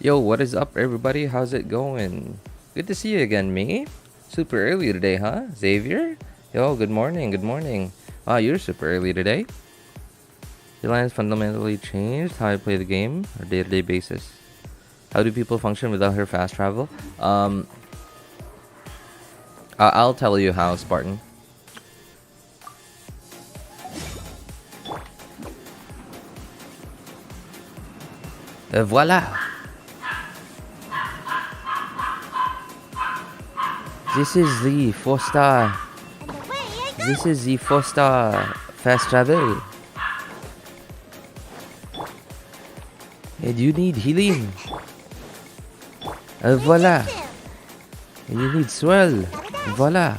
Yo, what is up, everybody? How's it going? Good to see you again, me. Super early today, huh? Xavier? Yo, good morning, good morning. Ah, you're super early today. The lines fundamentally changed how I play the game on a day-to-day basis. How do people function without her fast travel? I'll tell you how, Spartan. Voila! This is the 4-star. This is the 4-star fast travel. And you need healing. Voila. And you need swell. Voila.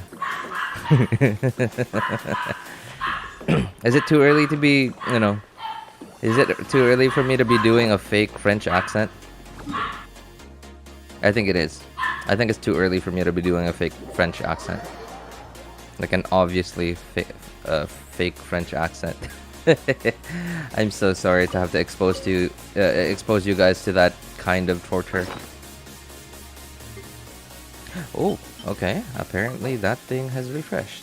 Is it too early to be, is it too early for me to be doing a fake French accent? I think it is. I think it's too early for me to be doing a fake French accent. Like an obviously fake French accent. I'm so sorry to have to expose you guys to that kind of torture. Oh, okay. Apparently that thing has refreshed.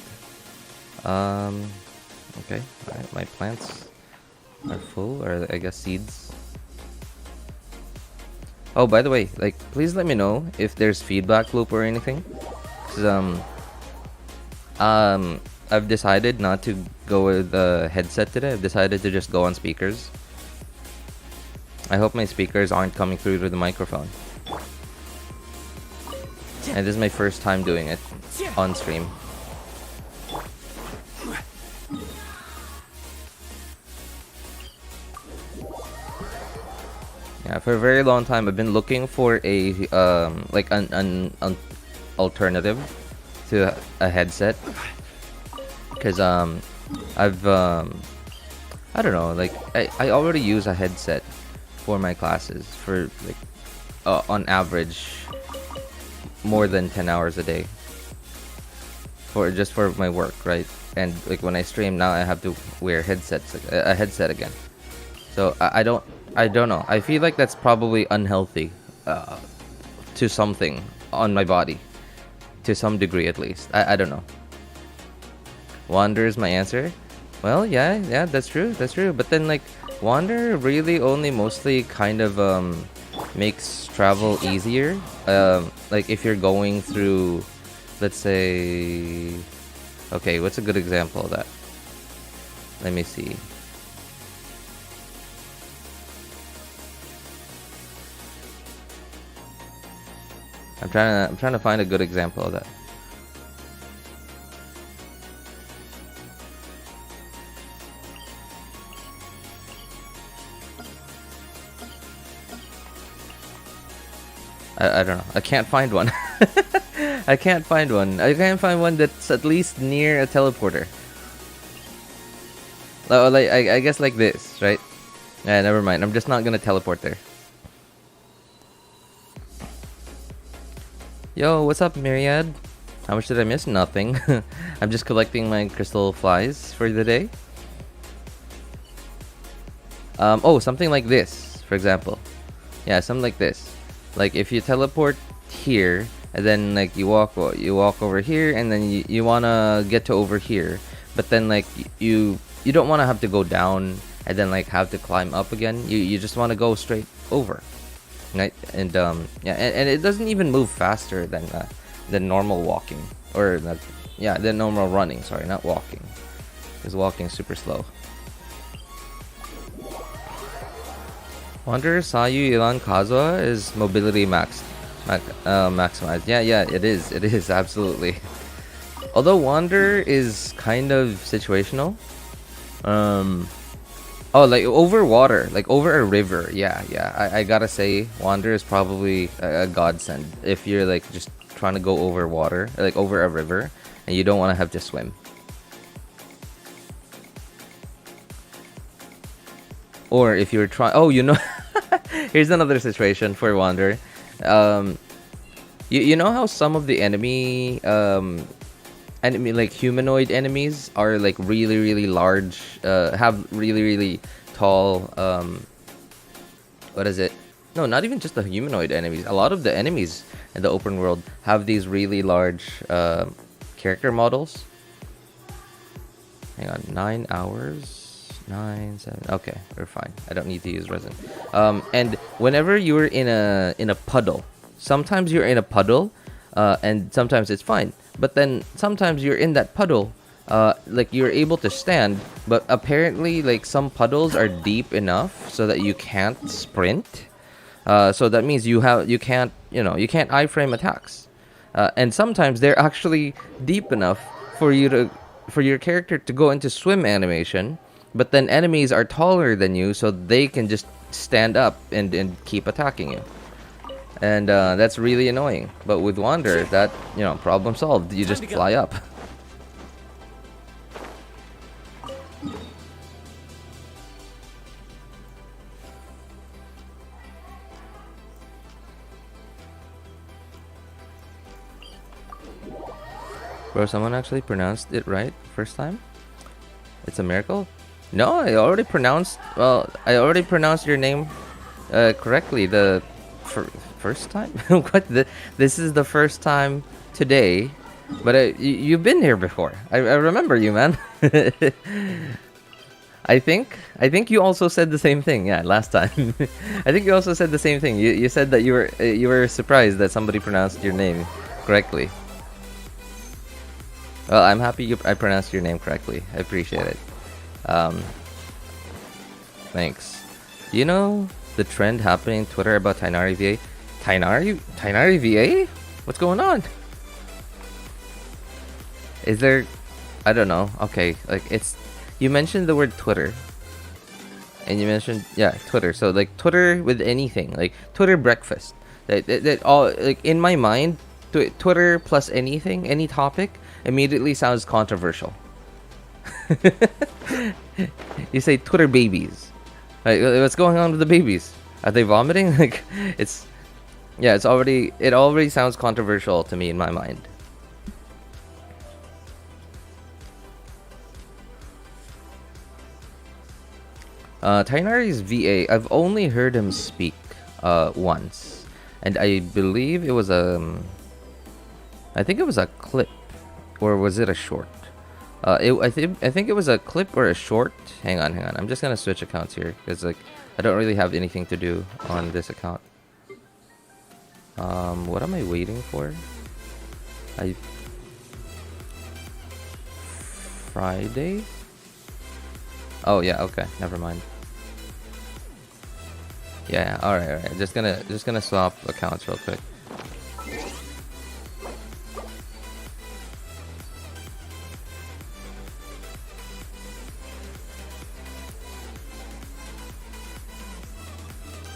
Okay. Alright, my plants are full, or I guess seeds. Oh, by the way, like, please let me know if there's feedback loop or anything. 'Cause, I've decided not to go with the headset today. I've decided to just go on speakers. I hope my speakers aren't coming through to the microphone. And this is my first time doing it on stream. Yeah, for a very long time I've been looking for a like an alternative to a headset, because I've I don't know, like I already use a headset for my classes for like on average more than 10 hours a day for my work, right? And like when I stream now, I have to wear a headset again. So I don't know. I feel like that's probably unhealthy to something on my body, to some degree at least. I don't know. Wander is my answer. Well, yeah, that's true. But then like Wander really only mostly kind of makes travel easier. Like if you're going through, let's say, okay, what's a good example of that? Let me see. I'm trying to find a good example of that. I don't know. I can't find one. I can't find one. I can't find one that's at least near a teleporter. Like I guess like this, right? Yeah, never mind. I'm just not gonna teleport there. Yo, what's up, Myriad? How much did I miss? Nothing. I'm just collecting my crystal flies for the day. Oh, something like this, for example. Yeah, something like this. Like if you teleport here, and then like you walk over here, and then you wanna get to over here, but then like you don't wanna have to go down and then like have to climb up again. You just wanna go straight over. Right, and yeah, and it doesn't even move faster than normal walking, or than normal running. Sorry, not walking, because walking is super slow. Wanderer, Sayu, Yelan, Kazuha is mobility maximized. Yeah, it is absolutely. Although Wanderer is kind of situational. Oh, like over water, like over a river. Yeah. I gotta say, Wander is probably a godsend if you're like just trying to go over water, like over a river, and you don't want to have to swim. Or if you're trying, here's another situation for Wander. You know how some of the enemy like humanoid enemies are like really large, have really tall, what is it, No, not even just the humanoid enemies. A lot of the enemies in the open world have these really large character models. Hang on, 9 hours, 9, 7. Okay, we're fine. I don't need to use resin. And whenever you're in a puddle, sometimes you're in a puddle, and sometimes it's fine. But then sometimes you're in that puddle, like you're able to stand, but apparently like some puddles are deep enough so that you can't sprint. So that means you can't iframe attacks, and sometimes they're actually deep enough for your character to go into swim animation, but then enemies are taller than you, so they can just stand up and keep attacking you, and that's really annoying. But with Wander, that problem solved. You just fly up. Bro, someone actually pronounced it right first time? It's a miracle? No, I already pronounced your name correctly the first time? What? This is the first time today, but you've been here before. I remember you, man. I think you also said the same thing. Yeah, last time. I think you also said the same thing. You said that you were surprised that somebody pronounced your name correctly. Well, I'm happy I pronounced your name correctly. I appreciate it. Thanks. You know the trend happening on Twitter about Tighnari VA? Tighnari VA? What's going on? Is there... I don't know. Okay, like it's... You mentioned the word Twitter. And you mentioned... Yeah, Twitter. So like Twitter with anything. Like Twitter breakfast. That all... Like in my mind, Twitter plus anything, any topic, immediately sounds controversial. You say Twitter babies. Like, what's going on with the babies? Are they vomiting? Like, it already sounds controversial to me in my mind. Tighnari's VA, I've only heard him speak once, and I believe it was I think it was a clip. Or was it a short? I think it was a clip or a short. Hang on. I'm just gonna switch accounts here because like I don't really have anything to do on this account. What am I waiting for? Friday? Oh yeah, okay, never mind. Yeah, all right. Just gonna swap accounts real quick.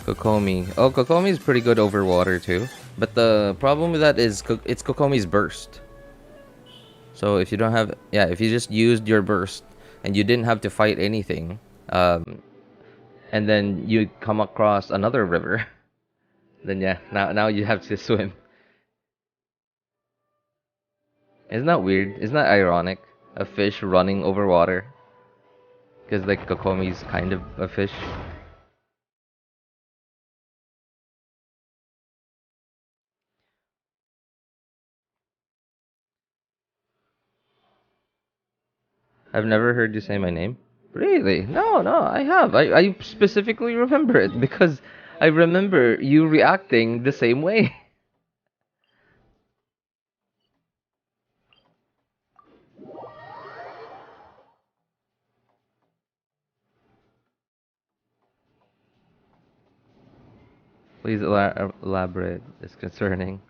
Kokomi. Oh, Kokomi is pretty good over water too. But the problem with that is it's Kokomi's burst. So if you don't have... Yeah, if you just used your burst and you didn't have to fight anything, and then you come across another river, then yeah, now you have to swim. Isn't that weird? Isn't that ironic? A fish running over water. Because like Kokomi's kind of a fish. I've never heard you say my name. Really? No, I have. I specifically remember it because I remember you reacting the same way. Please elaborate. It's concerning.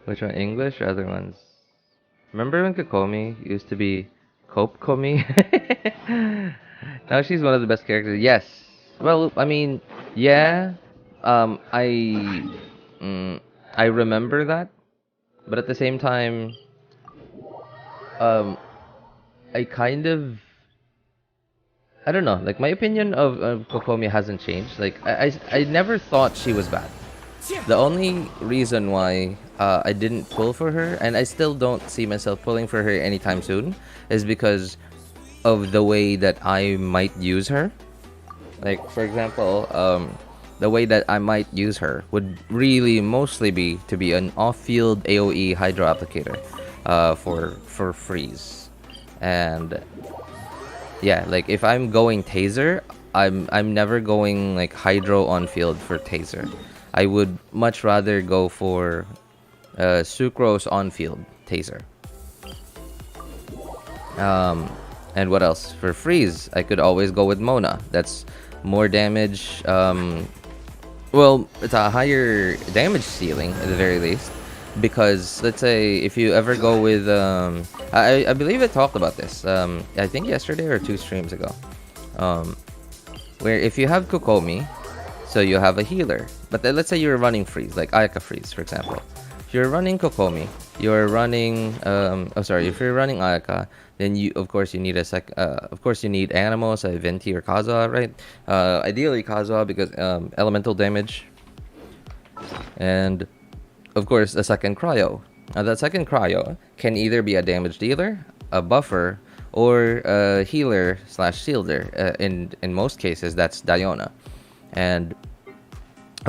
Which one? English or other ones? Remember when Kokomi used to be Komi? Now she's one of the best characters. Yes. Well, I mean, yeah. I remember that, but at the same time, I kind of... I don't know. Like my opinion of Kokomi hasn't changed. Like I never thought she was bad. The only reason why I didn't pull for her, and I still don't see myself pulling for her anytime soon, is because of the way that I might use her. Like for example, the way that I might use her would really mostly be to be an off-field AoE Hydro applicator for freeze. And yeah, like if I'm going taser, I'm never going like Hydro on field for taser. I would much rather go for Sucrose on field taser. And what else? For freeze, I could always go with Mona. That's more damage. Well, it's a higher damage ceiling at the very least. Because let's say if you ever go with I believe I talked about this I think yesterday or 2 streams ago, where if you have Kokomi, so you have a healer, but then let's say you're running freeze, like Ayaka freeze for example. If you're running Kokomi, you're running if you're running Ayaka, then you of course you need you need animals, Venti or Kazuha, right? Ideally Kazuha because elemental damage, and of course, a second cryo. That second cryo can either be a damage dealer, a buffer, or a healer / shielder. In most cases, that's Diona.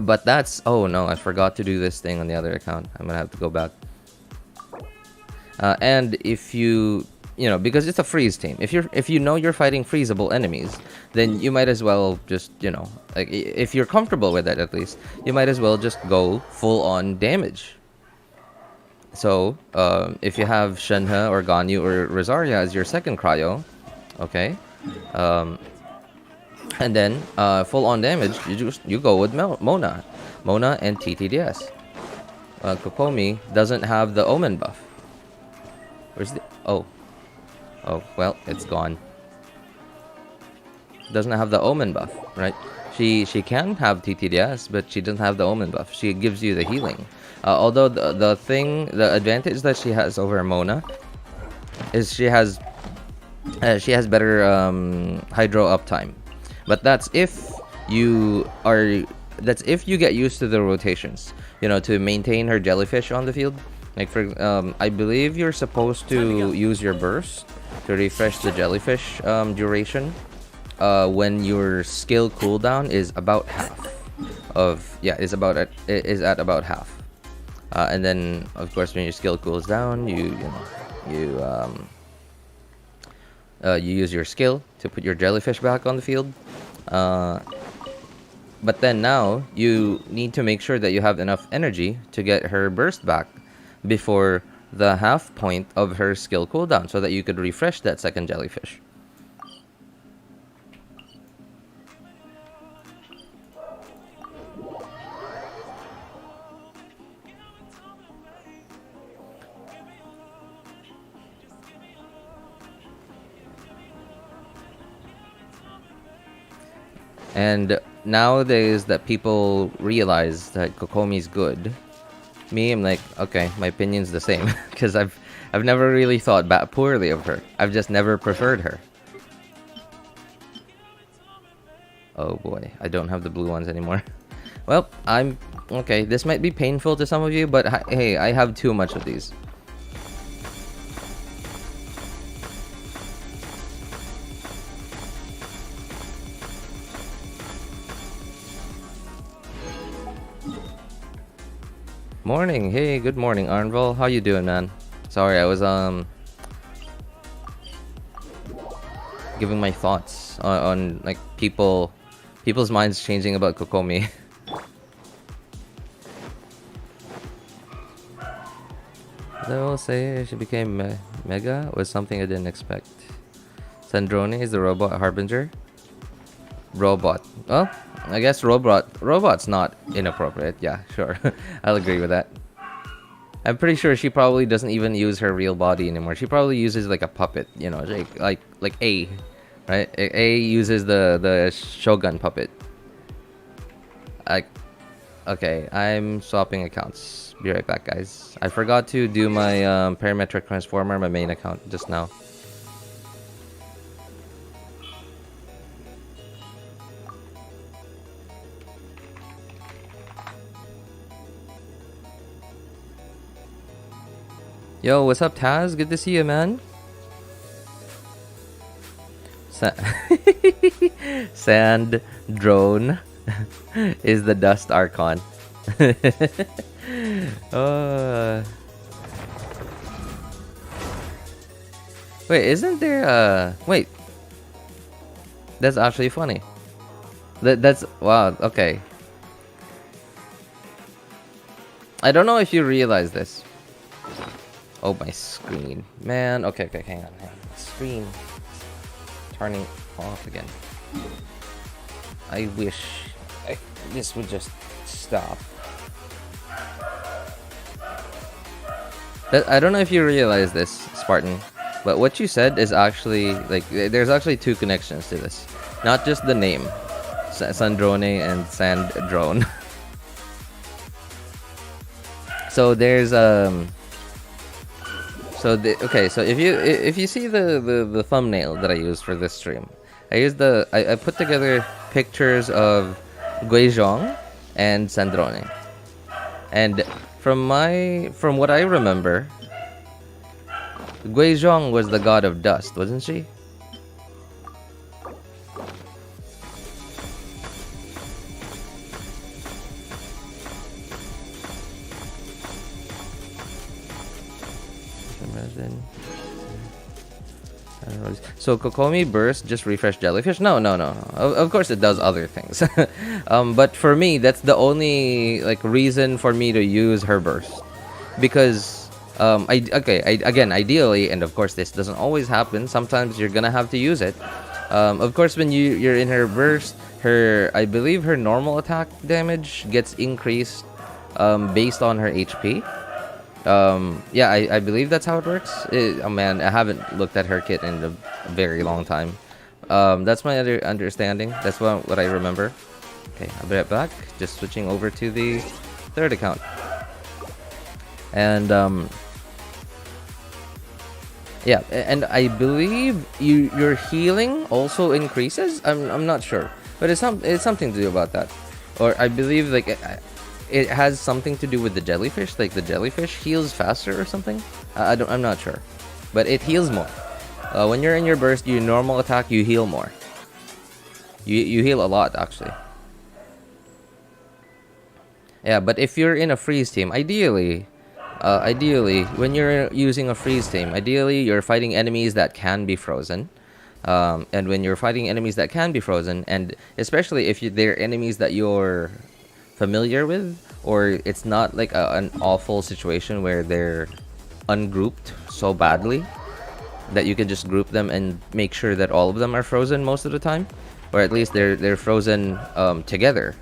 But that's, oh no, I forgot to do this thing on the other account. I'm gonna have to go back. And if you because it's a freeze team. If you know you're fighting freezable enemies, then you might as well just like if you're comfortable with that at least, you might as well just go full on damage. So if you have Shenhe or Ganyu or Rosaria as your second cryo, okay, and then full on damage, you go with Mona and TTDS. Kokomi doesn't have the Omen buff. Where's the Oh, well, it's gone. Doesn't have the Omen buff, right? She can have TTDS, but she doesn't have the Omen buff. She gives you the healing. Although the advantage that she has over Mona is she has better Hydro uptime. But that's if you get used to the rotations, to maintain her jellyfish on the field. Like for I believe you're supposed to use your burst to refresh the jellyfish duration when your skill cooldown is about half is at about half, and then of course when your skill cools down, you use your skill to put your jellyfish back on the field. But then now you need to make sure that you have enough energy to get her burst back before the half point of her skill cooldown, so that you could refresh that second jellyfish. And nowadays that people realize that Kokomi's good, me, I'm like, okay, my opinion's the same because I've never really thought poorly of her. I've just never preferred her. Oh boy, I don't have the blue ones anymore. Well, I'm okay. This might be painful to some of you, but hey, I have too much of these. Morning, hey, good morning, Arnval. How you doing, man? Sorry, I was giving my thoughts on like people's minds changing about Kokomi. They will say she became mega was something I didn't expect. Sandrone is the robot harbinger. Robot. Well, I guess robot's not inappropriate. Yeah, sure. I'll agree with that. I'm pretty sure she probably doesn't even use her real body anymore. She probably uses like a puppet, like A, right? A uses the Shogun puppet. Okay, I'm swapping accounts. Be right back, guys. I forgot to do my parametric transformer, my main account, just now. Yo, what's up, Taz? Good to see you, man. Sand drone is the Dust Archon. Wait, isn't there wait. That's actually funny. That's wow, okay. I don't know if you realize this. Oh, my screen. Man, okay, hang on. Screen turning off again. I wish this would just stop. I don't know if you realize this, Spartan, but what you said is actually, like, there's actually two connections to this. Not just the name, Sandrone and Sandrone. So there's so if you see the thumbnail that I used for this stream, I put together pictures of Guizhong and Sandrone, and from what I remember, Guizhong was the god of dust, wasn't she? So Kokomi Burst just refresh Jellyfish? No. Of course it does other things. But for me, that's the only like reason for me to use her burst, because again, ideally, and of course this doesn't always happen. Sometimes you're gonna have to use it. Of course, when you're in her burst, I believe her normal attack damage gets increased based on her HP. Yeah, I believe that's how it works. Oh man, I haven't looked at her kit in a very long time. That's my understanding. That's what I remember. Okay, I'll be right back. Just switching over to the third account. And yeah, and I believe your healing also increases. I'm not sure, but it's something to do about that. Or I believe like it has something to do with the jellyfish. Like the jellyfish heals faster or something. I'm not sure, but it heals more. When you're in your burst, you normal attack, you heal more. You heal a lot actually. Yeah, but if you're in a freeze team, ideally, when you're using a freeze team, ideally you're fighting enemies that can be frozen. And when you're fighting enemies that can be frozen, and especially if they're enemies that you're familiar with, or it's not like an awful situation where they're ungrouped so badly that you can just group them and make sure that all of them are frozen most of the time, or at least they're frozen together.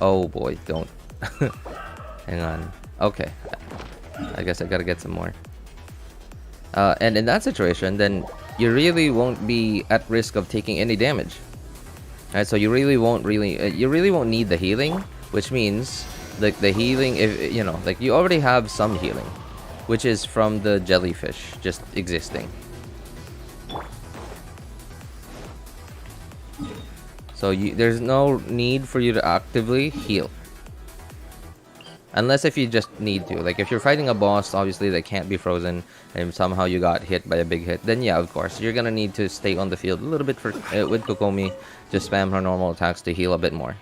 Oh boy, don't. Hang on. Okay, I guess I gotta get some more. And in that situation, then you really won't be at risk of taking any damage. Alright, so you really won't need the healing, which means like the healing, if you know, like you already have some healing, which is from the jellyfish just existing. So there's no need for you to actively heal. Unless if you just need to. Like if you're fighting a boss, obviously they can't be frozen, and somehow you got hit by a big hit, then yeah, of course, you're gonna need to stay on the field a little bit for with Kokomi. Just spam her normal attacks to heal a bit more.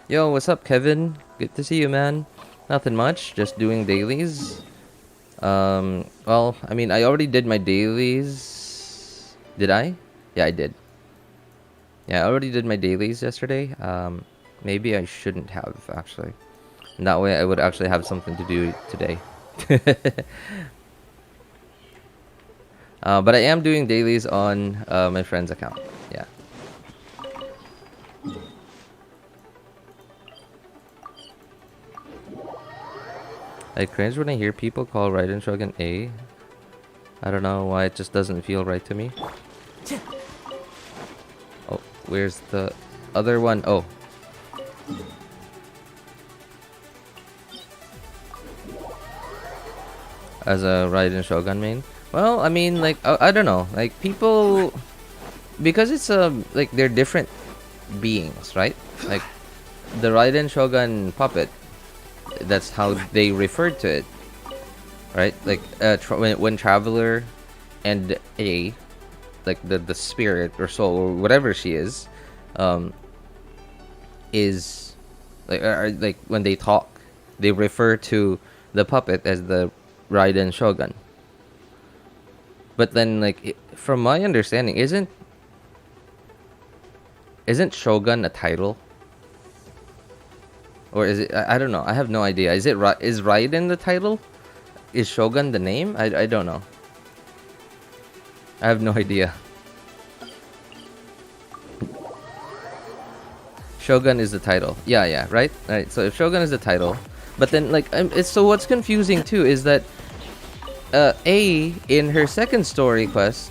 Yo, what's up, Kevin? Good to see you, man. Nothing much, just doing dailies. Well, I mean, I already did my dailies. Did I? Yeah, I did. Yeah, I already did my dailies yesterday. Maybe I shouldn't have, actually. And that way I would actually have something to do today. But I am doing dailies on my friend's account. Yeah. I cringe when I hear people call Raiden Shogun A. I don't know why, it just doesn't feel right to me. Oh, where's the other one? Oh. As a Raiden Shogun main? Well, I mean, like, I don't know. Like, people... Because it's, like, they're different beings, right? Like, the Raiden Shogun puppet, that's how they referred to it. Right? Like, when Traveler and A like the spirit or soul or whatever she is like when they talk, they refer to the puppet as the Raiden Shogun. But then, like, from my understanding, isn't Shogun a title? Or is it? I don't know. I have no idea. Is Raiden the title? Is Shogun the name? I don't know. I have no idea. Shogun is the title. Yeah, right? Right. So if Shogun is the title, but then like so what's confusing too is that A in her second story quest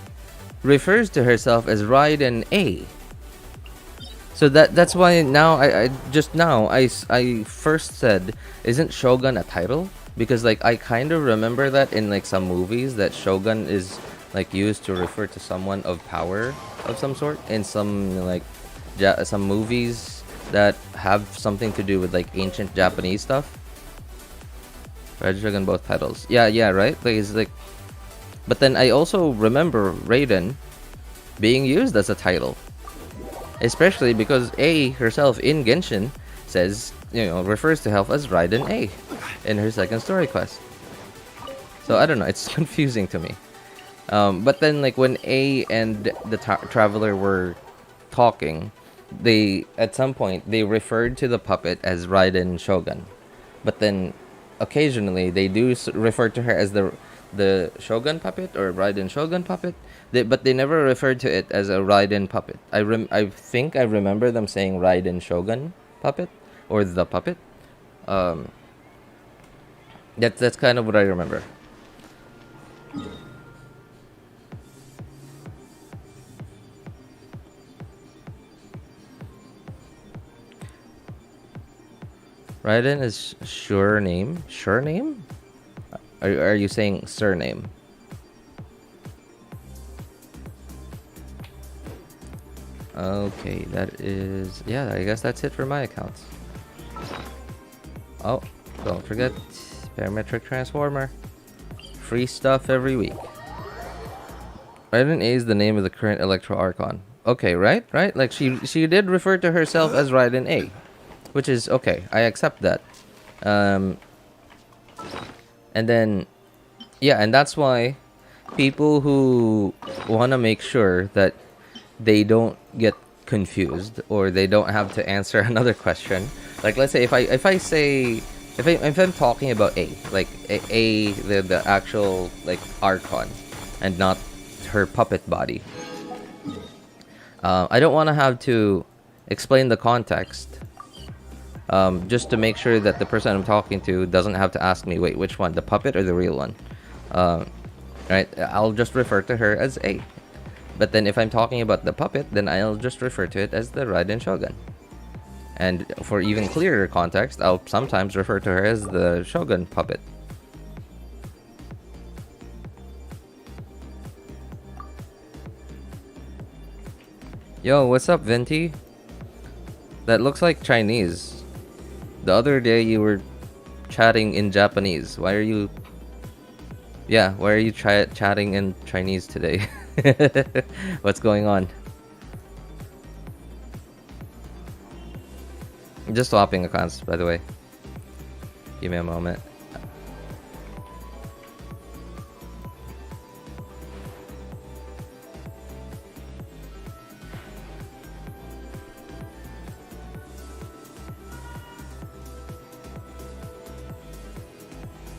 refers to herself as Raiden A. So that's why now I first said, isn't Shogun a title? Because like I kind of remember that in like some movies that Shogun is like used to refer to someone of power of some sort in some like some movies that have something to do with like ancient Japanese stuff. Red Shogun both titles. Yeah, right? Like it's like, but then I also remember Raiden being used as a title. Especially because A herself in Genshin says, refers to herself as Raiden A in her second story quest. So I don't know, it's confusing to me. But then like when A and the traveler were talking, at some point they referred to the puppet as Raiden Shogun. But then occasionally they do refer to her as the Shogun puppet or Raiden Shogun puppet. But they never referred to it as a Raiden puppet. I think I remember them saying Raiden Shogun puppet or the puppet. That's kind of what I remember. Raiden is sure name? Sure name? Are you saying surname? Okay, that is... yeah, I guess that's it for my accounts. Oh, don't forget, Parametric Transformer. Free stuff every week. Raiden A is the name of the current Electro Archon. Okay, right? Like, she did refer to herself as Raiden A. Which is okay, I accept that. And then... yeah, and that's why people who want to make sure that they don't get confused or they don't have to answer another question. Like let's say if I'm talking about A, like A the actual like Archon and not her puppet body. I don't want to have to explain the context. Just to make sure that the person I'm talking to doesn't have to ask me, wait, which one, the puppet or the real one? Right? I'll just refer to her as A. But then if I'm talking about the puppet, then I'll just refer to it as the Raiden Shogun. And for even clearer context, I'll sometimes refer to her as the Shogun puppet. Yo, what's up, Venti? That looks like Chinese. The other day you were chatting in Japanese. Why are you... yeah, why are you chatting in Chinese today? What's going on? I'm just swapping accounts, by the way. Give me a moment.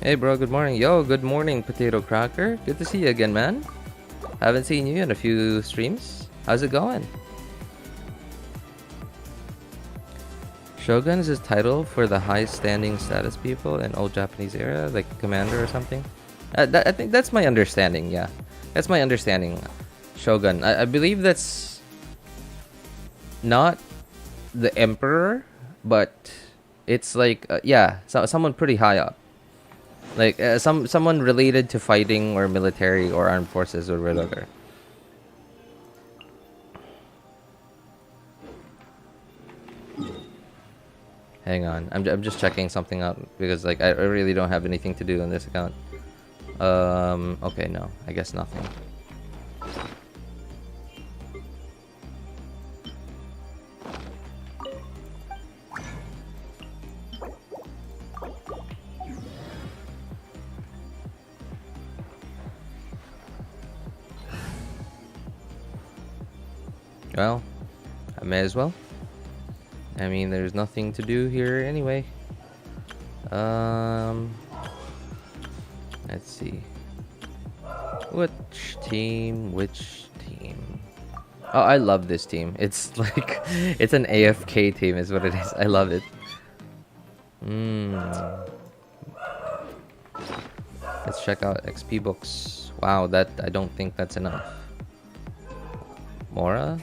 Hey bro, good morning. Yo, good morning, Potato Cracker. Good to see you again, man. Haven't seen you in a few streams. How's it going? Shogun is his title for the high-standing status people in old Japanese era, like commander or something. I think that's my understanding, yeah. That's my understanding. Shogun. I believe that's not the emperor, but it's like, yeah, someone pretty high up. Like someone related to fighting or military or armed forces or whatever. Hang on, I'm just checking something out because like I really don't have anything to do on this account. Okay, no, I guess nothing. Well, I may as well. I mean, there's nothing to do here anyway. Let's see. Which team? Oh, I love this team. It's like, it's an AFK team is what it is. I love it. Let's check out XP books. Wow, that I don't think that's enough. Mora?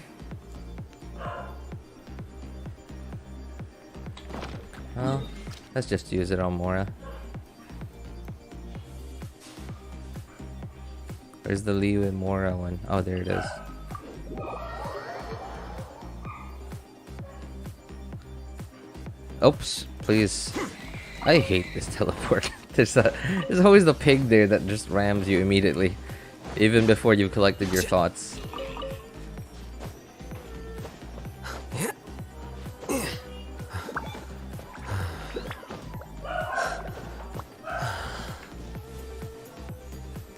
Oh, let's just use it on Mora. Where's the Liu and Mora one? Oh, there it is. Oops, please. I hate this teleport. There's always the pig there that just rams you immediately, even before you've collected your thoughts.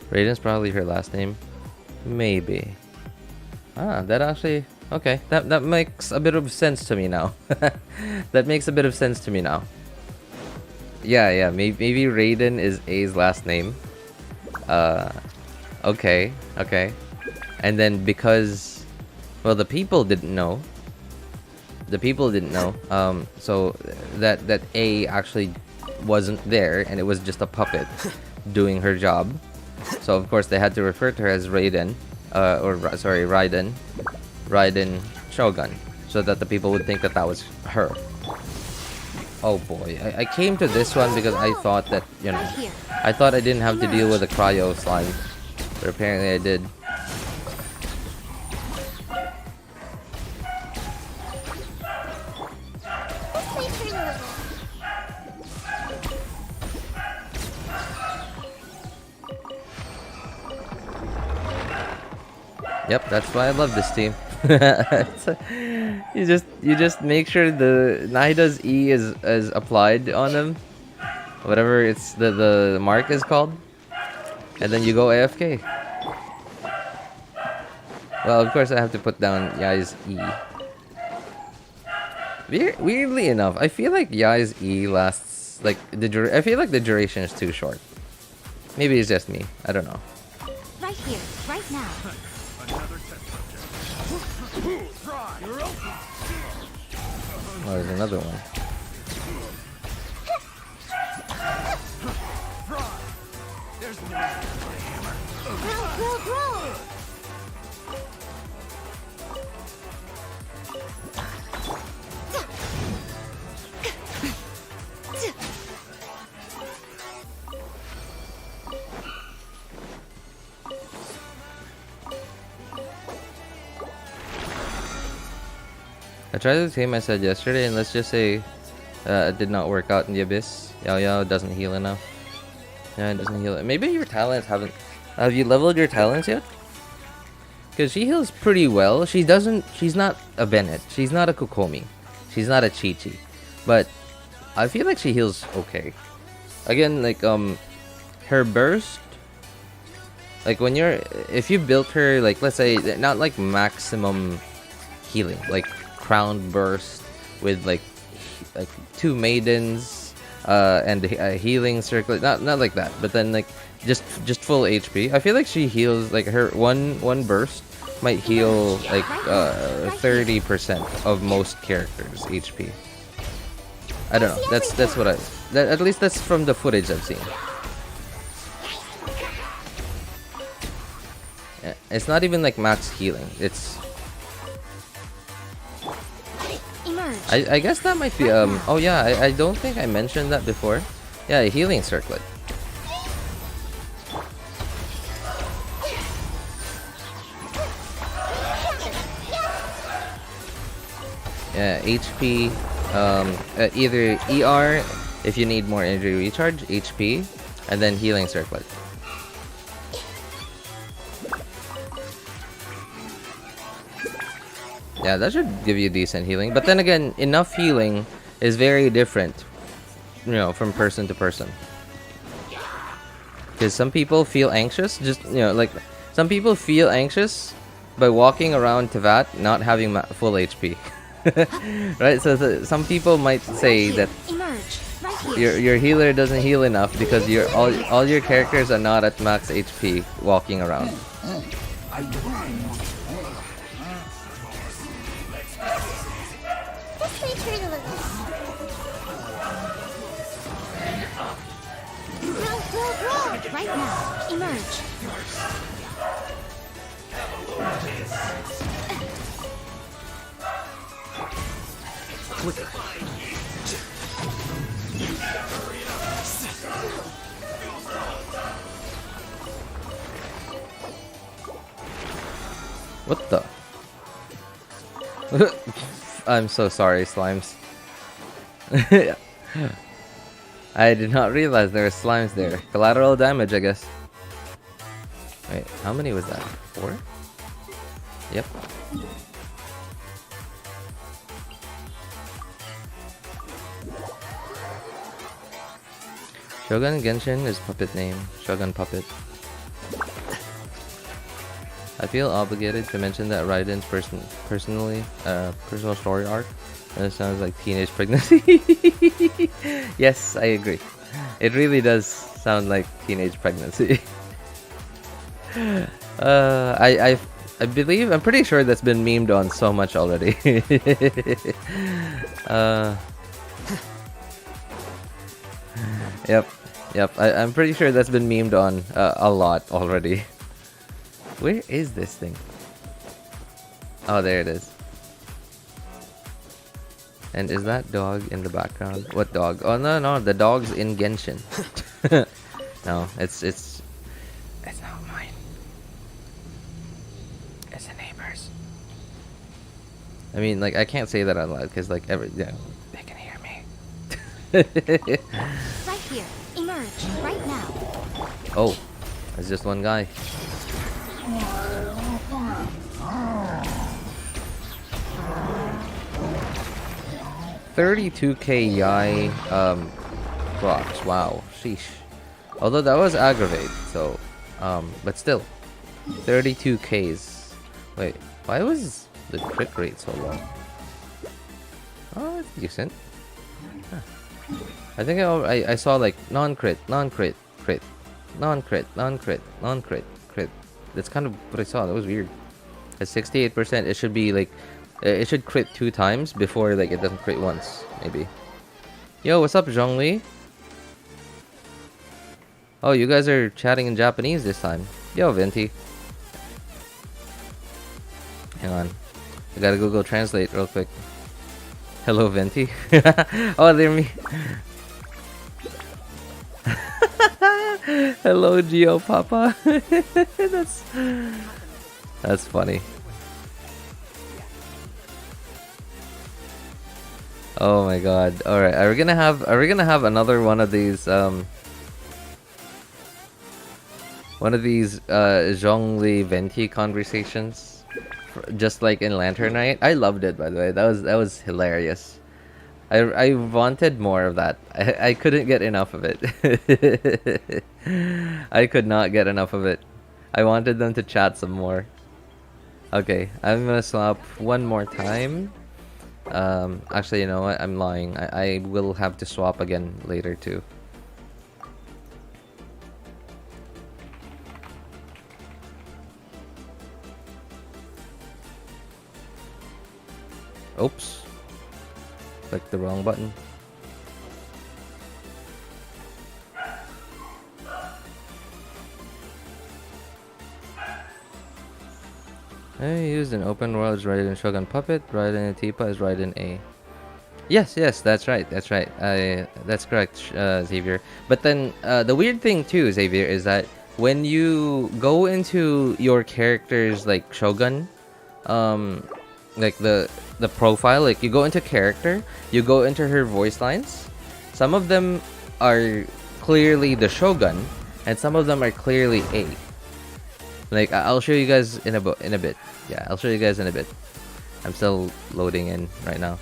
Raiden's probably her last name. Maybe. Ah, that actually... Okay, that makes a bit of sense to me now. That makes a bit of sense to me now. Yeah, maybe Raiden is A's last name. Okay. And then because... Well, the people didn't know. So that A actually wasn't there, and it was just a puppet doing her job. So of course they had to refer to her as Raiden, Raiden Shogun, so that the people would think that that was her. Oh boy, I came to this one because I thought that, you know, I thought I didn't have to deal with a cryo slime, but apparently I did. Yep, that's why I love this team. You just make sure the Naida's E is applied on them, whatever it's the mark is called, and then you go AFK. Well, of course I have to put down Yai's E. Weirdly enough, I feel like Yai's E lasts like I feel like the duration is too short. Maybe it's just me. I don't know. Right here, right now. Oh, there's another one. Grow. I tried the team I said yesterday, and let's just say it did not work out in the Abyss. YaoYao doesn't heal enough. Yeah, it doesn't heal. Maybe your talents haven't... Have you leveled your talents yet? Because she heals pretty well. She's not a Bennett. She's not a Kokomi. She's not a Chi-Chi. But I feel like she heals okay. Again, like, her burst... Like, when you're... If you built her, like, let's say, not like maximum healing. Like, crown burst with like 2 maidens and a healing circle, not like that, but then like just full HP. I feel like she heals, like her one burst might heal like 30% of most characters HP. I don't know, that's what at least that's from the footage I've seen. It's not even like max healing, it's I guess that might be oh yeah, I don't think I mentioned that before. Yeah, a healing circlet. Yeah, HP, either ER if you need more energy recharge, HP, and then healing circlet. Yeah, that should give you decent healing. But then again, enough healing is very different, you know, from person to person. Because some people feel anxious, just, you know, like, some people feel anxious by walking around Tevat not having full HP. Right? So some people might say that Emerge. Right here. your healer doesn't heal enough because all your characters are not at max HP walking around. This way, Turtle. Grow. Right now. Emerge. What the? I'm so sorry, slimes. I did not realize there were slimes there. Collateral damage, I guess. Wait, how many was that? 4? Yep. Shogun Genshin is puppet name. Shogun Puppet. I feel obligated to mention that Raiden's personal story arc. It sounds like teenage pregnancy. Yes, I agree. It really does sound like teenage pregnancy. I believe, I'm pretty sure that's been memed on so much already. Yep. I'm pretty sure that's been memed on a lot already. Where is this thing? Oh, there it is. And is that dog in the background? What dog? Oh no, the dog's in Genshin. No, it's not mine. It's the neighbors. I mean, like, I can't say that out loud because, like, they can hear me. Right here. Emerge. Right now. Oh, it's just one guy. $32K Yai rocks. Wow, sheesh. Although that was aggravate, so but still, 32Ks. Wait, why was the crit rate so low? Oh, that's decent. Huh. I think I saw like non-crit, crit, crit. That's kind of what I saw. That was weird. At 68%, it should be like, it should crit 2 times before like it doesn't crit once, maybe. Yo, what's up, Zhongli? Oh, you guys are chatting in Japanese this time. Yo, Venti. Hang on, I gotta Google Translate real quick. Hello, Venti. Oh, they're me. Hello, Geo Papa. That's funny. Oh my god. All right, are we gonna have another one of these Zhongli Venti conversations, just like in Lantern Night? I loved it, by the way. That was hilarious. I wanted more of that. I couldn't get enough of it. I could not get enough of it. I wanted them to chat some more. Okay, I'm gonna swap one more time. Actually, you know what? I'm lying. I will have to swap again later too. Oops. Clicked the wrong button. I used an open world is Raiden Shogun Puppet, Raiden Tipa is Raiden A. Yes, that's right. That's correct, Xavier. But then the weird thing too, Xavier, is that when you go into your character's like Shogun, like the profile, like you go into character, you go into her voice lines. Some of them are clearly the Shogun, and some of them are clearly A. Like, I'll show you guys in a bit. Yeah, I'll show you guys in a bit. I'm still loading in right now.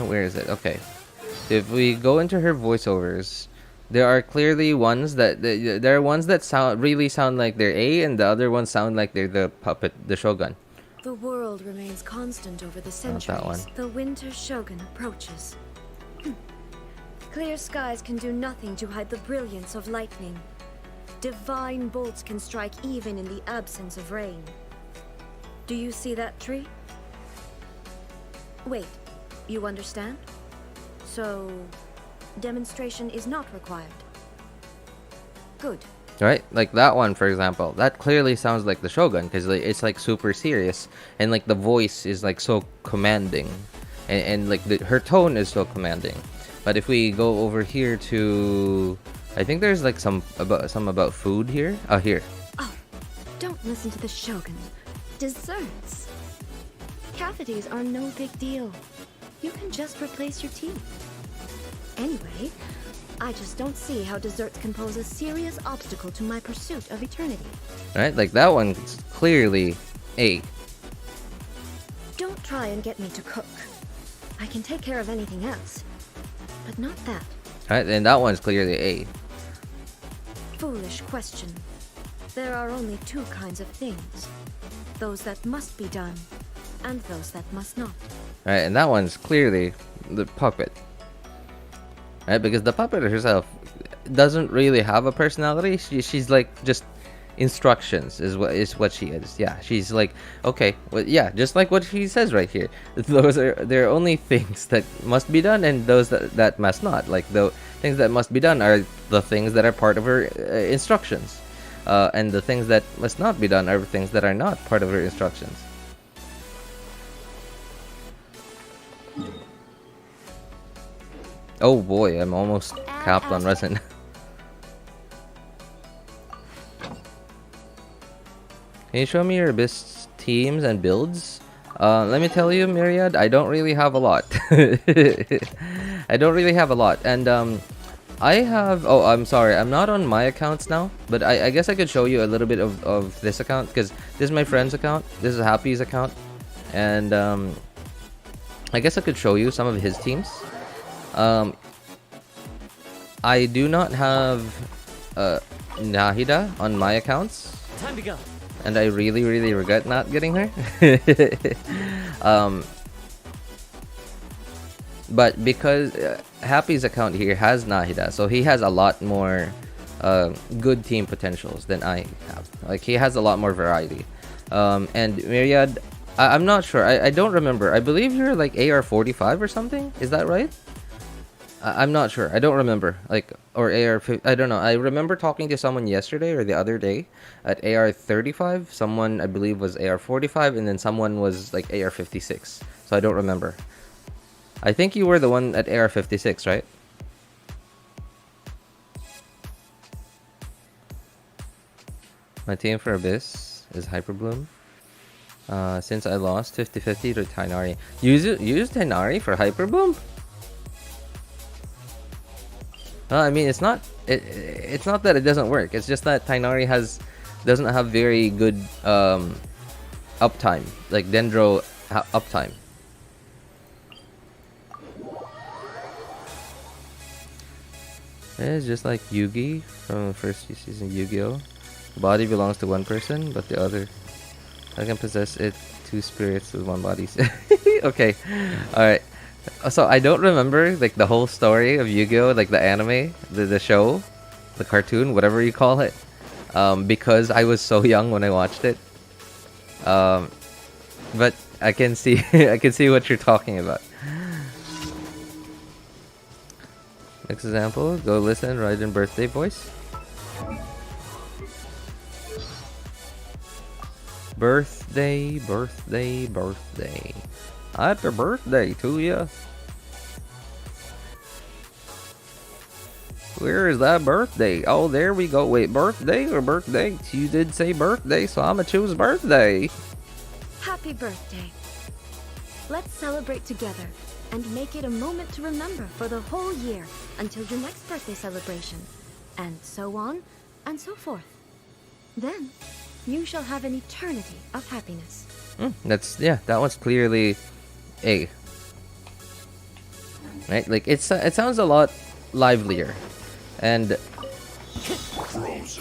Where is it? Okay. If we go into her voiceovers, there are clearly ones that there are ones that sound like they're A, and the other ones sound like they're the puppet, the shogun. The world remains constant over the Not that one. centuries. The winter shogun approaches. Clear skies can do nothing to hide the brilliance of lightning. Divine bolts can strike even in the absence of rain. Do you see that tree? Wait, you understand? So, demonstration is not required. Good. Right, like that one, for example, that clearly sounds like the shogun because like, it's like super serious, and like the voice is like so commanding, and like her tone is so commanding. But if we go over here to, I think there's like some about food here. Oh, here. Oh, don't listen to the shogun. Desserts. Cavities are no big deal. You can just replace your teeth. Anyway, I just don't see how desserts can pose a serious obstacle to my pursuit of eternity. Right, like that one's clearly A. Don't try and get me to cook. I can take care of anything else, but not that. Right, and that one's clearly A. Foolish question. There are only two kinds of things. Those that must be done, and those that must not. Right, and that one's clearly the puppet. Right, because the puppet herself doesn't really have a personality. She's like just instructions is what she is. Yeah, she's like, okay, well, yeah, just like what she says right here. There are only things that must be done and those that must not. Like the things that must be done are the things that are part of her instructions, and the things that must not be done are things that are not part of her instructions. Oh boy, I'm almost capped on resin. Can you show me your best teams and builds? Let me tell you, Myriad, I don't really have a lot. I don't really have a lot. And I have... Oh, I'm sorry. I'm not on my accounts now. But I guess I could show you a little bit of this account. Because this is my friend's account. This is Happy's account. And I guess I could show you some of his teams. I do not have Nahida on my accounts. Time to go. And I really regret not getting her. But because Happy's account here has Nahida, so he has a lot more good team potentials than I have. Like, he has a lot more variety. And Myriad, I'm not sure. I don't remember. I believe you're like AR45 or something. Is that right? I'm not sure. I don't remember. Like, or AR... I don't know. I remember talking to someone yesterday or the other day at AR35. Someone, I believe, was AR45, and then someone was like AR56. So I don't remember. I think you were the one at AR56, right? My team for Abyss is Hyperbloom. Since I lost 50-50 to Tainari. Use Tainari for Hyperbloom? I mean, it's not that it doesn't work. It's just that Tainari doesn't have very good uptime, like Dendro uptime. It's just like Yugi from the first season Yu-Gi-Oh! The body belongs to one person, but the other I can possess it two spirits with one body. Okay, all right. So I don't remember like the whole story of Yu-Gi-Oh, like the anime, the show, the cartoon, whatever you call it, because I was so young when I watched it. But I can see I can see what you're talking about. Next example, go listen, write in birthday voice. Birthday, birthday, birthday. Happy birthday to you. Where is that birthday? Oh, there we go. Wait, birthday or birthday? You did say birthday, so I'ma choose birthday. Happy birthday. Let's celebrate together and make it a moment to remember for the whole year until your next birthday celebration, and so on and so forth. Then you shall have an eternity of happiness. That one's clearly A. right? Like it sounds a lot livelier, and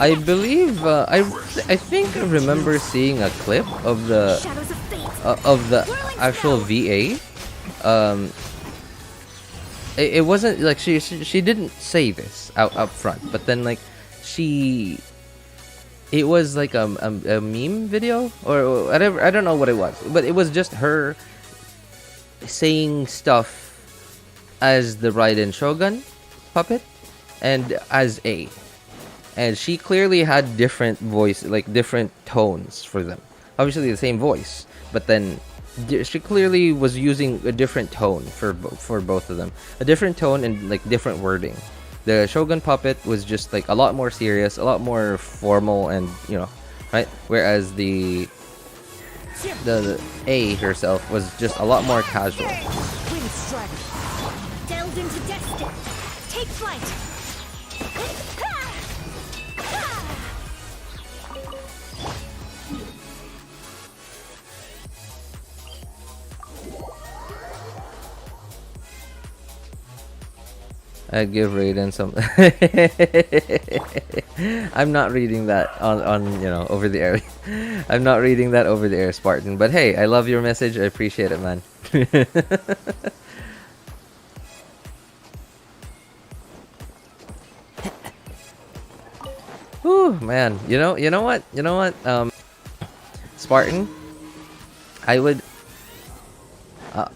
I believe I think I remember seeing a clip of the actual VA. It wasn't like she didn't say this up front, but then like it was like a meme video or whatever. I don't know what it was, but it was just her saying stuff as the Raiden Shogun puppet and as A. And she clearly had different voice, like different tones for them. Obviously the same voice, but then she clearly was using a different tone for both of them. A different tone and like different wording. The Shogun puppet was just like a lot more serious, a lot more formal, and right? Whereas the A herself was just a lot more casual. Delve into destiny. Take flight. I'd give Raiden some. I'm not reading that on over the air. I'm not reading that over the air, Spartan. But hey, I love your message. I appreciate it, man. Whew, man. You know what? Spartan. I would.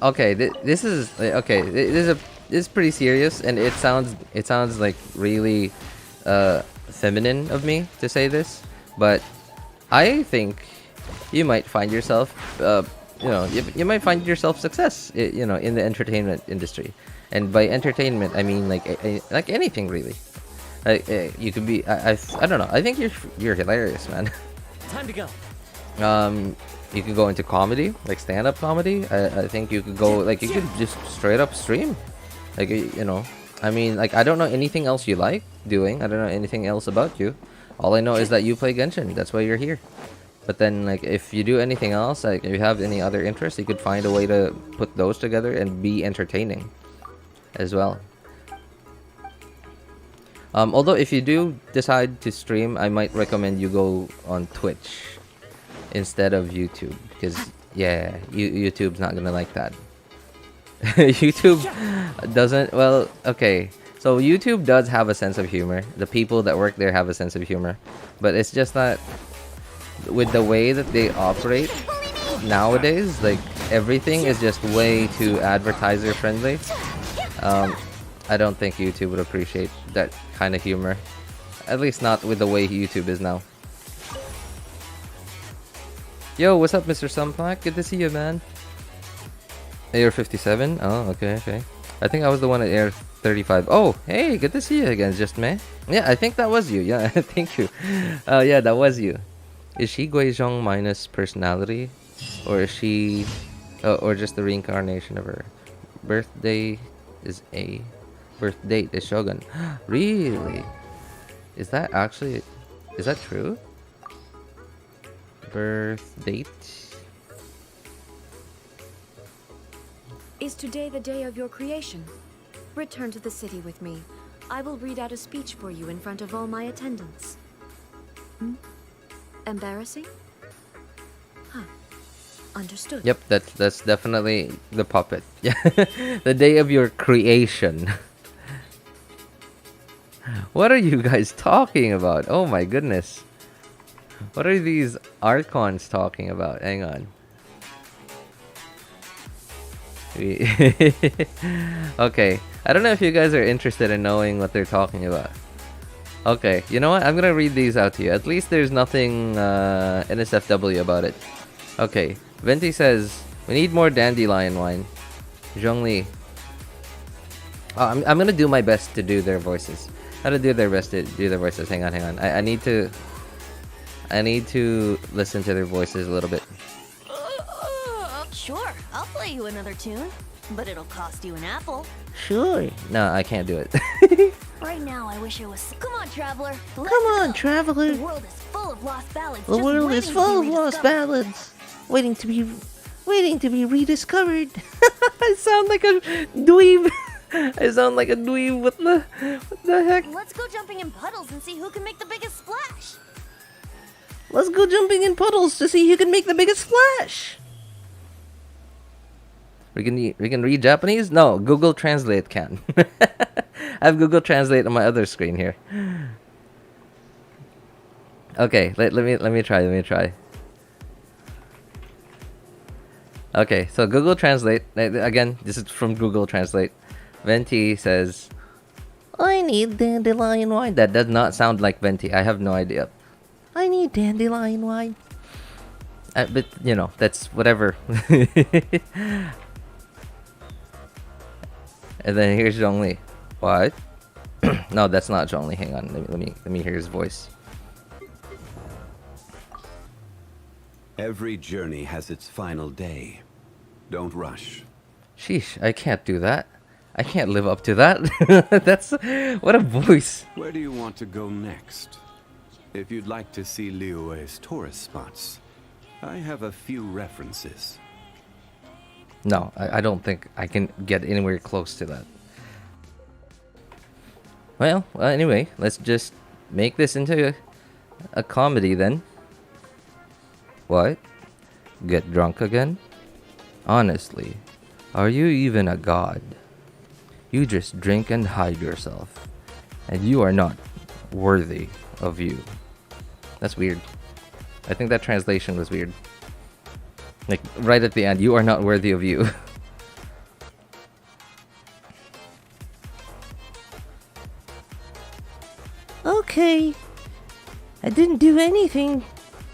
Okay, this is okay. This is pretty serious, and it sounds like really feminine of me to say this, but I think you might find yourself you might find yourself success in the entertainment industry. And by entertainment I mean like anything really. You could be I don't know, I think you're hilarious, man. Time to go. You could go into comedy, like stand-up comedy. I think you could go, like, you could just straight up stream. Like, I mean, like, I don't know anything else you like doing. I don't know anything else about you. All I know is that you play Genshin. That's why you're here. But then, like, if you do anything else, like, if you have any other interests, you could find a way to put those together and be entertaining as well. Although, if you do decide to stream, I might recommend you go on Twitch instead of YouTube, because yeah, YouTube's not gonna like that. YouTube doesn't. Well, okay, so YouTube does have a sense of humor. The people that work there have a sense of humor, but it's just that with the way that they operate nowadays, like everything is just way too advertiser friendly. I don't think YouTube would appreciate that kind of humor, at least not with the way YouTube is now. Yo, what's up, Mr. Sunplack? Good to see you, man. Air 57? Oh, okay. I think I was the one at Air 35. Oh, hey, good to see you again, just me. Yeah, I think that was you. Yeah, thank you. Yeah, that was you. Is she Guizhong minus personality? Or is she... or just the reincarnation of her? Birthday is A. Birth date is Shogun. Really? Is that actually... Is that true? Birth date. Is today the day of your creation? Return to the city with me. I will read out a speech for you in front of all my attendants. Embarrassing? Huh. Understood. Yep, that's definitely the puppet. Yeah, the day of your creation. What are you guys talking about? Oh my goodness. What are these Archons talking about? Hang on. Okay. I don't know if you guys are interested in knowing what they're talking about. Okay. You know what? I'm gonna read these out to you. At least there's nothing NSFW about it. Okay. Venti says, we need more dandelion wine. Zhongli. Oh, I'm gonna do my best to do their voices. How to do their best to do their voices. Hang on. I need to listen to their voices a little bit. Sure, I'll play you another tune, but it'll cost you an apple. Sure. No, I can't do it. Right now, I wish it was. Come on, traveler. Come on, traveler. The world is full of lost ballads. The world is full of lost ballads, waiting to be rediscovered. I sound like a dweeb. I sound like a dweeb. What the heck? Let's go jumping in puddles and see who can make the biggest splash. Let's go jumping in puddles to see who can make the biggest splash. We can read Japanese? No, Google Translate can. I have Google Translate on my other screen here. Okay, let me try. Okay, so Google Translate again. This is from Google Translate. Venti says, "I need dandelion wine." That does not sound like Venti. I have no idea. I need dandelion wine. But you know, that's whatever. And then here's Zhongli. What? No, that's not Zhongli. Hang on. Let me hear his voice. Every journey has its final day. Don't rush. Sheesh, I can't do that. I can't live up to that. That's what a voice. Where do you want to go next? If you'd like to see Liyue's tourist spots, I have a few references. No, I don't think I can get anywhere close to that. Well, anyway, let's just make this into a comedy then. What? Get drunk again? Honestly, are you even a god? You just drink and hide yourself, and you are not worthy of you. That's weird. I think that translation was weird. Like, right at the end, you are not worthy of you. Okay. I didn't do anything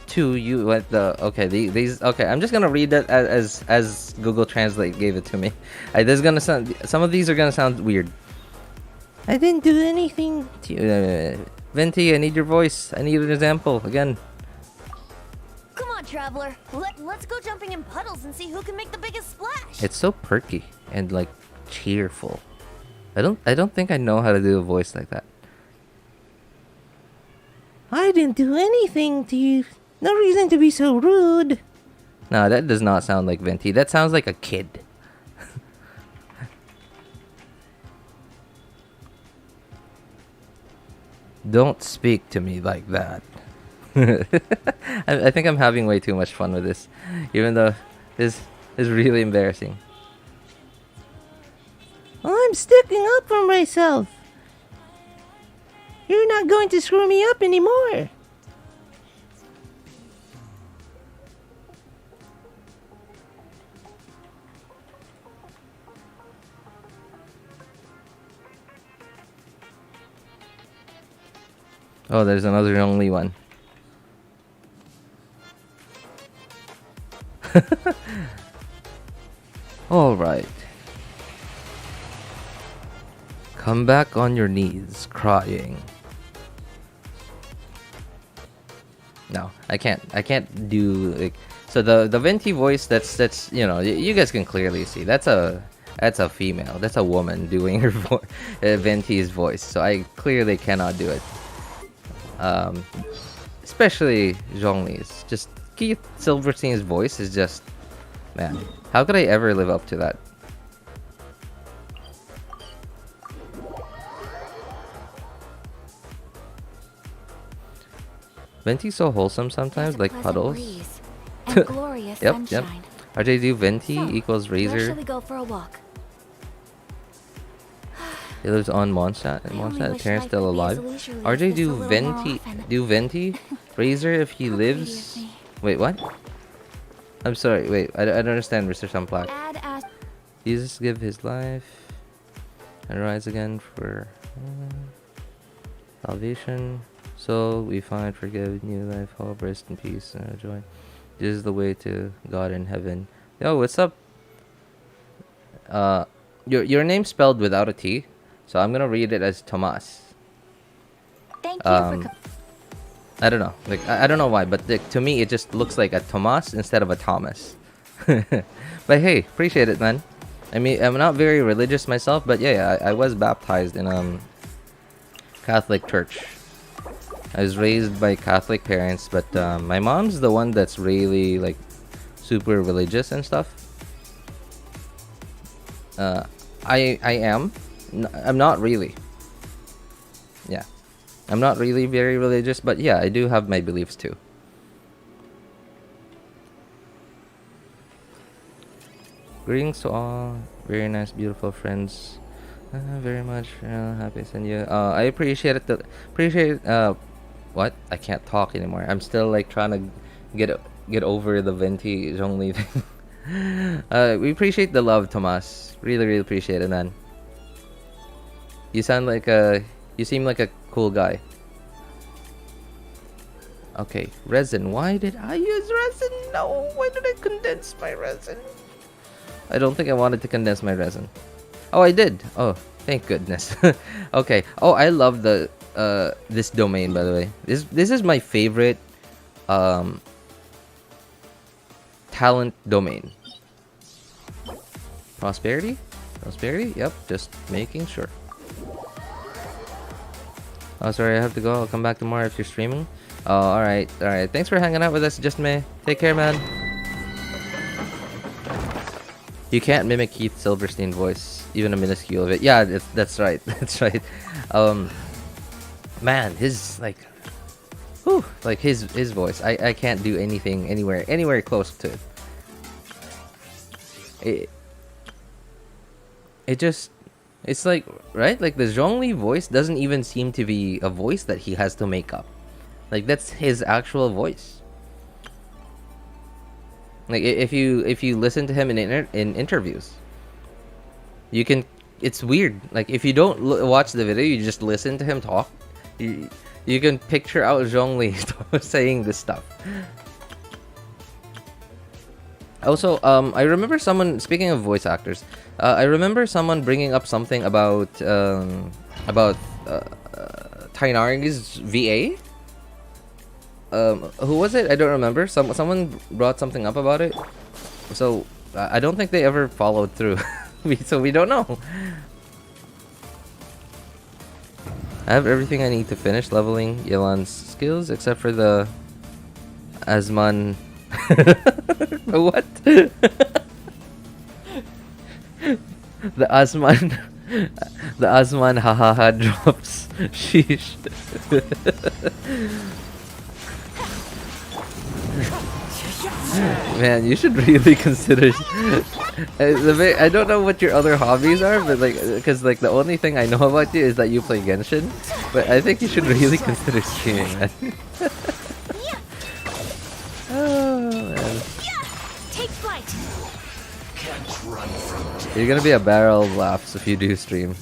to you. What the? Okay, these. Okay, I'm just gonna read that as Google Translate gave it to me. There's gonna sound. Some of these are gonna sound weird. I didn't do anything to you. Venti, I need your voice. I need an example again. Come on, traveler. Let's go jumping in puddles and see who can make the biggest splash. It's so perky and like cheerful. I don't think I know how to do a voice like that. I didn't do anything to you. No reason to be so rude. No, that does not sound like Venti. That sounds like a kid. Don't speak to me like that. I think I'm having way too much fun with this, even though this is really embarrassing. I'm sticking up for myself. You're not going to screw me up anymore. Oh, there's another only one. All right. Come back on your knees, crying. No, I can't do like so the Venti voice. That's you know, you guys can clearly see that's a female. That's a woman doing her Venti's voice. So I clearly cannot do it. Especially Zhongli's. Just Keith Silverstein's voice is just, man. How could I ever live up to that? Venti's so wholesome sometimes, like puddles. Yep. RJ do Venti equals Razor. Where shall we go for a walk? He lives on Mondstadt, and Mondstadt, Terran's still alive. RJ do Venti Razor if he lives. Wait, what? I'm sorry. Wait, I don't understand, Mr. Sunplaque. Jesus give his life and rise again for salvation. So we find, forgive, new life, hope, rest in peace, and joy. This is the way to God in heaven. Yo, what's up? Your name's spelled without a T, so I'm gonna read it as Tomas. Thank you for I don't know, like I don't know why, but to me it just looks like a Tomas instead of a Thomas. But hey, appreciate it, man. I mean, I'm not very religious myself, but yeah, I was baptized in Catholic church. I was raised by Catholic parents, but my mom's the one that's really like super religious and stuff. I am, I'm not really. Yeah, I'm not really very religious, but yeah, I do have my beliefs too. Greetings to all, very nice, beautiful friends. Very much happy to send you. I appreciate it. Appreciate what? I can't talk anymore. I'm still like trying to get over the venti Zhongli thing. We appreciate the love, Tomas. Really, really appreciate it, man. You sound like you seem like a cool guy. Okay, resin. Why did I use resin? No, why did I condense my resin? I don't think I wanted to condense my resin. Oh, I did. Oh, thank goodness. Okay. Oh, I love the this domain, by the way. This is my favorite talent domain. Prosperity? Prosperity? Yep, just making sure. Oh, sorry, I have to go. I'll come back tomorrow if you're streaming. Oh, alright, alright. Thanks for hanging out with us, Just May. Take care, man. You can't mimic Keith Silverstein voice, even a minuscule of it. Yeah, that's right. That's right. Man, his like, whew, like his voice. I can't do anything anywhere close to it. It just, it's like, right? Like the Zhongli voice doesn't even seem to be a voice that he has to make up. Like that's his actual voice. Like if you listen to him in interviews, you can. It's weird. Like if you don't watch the video, you just listen to him talk. You can picture out Zhongli saying this stuff. Also, I remember someone, speaking of voice actors, I remember someone bringing up something about Tainari's VA. Who was it? I don't remember. Someone brought something up about it. So I don't think they ever followed through. So we don't know. I have everything I need to finish leveling Yelan's skills except for the Asman. What? The Asman. The Asman hahaha drops. Sheesh. Man, you should really consider. I don't know what your other hobbies are, but like, because like the only thing I know about you is that you play Genshin. But I think you should really consider streaming, man. Oh man. Take flight. You're gonna be a barrel of laughs if you do stream.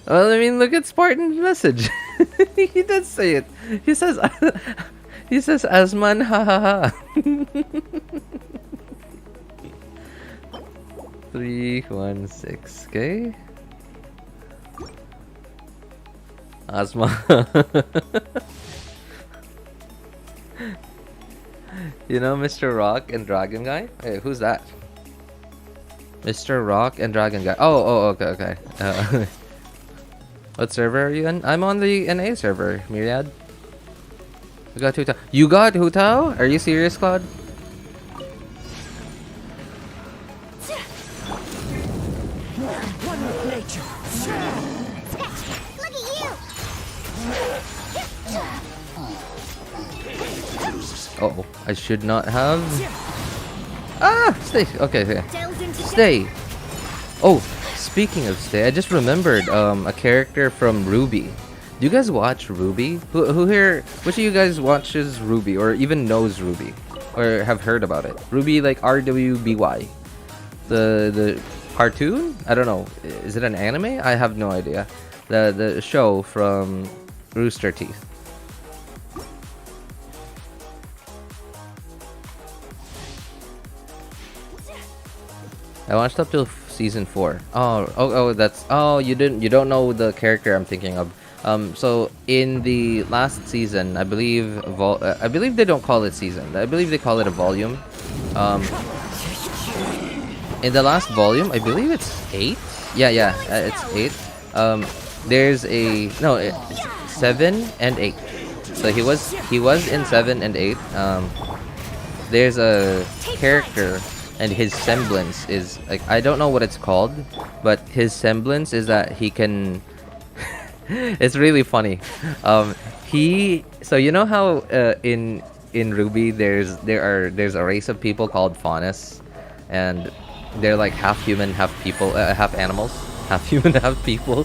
Well, I mean, look at Spartan's message. He does say it. He says, Asman, ha ha ha. 316, okay? Asma. You know Mr. Rock and Dragon Guy? Hey, who's that? Mr. Rock and Dragon Guy. Oh, okay. What server are you in? I'm on the NA server, Myriad. We got Hutao. You got Hutao? Are you serious, Claude? One with nature. Look at you. Uh-oh, I should not have. Ah, stay. Okay. Stay. Oh, speaking of stay, I just remembered a character from Ruby. Do you guys watch Ruby? Who here? Which of you guys watches Ruby or even knows Ruby or have heard about it? Ruby, like RWBY, the cartoon? I don't know. Is it an anime? I have no idea. The show from Rooster Teeth. I watched up till season 4. That's you don't know the character I'm thinking of. So in the last season, I believe they don't call it season. I believe they call it a volume. In the last volume, I believe it's 8. Yeah, it's 8. There's a no, it's 7 and 8. So he was in 7 and 8. There's a character and his semblance is like, I don't know what it's called, but his semblance is that he can. It's really funny. So you know how in Ruby there's a race of people called Faunus, and they're like half human, half people, half animals, half human, half people,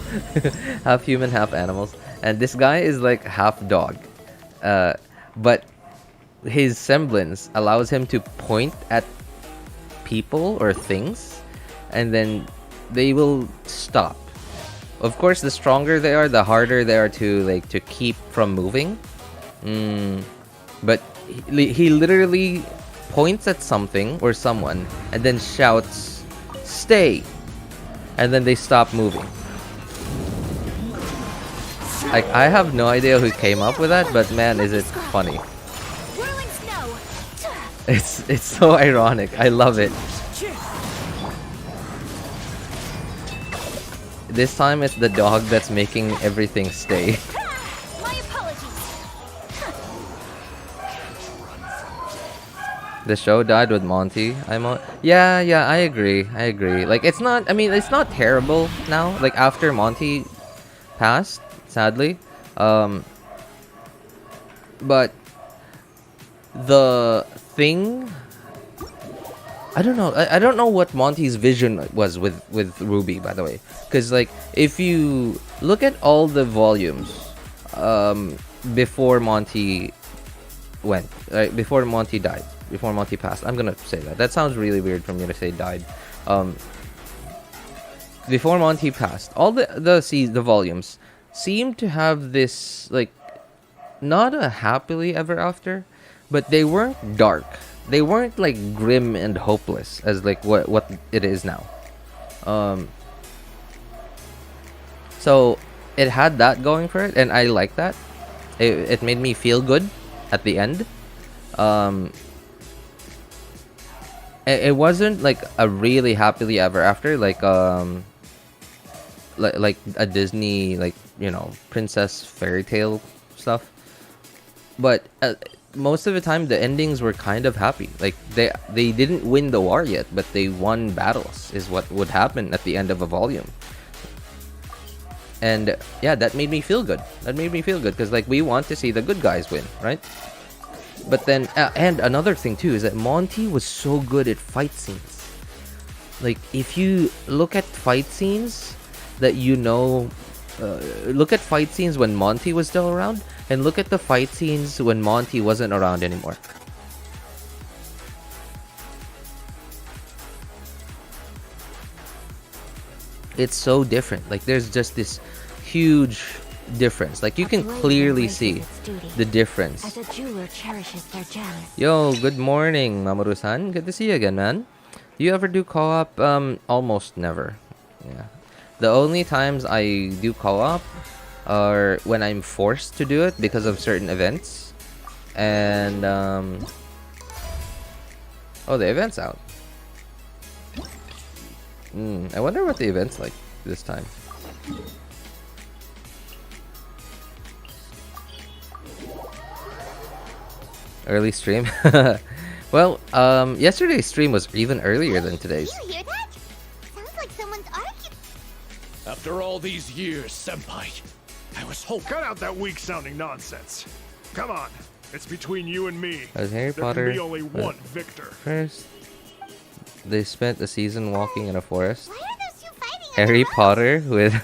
half human, half animals, and this guy is like half dog, but his semblance allows him to point at people or things, and then they will stop. Of course, the stronger they are, the harder they are to keep from moving. But he literally points at something or someone and then shouts, "Stay!" and then they stop moving. Like, I have no idea who came up with that, but man, is it funny. Whirling snow. It's so ironic. I love it. This time it's the dog that's making everything stay. My apologies. The show died with Monty. Yeah, I agree. Like, it's not, I mean, it's not terrible now, like after Monty passed, sadly. But the thing, I don't know. I don't know what Monty's vision was with Ruby, by the way. Because, like, if you look at all the volumes before Monty went, before Monty died, before Monty passed, I'm gonna say that. That sounds really weird for me to say died. Before Monty passed, all the volumes seemed to have this, like, not a happily ever after, but they weren't dark. They weren't like grim and hopeless as like what it is now. So it had that going for it, and I like that. It made me feel good at the end. It wasn't like a really happily ever after, like a Disney, like, you know, princess fairy tale stuff. But most of the time the endings were kind of happy. Like, they didn't win the war yet, but they won battles, is what would happen at the end of a volume. And yeah, that made me feel good. Because, like, we want to see the good guys win, right? But then and another thing too is that Monty was so good at fight scenes. Like, if you look at fight scenes that, you know, look at fight scenes when Monty was still around, and look at the fight scenes when Monty wasn't around anymore. It's so different. Like, there's just this huge difference. Like, you can clearly see the difference. As a jeweler cherishes their gems. Yo, good morning, Mamoru-san. Good to see you again, man. Do you ever do co-op? Almost never. Yeah. The only times I do co-op are when I'm forced to do it because of certain events. And oh, the event's out. I wonder what the event's like this time. Early stream. Well, yesterday's stream was even earlier than today's. You hear that? Sounds like someone's arguing. After all these years, Senpai, I was hoping. Cut out that weak-sounding nonsense. Come on, it's between you and me. As Harry There Potter can be only one victor. first, they spent a season walking in a forest. Why are those two fighting? Harry Potter with.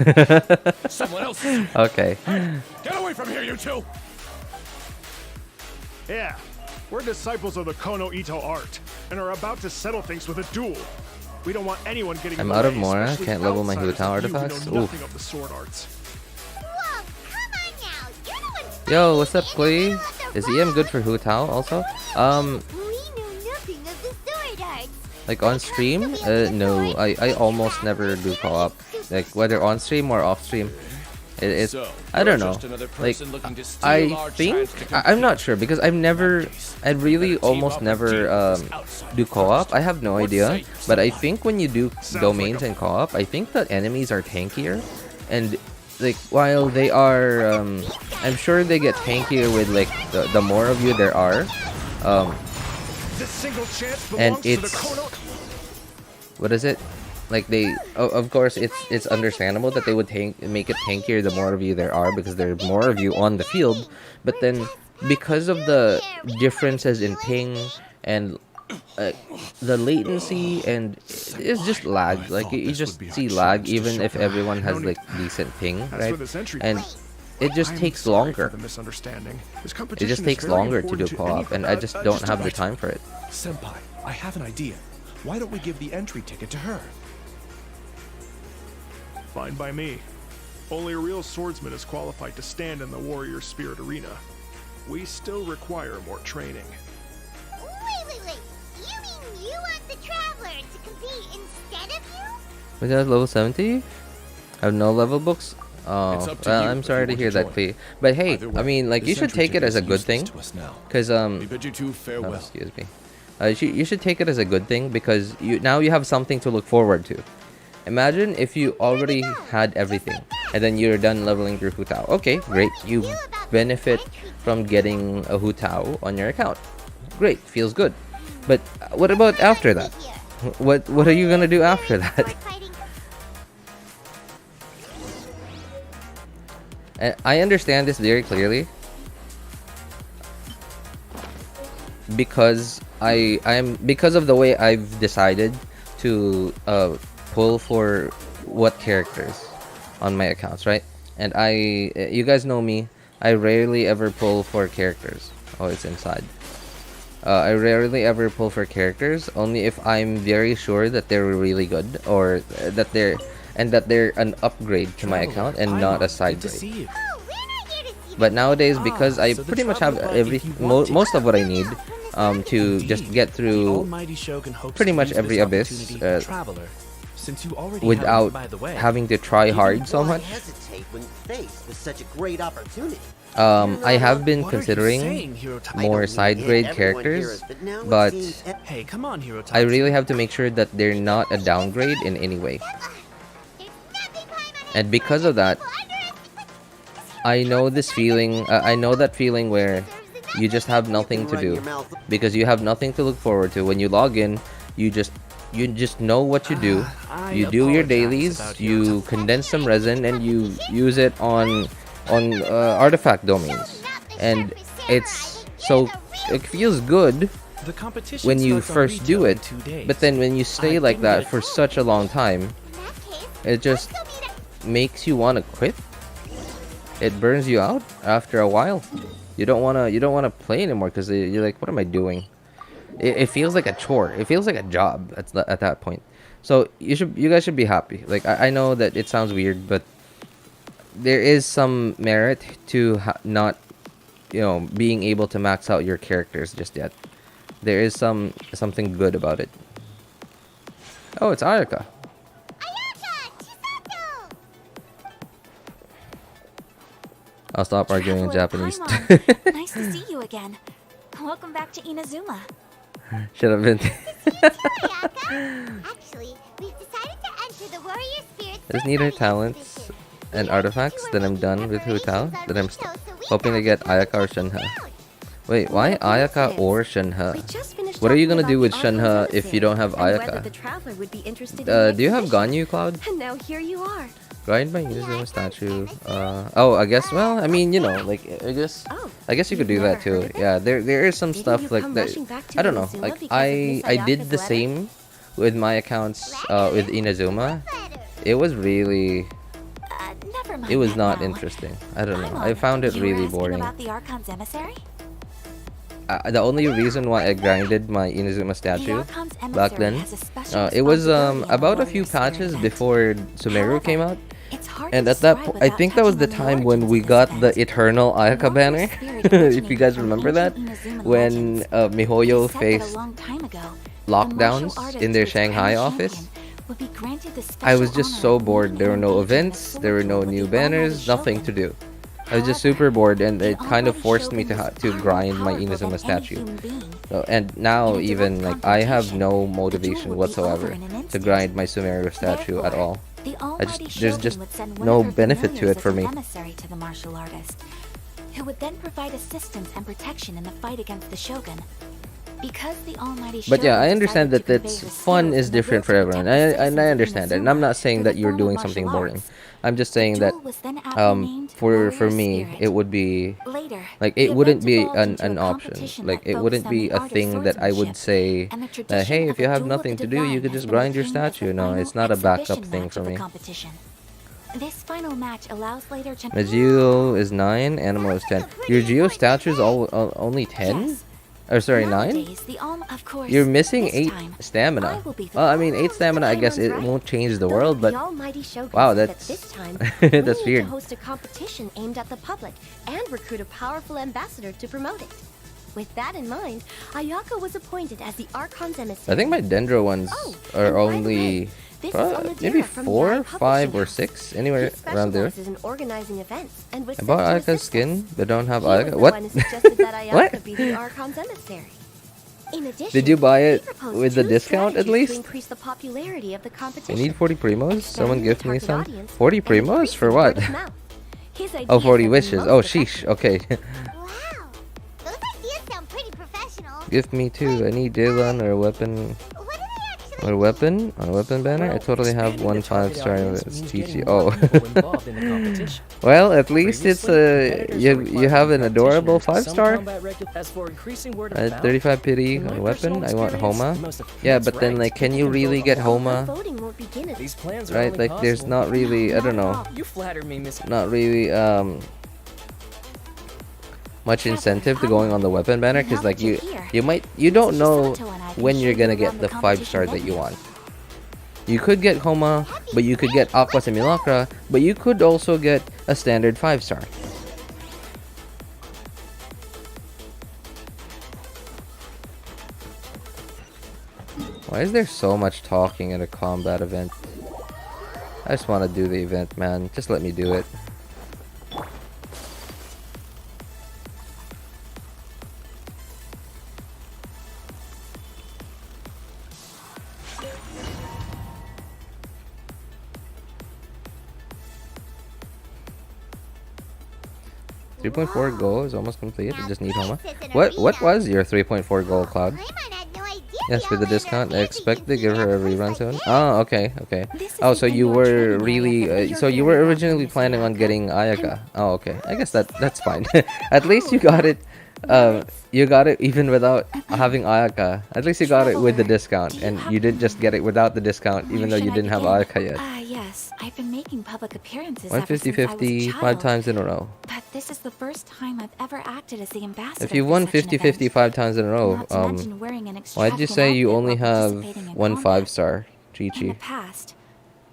Someone else. Okay. Get away from here, you two! Yeah, we're disciples of the Kono Ito art, and are about to settle things with a duel. We don't want anyone getting I'm in the out of way, Mora, especially can't level my outsiders Hutao like you who artifacts. know nothing Oof. of the sword arts. Whoa, come on now. You're the one fighting Yo, what's up, in the Klee? middle of the Is EM good for road. Hutao also? We know nothing of the sword arts. Like on stream? No, I almost never do co-op. Like, whether on stream or off stream. It's So, I don't you're know. just another Like, person looking to steal I our think chance to I'm not sure because I really Better team almost up and never deal with this outsider do co-op. first. I have no What idea, say you, but I Senpai? think when you do domains like a- and co-op, I think the enemies are tankier, and like while they are, I'm sure they get tankier with like the more of you there are. This single chance And belongs to the it's Kono. what is it? Like they, of course, it's understandable that they would make it tankier the more of you there are because there are more of you on the field. But then, because of the differences in ping and the latency and it's just lag. Like you just see lag even if everyone has like decent ping, right? And it just takes longer. It just takes longer to do co-op, and I just don't have the time for it. Senpai, I have an idea. Why don't we give the entry ticket to her? Fine by me. Only a real swordsman is qualified to stand in the warrior spirit arena. We still require more training. Wait. You mean you want the Traveler to compete instead of you? Was that level 70? I have no level books? It's Oh, up to well, you I'm if sorry you to want hear to that, join. Clee. But hey, Either I way, mean, like, you this should entry take it as a ticket good is thing. useless to us now. Because, We bid you two oh, farewell. excuse me. You should take it as a good thing because now you have something to look forward to. Imagine if you already had everything and then you're done leveling your Hutao. Okay, great. You benefit from getting a Hutao on your account. Great, feels good. But what about after that? What are you gonna do after that? And I understand this very clearly because because of the way I've decided to pull for what characters on my accounts, right? And you guys know me, I rarely ever pull for characters. Oh, it's inside. I rarely ever pull for characters, only if I'm very sure that they're really good or that they're an upgrade to my account and not a side grade. But nowadays, because I pretty much have most of what I need to just get through pretty much every abyss without having to try hard so much. I have been considering more side grade characters, but I really have to make sure that they're not a downgrade in any way. And because of that, I know this feeling. I know that feeling where you just have nothing to do because you have nothing to look forward to. When you log in, you just know what you do. You do your dailies. You condense some resin and you use it on artifact domains, and it feels good when you first do it. But then when you stay like that for such a long time, it just makes you want to quit. It burns you out after a while. You don't wanna play anymore because you're like, what am I doing? It feels like a chore. It feels like a job at that point. So you guys should be happy. Like I know that it sounds weird, but there is some merit to not, being able to max out your characters just yet. There is something good about it. Oh, it's Ayaka. I'll stop arguing in Japanese. Nice to see you again. Welcome back to Inazuma. Should have been. Actually, we've decided to enter the warrior spirits. I just need her talents and artifacts. Then I'm done with Hutao. Then I'm hoping to get Ayaka or Shenhe. Wait, why Ayaka or Shenhe? What are you gonna do with Shenhe if you don't have Ayaka? Do you have Ganyu, Cloud? And now here you are. Grind my Inazuma statue. Oh, I guess. Well, I mean, like I guess you could do that too. Yeah, there is some stuff like that. I don't know. Like I did the same with my accounts with Inazuma. It was really. It was not interesting. I don't know. I found it really boring. The only reason why I grinded my Inazuma statue back then, it was about a few patches before SUMERU came out. And at that point, I think that was the time when we got the Eternal Ayaka banner. If you guys remember that, when MiHoYo faced lockdowns in their Shanghai office. I was just so bored. There were no events, there were no new banners, nothing to do. I was just super bored, and it kind of forced me to grind my Inazuma statue. And now even like I have no motivation whatsoever to grind my SUMERU statue at all. There's just no benefit to it for me. Who would then provide assistance and protection in the fight against the Shogun. Because the Almighty But yeah, I Shogun understand that decided to that's convey his fun skills is and the will different to for everyone. protect the And citizens I of understand that. And I'm Inazuma not saying through that the you're form of doing martial something boring. arts. I'm just The saying that duel was then aptly named for Warrior me Spirit. it would be Later, like the it wouldn't event be evolved into an a option. competition Like that it wouldn't focused on be the a art of thing that I would swordsmanship, say and the that tradition hey, of if you a have duel at nothing the to do, you divine could has just been grind your retained as the statue. No, final it's not a backup exhibition thing match for of the me. competition. This final match allows later Geo is 9, Animal is 10. Your Geo statue is only 10? Yes. Or sorry, 9? Nowadays, the of course, You're missing this 8 time, stamina. I will be the Well, I mean, 8 stamina, I guess it Paimon's right. won't change the Though world, but the Almighty Shogun wow, said that's that this time that's we need weird. to host a competition aimed at the public and recruit a powerful ambassador to promote it. With that in mind, Ayaka was appointed as the Archon's emissary. I think my Dendro ones Oh, are and by the only way, this is Onodera maybe from 4, Yai 5, Publishing or House. 6, anywhere He around there. specializes in organizing events and was I sent bought to Ayaka's assist skin, us. but don't have He was Ayaka. the What? one who suggested that Ayaka What? be the Archon's emissary. In addition, Did you buy it he proposed with the 2 discount at strategies least? To increase the popularity of the I competition. need 40 primos. Someone Expanding the gift me target some. audience 40 and primos increasing for word what? of mouth. His Oh, ideas 40 have been wishes. most Oh, effective. sheesh. Okay. Wow, those ideas sound pretty professional. Gift me too. I need Yelan or a weapon. What do they actually Or weapon? On a weapon banner? I totally have one 5-star. It's TG. Oh. Well, at least it's you have an adorable 5-star. At 35 pity on weapon. I want Homa. Yeah, but then like, can you really get The Homa? voting won't begin at These plans are Right? only Like, there's possible. not really. I don't know. You flatter me, Miss. Not really much incentive to going on the weapon banner, because like you don't know when you're gonna get the 5-star that you want. You could get Homa, but you could get Aqua Simulacra, but you could also get a standard 5-star. Why is there so much talking at a combat event? I just want to do the event, man. Just let me do it. .4 goal is almost complete. I just need Homa. What was your 3.4 goal, Cloud? Paimon had no idea Yes, with the Yelan discount, I and expect to Yuki give her a had a rerun place soon. like Oh, okay, okay. Oh, so you were really, so you were originally planning on getting Ayaka. Oh, okay. I guess that's fine. At least you got it. You got it even without having Ayaka. At least you got it with the discount, and you didn't just get it without the discount, even though you didn't have Ayaka yet. Yes, I've been making public appearances 150-50 5 times in a row. But this is the first time I've ever acted as the ambassador. If you won 50-50 5 times in a row, why'd you say you only have one 5-star, In the Chi-Chi? past,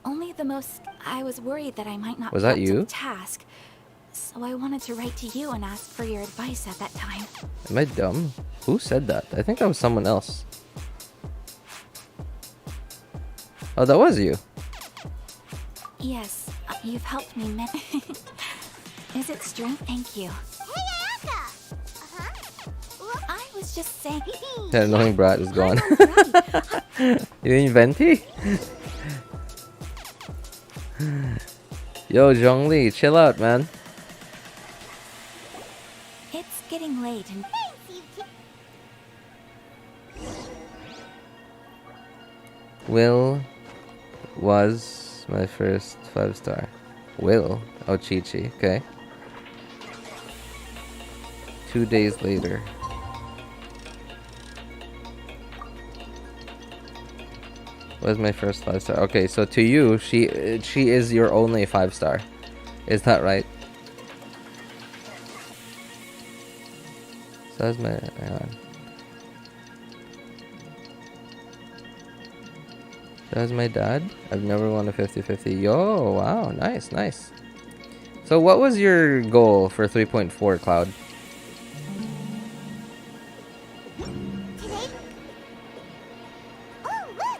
only the most. I was worried that I might not. Was be that up to you? the task, so I wanted to write to you and ask for your advice at that time. Am I dumb? Who said that? I think that was someone else. Oh, that was you. Yes, you've helped me. Is it strange? Thank you. Hey, Ayaka! Uh-huh. I was just saying. That annoying brat is gone. You mean Venti? Yo, Zhongli, chill out, man. It's getting late and Will was my first 5-star. Will? Oh, Chi-Chi. Okay. 2 days later. Was my first 5-star. Okay, so to you, she is your only 5-star. Is that right? So that's my... Hang on. That's my dad. I've never won a 50-50. Yo, wow, nice, nice. So what was your goal for 3.4, Cloud?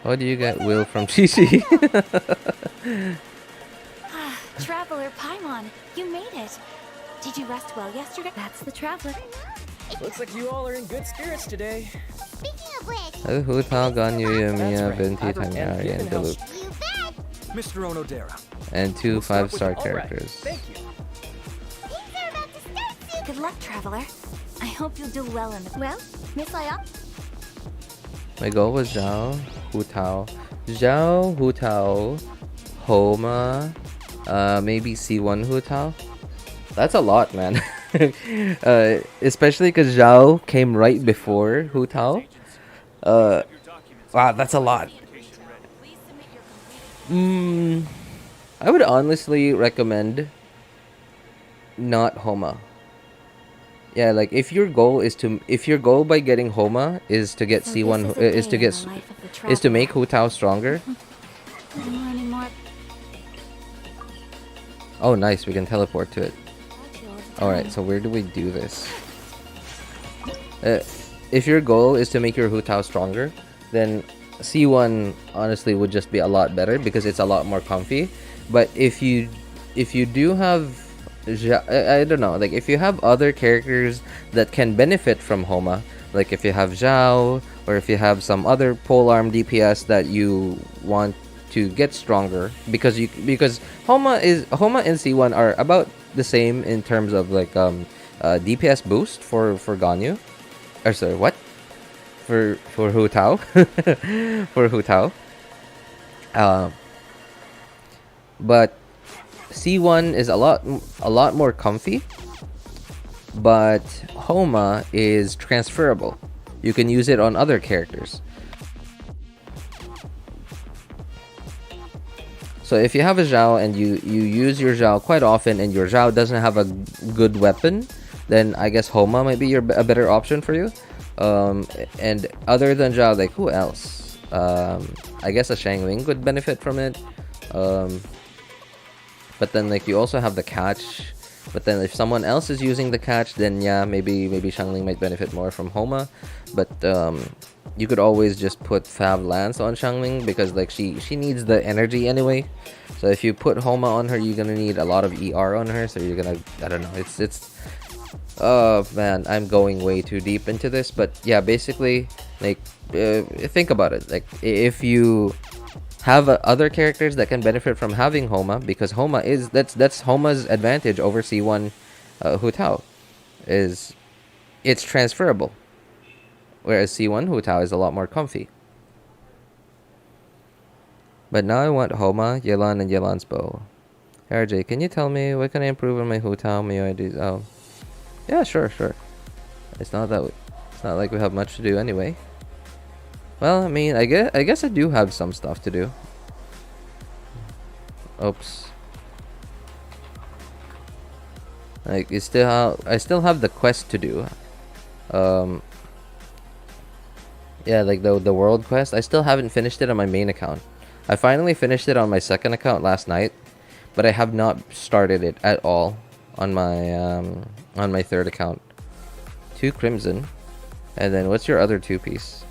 How do you get Will from Chi-Chi? Traveler Paimon, you made it. Did you rest well yesterday? That's the traveler. Looks like you all are in good spirits today. Speaking of which, Hutao, Ganyu, Miya, right. Venti, I've heard Tanyari, and Empty Diluc. you bet! Mr. Onodera. And 2 We'll start with 5-star the- all right, characters. Thank you. Things are about to start soon! Good luck, traveler. I hope you'll do well in the. Well, Miss Ayaka, My goal was Xiao, Hutao, Homa, maybe C1 Hutao. That's a lot, man. Especially because Xiao came right before Hutao. Wow, that's a lot. I would honestly recommend not Homa. Yeah, like if your goal by getting Homa is to get So C1 this is a is to day in get the life of the is to traveler. make Hutao stronger. I'm learning more Oh, nice, we can teleport to it. about you all the All right, time. so where do we do this? If your goal is to make your Hutao stronger, then C1 honestly would just be a lot better because it's a lot more comfy. But if you do have I don't know, like if you have other characters that can benefit from Homa, like if you have Zhao or if you have some other polearm DPS that you want to get stronger, because Homa and C1 are about the same in terms of like DPS boost for Ganyu. Or sorry, what? For Hutao. For Hutao. But C1 is a lot more comfy, but Homa is transferable. You can use it on other characters. So if you have a Zhao and you use your Zhao quite often and your Zhao doesn't have a good weapon, then I guess Homa might be a better option for you. And other than Zhao, like who else? I guess a Shangling could benefit from it. But then like you also have the catch. But then if someone else is using the catch, then yeah, maybe Shangling might benefit more from Homa. But you could always just put Fab Lance on Shangling because like she needs the energy anyway. So if you put Homa on her, you're gonna need a lot of ER on her. So you're gonna, I don't know, it's oh man, I'm going way too deep into this. But yeah, basically like think about it. Like if you have other characters that can benefit from having Homa, because Homa is that's Homa's advantage over C1 Hutao, is it's transferable, whereas C1 Hutao is a lot more comfy. But now I want Homa, Yelan, and Yelan's bow. RJ, can you tell me what can I improve on my Hutao? May I do? Oh, yeah, sure. It's not like we have much to do anyway. Well, I mean, I guess I do have some stuff to do. Oops. Like, I still have the quest to do. Yeah, like the world quest. I still haven't finished it on my main account. I finally finished it on my second account last night, but I have not started it at all on my third account. 2 crimson, and then what's your other 2-piece?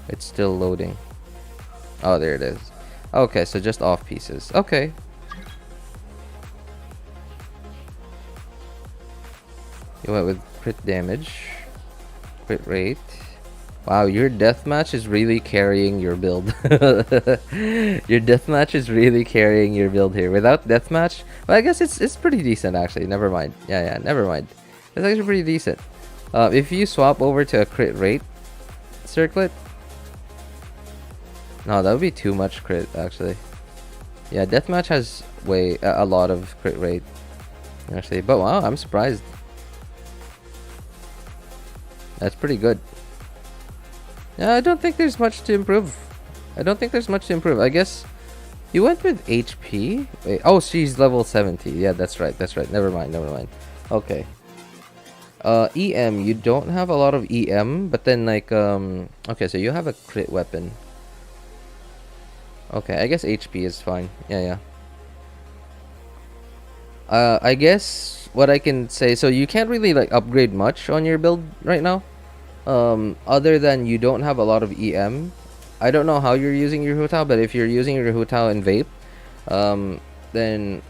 It's still loading. Oh, there it is. Okay, so just off pieces. Okay. You went with crit damage, crit rate. Wow, your deathmatch is really carrying your build. Your deathmatch is really carrying your build here. Without deathmatch, well, I guess it's pretty decent actually. Never mind. Yeah, never mind. It's actually pretty decent. If you swap over to a crit rate circlet. No, that would be too much crit, actually. Yeah, deathmatch has a lot of crit rate, actually. But wow, I'm surprised. That's pretty good. Yeah, I don't think there's much to improve. I guess you went with HP. Wait, oh, she's level 70. Yeah, that's right. Never mind. Okay. EM, you don't have a lot of EM, but then like okay, so you have a crit weapon. Okay, I guess HP is fine. Yeah. I guess what I can say, so you can't really like upgrade much on your build right now. Other than you don't have a lot of EM. I don't know how you're using your Hutao, but if you're using your Hutao in Vape, then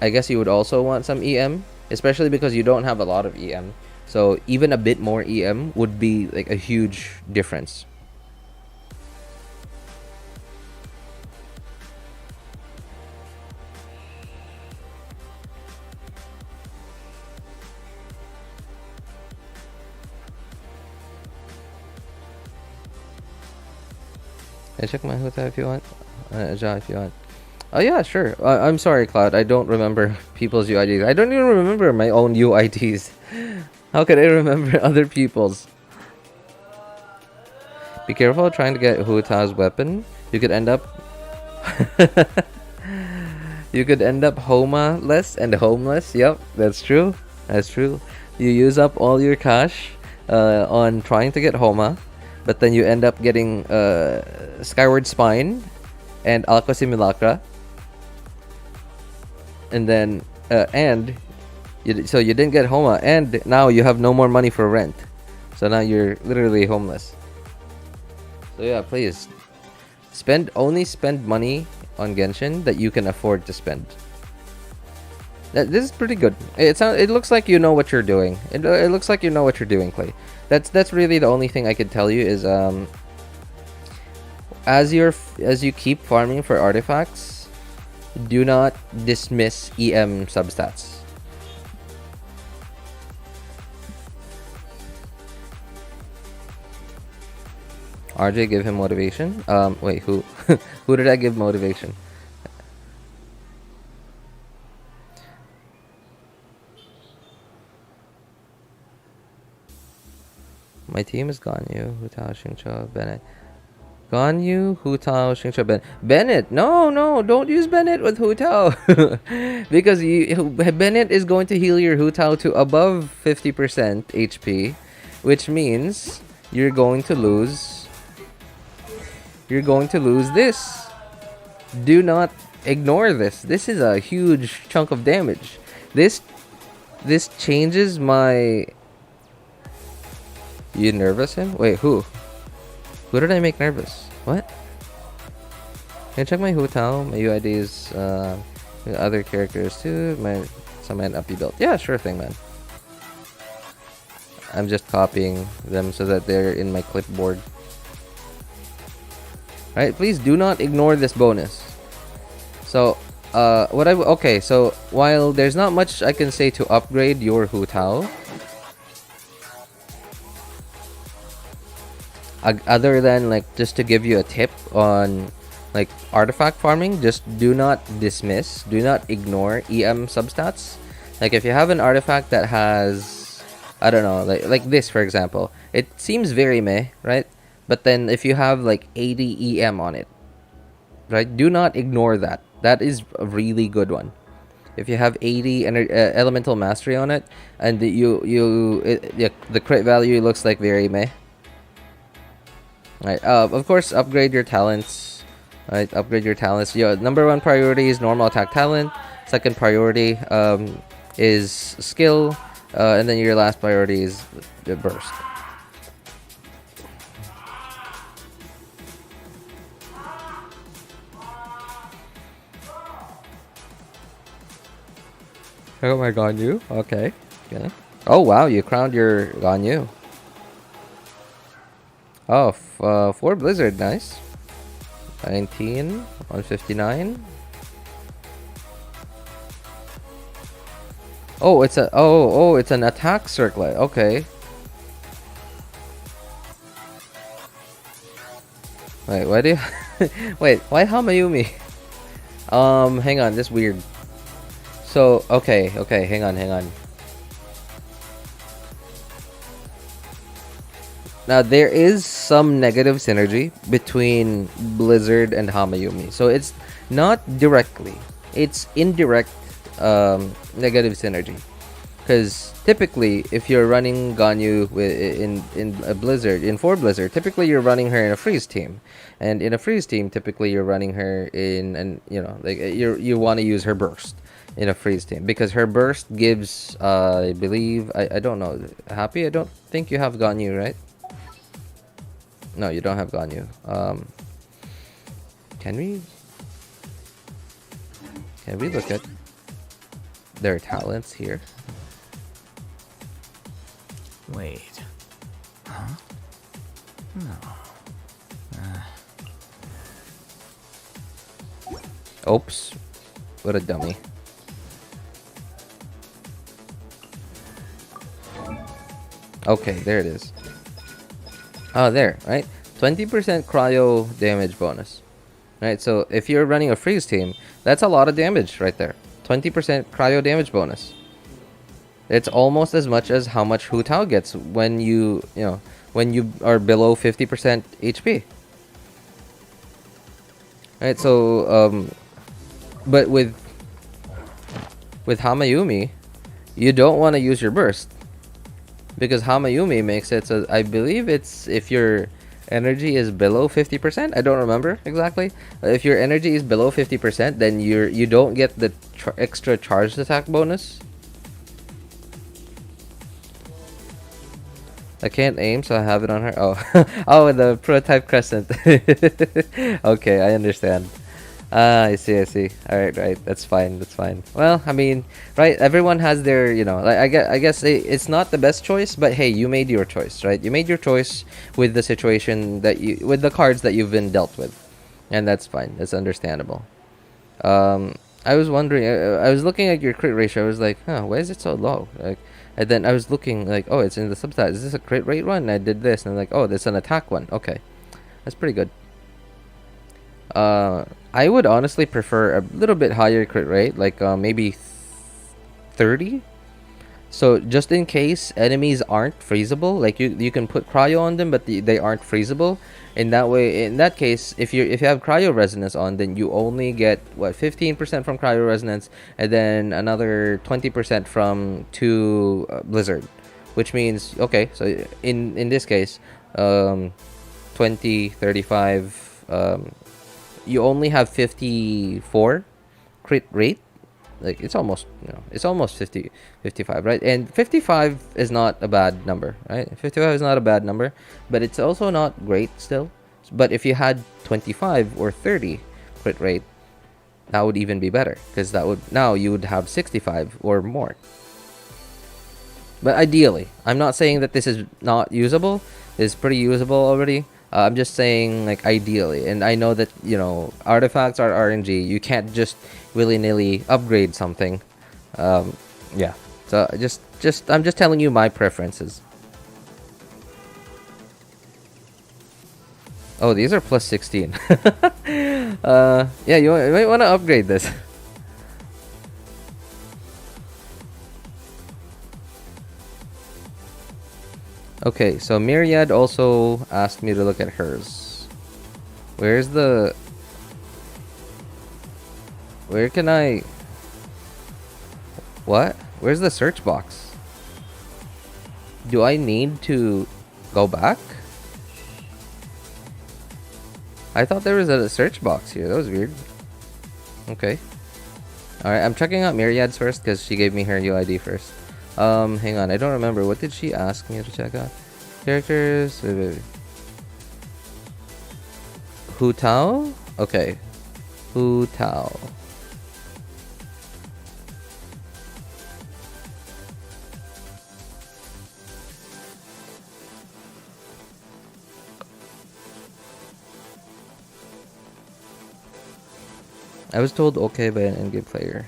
I guess you would also want some EM, especially because you don't have a lot of EM. So even a bit more EM would be like a huge difference. I check my Hutao if you want. Xiao if you want. Oh yeah, sure. I'm sorry, Cloud. I don't remember people's UIDs. I don't even remember my own UIDs. How could I remember other people's? Be careful trying to get Hutao's weapon. You could end up you could end up Homa-less and homeless. Yep, that's true. That's true. You use up all your cash on trying to get Homa, but then you end up getting Skyward Spine and Alka Simulacra. And then so you didn't get Homa, and now you have no more money for rent. So now you're literally homeless. So yeah, please only spend money on Genshin that you can afford to spend. This is pretty good. It looks like you know what you're doing. It looks like you know what you're doing, Clay. That's really the only thing I could tell you is as you keep farming for artifacts, do not dismiss EM substats. RJ, give him motivation. Wait, who? Who did I give motivation? My team is Ganyu, Hutao, Xingqiu, Bennett. Ganyu, Hutao, Xingqiu, Bennett. Bennett! No, don't use Bennett with Hutao. Because Bennett is going to heal your Hutao to above 50% HP, which means you're going to lose this. Do not ignore this. This is a huge chunk of damage. This changes my... You nervous him? Wait, who? Who did I make nervous? What? Can I check my Hutao? My UIDs, other characters too. Some might not be built. Yeah, sure thing, man. I'm just copying them so that they're in my clipboard. Alright, please do not ignore this bonus. So, okay, so while there's not much I can say to upgrade your Hutao, other than like just to give you a tip on like artifact farming, just do not dismiss, do not ignore EM substats. Like if you have an artifact that has, I don't know, like this for example, it seems very meh, right? But then if you have like 80 EM on it, right, do not ignore that. That is a really good one. If you have 80 elemental mastery on it, and the crit value looks like very meh. Right. Of course, upgrade your talents. Right. Upgrade your talents. Number one priority is normal attack talent. Second priority is skill, and then your last priority is the burst. Oh my Ganyu. Okay. Oh wow, you crowned your Ganyu. Oh, 4 Blizzard, nice. 19, 159. Oh, it's it's an attack circlet. Okay. Wait, why do you wait, why Hamayumi? Hang on, this is weird. So, okay, hang on. Now, there is some negative synergy between Blizzard and Hamayumi. So, it's not directly. It's indirect negative synergy. Because typically, if you're running Ganyu in a Blizzard, in 4 Blizzard, typically you're running her in a freeze team. And in a freeze team, typically you're running her in, you want to use her burst in a freeze team. Because her burst gives, I believe, I don't know, Happy? I don't think you have Ganyu, right? No, you don't have Ganyu. Can we look at their talents here? Wait. Huh? No. Oops. What a dummy. Okay, there it is. Oh, there, right? 20% cryo damage bonus. Right, so if you're running a freeze team, that's a lot of damage right there. 20% cryo damage bonus. It's almost as much as how much Hutao gets when you are below 50% HP. Right, so but with Hamayumi, you don't want to use your burst because Hamayumi makes it so I believe it's if your energy is below 50%. I don't remember exactly. If your energy is below 50%, then you don't get the extra charged attack bonus. I can't aim, so I have it on her. Oh, oh, the prototype crescent. Okay, I understand. I see. All right, that's fine. Well, I mean, right? Everyone has their, like I guess it's not the best choice, but hey, you made your choice, right? You made your choice with the situation with the cards that you've been dealt with, and that's fine. That's understandable. I was wondering. I was looking at your crit ratio. I was like, huh, why is it so low? Like, and then I was looking like, oh, it's in the substat. Is this a crit rate one? And I did this, and I'm like, oh, this is an attack one. Okay, that's pretty good. I would honestly prefer a little bit higher crit rate, like maybe 30. So just in case enemies aren't freezable, like you can put cryo on them, but they aren't freezable. In that case, if you have cryo resonance on, then you only get what 15% from cryo resonance, and then another 20% from 2 blizzard, which means okay. So in this case, 20, 35. You only have 54 crit rate. Like it's almost 50, 55, right? And 55 is not a bad number, right? 55 is not a bad number, but it's also not great still. But if you had 25 or 30 crit rate, that would even be better, because now you would have 65 or more. But ideally, I'm not saying that this is not usable. It's pretty usable already. I'm just saying, like, ideally, and I know that artifacts are RNG. You can't just willy-nilly upgrade something. Yeah. So I'm just telling you my preferences. Oh, these are plus 16. Yeah, you might want to upgrade this. Okay, so Myriad also asked me to look at hers. Where can I... What? Where's the search box? Do I need to go back? I thought there was a search box here. That was weird. Okay. Alright, I'm checking out Myriad's first because she gave me her UID first. Hang on, I don't remember. What did she ask me to check out? Characters. Wait. Hutao? Okay. Hutao. I was told okay by an in-game player.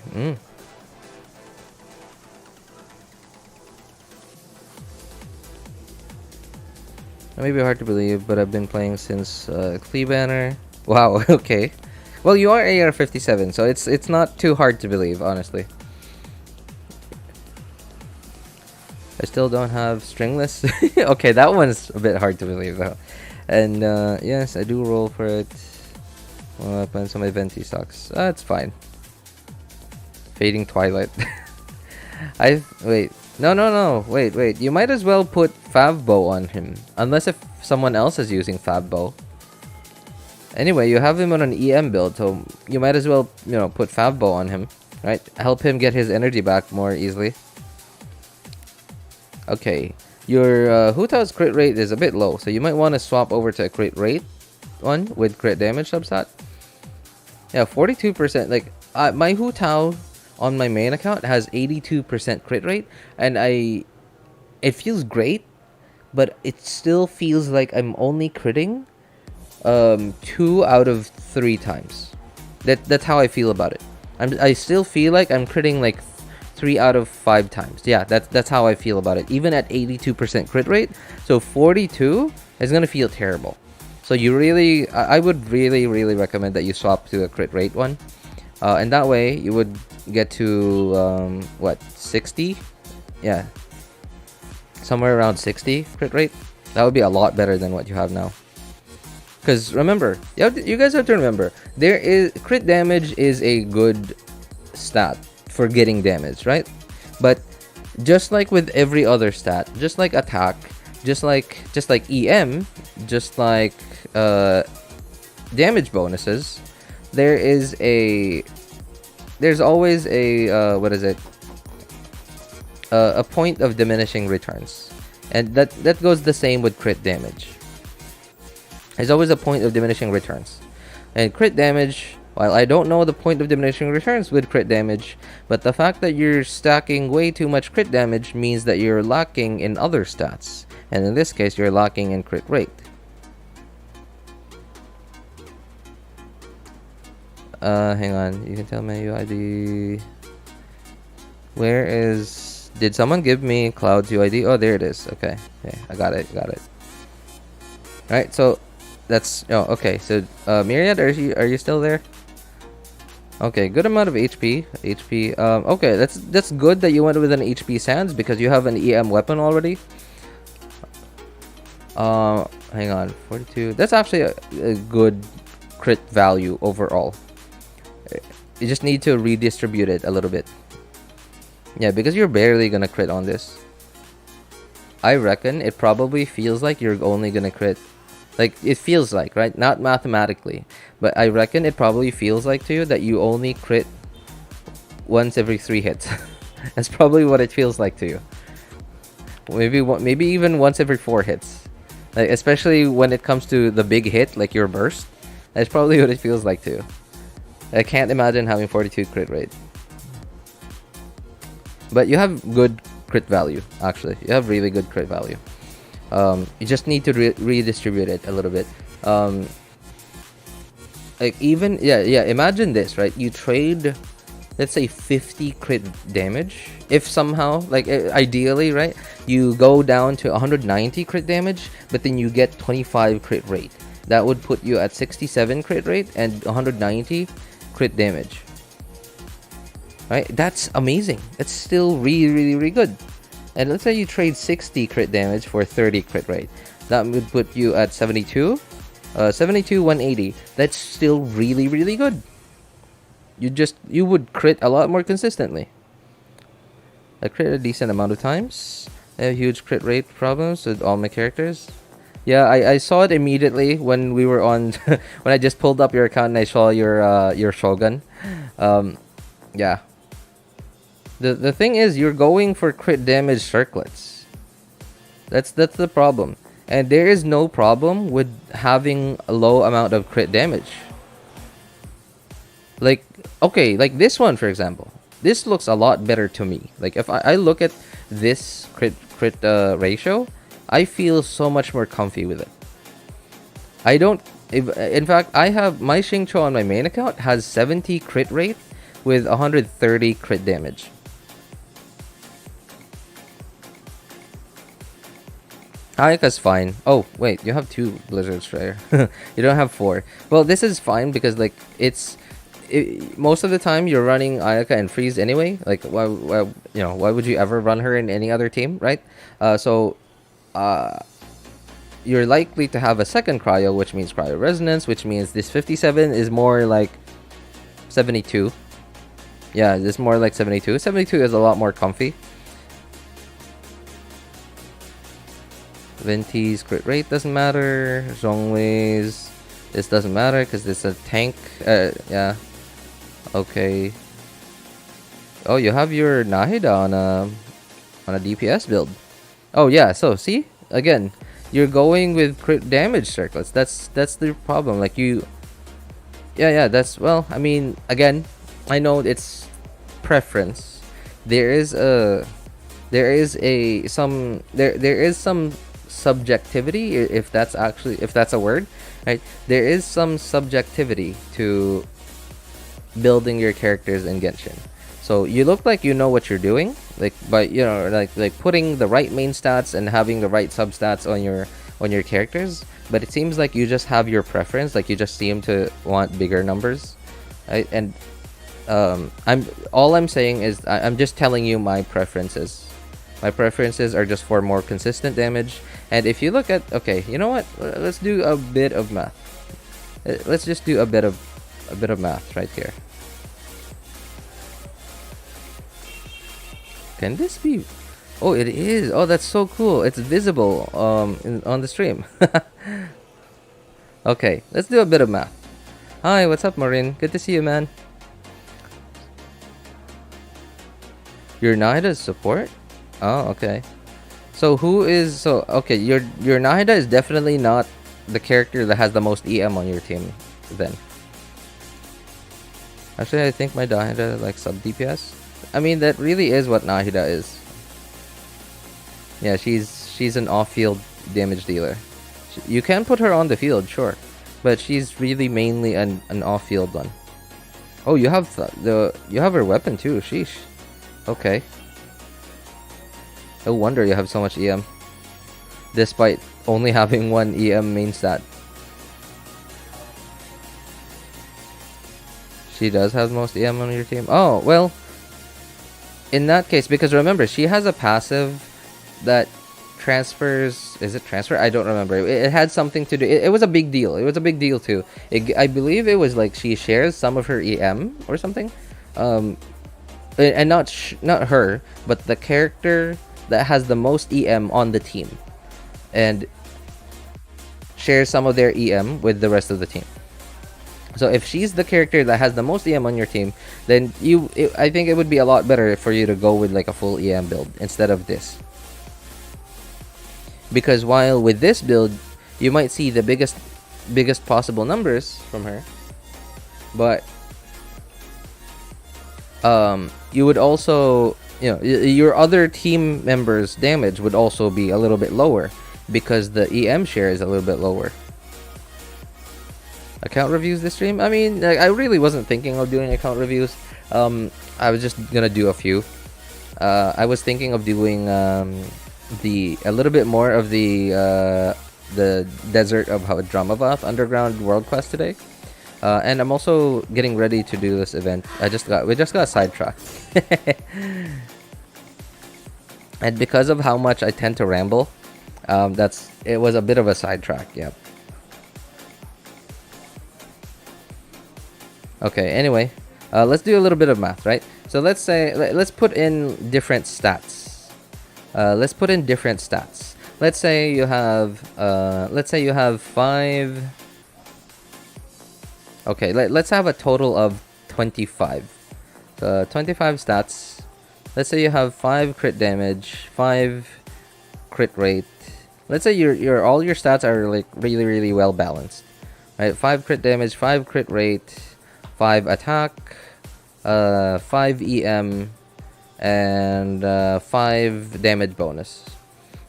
That may be hard to believe, but I've been playing since Klee Banner. Wow, okay. Well, you are AR-57, so it's not too hard to believe, honestly. I still don't have stringless. Okay, that one's a bit hard to believe, though. And yes, I do roll for it. Weapons, so my venti sucks. It's fine. Fading Twilight. Wait. No. Wait. You might as well put Favbo on him. Unless if someone else is using Favbo. Anyway, you have him on an EM build, so you might as well, put Favbo on him. Right? Help him get his energy back more easily. Okay. Your Hutao's crit rate is a bit low, so you might want to swap over to a crit rate one with crit damage substat. Yeah, 42%. Like, my Hutao on my main account has 82% crit rate, and it feels great, but it still feels like I'm only critting 2 out of 3 times. That's how I feel about it. I still feel like I'm critting like 3 out of 5 times. Yeah, that's how I feel about it, even at 82% crit rate. So 42 is gonna feel terrible. So you really, I would really recommend that you swap to a crit rate one, and that way you would get to what, 60? Yeah, somewhere around 60 crit rate. That would be a lot better than what you have now. Because remember, you guys have to remember, crit damage is a good stat for getting damage, right? But just like with every other stat, just like attack, just like EM, just like damage bonuses, there's always a what is it? A point of diminishing returns, and that goes the same with crit damage. There's always a point of diminishing returns, and crit damage. While I don't know the point of diminishing returns with crit damage, but the fact that you're stacking way too much crit damage means that you're lacking in other stats, and in this case, you're lacking in crit rate. Hang on. You can tell my UID. Where is? Did someone give me Cloud's UID? Oh, there it is. Okay, I got it. All right, so that's okay. So Myriad, are you still there? Okay, good amount of HP. Okay, that's good that you went with an HP Sands because you have an EM weapon already. Hang on, 42. That's actually a good crit value overall. You just need to redistribute it a little bit. Yeah, because you're barely gonna crit on this. I reckon it probably feels like you're only gonna crit. Like, it feels like, right? Not mathematically. But I reckon it probably feels like to you that you only crit once every 3 hits. That's probably what it feels like to you. Maybe even once every 4 hits. Like, especially when it comes to the big hit, like your burst. That's probably what it feels like to you. I can't imagine having 42 crit rate. But you have good crit value, actually. You have really good crit value. You just need to redistribute it a little bit. Like even imagine this, right? You trade, let's say 50 crit damage. If somehow, like ideally, right, you go down to 190 crit damage, but then you get 25 crit rate. That would put you at 67 crit rate and 190 crit damage. Right? That's amazing. That's still really good. And let's say you trade 60 crit damage for 30 crit rate. That would put you at 72. 72, 180. That's still really good. You would crit a lot more consistently. I crit a decent amount of times. I have huge crit rate problems with all my characters. Yeah, I saw it immediately when we were on when I just pulled up your account and I saw your Shogun. Yeah. The thing is, you're going for crit damage circlets. That's the problem. And there is no problem with having a low amount of crit damage. Like, okay, like this one, for example. This looks a lot better to me. Like, if I look at this crit ratio, I feel so much more comfy with it. In fact, I have my Xingqiu on my main account has 70 crit rate with 130 crit damage. Ayaka's fine. Oh, wait, you have 2 blizzards right here. You don't have 4. Well, this is fine because, like, most of the time you're running Ayaka and Freeze anyway. Like, why would you ever run her in any other team, right? You're likely to have a second cryo, which means cryo resonance, which means this 57 is more like 72. Yeah, it's more like 72. 72 is a lot more comfy. Venti's crit rate doesn't matter. Zhonglei's, this doesn't matter because it's a tank. Yeah. Okay. Oh, you have your Nahida on a DPS build. Oh yeah. So see, again, you're going with crit damage circlets. That's the problem. Like you. Yeah. That's, well, I mean, again, I know it's preference. There is some subjectivity, if that's a word, right? There is some subjectivity to building your characters in Genshin. So you look like you know what you're doing, like by like putting the right main stats and having the right substats on your characters. but it seems like you just have your preference, like you just seem to want bigger numbers, right? And I'm saying is I'm just telling you my preferences. My preferences are just for more consistent damage. And if you look at, okay, you know what? Let's do a bit of math. Let's just do a bit of math right here. Can this be? Oh, it is. Oh, that's so cool. It's visible on the stream. Okay, let's do a bit of math. Hi, what's up, Maureen? Good to see you, man. Your Naida's support? Oh, okay. So who is okay, your Nahida is definitely not the character that has the most EM on your team then. Actually, I think my Nahida like sub DPS. I mean, that really is what Nahida is. Yeah, she's an off-field damage dealer. You can put her on the field, sure, but she's really mainly an off-field one. Oh, you have you have her weapon too. Sheesh. Okay. No wonder you have so much EM, despite only having one EM main stat. She does have most EM on your team. Oh, well, in that case, because remember, she has a passive that transfers. Is it transfer? I don't remember. It had something to do. It was a big deal. It was a big deal too. I believe it was like she shares some of her EM or something. And not her, but the character that has the most EM on the team, and shares some of their EM with the rest of the team. So if she's the character that has the most EM on your team, then I think it would be a lot better for you to go with like a full EM build instead of this. Because while with this build, you might see the biggest possible numbers from her, but you would also, you know, your other team members' damage would also be a little bit lower because the EM share is a little bit lower. Account reviews this stream? I mean, I really wasn't thinking of doing account reviews. I was just gonna do a few. I was thinking of doing a little bit more of the Desert of Hadramaveth underground world quest today. And I'm also getting ready to do this event. We just got sidetracked. And because of how much I tend to ramble, it was a bit of a sidetrack. Yep. Okay. Anyway, let's do a little bit of math, right? So let's put in different stats. Let's put in different stats. Let's say you have 5. Okay, let's have a total of 25. 25 stats. Let's say you have 5 crit damage, 5 crit rate. Let's say all your stats are like really well balanced. Right? 5 crit damage, 5 crit rate, 5 attack, 5 EM, and 5 damage bonus.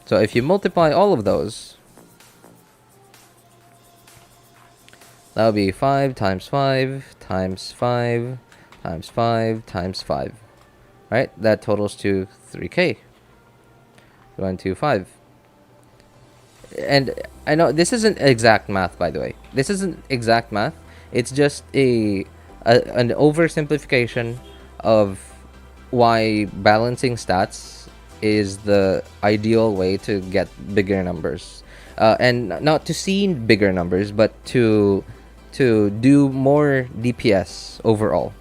So if you multiply all of those, that would be 5 times 5 times 5 times 5 times 5. Right? That totals to 3k. 125. And I know this isn't exact math, by the way. This isn't exact math. It's just an oversimplification of why balancing stats is the ideal way to get bigger numbers. And not to see bigger numbers, but to do more DPS overall.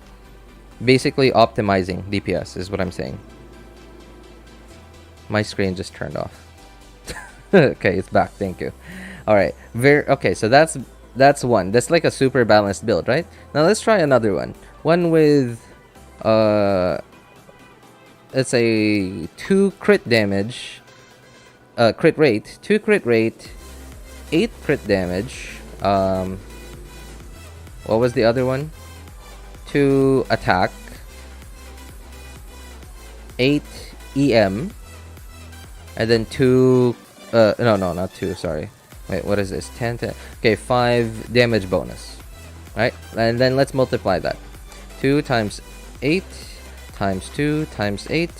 Basically optimizing DPS is what I'm saying. My screen just turned off. Okay, it's back. Thank you. All right. Okay, so that's one. That's like a super balanced build, right? Now let's try another one. One with let's say 2 crit damage, crit rate, 2 crit rate, 8 crit damage. What was the other one? 2 attack, 8 EM, and then 2 no, not 2, sorry. Wait, what is this? 10. Okay, 5 damage bonus. Right? And then let's multiply that. 2 times 8 times 2 times 8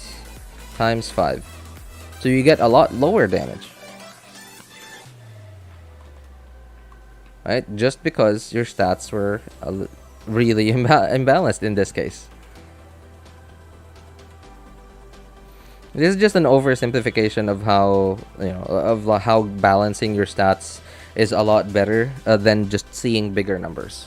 times 5. So you get a lot lower damage. right? Just because your stats were really imbalanced in this case. This is just an oversimplification of how, you know, of how balancing your stats is a lot better than just seeing bigger numbers.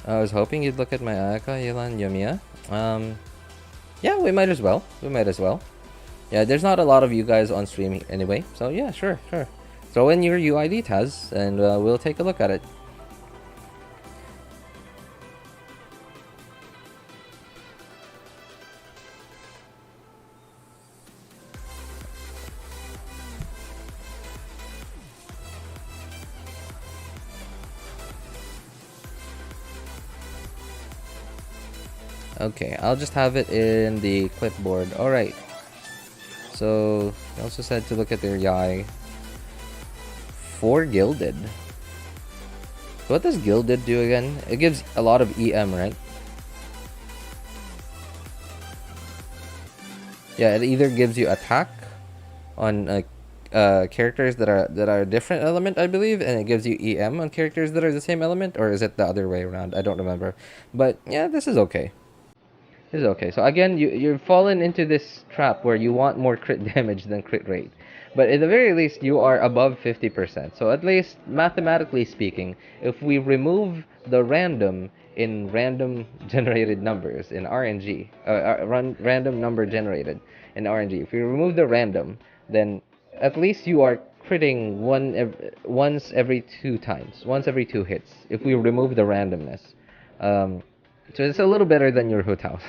I was hoping you'd look at my Ayaka, Yelan, Yomiya. Yeah, we might as well. We might as well. Yeah, there's not a lot of you guys on stream anyway, so yeah, sure. Throw in your UID, Taz, and we'll take a look at it. Okay, I'll just have it in the clipboard. Alright. So, I also said to look at their Yai. 4 Gilded. So what does Gilded do again? It gives a lot of EM, right? Yeah, it either gives you attack on characters that are a different element, I believe, and it gives you EM on characters that are the same element, or is it the other way around? I don't remember. But yeah, this is okay. This is okay. So again, you've fallen into this trap where you want more crit damage than crit rate. But at the very least, you are above 50%. So at least, mathematically speaking, if we remove the random in random generated numbers in RNG, random number generated in RNG, if we remove the random, then at least you are critting once every 2 times, once every 2 hits, if we remove the randomness. So it's a little better than your Hutao.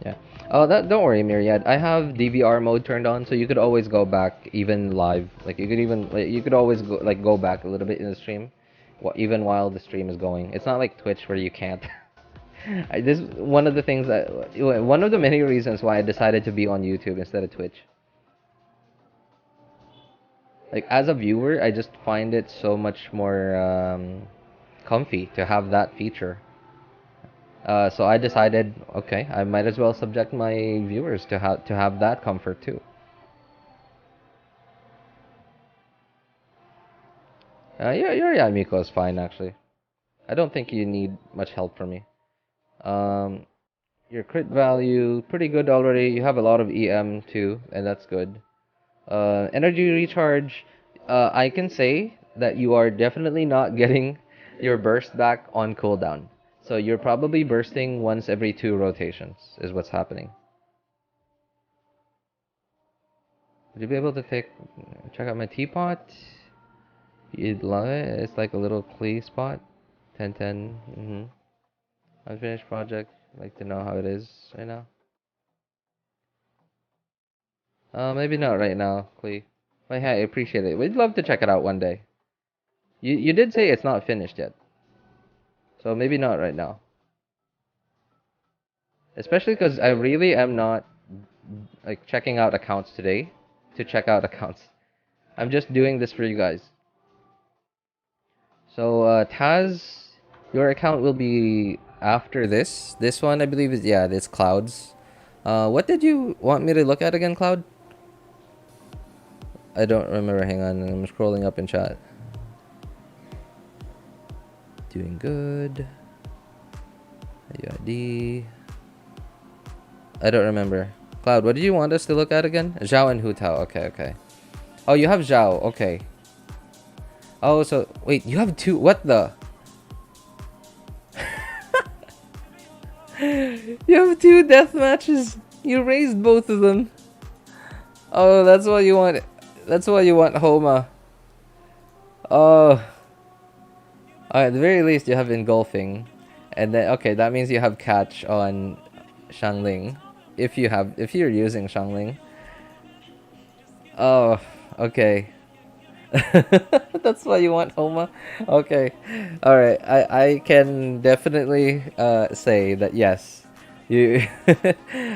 Yeah. Oh, don't worry, Myriad. I have DVR mode turned on, so you could always go back, even live. Like you could always go back a little bit in the stream, even while the stream is going. It's not like Twitch where you can't. This is one of the things one of the many reasons why I decided to be on YouTube instead of Twitch. Like, as a viewer, I just find it so much more comfy to have that feature. So I decided, okay, I might as well subject my viewers to have that comfort too. Yeah, Miko is fine actually. I don't think you need much help from me. Your crit value, pretty good already. You have a lot of EM too, and that's good. Energy recharge, I can say that you are definitely not getting your burst back on cooldown. So you're probably bursting once every 2 rotations, is what's happening. Would you be able to check out my teapot? You'd love it. It's like a little Klee spot. 1010. Unfinished project. I'd like to know how it is right now. Maybe not right now, Klee. But hey, I appreciate it. We'd love to check it out one day. You did say it's not finished yet. So maybe not right now. Especially because I really am not like checking out accounts today to check out accounts. I'm just doing this for you guys. So Taz, your account will be after this. This one I believe is, yeah, it's Cloud's. What did you want me to look at again, Cloud? I don't remember. Hang on, I'm scrolling up in chat. Doing good. UID. I don't remember. Cloud, what did you want us to look at again? Xiao and Hutao. Okay. Oh, you have Xiao. Okay. Oh, so wait, you have 2. What the? You have 2 death matches. You raised both of them. Oh, that's what you want. That's why you want Homa. Oh. At the very least, you have Engulfing, and then okay, that means you have Catch on Xiangling, if you're using Xiangling. Oh, okay. That's why you want Homa. Okay, all right. I can definitely say that yes, you.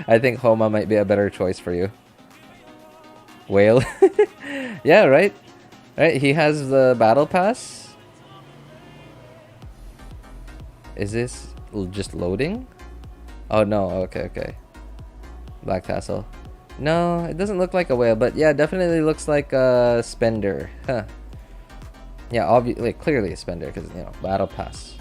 I think Homa might be a better choice for you. Whale. Yeah, right. Right, he has the battle pass. Is this just loading? Oh no, okay. Black tassel. No, it doesn't look like a whale, but yeah, definitely looks like a spender. Huh. Yeah, obviously, clearly a spender because you know battle pass.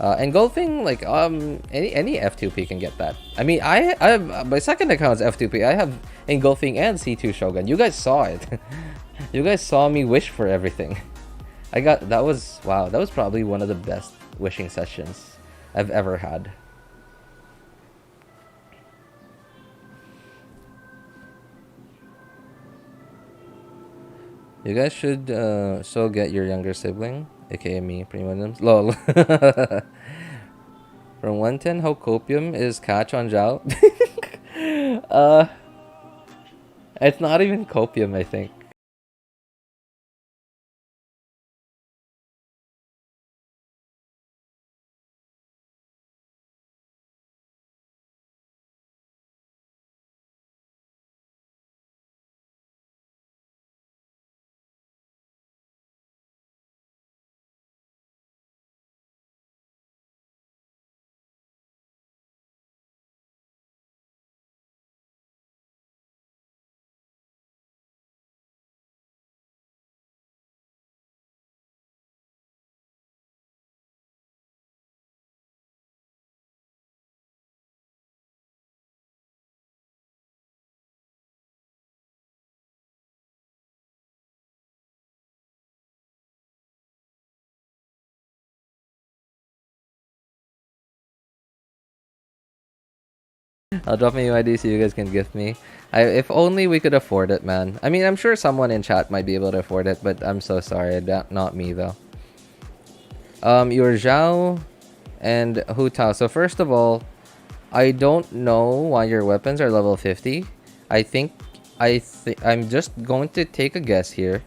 Engulfing, like any F2P can get that. I mean, I have my second account is F2P. I have engulfing and C2 Shogun. You guys saw it. You guys saw me wish for everything. I got that was wow. That was probably one of the best wishing sessions I've ever had. You guys should so get your younger sibling, aka me, Primo. Lol. From 110, how copium is catch on Zhao? It's not even copium, I think. I'll drop my UID so you guys can gift me. If only we could afford it, man. I mean, I'm sure someone in chat might be able to afford it, but I'm so sorry, not me though. Your Zhao and Hutao. So first of all, I don't know why your weapons are level 50. I'm just going to take a guess here.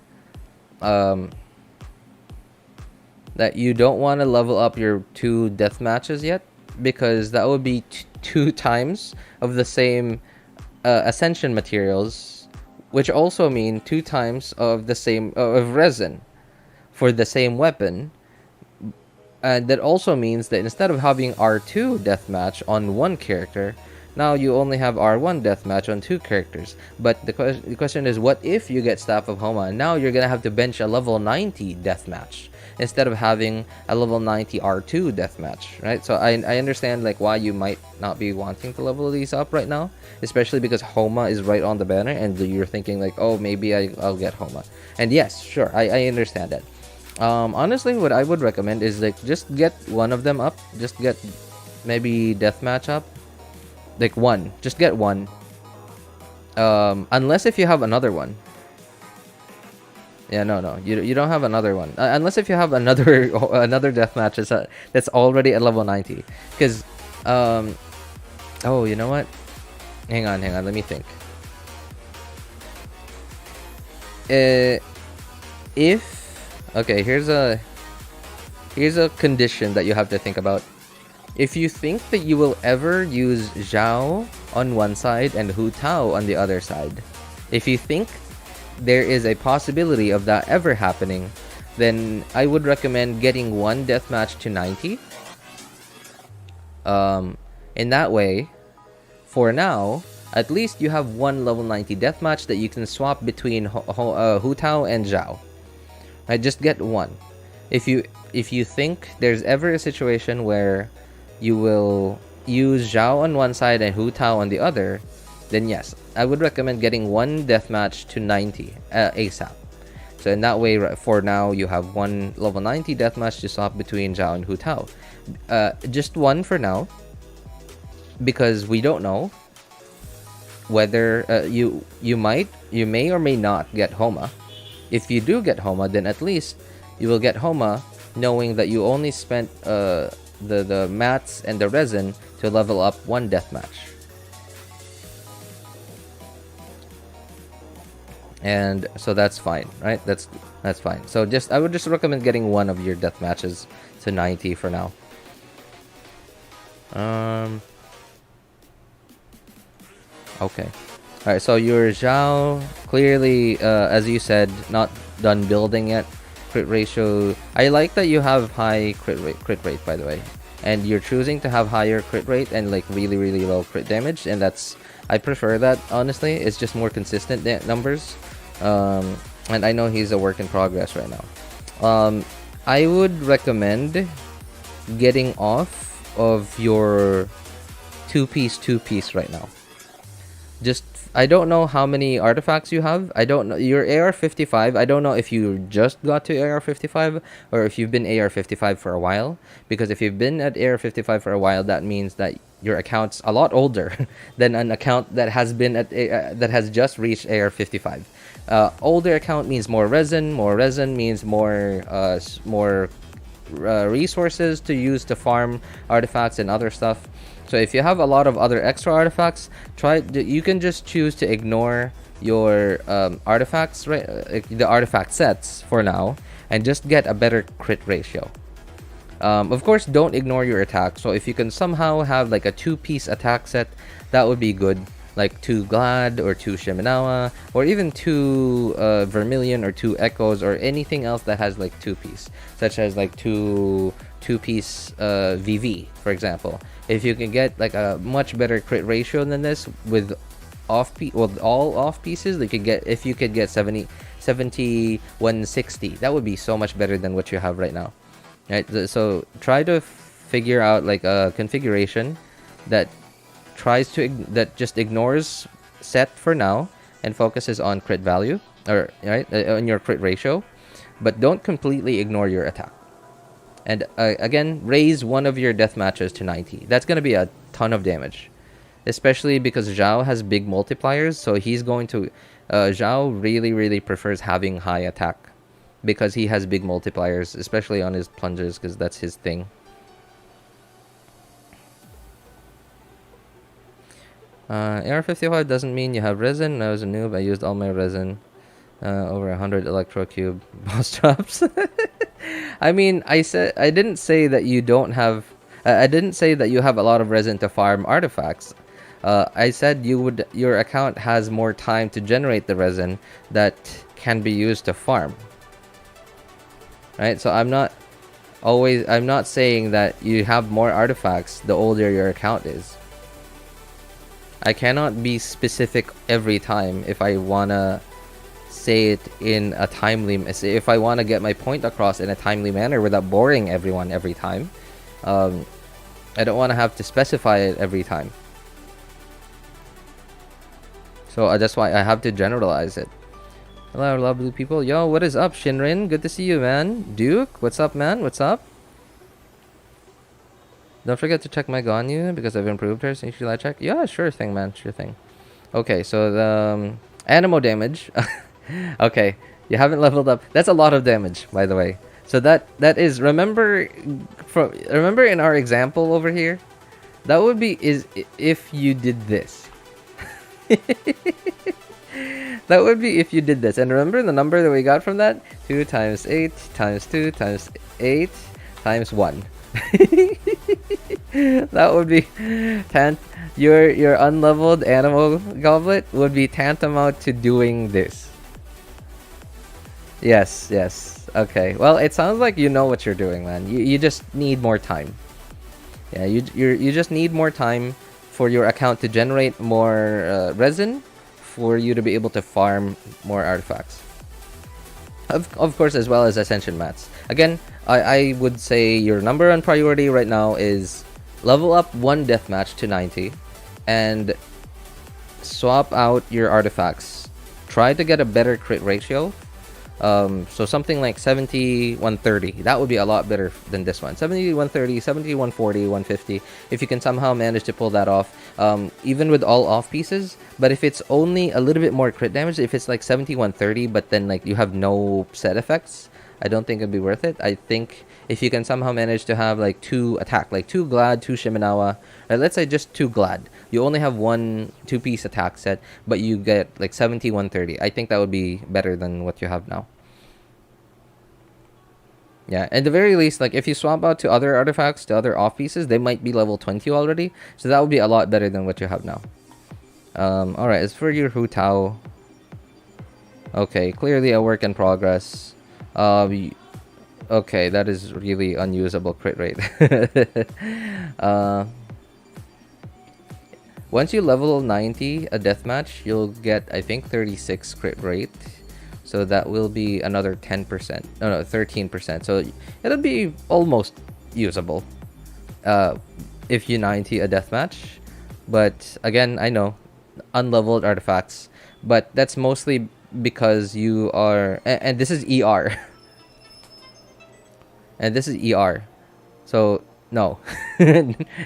That you don't want to level up your 2 death matches yet, because that would be 2 times of the same ascension materials, which also mean 2 times of the same of resin for the same weapon. And that also means that instead of having R2 deathmatch on 1 character, now you only have R1 deathmatch on 2 characters. But the question is, what if you get Staff of Homa and now you're gonna have to bench a level 90 deathmatch instead of having a level 90 R2 deathmatch, right? So I understand like why you might not be wanting to level these up right now, especially because Homa is right on the banner and you're thinking like, oh, maybe I'll get Homa. And yes, sure, I understand that. Honestly, what I would recommend is like just get one of them up. Just get maybe deathmatch up, like 1. Just get 1. Unless if you have another one. Yeah, no, you don't have another one. Unless if you have another deathmatch that's already at level 90. Because oh, you know what? Hang on. Let me think. Okay, here's a condition that you have to think about. If you think that you will ever use Zhao on one side and Hutao on the other side, if you think there is a possibility of that ever happening, then I would recommend getting 1 deathmatch to 90. In that way, for now, at least you have 1 level 90 deathmatch that you can swap between Hutao and Zhao. Right, just get 1. If you think there's ever a situation where you will use Zhao on one side and Hutao on the other, then yes, I would recommend getting 1 deathmatch to 90 ASAP. So in that way, for now, you have 1 level 90 deathmatch to swap between Zhao and Hutao. Just 1 for now, because we don't know whether you may or may not get Homa. If you do get Homa, then at least you will get Homa knowing that you only spent the mats and the resin to level up 1 deathmatch. And so that's fine, right? That's fine. So I would just recommend getting 1 of your death matches to 90 for now. Okay. Alright, so your Xiao, clearly, as you said, not done building yet. Crit ratio, I like that you have high crit rate, by the way. And you're choosing to have higher crit rate and like really, really low crit damage. And that's, I prefer that, honestly. It's just more consistent numbers. And I know he's a work in progress right now. I would recommend getting off of your two-piece right now. Just, I don't know how many artifacts you have. I don't know your AR-55. I don't know if you just got to AR-55 or if you've been AR-55 for a while. Because if you've been at AR-55 for a while, that means that your account's a lot older than an account that has been at that has just reached AR-55. Older account means more resin. More resin means more resources to use to farm artifacts and other stuff. So if you have a lot of other extra artifacts, you can just choose to ignore your artifacts, right? The artifact sets for now, and just get a better crit ratio. Of course, don't ignore your attack. So if you can somehow have like a two-piece attack set, that would be good. Like 2 Glad or 2 Shimenawa, or even 2 Vermilion or 2 Echoes, or anything else that has like 2-piece, such as like two-piece VV, for example. If you can get like a much better crit ratio than this with all off pieces, they could get, if you could get 70 160, that would be so much better than what you have right now. Right? So try to figure out like a configuration that just ignores set for now and focuses on crit value, or right, on your crit ratio, but don't completely ignore your attack. And again, raise one of your death matches to 90. That's going to be a ton of damage, especially because Xiao has big multipliers. So he's going to Xiao really prefers having high attack because he has big multipliers, especially on his plungers, because that's his thing. AR-55 doesn't mean you have resin. I was a noob. I used all my resin. Over 100 electro cube boss drops. I mean, I didn't say that you don't have. I didn't say that you have a lot of resin to farm artifacts. I said your account has more time to generate the resin that can be used to farm. Right. So I'm not saying that you have more artifacts the older your account is. I cannot be specific every time if I wanna say it in a timely, if I want to get my point across in a timely manner without boring everyone every time. I don't want to have to specify it every time. So that's why I have to generalize it. Hello, lovely people. Yo, what is up, Shinrin? Good to see you, man. Duke, what's up, man? What's up? Don't forget to check my Ganyu because I've improved her. So should I check? Yeah, sure thing, man. Sure thing. Okay, so the Animo damage. Okay, you haven't leveled up. That's a lot of damage, by the way. So that is, remember in our example over here, that would be if you did this. That would be if you did this. And remember the number that we got from that? 2 times 8 times 2 times 8 times 1. That would be your unleveled animal goblet would be tantamount to doing this. Yes. Okay. Well, it sounds like you know what you're doing, man. You just need more time. Yeah, you just need more time for your account to generate more resin for you to be able to farm more artifacts. Of course, as well as ascension mats. Again, I would say your number one priority right now is level up one deathmatch to 90 and swap out your artifacts. Try to get a better crit ratio. So something like 70-130. That would be a lot better than this one. 70-130, 70-140, 150. If you can somehow manage to pull that off, even with all off pieces. But if it's only a little bit more crit damage, if it's like 70-130, but then like you have no set effects, I don't think it'd be worth it. I think if you can somehow manage to have like 2 attack, like 2 Glad, 2 Shimenawa, or let's say just 2 Glad. You only have 1 2-piece attack set, but you get like 70-130. I think that would be better than what you have now. Yeah, at the very least, like if you swap out to other artifacts, to other off pieces, they might be level 20 already. So that would be a lot better than what you have now. Alright, as for your Hutao. Okay, clearly a work in progress. Okay, that is really unusable crit rate. Once you level 90 a deathmatch, you'll get, I think, 36 crit rate. So that will be another 10%. No, 13%. So it'll be almost usable if you 90 a deathmatch. But again, I know, unleveled artifacts. But that's mostly because you are... And this is ER. And this is ER. So, no.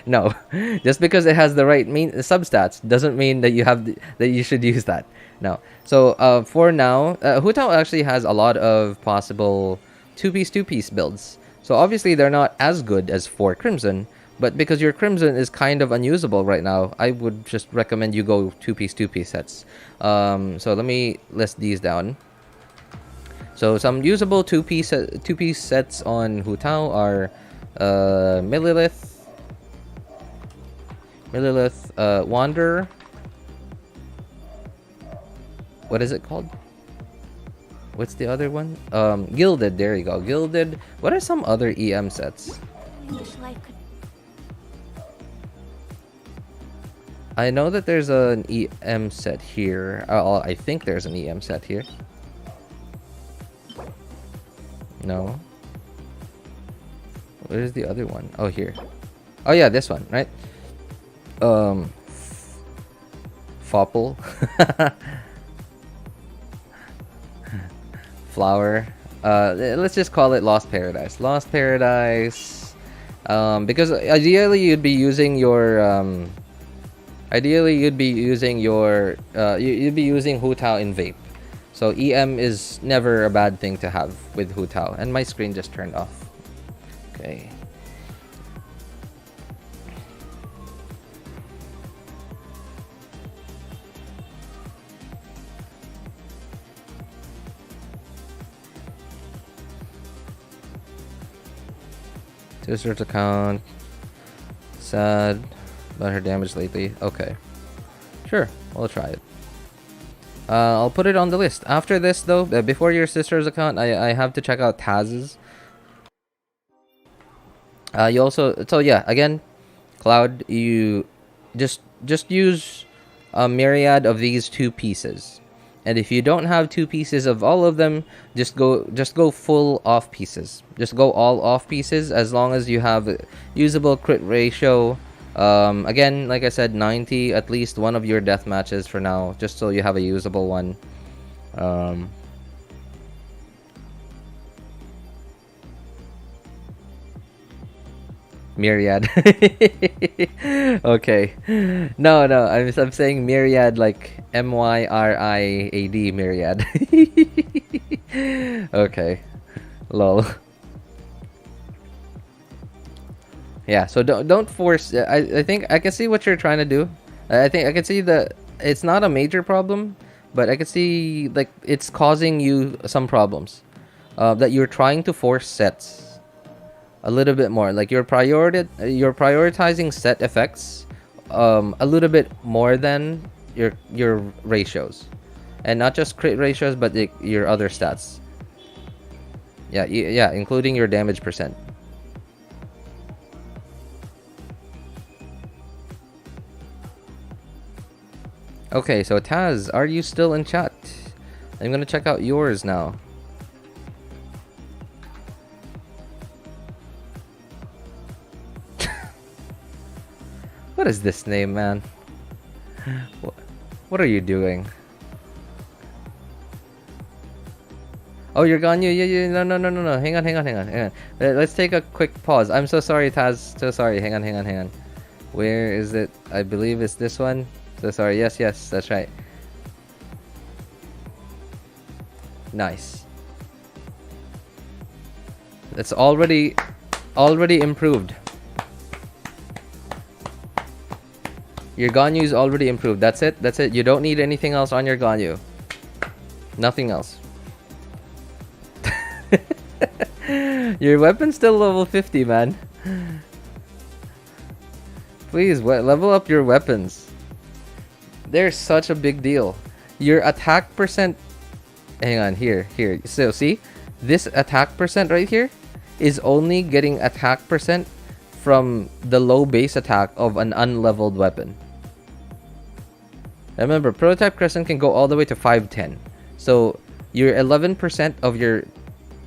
No. Just because it has the right substats doesn't mean that you should use that. No. So, for now, Hutao actually has a lot of possible 2-piece builds. So, obviously, they're not as good as 4 Crimson. But because your Crimson is kind of unusable right now, I would just recommend you go 2-piece sets. So, let me list these down. So, some usable 2-piece sets on Hutao are Millilith, Wanderer. What is it called? What's the other one? Gilded. There you go. Gilded. What are some other EM sets? I know that there's an EM set here. I think there's an EM set here. No. Where's the other one? Oh, here. Oh yeah, this one, right? Fopple. Flower. Let's just call it Lost Paradise. Lost Paradise. Because ideally you'd be using your you'd be using Hutao in Vape. So EM is never a bad thing to have with Hutao. And my screen just turned off. Okay. Sister's account. Sad about her damage lately. Okay. Sure, we'll try it. I'll put it on the list. After this, though, before your sister's account, I have to check out Taz's. You also... So, yeah, again, Cloud, you just use a myriad of these 2 pieces. And if you don't have 2 pieces of all of them, just go full off pieces. Just go all off pieces as long as you have usable crit ratio. Again, like I said, 90 at least one of your death matches for now, just so you have a usable one. Myriad. Okay. No, I'm saying myriad like MYRIAD myriad. Okay. Lol. Yeah, so don't force. I think I can see what you're trying to do. I think I can see that it's not a major problem, but I can see like it's causing you some problems. That you're trying to force sets a little bit more. Like you're prioritizing set effects a little bit more than your ratios, and not just crit ratios, but your other stats. Yeah, including your damage percent. Okay, so Taz, are you still in chat? I'm gonna check out yours now. What is this name, man? What are you doing? Oh, you're gone. Yeah. No. Hang on. Let's take a quick pause. I'm so sorry, Taz. So sorry. Hang on. Where is it? I believe it's this one. So sorry. Yes, that's right. Nice. That's already improved. Your Ganyu is already improved. That's it. You don't need anything else on your Ganyu. Nothing else. Your weapon's still level 50, man. Please, level up your weapons. They're such a big deal. Your attack percent... Hang on, here. So, see? This attack percent right here is only getting attack percent from the low base attack of an unleveled weapon. Remember, Prototype Crescent can go all the way to 510. So, your 11% of your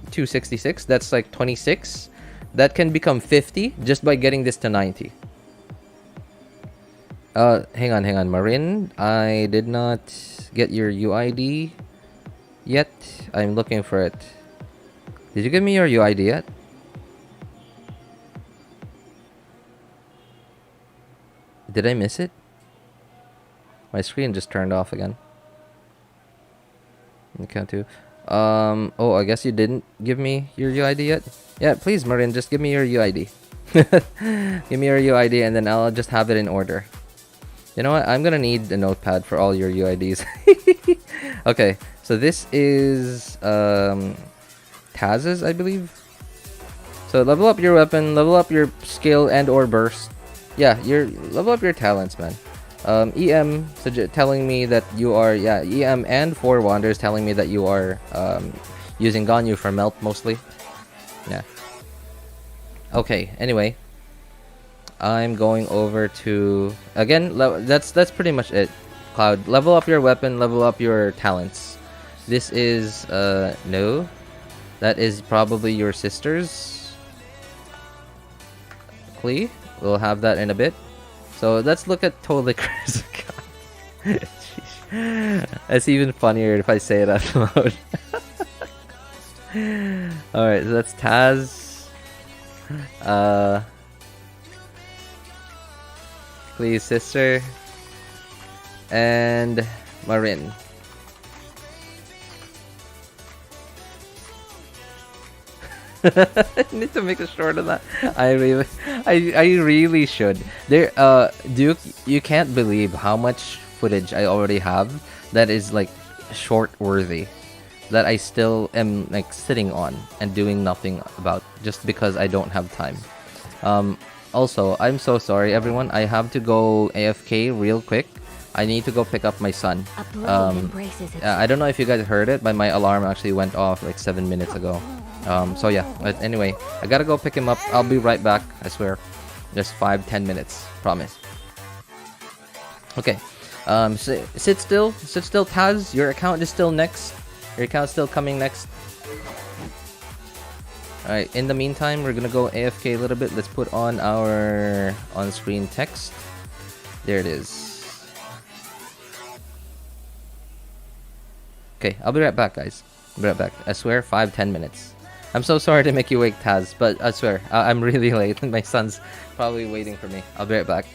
266, that's like 26. That can become 50 just by getting this to 90. Hang on, Marin. I did not get your UID yet. I'm looking for it. Did you give me your UID yet? Did I miss it? My screen just turned off again. Okay, too. Oh, I guess you didn't give me your UID yet? Yeah, please, Marin, just give me your UID. Give me your UID and then I'll just have it in order. You know what? I'm gonna need a notepad for all your UIDs. Okay, so this is Taz's, I believe. So level up your weapon, level up your skill and or burst. Yeah, level up your talents, man. EM telling me that you are, yeah, EM and 4 Wanders telling me that you are using Ganyu for melt mostly. Yeah. Okay, anyway. I'm going over to, again, that's pretty much it. Cloud, level up your weapon, level up your talents. This is, no. That is probably your sister's. Klee, we'll have that in a bit. So let's look at Tolikers. That's even funnier if I say it out loud. Alright, so that's Taz. Please, sister. And Marin. I need to make a short of that. I really should. Duke, you can't believe how much footage I already have that is like short worthy, that I still am like sitting on and doing nothing about just because I don't have time. Also, I'm so sorry everyone. I have to go AFK real quick. I need to go pick up my son. I don't know if you guys heard it, but my alarm actually went off like 7 minutes ago. So yeah, but anyway, I gotta go pick him up. I'll be right back, I swear. Just 5-10 minutes, promise. Okay, sit still, Taz. Your account is still next. Your account's still coming next. Alright, in the meantime, we're gonna go AFK a little bit. Let's put on our on-screen text. There it is. Okay, I'll be right back, guys. I'll be right back. I swear, 5-10 minutes. I'm so sorry to make you wait, Taz, but I swear, I'm really late and my son's probably waiting for me. I'll be right back.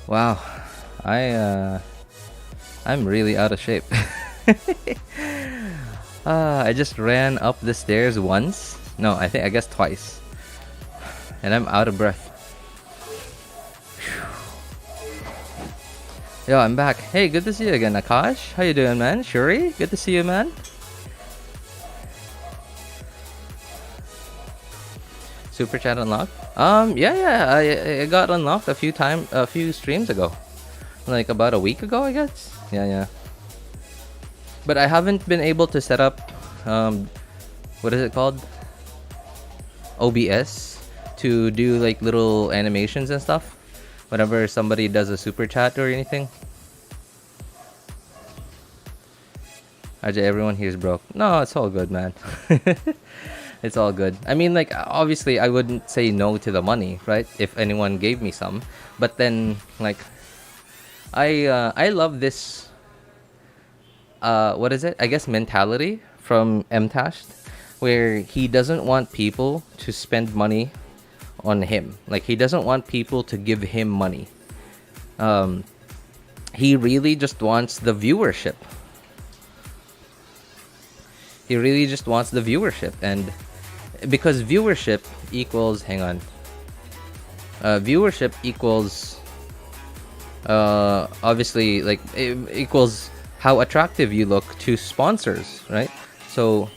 Wow, I'm really out of shape. I just ran up the stairs once. No, I guess twice. And I'm out of breath. Yo, I'm back. Hey, good to see you again, Akash. How you doing, man? Shuri, good to see you, man. Super chat unlocked? Yeah, I got unlocked a few streams ago. Like about a week ago, I guess. Yeah. But I haven't been able to set up, what is it called? OBS to do like little animations and stuff whenever somebody does a super chat or anything. Ajay, everyone here is broke. No, it's all good, man. It's all good. I mean, like, obviously I wouldn't say no to the money, right? If anyone gave me some. But then, like, I love this, what is it? I guess mentality from Mtashed, where he doesn't want people to spend money on him. Like, he doesn't want people to give him money. He really just wants the viewership. He really just wants the viewership, and because viewership equals, viewership equals, obviously, like, it equals how attractive you look to sponsors, right? So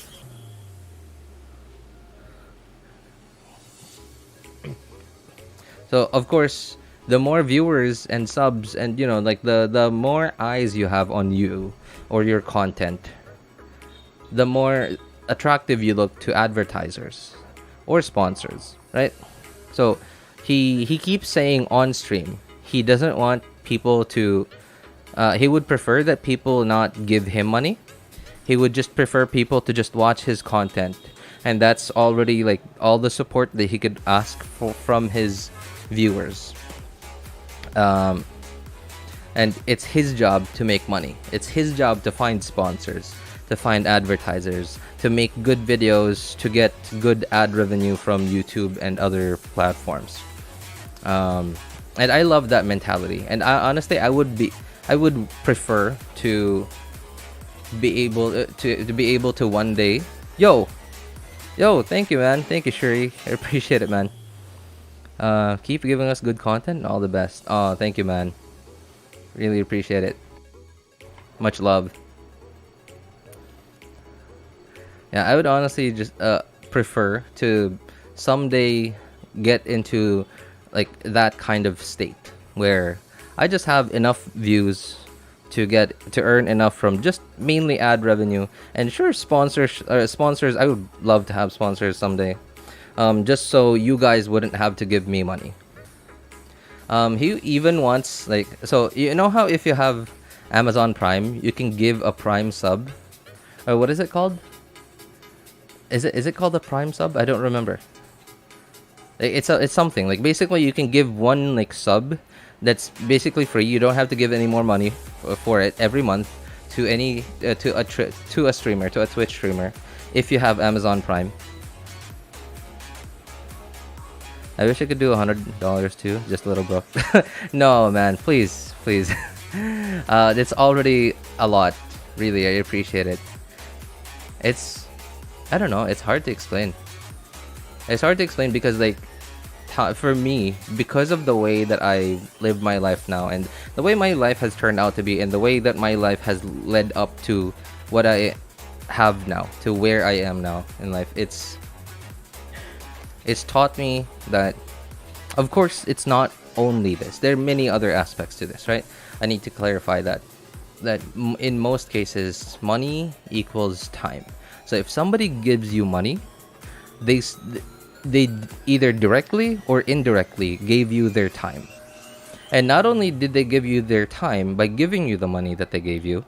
of course, the more viewers and subs and, you know, like, the more eyes you have on you or your content, the more attractive you look to advertisers or sponsors, right? So he keeps saying on stream he doesn't want people to, he would prefer that people not give him money. He would just prefer people to just watch his content, and that's already like all the support that he could ask for from his viewers. And it's his job to make money. It's his job to find sponsors, to find advertisers, to make good videos, to get good ad revenue from YouTube and other platforms. And I love that mentality. And honestly, I would prefer to be able to one day. Yo, thank you, man. Thank you, Shuri. I appreciate it, man. Keep giving us good content. All the best. Oh, thank you, man. Really appreciate it. Much love. Yeah, I would honestly just prefer to someday get into like that kind of state where I just have enough views to earn enough from just mainly ad revenue. And sure, sponsors, I would love to have sponsors someday, just so you guys wouldn't have to give me money. He even wants, like, so you know how if you have Amazon Prime, you can give a Prime sub, or what is it called? Is it called a Prime sub? I don't remember. It's something like, basically you can give one like sub that's basically free. You don't have to give any more money for it every month to any to a streamer, to a Twitch streamer, if you have Amazon Prime. I wish I could do $100 too, just a little broke. No, man, please. It's already a lot. Really, I appreciate it. I don't know, it's hard to explain. It's hard to explain because, like, for me, because of the way that I live my life now, and the way my life has turned out to be, and the way that my life has led up to what I have now, to where I am now in life, it's taught me that, of course, it's not only this. There are many other aspects to this, right? I need to clarify that in most cases, money equals time. So if somebody gives you money, they either directly or indirectly gave you their time. And not only did they give you their time by giving you the money that they gave you,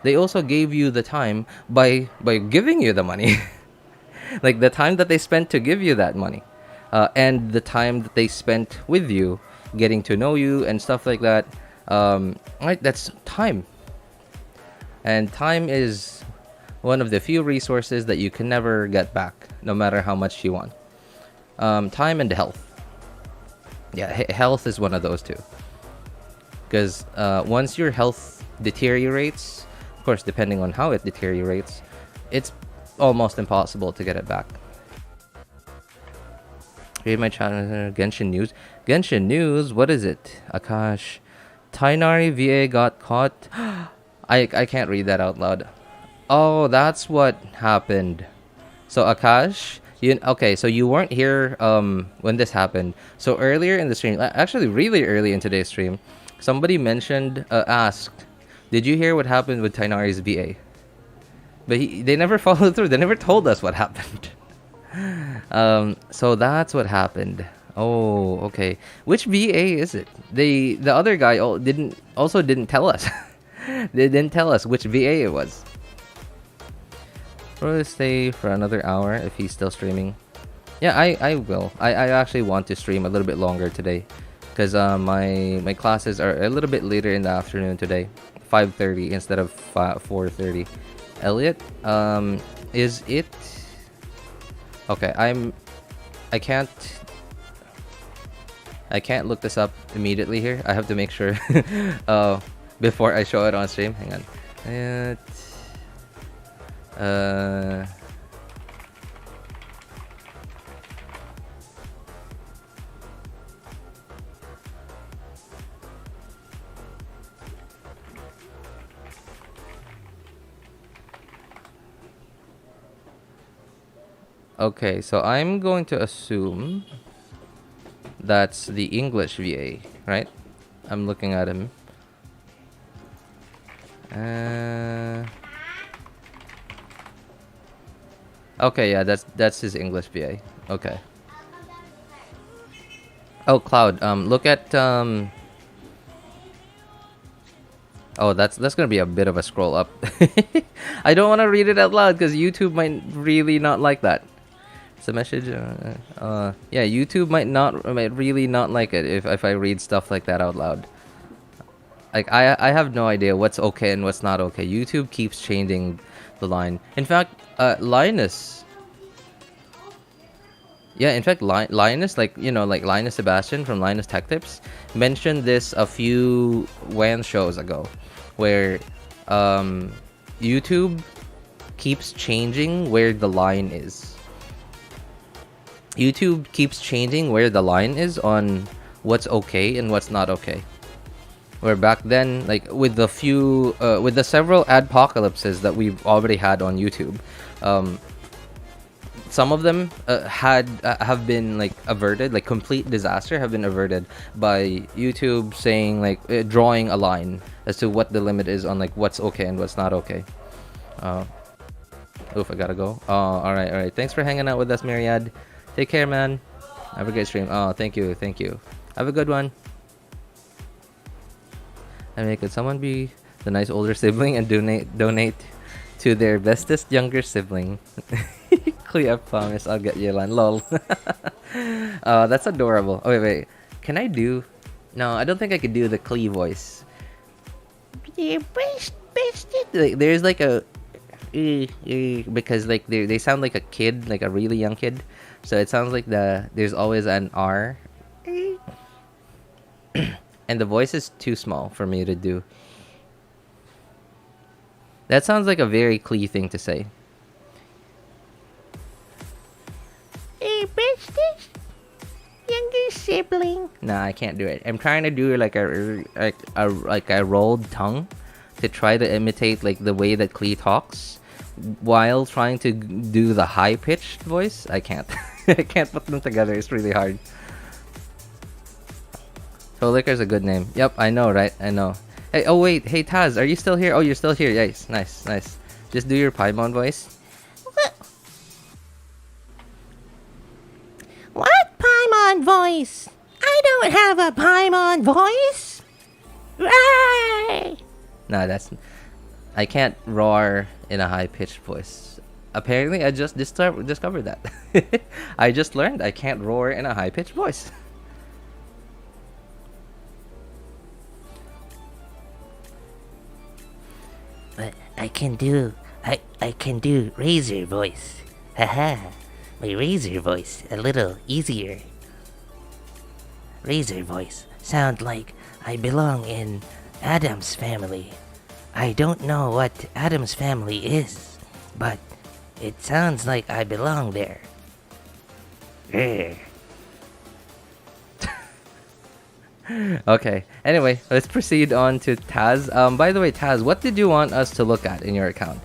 they also gave you the time by giving you the money. Like the time that they spent to give you that money, and the time that they spent with you, getting to know you and stuff like that. Right, that's time. And time is one of the few resources that you can never get back, no matter how much you want. Time and health. Yeah, health is one of those two. because once your health deteriorates, of course, depending on how it deteriorates, it's almost impossible to get it back. Read my channel. Genshin News. Genshin News. What is it? Akash. Tainari VA got caught. I can't read that out loud. Oh, that's what happened. So Akash, okay, so you weren't here when this happened. So earlier in the stream, actually really early in today's stream, somebody mentioned, asked, did you hear what happened with Tainari's VA? But they never followed through. They never told us what happened. So that's what happened. Oh, okay. Which VA is it? The other guy didn't tell us. They didn't tell us which VA it was. Probably stay for another hour if he's still streaming. Yeah, I will. I actually want to stream a little bit longer today, because my classes are a little bit later in the afternoon today, 5:30 instead of 4:30. Elliot, is it? Okay, I can't look this up immediately here. I have to make sure before I show it on stream. Hang on. Okay, so I'm going to assume that's the English VA, right? I'm looking at him. Okay, yeah, that's his English VA. Okay. Oh, Cloud, look at oh, that's gonna be a bit of a scroll up. I don't want to read it out loud because YouTube might really not like that. It's a message. Yeah, YouTube might really not like it if I read stuff like that out loud. Like I have no idea what's okay and what's not okay. YouTube keeps changing the line. In fact, Linus. Yeah, in fact, Linus, like Linus Sebastian from Linus Tech Tips, mentioned this a few WAN shows ago, where YouTube keeps changing where the line is. YouTube keeps changing where the line is on what's okay and what's not okay. Where back then, like with the several adpocalypses that we've already had on YouTube, some of them have been like averted, like complete disaster have been averted by YouTube saying, like, drawing a line as to what the limit is on like what's okay and what's not okay. Oof, I gotta go. All right. Thanks for hanging out with us, Myriad. Take care, man. Have a great stream. Oh, thank you. Have a good one. I mean, could someone be the nice older sibling and donate to their bestest younger sibling? Clea, promise I'll get Yelan. Lol. That's adorable. Oh, wait. Can I do? No, I don't think I could do the Clea voice. There's like a because like they sound like a kid, like a really young kid. So it sounds like there's always an R. And the voice is too small for me to do. That sounds like a very Clee thing to say. Hey, bestest younger sibling. Nah, I can't do it. I'm trying to do like a rolled tongue to try to imitate like the way that Clee talks, while trying to do the high-pitched voice. I can't. I can't put them together. It's really hard. So Licker's a good name. Yep, I know, right? I know. Hey, oh wait, hey Taz, are you still here? Oh, you're still here. Yes, nice. Just do your Paimon voice. What Paimon voice? I don't have a Paimon voice. Right? No, I can't roar in a high-pitched voice. Apparently, I just discovered that. I just learned I can't roar in a high-pitched voice. But I can do razor voice. Haha. My razor voice, a little easier. Razor voice. sound like I belong in Adam's family. I don't know what Adam's family is, but it sounds like I belong there. Okay. Anyway, let's proceed on to Taz. By the way, Taz, what did you want us to look at in your account?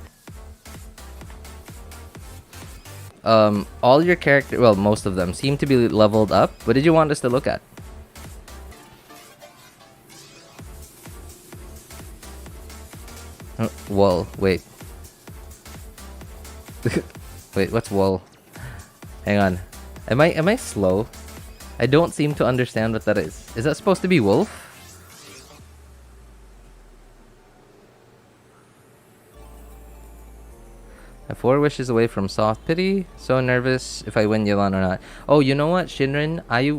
All your character, well, most of them seem to be leveled up. What did you want us to look at? Whoa, wait. Wait, what's wool? Hang on. Am I slow? I don't seem to understand what that is. Is that supposed to be wolf? I'm 4 wishes away from soft pity. So nervous if I win Yelan or not. Oh, you know what, Shinrin? I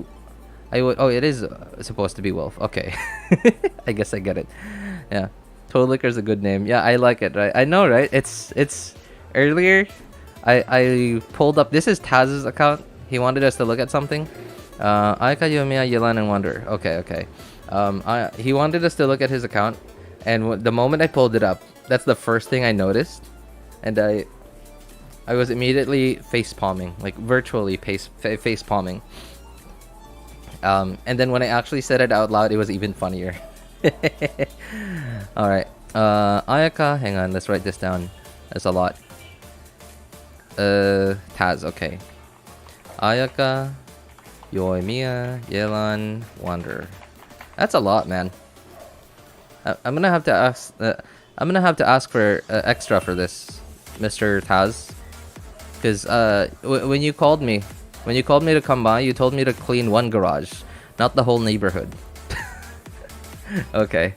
would. Oh, it is supposed to be wolf. Okay. I guess I get it. Yeah. Toadlicker's a good name. Yeah, I like it, right? I know, right? It's earlier I pulled up, this is Taz's account. He wanted us to look at something. Ayaka, Yoimiya, Yelan, and Wonder. Okay. He wanted us to look at his account, and the moment I pulled it up, that's the first thing I noticed, and I was immediately face palming, like virtually face palming. And then when I actually said it out loud, it was even funnier. Alright. Ayaka, hang on, let's write this down. That's a lot. Taz, okay. Ayaka, Yoimiya, Yelan, Wander. That's a lot, man. I'm gonna have to ask. I'm gonna have to ask for extra for this, Mr. Taz, because when you called me to come by, you told me to clean one garage, not the whole neighborhood. Okay.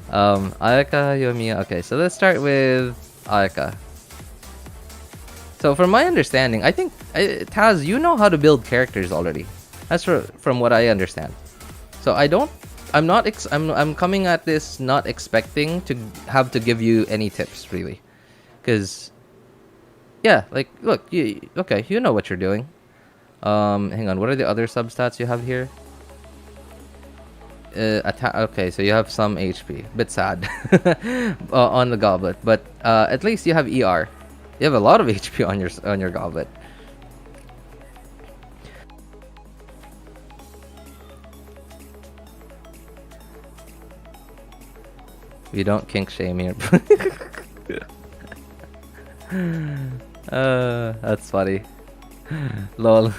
Ayaka, Yoimiya. Okay, so let's start with Ayaka. So from my understanding, I think Taz, you know how to build characters already. That's from what I understand. So I'm coming at this not expecting to have to give you any tips really, because yeah, like look, you know what you're doing. Hang on, what are the other substats you have here? Okay, so you have some HP. Bit sad on the goblet, but at least you have ER. You have a lot of HP on your goblet. We don't kink shame here. That's funny. Lol.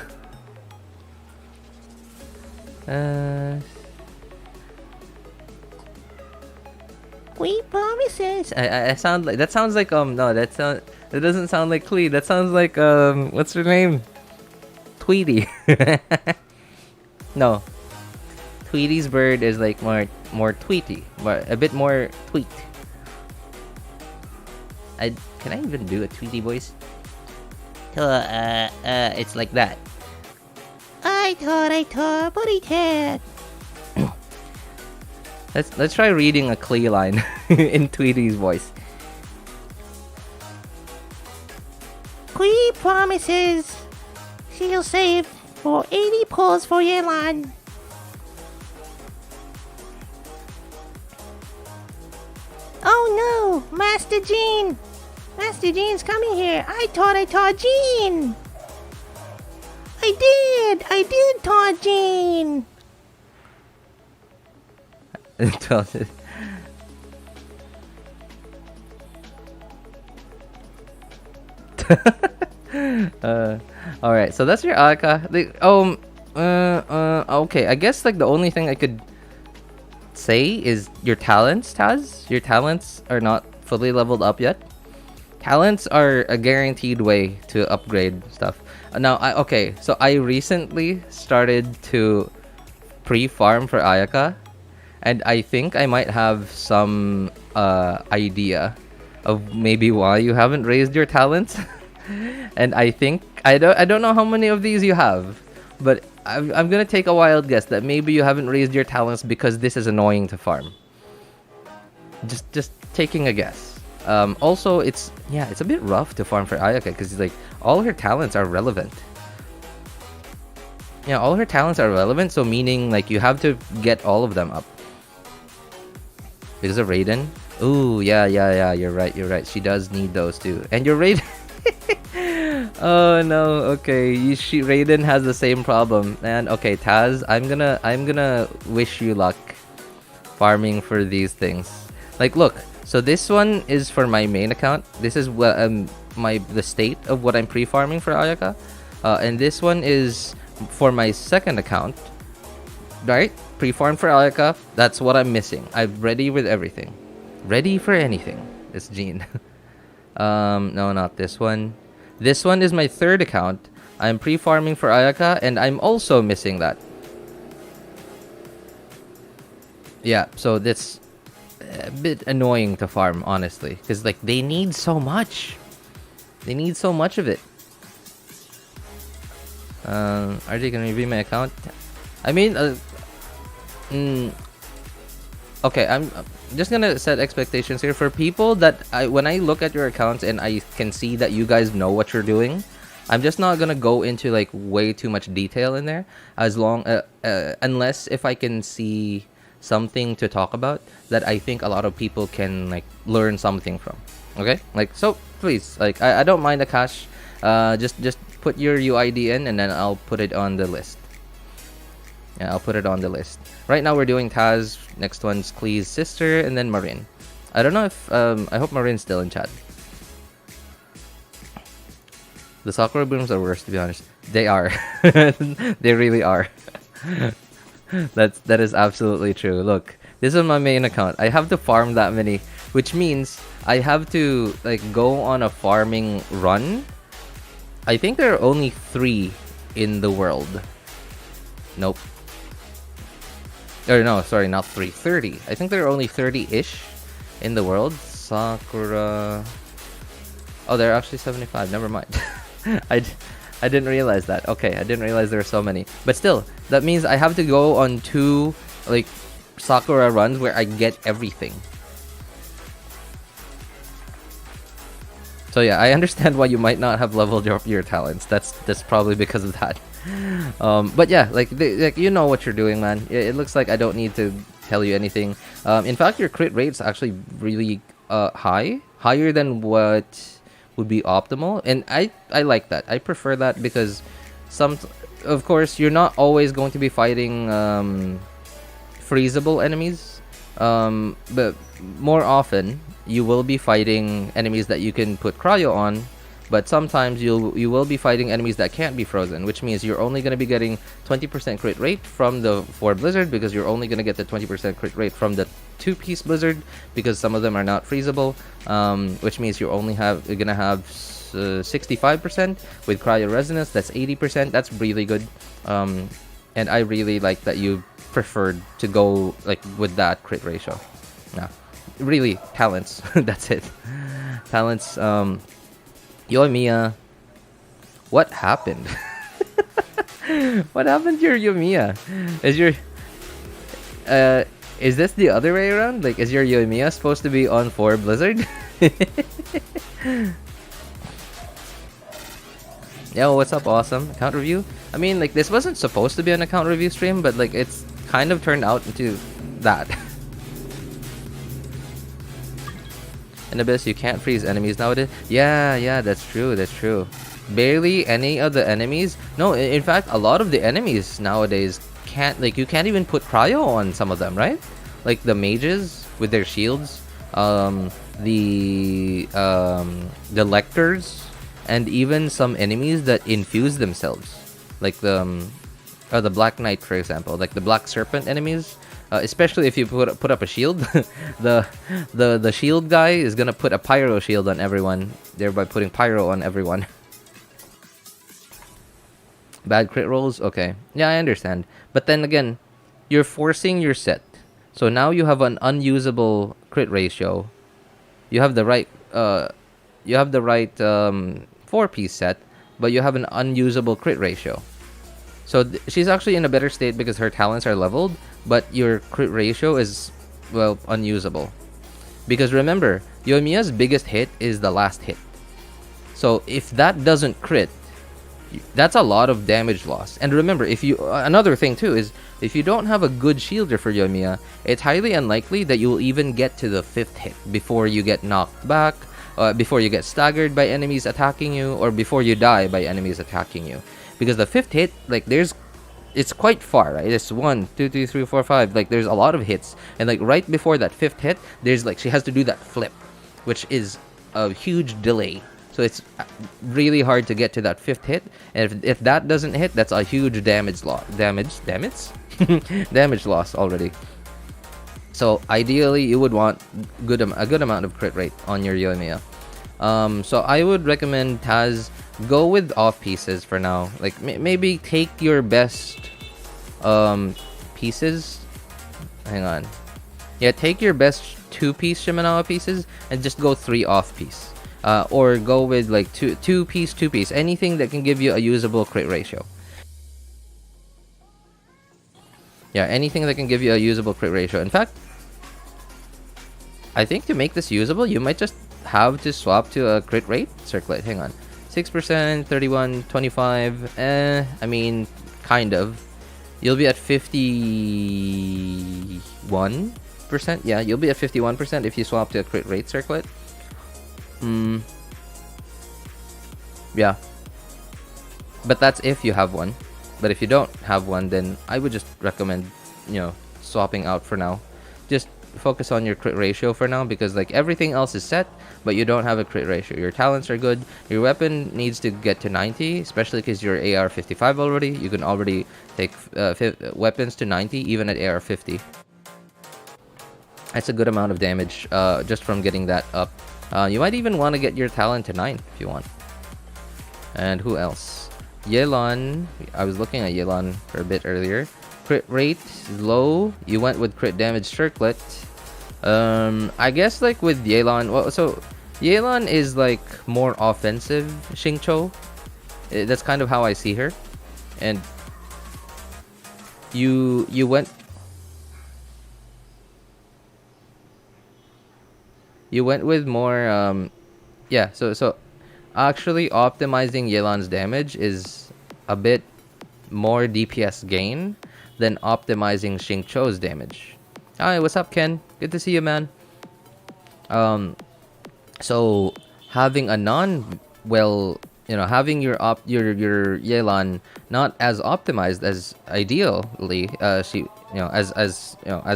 We promises. I sound like that. Sounds like no, that doesn't sound like Clee. That sounds like what's her name? Tweety. No. Tweety's bird is like more tweety, a bit more tweet. Can I even do a Tweety voice? It's like that. I thought, but it had. Let's try reading a Clee line in Tweety's voice. Queen promises she'll save for 80 pulls for Yelan. Oh no, Master Jean! Master Jean's coming here. I taught Jean. I did taught Jean. Alright, so that's your Ayaka. Okay, I guess like the only thing I could say is your talents, Taz. Your talents are not fully leveled up yet. Talents are a guaranteed way to upgrade stuff. Now, so I recently started to pre-farm for Ayaka, and I think I might have some idea of maybe why you haven't raised your talents. And I think I don't know how many of these you have, but I'm gonna take a wild guess that maybe you haven't raised your talents because this is annoying to farm. Just taking a guess. Also, it's a bit rough to farm for Ayaka because like all her talents are relevant. Yeah, all her talents are relevant, so meaning like you have to get all of them up. Because of Raiden. Ooh, yeah, you're right. She does need those too. And you're Raiden. Oh no, okay. Raiden has the same problem. And okay, Taz, I'm gonna wish you luck farming for these things. Like, look, so this one is for my main account. This is what the state of what I'm pre-farming for Ayaka. And this one is for my second account. Right? Pre-farm for Ayaka. That's what I'm missing. I'm ready with everything. Ready for anything. It's Jean. No, not this one. This one is my third account. I'm pre-farming for Ayaka, and I'm also missing that. Yeah, so that's a bit annoying to farm, honestly, because like they need so much. They need so much of it. Are they gonna review my account? I mean, okay, I'm just gonna set expectations here for people that when I look at your accounts and I can see that you guys know what you're doing. I'm just not gonna go into like way too much detail in there, as long unless if I can see something to talk about that I think a lot of people can like learn something from. Okay, like, so please, like, I don't mind the cash. Just put your UID in and then I'll put it on the list. Yeah, I'll put it on the list. Right now we're doing Taz, next one's Klee's sister, and then Marin. I don't know if I hope Marin's still in chat. The Sakura blooms are worse, to be honest. They are. They really are. That is absolutely true. Look, this is my main account. I have to farm that many, which means I have to like go on a farming run. I think there are only 3 in the world. Nope. Or no, sorry, not 3. 30. I think there are only 30-ish in the world. Sakura. Oh, there are actually 75. Never mind. I didn't realize that. Okay, I didn't realize there are so many. But still, that means I have to go on 2 like Sakura runs where I get everything. So yeah, I understand why you might not have leveled your talents. That's probably because of that. But yeah, like you know what you're doing, man. It looks like I don't need to tell you anything. In fact, your crit rate's actually really higher than what would be optimal, and I like that. I prefer that because of course, you're not always going to be fighting freezable enemies, but more often you will be fighting enemies that you can put cryo on. But sometimes you will be fighting enemies that can't be frozen, which means you're only going to be getting 20% crit rate from the 4 blizzard, because you're only going to get the 20% crit rate from the 2-piece blizzard, because some of them are not freezable, which means you're going to have 65% with cryo resonance. That's 80%. That's really good. And I really like that you preferred to go like with that crit ratio. Yeah, really, talents. That's it. Talents. Yoimiya, what happened? What happened to your Yoimiya? Is this the other way around? Like, is your Yoimiya supposed to be on 4 blizzard? Yo, what's up, awesome? Account review? I mean, like, this wasn't supposed to be an account review stream, but like it's kind of turned out into that. In Abyss, you can't freeze enemies nowadays. Yeah, that's true. Barely any of the enemies. No, in fact, a lot of the enemies nowadays can't, like, you can't even put cryo on some of them, right? Like the mages with their shields, the lectors, and even some enemies that infuse themselves, like the Black Knight, for example, like the Black Serpent enemies. Especially if you put up a shield, the shield guy is gonna put a pyro shield on everyone, thereby putting pyro on everyone. Bad crit rolls, okay, yeah, I understand. But then again, you're forcing your set, so now you have an unusable crit ratio. You have the right 4-piece set, but you have an unusable crit ratio. So she's actually in a better state because her talents are leveled, but your crit ratio is, well, unusable. Because remember, Yoimiya's biggest hit is the last hit. So if that doesn't crit, that's a lot of damage loss. And remember, if you another thing too is if you don't have a good shielder for Yoimiya, it's highly unlikely that you'll even get to the 5th hit before you get knocked back, before you get staggered by enemies attacking you, or before you die by enemies attacking you. Because the 5th hit, like it's quite far, right? It's 1, 2, 3, 4, 5. Like there's a lot of hits, and like right before that 5th hit, there's like she has to do that flip, which is a huge delay. So it's really hard to get to that 5th hit, and if that doesn't hit, that's a huge damage loss. Damage loss already. So ideally, you would want a good amount of crit rate on your Yoimiya. So I would recommend Taz go with off pieces for now. Like maybe take your best pieces. Hang on. Yeah, take your best 2-piece Shimenawa pieces and just go 3 off piece. Or go with like 2-piece, 2-piece. Anything that can give you a usable crit ratio. Yeah, anything that can give you a usable crit ratio. In fact, I think to make this usable, you might just have to swap to a crit rate circlet. Hang on. 6%, 31, 25. I mean, kind of. You'll be at 51%. Yeah, you'll be at 51% if you swap to a crit rate circlet. Yeah. But that's if you have one. But if you don't have one, then I would just recommend, swapping out for now. Just focus on your crit ratio for now, because like everything else is set, but you don't have a crit ratio. Your talents are good. Your weapon needs to get to 90, especially because you're AR 55 already. You can already take weapons to 90 even at AR 50. That's a good amount of damage just from getting that up. You might even want to get your talent to 9 if you want. And who else? Yelan. I was looking at Yelan for a bit earlier. Crit rate is low. You went with crit damage circlet. I guess like with Yelan, well, so Yelan is like more offensive Xingqiu. That's kind of how I see her. And you went with more yeah, so actually optimizing Yelan's damage is a bit more DPS gain than optimizing Xingqiu's damage. Hi, what's up, Ken? Good to see you, man. So having a having your Yelan not as optimized as ideally, as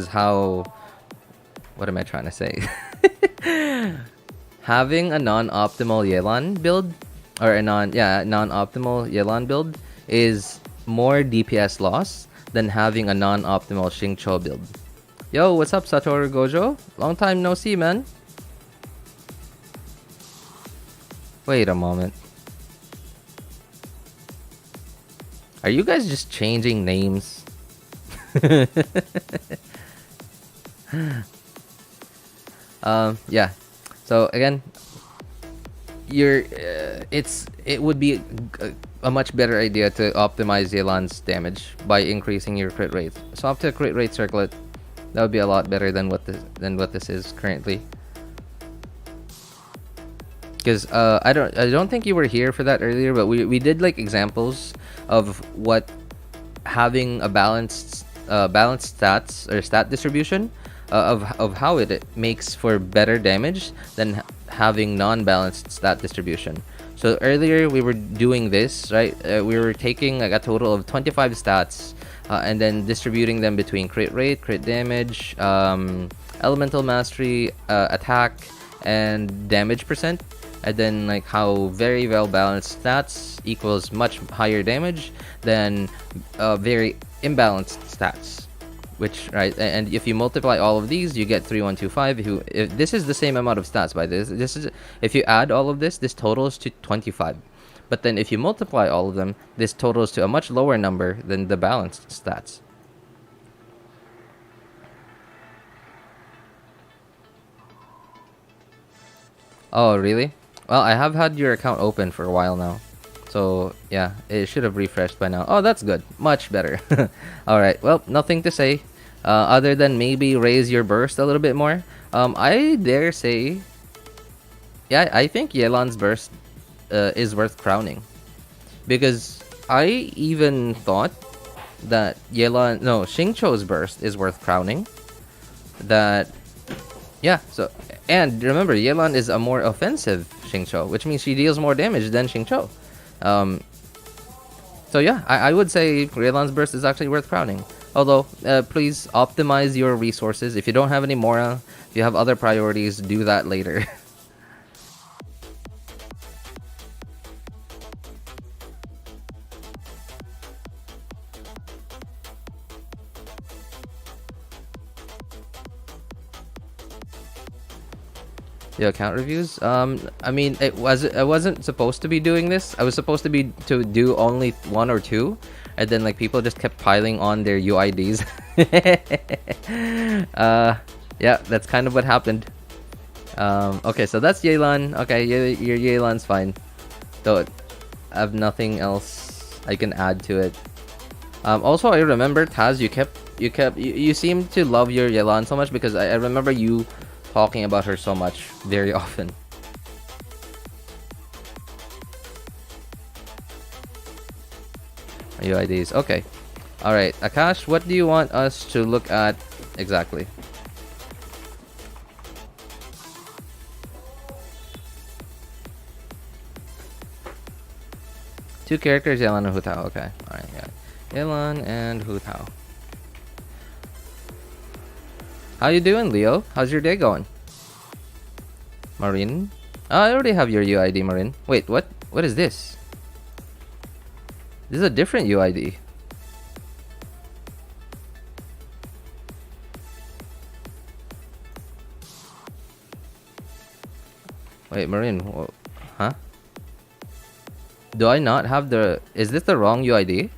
how, what am I trying to say? Having a non-optimal Yelan build, or a non-optimal Yelan build is more DPS loss than having a non-optimal Xingqiu build. Yo, what's up, Satoru Gojo? Long time no see, man. Wait a moment. Are you guys just changing names? Yeah. So again, it would be a much better idea to optimize Yelan's damage by increasing your crit rate. Swap to a crit rate circlet. That would be a lot better than what this is currently. Because I don't think you were here for that earlier, but we did like examples of what having a balanced stats or stat distribution of how it makes for better damage than having non-balanced stat distribution. So earlier we were doing this, right? We were taking like a total of 25 stats and then distributing them between crit rate, crit damage, elemental mastery, attack, and damage percent. And then like how very well balanced stats equals much higher damage than very imbalanced stats. Which, right, and if you multiply all of these, you get 3125. If this is the same amount of stats, by this is, if you add all of this totals to 25. But then if you multiply all of them, this totals to a much lower number than the balanced stats. Oh, really? Well, I have had your account open for a while now. So, yeah, it should have refreshed by now. Oh, that's good. Much better. Alright, well, nothing to say. Other than maybe raise your burst a little bit more. I dare say... Yeah, I think Yelan's burst is worth crowning. because I even thought that Xingqiu's burst is worth crowning. So and remember, Yelan is a more offensive Xingqiu, which means she deals more damage than Xingqiu. So yeah, I would say Yelan's burst is actually worth crowning. Although, please optimize your resources. If you don't have any Mora, if you have other priorities, do that later. The account reviews. I mean, I wasn't supposed to be doing this. I was supposed to do only 1 or 2, and then like people just kept piling on their UIDs. Yeah, that's kind of what happened. Okay, so that's Yelan. Okay, your Yelan's fine. Though I have nothing else I can add to it. Also, I remember Taz, you seem to love your Yelan so much because I remember you talking about her so much very often. UIDs. Okay. Alright, Akash, what do you want us to look at exactly? Two characters, Yelan and Hutao. Okay. Alright, yeah. Yelan and Hutao. How you doing, Leo? How's your day going? Marin? Oh, I already have your UID, Marin. Wait, what? What is this? This is a different UID. Wait, Marin. Huh? Do I not have the... Is this the wrong UID?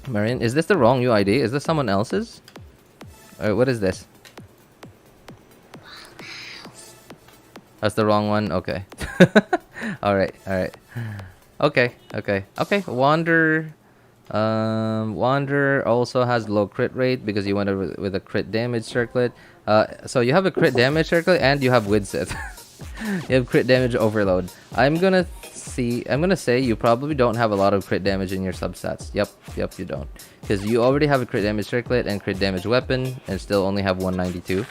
Marin, is this the wrong UID? Is this someone else's? Or what is this? That's the wrong one? Okay. Alright, alright. Okay. Wander also has low crit rate because you went with a crit damage circlet. So you have a crit damage circlet and you have Widsith. You have crit damage overload. I'm gonna say you probably don't have a lot of crit damage in your substats. Yep, you don't. Because you already have a crit damage circlet and crit damage weapon and still only have 192.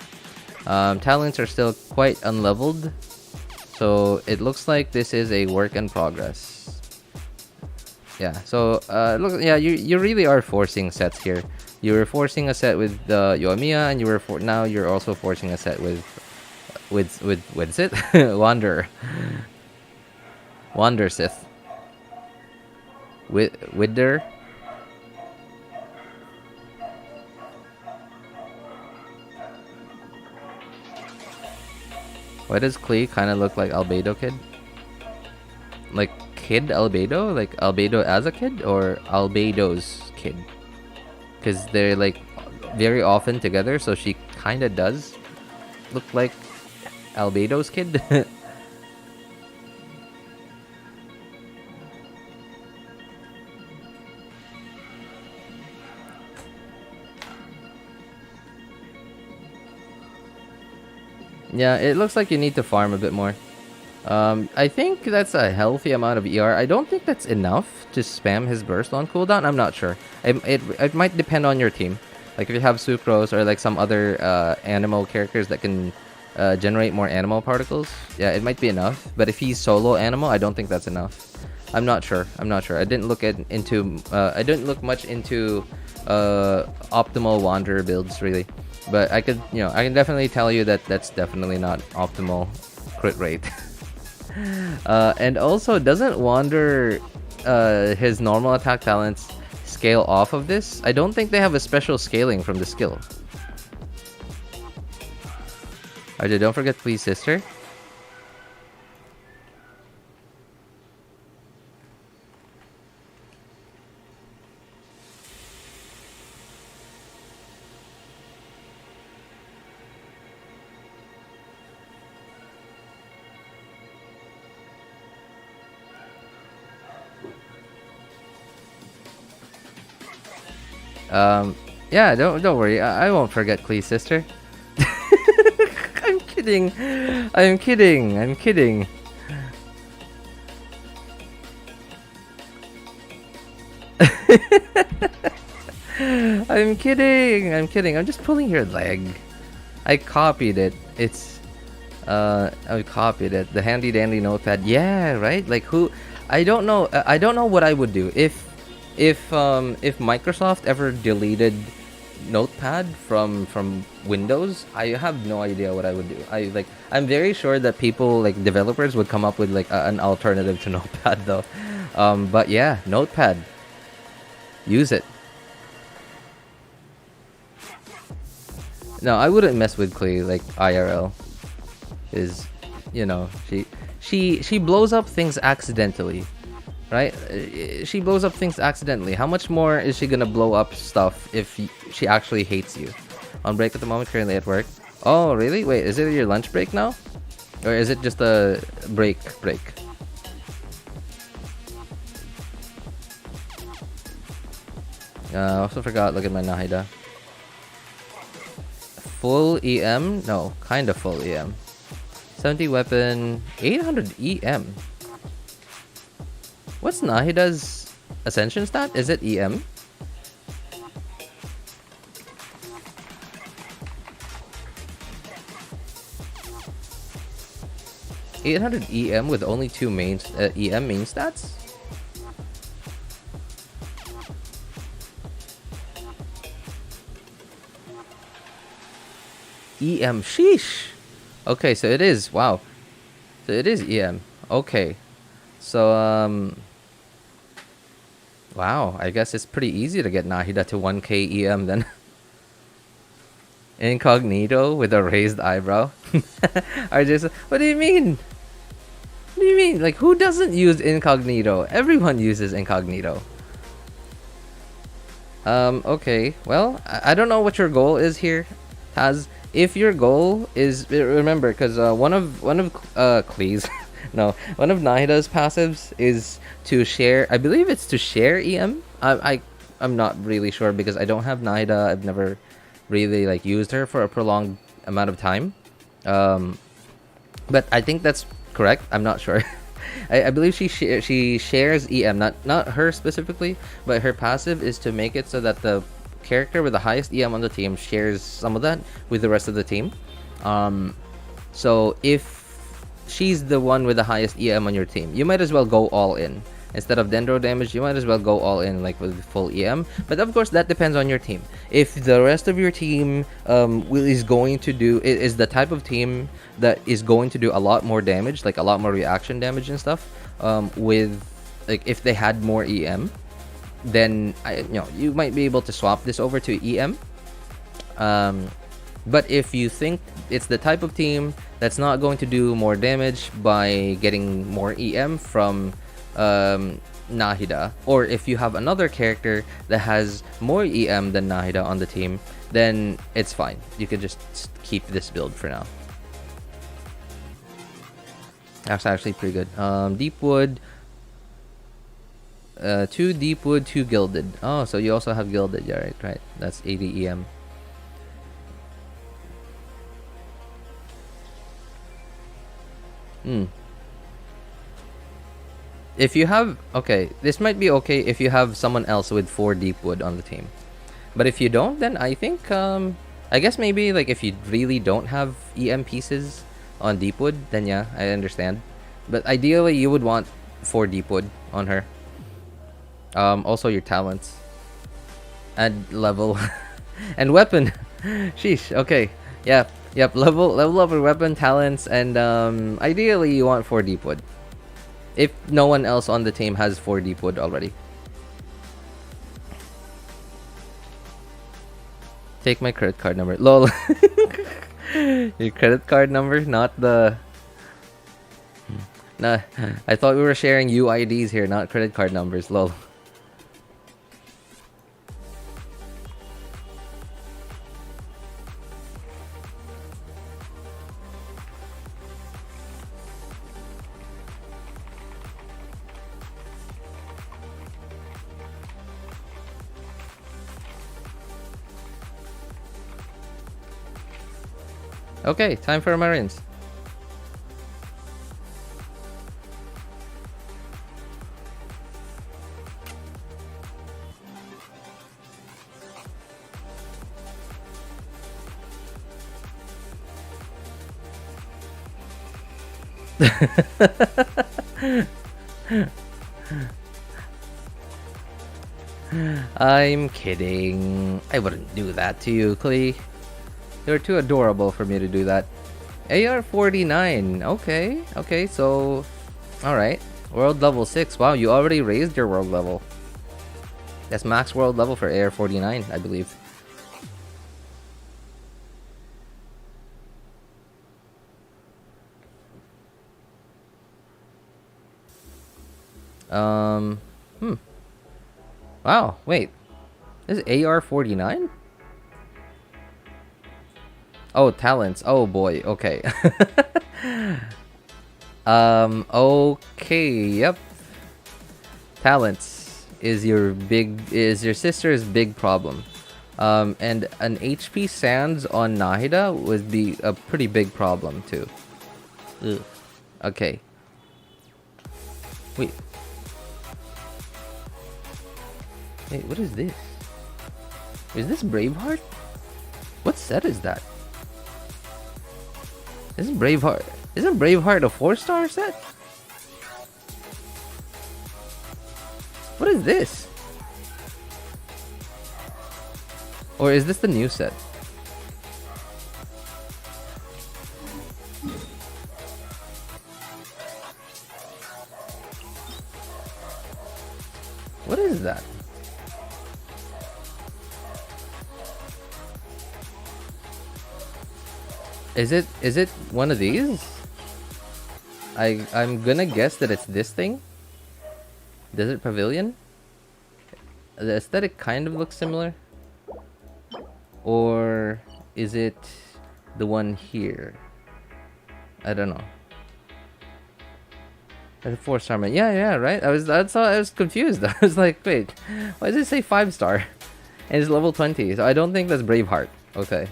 Talents are still quite unleveled. So it looks like this is a work in progress. Yeah, so look, yeah, you really are forcing sets here. You were forcing a set with Yoimiya, and now you're also forcing a set with what is it? Wander Sith. Widder. Why does Klee kind of look like Albedo Kid? Like Kid Albedo? Like Albedo as a kid? Or Albedo's kid? Because they're like very often together, so she kind of does look like Albedo's kid. Yeah, it looks like you need to farm a bit more. I think that's a healthy amount of ER. I don't think that's enough to spam his burst on cooldown. I'm not sure. It might depend on your team. Like if you have Sucrose or like some other animal characters that can generate more animal particles, yeah, it might be enough. But if he's solo animal, I don't think that's enough. I'm not sure. I didn't look much into optimal Wanderer builds really. But I can definitely tell you that that's definitely not optimal crit rate. And also, doesn't Wander his normal attack talents scale off of this? I don't think they have a special scaling from the skill. RJ, don't forget Please Sister. Yeah, don't worry. I won't forget Klee's sister. kidding. I'm kidding. I'm kidding. I'm kidding. I'm kidding. I'm just pulling your leg. I copied it. It's I copied it. The handy dandy notepad. Yeah, right? Like who I don't know what I would do if Microsoft ever deleted Notepad from Windows. I have no idea what I would do. I'm very sure that people like developers would come up with like an alternative to Notepad though. But yeah, Notepad. Use it. No, I wouldn't mess with Klee like IRL. Is, you know, she blows up things accidentally, right? She blows up things accidentally. How much more is she gonna blow up stuff if she actually hates you? On break at the moment, currently at work. Oh, really? Wait, is it your lunch break now? Or is it just a break? I also forgot, look at my Nahida. Full EM? No, kind of full EM. 70 weapon, 800 EM. What's Nahida's ascension stat? Is it EM? $800 EM with only 2 main EM main stats? EM, sheesh. Okay, so it is, wow. So it is EM. Okay. So, wow, I guess it's pretty easy to get Nahida to 1k EM then. Incognito with a raised eyebrow. RJ, what do you mean? What do you mean? Like, who doesn't use Incognito? Everyone uses Incognito. Okay. Well, I don't know what your goal is here, Taz. If your goal is, remember, because one of Klee's, no, one of Nahida's passives is to share. I believe it's to share EM. I'm not really sure because I don't have Nahida. I've never really like used her for a prolonged amount of time. But I think that's correct. I'm not sure. I believe she shares EM, not her specifically, but her passive is to make it so that the character with the highest EM on the team shares some of that with the rest of the team. So if she's the one with the highest EM on your team, you might as well go all in. Instead of dendro damage, you might as well go all in like with full EM. But of course that depends on your team. If the rest of your team is the type of team that is going to do a lot more damage, like a lot more reaction damage and stuff, with like if they had more EM, then you might be able to swap this over to EM. But if you think it's the type of team that's not going to do more damage by getting more EM from Nahida, or if you have another character that has more EM than Nahida on the team, then it's fine. You could just keep this build for now. That's actually pretty good. Deepwood. 2 Deepwood, 2 Gilded. Oh, so you also have Gilded. Yeah, right. That's 80 EM. If you have... Okay, this might be okay if you have someone else with 4 Deepwood on the team. But if you don't, then I think... I guess maybe like if you really don't have EM pieces on Deepwood, then yeah, I understand. But ideally, you would want 4 Deepwood on her. Also your talents and level and weapon. Sheesh. Okay. Yep. Level up your weapon, talents, and ideally you want 4 Deepwood. If no one else on the team has 4 Deepwood already. Take my credit card number. Lol. Your credit card number, not the. Nah, I thought we were sharing UIDs here, not credit card numbers. Lol. Okay, time for Marines. I'm kidding. I wouldn't do that to you, Klee. You're too adorable for me to do that. AR-49. Okay. Okay, so... Alright. World level 6. Wow, you already raised your world level. That's max world level for AR-49, I believe. Wow, wait. This is AR-49? Oh, talents. Oh boy, okay. Okay, yep. Talents is your sister's big problem. And an HP Sands on Nahida would be a pretty big problem too. Ugh. Okay. Wait. Hey, what is this? Is this Braveheart? What set is that? Isn't Braveheart a 4-star set? What is this? Or is this the new set? What is that? Is it one of these? I'm gonna guess that it's this thing. Desert Pavilion? The aesthetic kind of looks similar. Or is it the one here? I don't know. That's a 4-star man. Yeah, right. I was confused. I was like, wait, why does it say 5-star? And it's level 20. So I don't think that's Braveheart. Okay.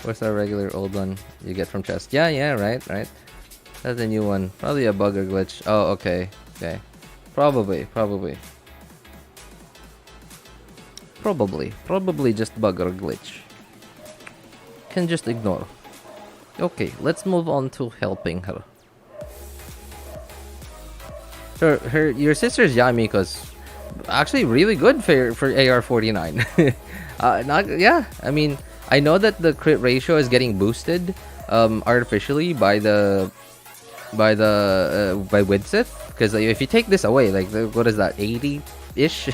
What's our regular old one you get from chest? Yeah, right. That's a new one. Probably a bug or glitch. Oh, okay. Probably just bug or glitch. Can just ignore. Okay, let's move on to helping her. Your sister's Yamiko's actually really good for AR-49. I mean, I know that the crit ratio is getting boosted artificially by Widsith, because if you take this away, like what is that, 80-ish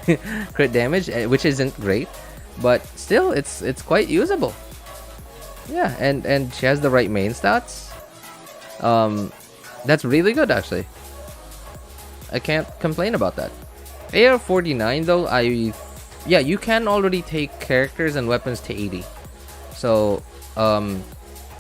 crit damage, which isn't great, but still it's quite usable. Yeah, and she has the right main stats. That's really good actually. I can't complain about that. AR-49 though, you can already take characters and weapons to 80. So,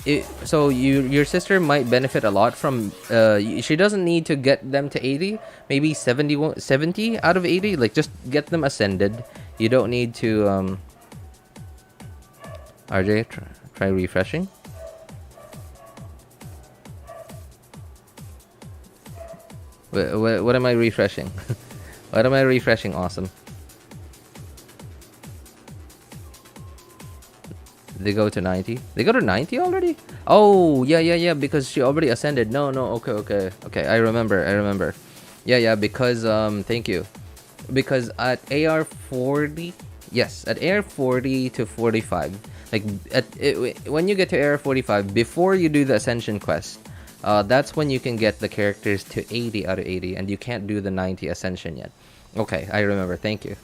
your sister might benefit a lot from. She doesn't need to get them to 80. Maybe 70 out of 80. Like just get them ascended. You don't need to. RJ, try refreshing. What am I refreshing? What am I refreshing? Awesome. They go to 90. They go to 90 already? Oh, yeah, because she already ascended. No, okay. I remember. Yeah, because thank you. Because at AR-40, yes, at AR-40 to 45, like when you get to AR-45 before you do the ascension quest, that's when you can get the characters to 80 out of 80, and you can't do the 90 ascension yet. Okay, I remember. Thank you.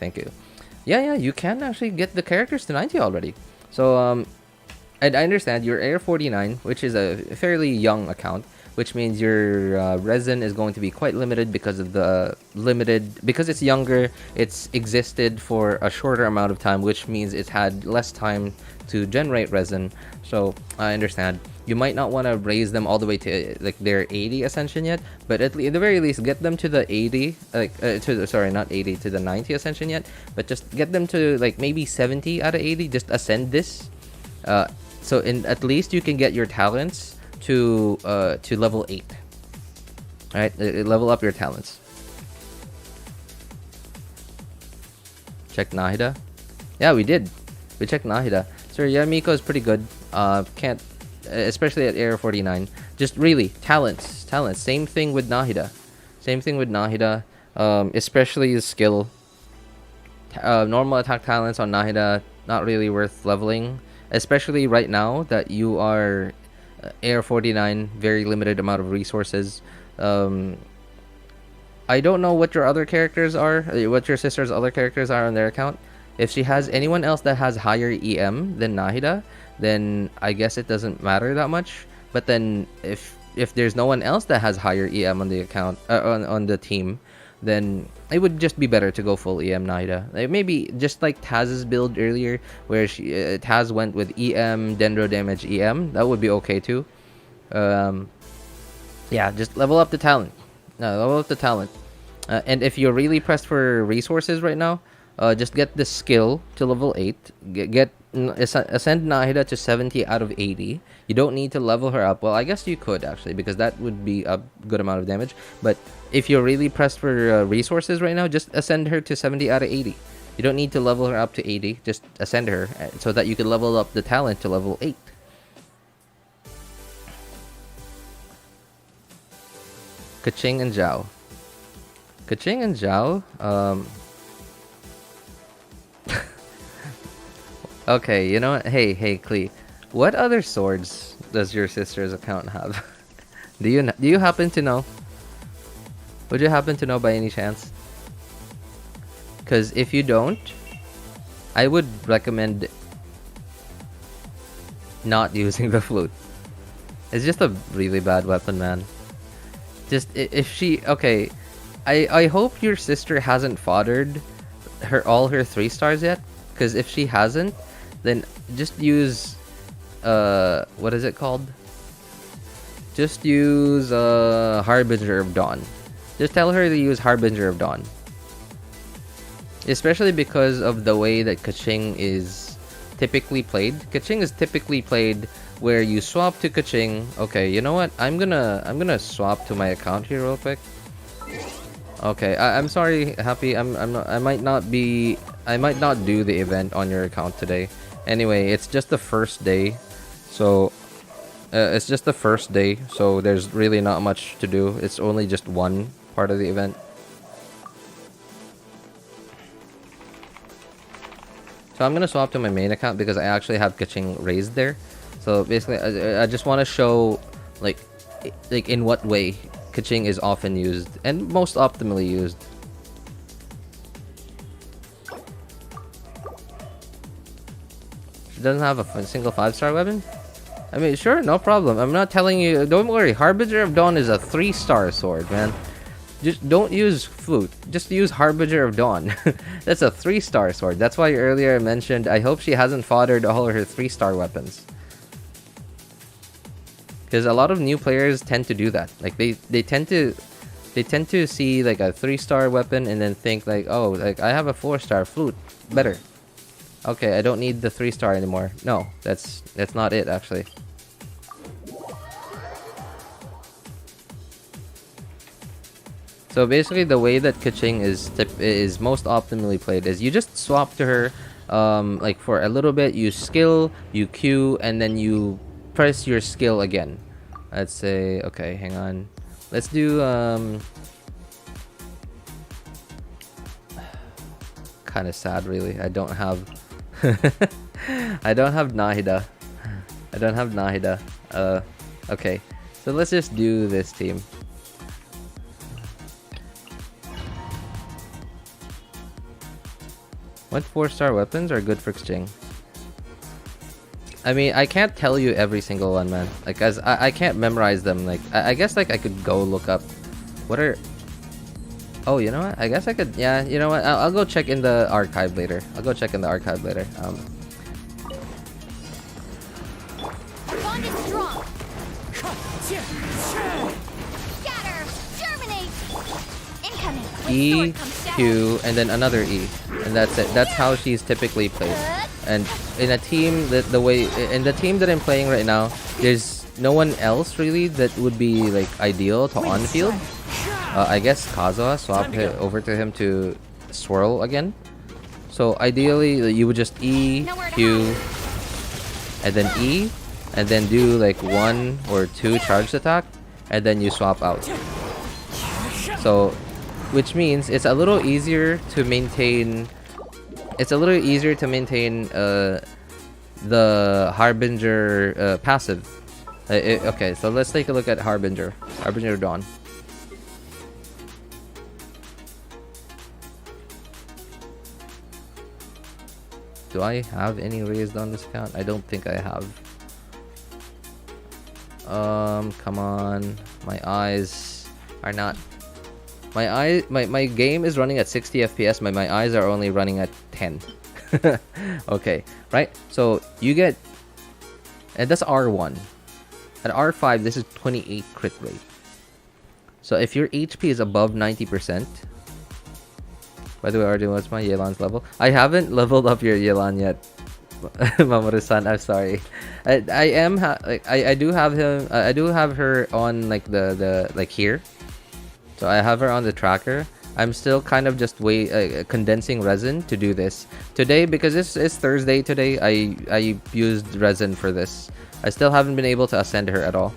Yeah, you can actually get the characters to 90 already. So, and I understand your AR-49, which is a fairly young account, which means your resin is going to be quite limited because of because it's younger, it's existed for a shorter amount of time, which means it's had less time to generate resin. So, I understand. you might not want to raise them all the way to like their 80 ascension yet, but at the very least get them to the 80, like sorry, not 80, to the 90 ascension yet, but just get them to like maybe 70 out of 80. Just ascend this, so at least you can get your talents to level 8. All right, level up your talents. Check Nahida. Yeah, we did. We checked Nahida. So yeah, Miko is pretty good. Can't, especially at Area 49. Just really talents. Same thing with Nahida. Especially the skill. Normal attack talents on Nahida, not really worth leveling. Especially right now that you are Area 49, very limited amount of resources. I don't know what your other characters are, what your sister's other characters are on their account. If she has anyone else that has higher EM than Nahida, then I guess it doesn't matter that much. But then if there's no one else that has higher EM on the account, on the team, then it would just be better to go full EM Nahida. Like maybe just like Taz's build earlier, where Taz went with EM, Dendro damage, EM. That would be okay too. Yeah, just level up the talent. And if you're really pressed for resources right now, just get the skill to level 8. Ascend Nahida to 70 out of 80. You don't need to level her up. Well, I guess you could actually, because that would be a good amount of damage. But if you're really pressed for resources right now, just ascend her to 70 out of 80. You don't need to level her up to 80. Just ascend her so that you can level up the talent to level 8. Keqing and Xiao. Okay, you know what? Hey, Klee. What other swords does your sister's account have? Do you happen to know? Would you happen to know by any chance? Because if you don't, I would recommend not using the flute. It's just a really bad weapon, man. Just if she okay, I hope your sister hasn't foddered all her 3 stars yet, because if she hasn't, then just use what is it called? Just use Harbinger of Dawn. Just tell her to use Harbinger of Dawn. Especially because of the way that Keqing is typically played. Keqing is typically played where you swap to Keqing. Okay, you know what? I'm gonna swap to my account here real quick. Okay, I'm sorry, Happy. I might not do the event on your account today. Anyway, it's just the first day, so there's really not much to do. It's only just one part of the event. So I'm gonna swap to my main account because I actually have Keqing raised there. So basically, I just want to show like in what way Keqing is often used and most optimally used. She doesn't have a single 5-star weapon? I mean, sure, no problem. I'm not telling you. Don't worry. Harbinger of Dawn is a 3-star sword, man. Just don't use flute. Just use Harbinger of Dawn. That's a 3-star sword. That's why earlier I mentioned I hope she hasn't foddered all of her 3-star weapons. Because a lot of new players tend to do that. Like they tend to see like a 3-star weapon and then think like, oh, like I have a 4-star flute, better. Okay, I don't need the 3-star anymore. No, that's not it actually. So basically, the way that Keqing is most optimally played is you just swap to her, like for a little bit. You skill, you Q, and then you press your skill again. Let's say, okay, hang on. Let's do kind of sad, really. I don't have Nahida. Okay, so let's just do this team. What 4-star weapons are good for Keqing? I mean, I can't tell you every single one, man. Like, as I can't memorize them. Like, I guess like I could go look up. What are? Oh, you know what? I guess I could. Yeah, you know what? I'll go check in the archive later. Bond is strong. E, Q, and then another E, and that's it. That's how she's typically played. And in a team in the team that I'm playing right now, there's no one else really that would be like ideal to on field. I guess Kazuha swap over to him to swirl again. So ideally you would just E, Q, and then E, and then do like 1 or 2 charged attack, and then you swap out. So, which means it's a little easier to maintain. It's a little easier to maintain the Harbinger passive. Okay, so let's take a look at Harbinger. Harbinger Dawn. Do I have any raised on this account? I don't think I have. Come on. My eyes are not. My game is running at 60 FPS. My eyes are only running at 10. Okay, right? So you get, and that's R1. At R5, this is 28 crit rate. So if your HP is above 90%. By the way, Arjun, what's my Yelan's level? I haven't leveled up your Yelan yet, Mamoru-san. I'm sorry. I do have him. I do have her on like the like here. So I have her on the tracker. I'm still kind of just condensing resin to do this today because it's Thursday today. I used resin for this. I still haven't been able to ascend her at all.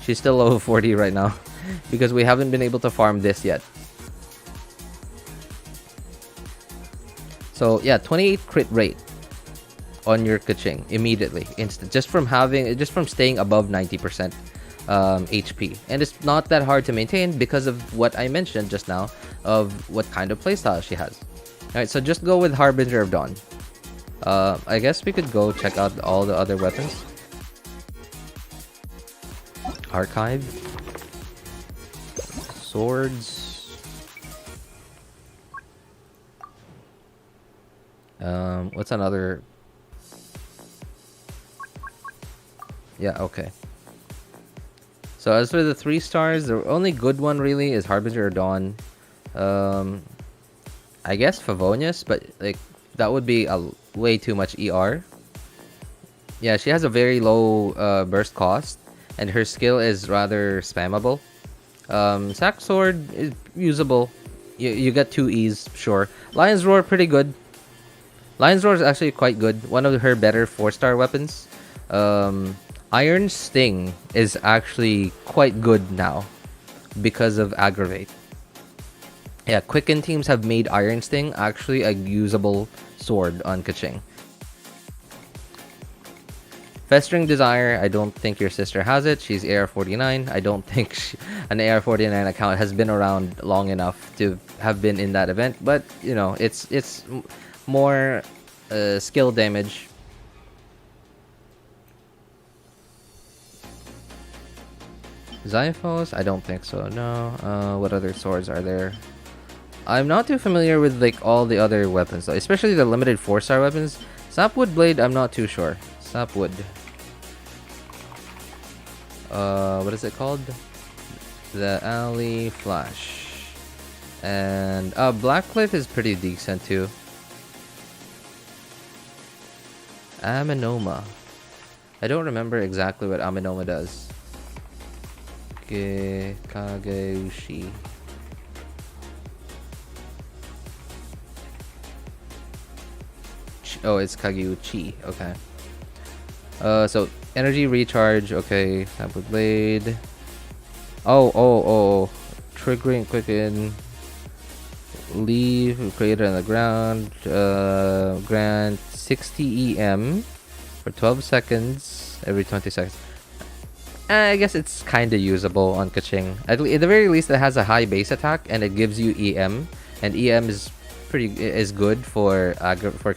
She's still low 40 right now because we haven't been able to farm this yet. So yeah, 28 crit rate on your Keqing immediately, instant, just from staying above 90% HP, and it's not that hard to maintain because of what I mentioned just now of what kind of playstyle she has. All right, so just go with Harbinger of Dawn. I guess we could go check out all the other weapons. Archive, swords. What's another? Yeah, okay. So as for the 3 stars, the only good one really is Harbinger of Dawn. I guess Favonius, but like that would be way too much ER. Yeah, she has a very low burst cost, and her skill is rather spammable. Sack Sword is usable. You get 2 E's, sure. Lion's Roar, pretty good. Lion's Roar is actually quite good. One of her better 4-star weapons. Iron Sting is actually quite good now because of Aggravate. Yeah, Quicken teams have made Iron Sting actually a usable sword on Keqing. Festering Desire, I don't think your sister has it. She's AR49. I don't think an AR49 account has been around long enough to have been in that event. But, you know, it's more skill damage. Xiphos? I don't think so, no. What other swords are there? I'm not too familiar with like all the other weapons, though, especially the limited 4-star weapons. Sapwood Blade, I'm not too sure. Sapwood. What is it called? The Alley Flash. And Blackcliff is pretty decent too. Aminoma. I don't remember exactly what Aminoma does. Kageushi. Oh, it's Kageuchi. Okay. So energy recharge. Okay. Sample Blade. Oh. Triggering Quicken. Leave. Created on the ground. Grant 60 EM for 12 seconds every 20 seconds. I guess it's kind of usable on Keqing. At the very least, it has a high base attack and it gives you EM, and EM is good for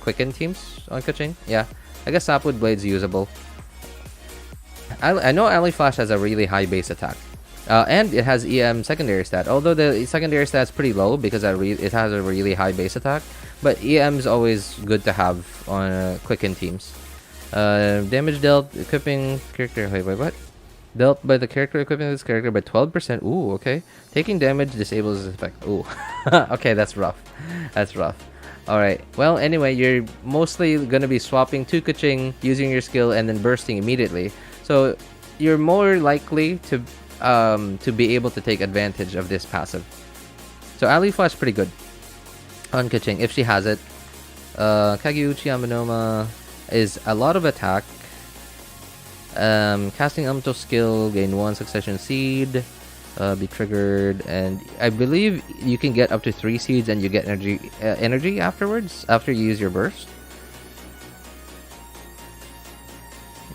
Quicken teams on Keqing. Yeah, I guess Sapwood Blade's usable. I know Alley Flash has a really high base attack, and it has EM secondary stat. Although the secondary stat's pretty low because it has a really high base attack, but EM is always good to have on Quicken teams. Damage dealt, equipping character. Wait, what? Dealt by the character equipping this character by 12%. Ooh, okay. Taking damage disables this effect. Ooh. Okay, that's rough. That's rough. Alright. Well, anyway, you're mostly gonna be swapping to Kaching, using your skill, and then bursting immediately. So you're more likely to be able to take advantage of this passive. So Ali Flash pretty good on Kaching if she has it. Kagiuchi Amanoma is a lot of attack. Casting Umto skill, gain 1 succession seed, be triggered, and I believe you can get up to 3 seeds and you get energy afterwards, after you use your burst.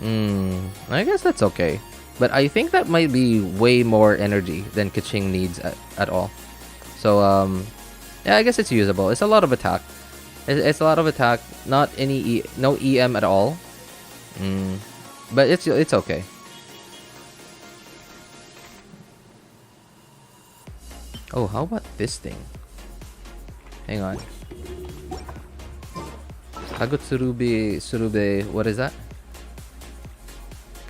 I guess that's okay. But I think that might be way more energy than Kaching needs at all. So, yeah, I guess it's usable. It's a lot of attack. It's a lot of attack, not any no EM at all. But it's okay. Oh, how about this thing? Hang on. Surube, what is that?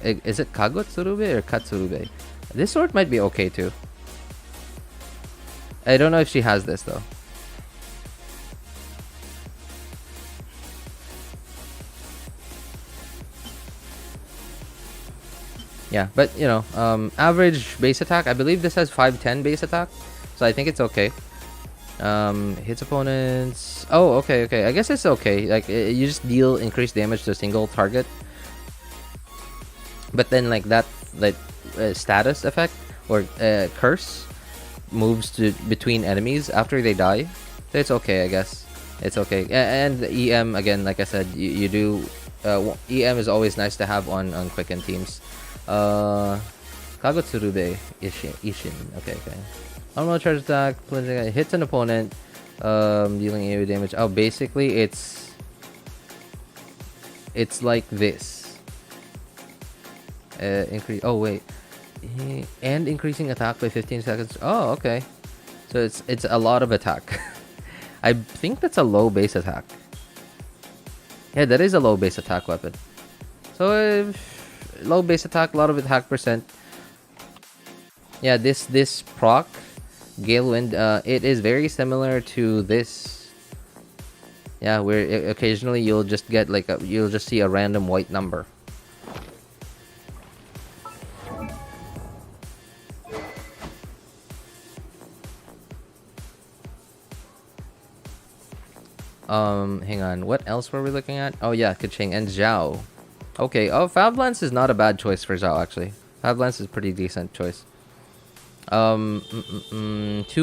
Is it Kagotsurube or Katsurube? This sword might be okay too. I don't know if she has this though. Yeah, but you know, average base attack. I believe this has 510 base attack, so I think it's okay. Hits opponents. Oh, okay. I guess it's okay. Like you just deal increased damage to a single target, but then like that, status effect or curse moves to between enemies after they die. So it's okay, I guess. It's okay. And the EM again, like I said, you do. EM is always nice to have on quicken teams. Kagotsurube Ishin. Okay. Normal charge attack, hits an opponent, dealing AoE damage. Oh, basically it's like this. Increase. Oh wait, and increasing attack by 15 seconds. Oh, okay. So it's a lot of attack. I think that's a low base attack. Yeah, that is a low base attack weapon. So low base attack, a lot of attack percent. Yeah, this proc Gale Wind, it is very similar to this. Yeah, where occasionally you'll just get you'll just see a random white number. Hang on, what else were we looking at? Oh yeah, Kaching and Xiao. Okay, oh, Fab Lance is not a bad choice for Xiao actually. Fab Lance is a pretty decent choice. 2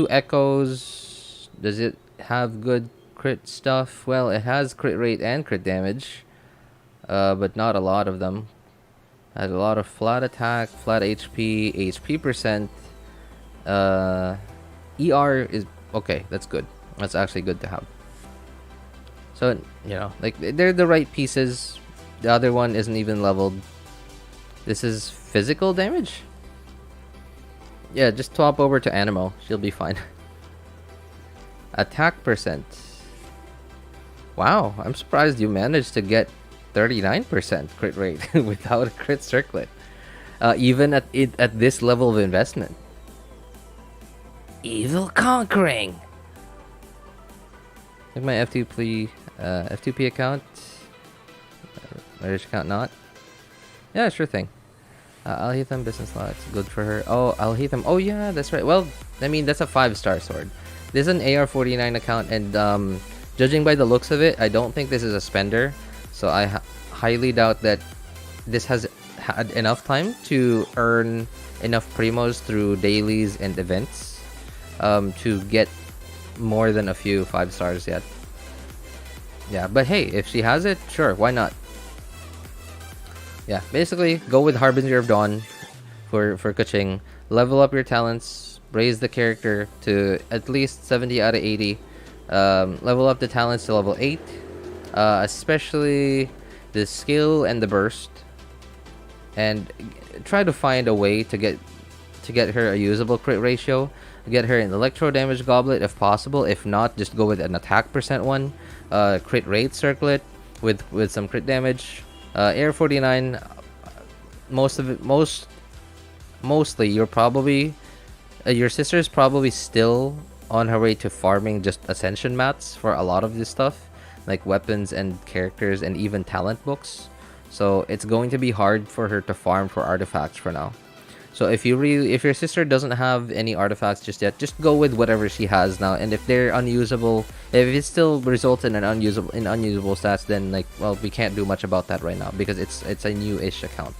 echoes. Does it have good crit stuff? Well, it has crit rate and crit damage, but not a lot of them. Has a lot of flat attack, flat HP percent. ER is okay. That's good. That's actually good to have. So you know, like they're the right pieces. The other one isn't even leveled. This is physical damage. Yeah, just swap over to Animo. She'll be fine. Attack percent. Wow, I'm surprised you managed to get 39% crit rate without a crit circlet. Even at this level of investment. Evil conquering. Like my F2P account. Irish account not. Yeah, sure thing. Alhaitham business slots, good for her. Oh, Alhaitham. Oh yeah, that's right. Well, I mean that's a 5-star sword. This is an AR49 account, and judging by the looks of it, I don't think this is a spender. So I highly doubt that this has had enough time to earn enough primos through dailies and events to get more than a few 5 stars yet. Yeah, but hey, if she has it, sure, why not? Yeah, basically go with Harbinger of Dawn for Kaching. Level up your talents, raise the character to at least 70 out of 80. Level up the talents to level 8, especially the skill and the burst, and try to find a way to get her a usable crit ratio. Get her an electro damage goblet if possible. If not, just go with an attack percent one. Crit rate circlet with some crit damage. Air 49, most mostly you're probably your sister's probably still on her way to farming just ascension mats for a lot of this stuff, like weapons and characters and even talent books. So it's going to be hard for her to farm for artifacts for now. So if your sister doesn't have any artifacts just yet, just go with whatever she has now. And if they're unusable, if it still results in an unusable stats, then like, well, we can't do much about that right now because it's a new-ish account.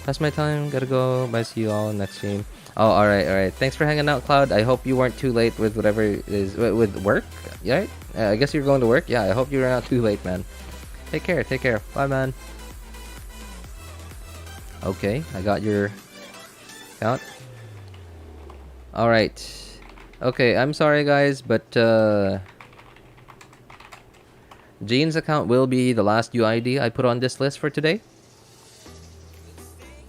That's my time. Gotta go. Bye. See you all next stream. Oh, all right. Thanks for hanging out, Cloud. I hope you weren't too late with whatever is with work. Yeah, I guess you're going to work. Yeah, I hope you were not too late, man. Take care. Bye, man. Okay, I got your account. All right. Okay, I'm sorry, guys, but Jean's account will be the last UID I put on this list for today.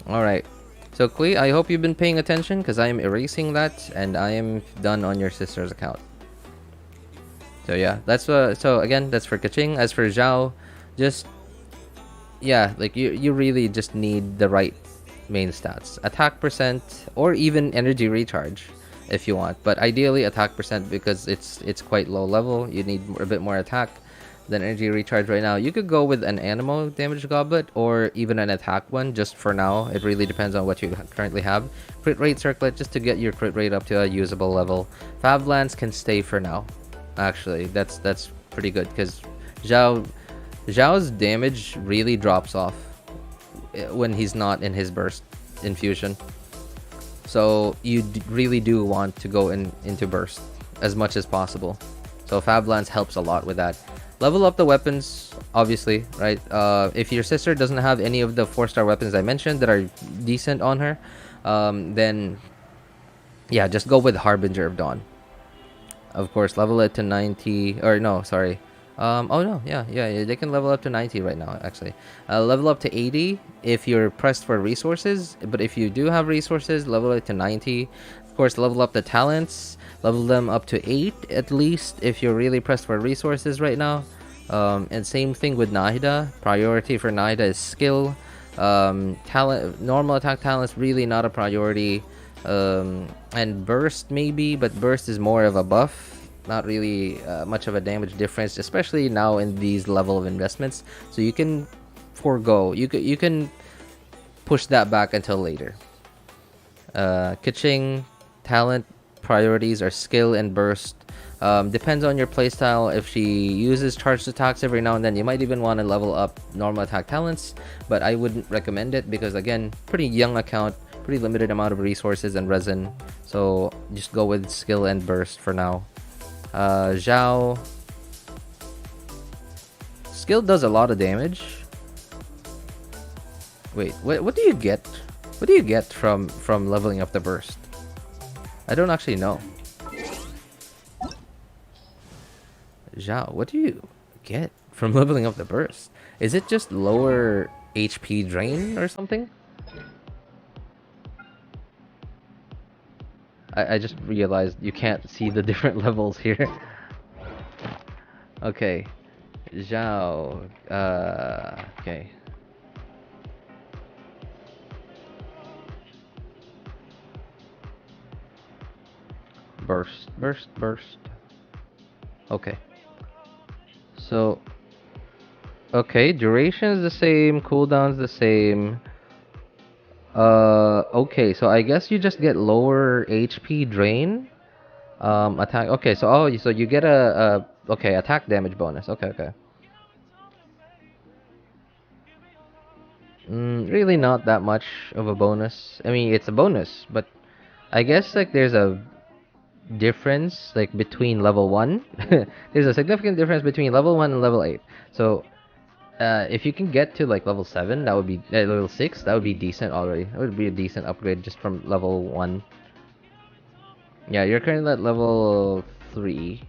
All right. So, Klee, I hope you've been paying attention because I am erasing that and I am done on your sister's account. So yeah, that's so again, that's for Kaching. As for Xiao, just yeah, like you really just need the right main stats, attack percent or even energy recharge if you want, but ideally attack percent because it's quite low level. You need a bit more attack than energy recharge right now. You could go with an animal damage goblet or even an attack one just for now. It really depends on what you currently have. Crit rate circlet just to get your crit rate up to a usable level. Fab Lance can stay for now. Actually, that's pretty good because Zhao's damage really drops off when he's not in his burst infusion. So you really do want to go into burst as much as possible. So Fab Lance helps a lot with that. Level up the weapons, obviously, right? If your sister doesn't have any of the 4-star weapons I mentioned that are decent on her, then yeah, just go with Harbinger of Dawn. Of course, level it to 90, or no, sorry. Oh no, yeah, they can level up to 90 right now, actually. Level up to 80 if you're pressed for resources, but if you do have resources, level it to 90. Of course, level up the talents, level them up to 8 at least if you're really pressed for resources right now. And same thing with Nahida. Priority for Nahida is skill. Talent, normal attack talent's really not a priority. And burst maybe, but burst is more of a buff. Not really much of a damage difference, especially now in these level of investments. So you can forego. You can push that back until later. Kaching talent priorities are skill and burst. Depends on your playstyle. If she uses charged attacks every now and then, you might even want to level up normal attack talents, but I wouldn't recommend it because again, pretty young account, pretty limited amount of resources and resin, so just go with skill and burst for now. Zhao, skill does a lot of damage. Wait, what do you get? What do you get from leveling up the burst? I don't actually know. Zhao, what do you get from leveling up the burst? Is it just lower HP drain or something? I just realized you can't see the different levels here. Okay. Zhao. Okay. Burst. Okay. So, okay, duration is the same, cooldown's the same. Okay, so I guess you just get lower HP drain. Attack. Okay, so so you get a okay, attack damage bonus. Okay. Really not that much of a bonus. I mean, it's a bonus, but I guess like there's a difference like between level 1. There's a significant difference between level 1 and level 8. So if you can get to like level 7, that would be level 6, that would be decent already. That would be a decent upgrade just from level 1. Yeah, you're currently at level 3.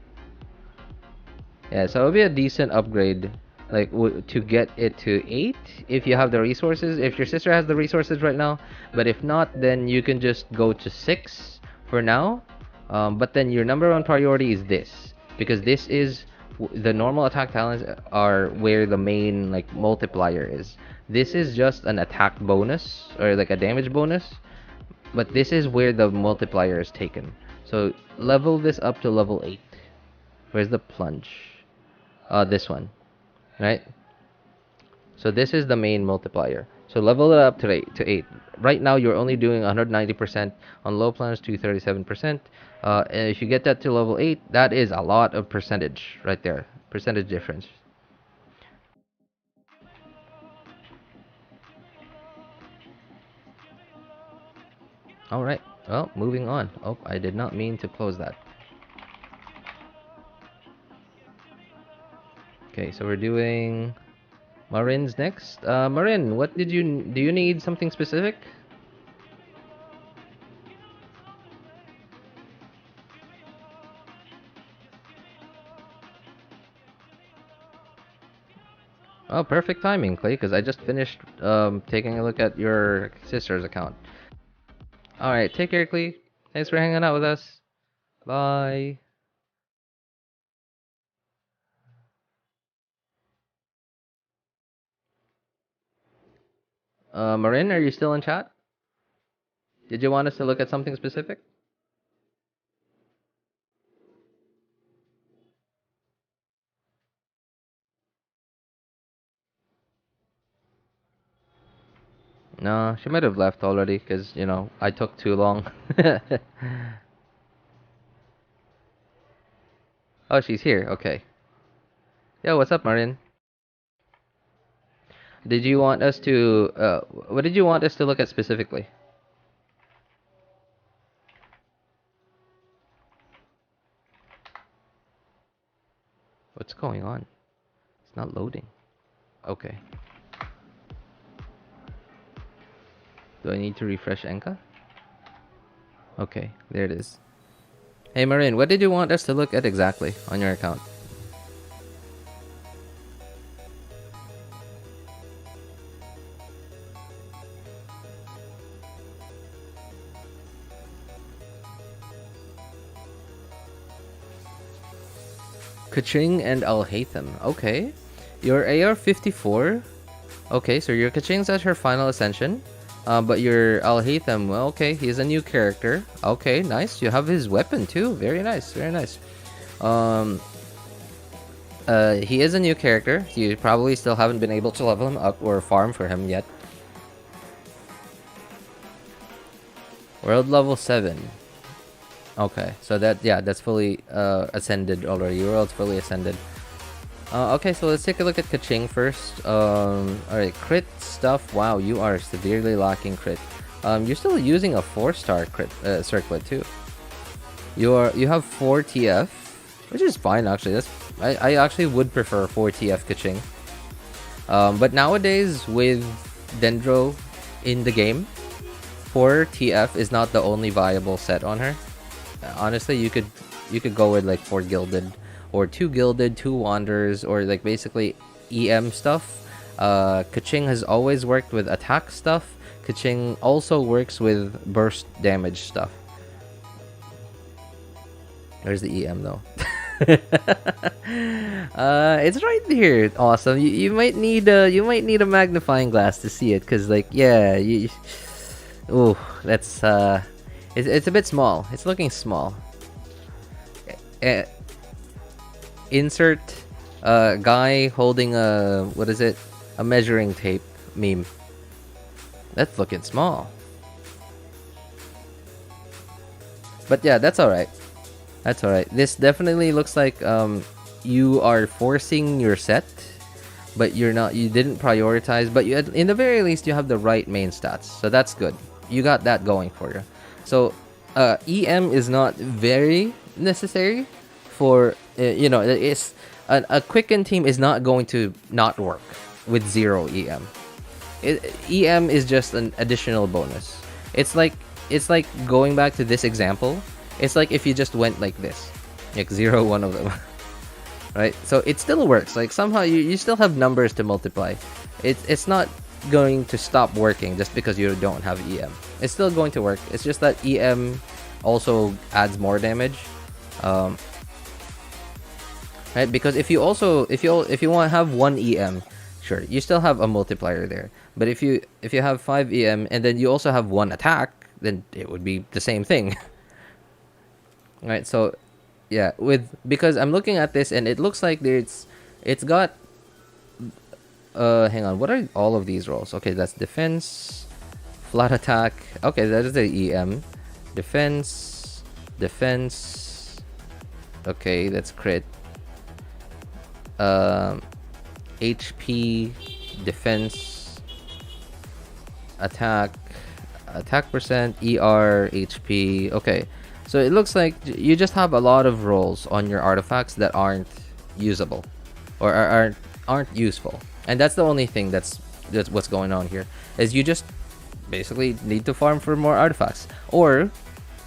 Yeah, so it would be a decent upgrade like to get it to 8 if you have the resources, if your sister has the resources right now. But if not, then you can just go to 6 for now. But then your number 1 priority is this, because this is the normal attack talents are where the main like multiplier is. This is just an attack bonus or like a damage bonus, but this is where the multiplier is taken. So level this up to level 8. Where's the plunge? This one, right? So this is the main multiplier. So level it up to 8. Right now you're only doing 190% on low plunge to 37%. And if you get that to level 8, that is a lot of percentage right there. Percentage difference. Alright, well, moving on. Oh, I did not mean to close that. Okay, so we're doing Marin's next. Marin, what do you need something specific? Oh, perfect timing, Clay, because I just finished taking a look at your sister's account. Alright, take care, Clay. Thanks for hanging out with us. Bye. Marin, are you still in chat? Did you want us to look at something specific? No, she might have left already because, you know, I took too long. Oh, she's here. Okay. Yo, what's up, Marin? Did you want us to, what did you want us to look at specifically? What's going on? It's not loading. Okay. Do I need to refresh Enka? Okay, there it is. Hey Marin, what did you want us to look at exactly on your account? Kaching and Alhaitham. Okay. Your AR-54. Okay, so your Kaching's at her final ascension. But your Alhaitham, well, okay, he's a new character. Okay, nice. You have his weapon too. Very nice, very nice. He is a new character. You probably still haven't been able to level him up or farm for him yet. World level 7. Okay, so that, yeah, that's fully ascended already. Your world's fully ascended. Okay, so let's take a look at Kaching first. Alright, crit stuff. Wow, you are severely lacking crit. You're still using a 4-star crit circlet too. You have 4 TF, which is fine actually. I actually would prefer 4 TF Kaching. But nowadays with Dendro in the game, 4 TF is not the only viable set on her. Honestly, you could go with like 4 gilded or 2 gilded, 2 wanderers, or like basically EM stuff. Kaching has always worked with attack stuff. Kaching also works with burst damage stuff. Where's the EM though? It's right here. Awesome. You might need a magnifying glass to see it, cause like yeah, ooh, that's it's a bit small. It's looking small. Insert guy holding a, what is it? A measuring tape meme. That's looking small. But yeah, that's alright. That's alright. This definitely looks like you are forcing your set, but you didn't prioritize, but in the very least you have the right main stats. So that's good. You got that going for you. So EM is not very necessary for you know, it's a quicken team is not going to not work with 0 EM. EM is just an additional bonus. It's like going back to this example. It's like if you just went like this, like 0 one of them, right? So it still works. Like somehow you still have numbers to multiply. It's not going to stop working just because you don't have EM. It's still going to work. It's just that EM also adds more damage. right? Because if you want to have 1 EM, sure, you still have a multiplier there. But if you have 5 EM and then you also have 1 attack, then it would be the same thing. Right? So yeah, because I'm looking at this and it looks like it's got hang on, what are all of these rolls? Okay, that's defense, flat attack. Okay, that is the EM. Defense. Okay, that's crit. HP, defense, attack percent, ER, HP. Okay, so it looks like you just have a lot of rolls on your artifacts that aren't usable or aren't useful, and that's the only thing that's what's going on here. Is you just basically need to farm for more artifacts, or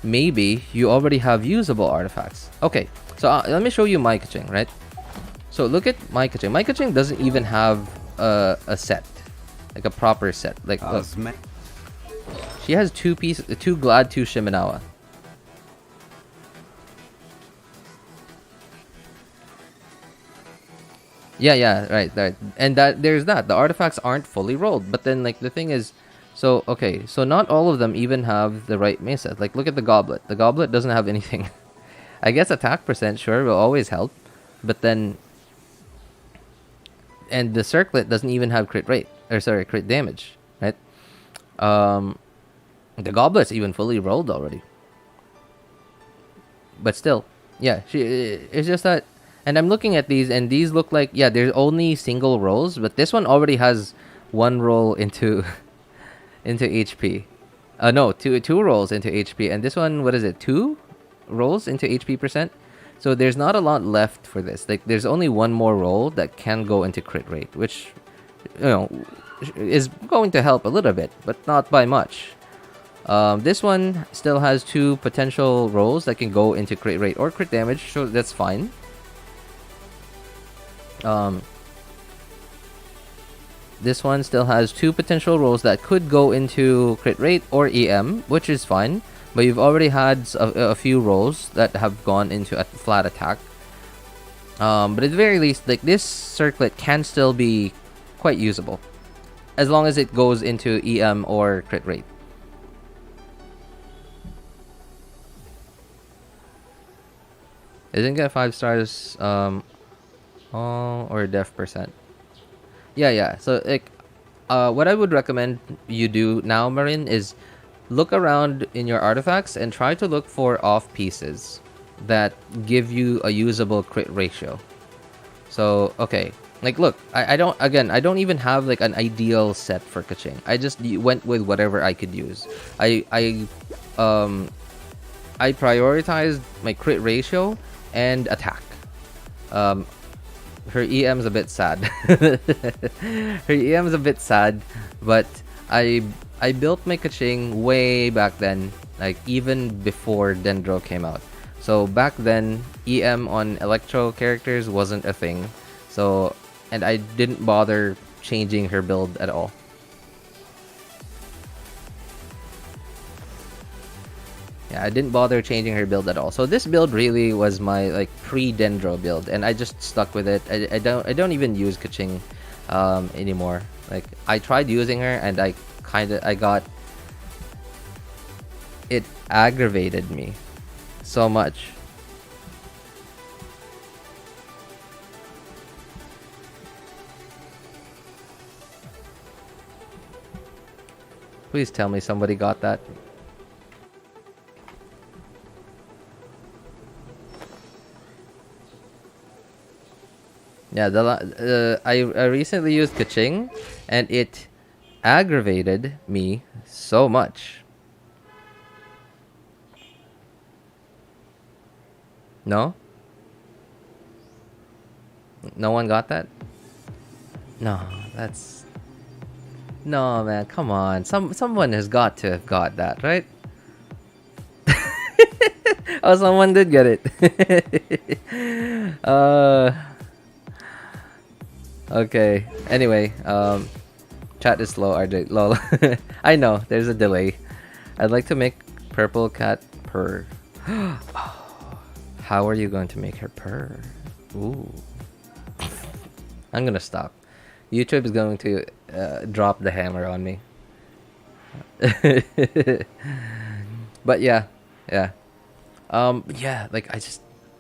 maybe you already have usable artifacts. Okay, so let me show you my Kaching, right? So look at my Kaching. My Kaching doesn't even have a set, like a proper set. Like look, she has 2 Glad, 2 Shimenawa. Yeah, right. And there's that. The artifacts aren't fully rolled, but then like the thing is, so okay, so not all of them even have the right main set. Like look at the goblet. The goblet doesn't have anything. I guess attack percent sure will always help, but then and the circlet doesn't even have crit rate, or sorry, crit damage, right? The goblet's even fully rolled already, but still, yeah, it's just that. And I'm looking at these, and these look like, yeah, there's only single rolls, but this one already has 1 roll into HP. No, two rolls into HP, and this one, what is it? 2 rolls into HP percent. So there's not a lot left for this. Like there's only 1 more roll that can go into crit rate, which is going to help a little bit, but not by much. This one still has 2 potential rolls that can go into crit rate or crit damage, so that's fine. This one still has 2 potential rolls that could go into crit rate or EM, which is fine. But you've already had a few rolls that have gone into a flat attack. But at the very least, like this circlet can still be quite usable, as long as it goes into EM or crit rate. Isn't get 5 stars or def percent. Yeah. So like what I would recommend you do now, Marin, is look around in your artifacts and try to look for off pieces that give you a usable crit ratio. So okay, like look, I don't even have like an ideal set for Kaching. I just went with whatever I could use. I prioritized my crit ratio and attack. Her EM's a bit sad. Her EM's a bit sad, but I built my Kaching way back then, like even before Dendro came out. So back then, EM on Electro characters wasn't a thing. So, and I didn't bother changing her build at all. Yeah, I didn't bother changing her build at all. So this build really was my like pre-Dendro build, and I just stuck with it. I don't even use Kaching anymore. Like I tried using her, and I got it aggravated me so much. Please tell me somebody got that. Yeah, I recently used Kaching, and it aggravated me so much. No? No one got that? No, that's... No, man, come on. Someone has got to have got that, right? Oh, someone did get it. Okay. Anyway, chat is slow, RJ. Lol. I know, there's a delay. I'd like to make purple cat purr. How are you going to make her purr? Ooh. I'm gonna stop. YouTube is going to drop the hammer on me. But yeah. Yeah, like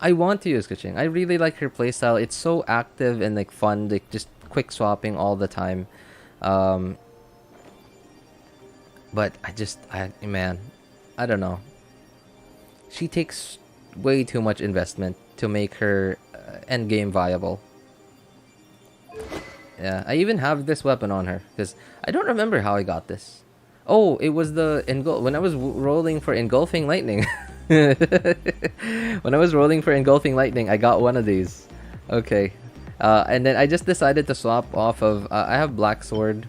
I want to use Keqing. I really like her playstyle. It's so active and like fun, like just quick swapping all the time. But man, I don't know. She takes way too much investment to make her end game viable. Yeah, I even have this weapon on her because I don't remember how I got this. Oh, it was the when I was rolling for engulfing lightning. When I was rolling for engulfing lightning, I got one of these. Okay, and then I just decided to swap off of. I have black sword,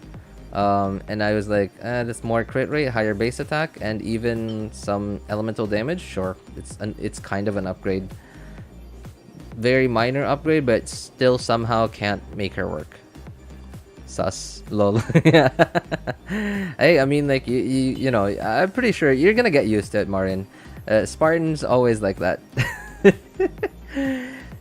and I was like, that's more crit rate, higher base attack, and even some elemental damage. Sure, it's kind of an upgrade. Very minor upgrade, but still somehow can't make her work. Sus. Lol. Yeah. Hey, I mean, like, you know, I'm pretty sure you're gonna get used to it, Marin. Spartan's always like that.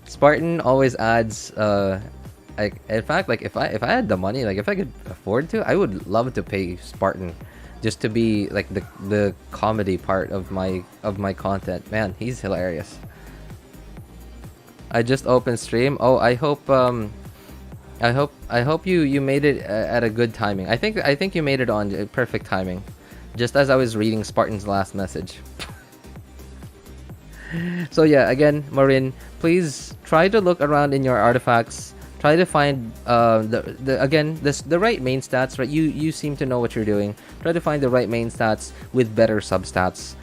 Spartan always adds, like, in fact, like, if I had the money, like, if I could afford to, I would love to pay Spartan just to be, like, the comedy part of my content. Man, he's hilarious. I just opened stream. Oh, I hope you made it at a good timing. I think you made it on perfect timing, just as I was reading Spartan's last message. So yeah, again, Marin, please try to look around in your artifacts. Try to find the right main stats. Right, you seem to know what you're doing. Try to find the right main stats with better substats.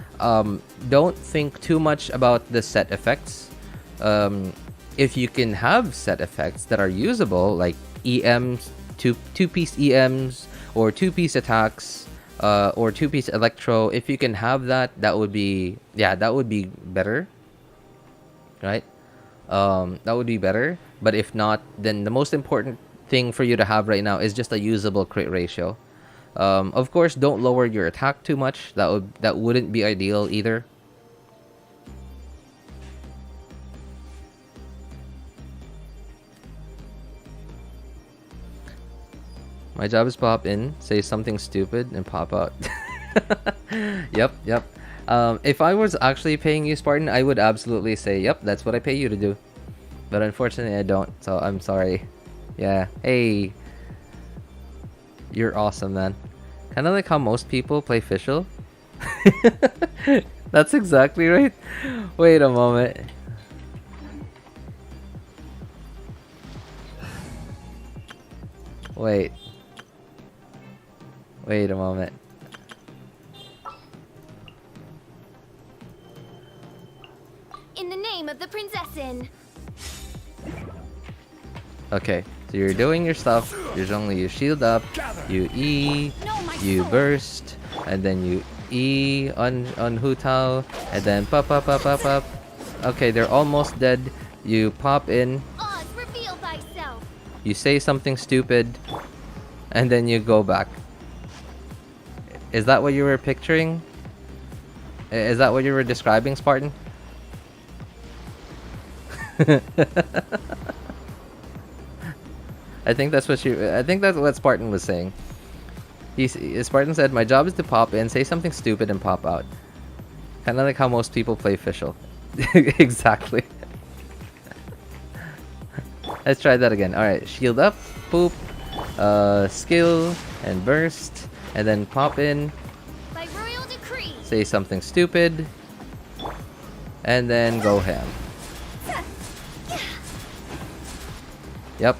Don't think too much about the set effects. If you can have set effects that are usable, like EMs, two-piece EMs, or two-piece attacks, or two-piece electro, if you can have that, that would be better, right? That would be better. But if not, then the most important thing for you to have right now is just a usable crit ratio. Of course, don't lower your attack too much. That wouldn't be ideal either. My job is pop in, say something stupid, and pop out. Yep. If I was actually paying you, Spartan, I would absolutely say, yep, that's what I pay you to do. But unfortunately, I don't, so I'm sorry. Yeah, hey. You're awesome, man. Kind of like how most people play Fischl. That's exactly right. Wait a moment. Wait a moment. In the name of the Prinzessin. Okay, so you're doing your stuff. There's only you shield up, you E, you burst, and then you E on Hutao, and then pop. Okay, they're almost dead. You pop in. Oz, reveal thyself. You say something stupid, and then you go back. Is that what you were picturing? Is that what you were describing, Spartan? I think that's what Spartan was saying. Spartan said, "My job is to pop in, say something stupid, and pop out." Kind of like how most people play Fischl. Exactly. Let's try that again. All right, shield up, poop, skill, and burst, and then pop in. By royal decree. Say something stupid, and then go ham. Yep.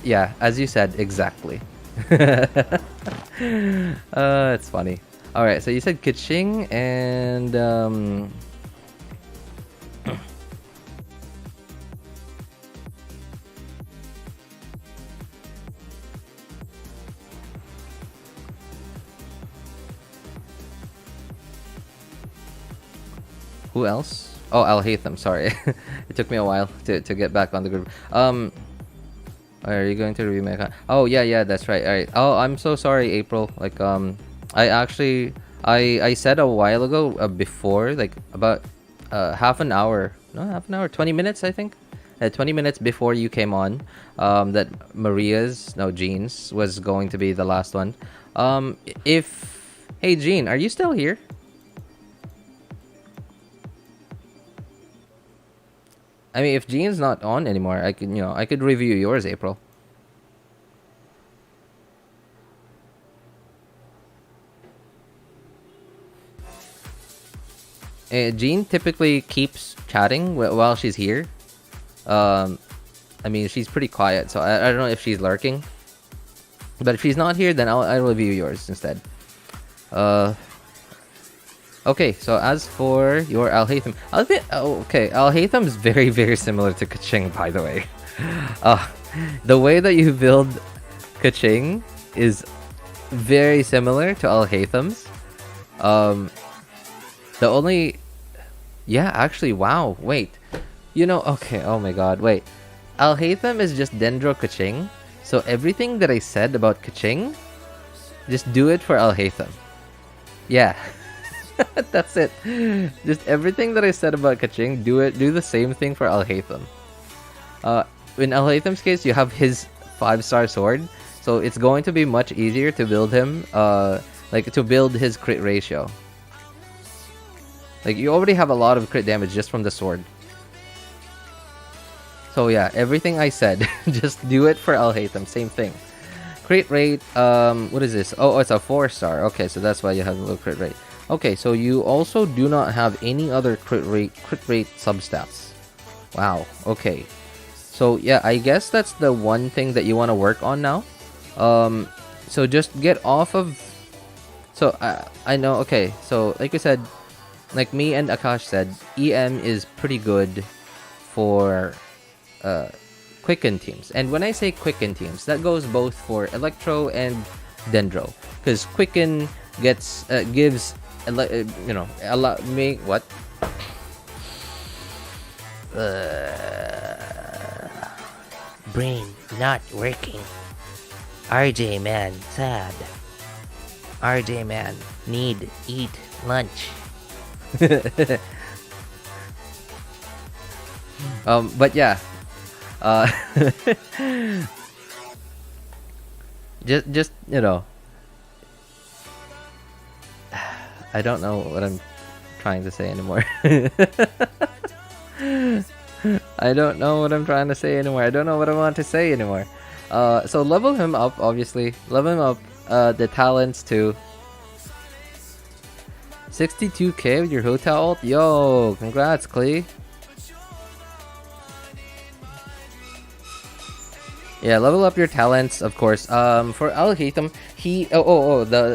Yeah, as you said, exactly. It's funny. Alright, so you said Keqing and who else? Oh, Alhaitham, sorry. It took me a while to get back on the group. Are you going to review my account? Oh, yeah, that's right. Alright. Oh, I'm so sorry, April. Like, I actually, I said a while ago, before, like, about half an hour, no, half an hour, 20 minutes, I think. 20 minutes before you came on, that Jean's was going to be the last one. Hey Jean, are you still here? I mean, if Jean's not on anymore, I could review yours, April. Jean typically keeps chatting while she's here. I mean, she's pretty quiet, so I don't know if she's lurking. But if she's not here, then I'll review yours instead. Okay, so as for your Alhaitham, Alhaitham is very, very similar to Kaching, by the way. The way that you build Kaching is very similar to Alhaitham's. The only... Yeah, actually, wow, wait. Okay, oh my god, wait. Alhaitham is just Dendro Kaching, so everything that I said about Kaching, just do it for Alhaitham. Yeah. That's it. Just everything that I said about Kaching, do the same thing for Alhaitham. In Alhaitham's case, you have his 5-star sword, so it's going to be much easier to build him, to build his crit ratio. Like, you already have a lot of crit damage just from the sword. So yeah, everything I said, just do it for Alhaitham, same thing. Crit rate, what is this? Oh, it's a 4-star. Okay, so that's why you have a low crit rate. Okay, so you also do not have any other crit rate substats. Wow, okay. So yeah, I guess that's the one thing that you want to work on now. So just get off of... So, I know, okay, so like we said, like me and Akash said, EM is pretty good for Quicken teams. And when I say Quicken teams, that goes both for Electro and Dendro. Because Quicken gives a lot... What? Brain not working. RJ man sad. RJ man need eat lunch. But yeah, just I don't know what I'm trying to say anymore. I don't know what I'm trying to say anymore. I don't know what I want to say anymore. So level him up, obviously. Level him up, the talents too. 62k with your Hutao ult? Yo, congrats, Klee. Yeah, level up your talents, of course. For Alhaitham,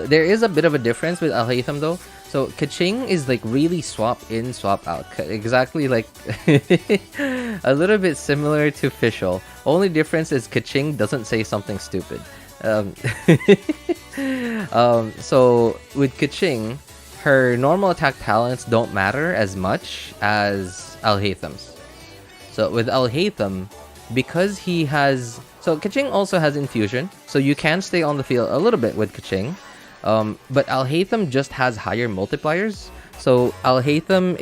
there is a bit of a difference with Alhaitham though. So Kaching is like really swap in, swap out. Exactly like a little bit similar to Fischl. Only difference is Kaching doesn't say something stupid. So with Kaching, her normal attack talents don't matter as much as Alhaitham's. So with Alhaitham, because he has... So Kaching also has infusion, so you can stay on the field a little bit with Kaching. But Alhaitham just has higher multipliers. So Alhaitham,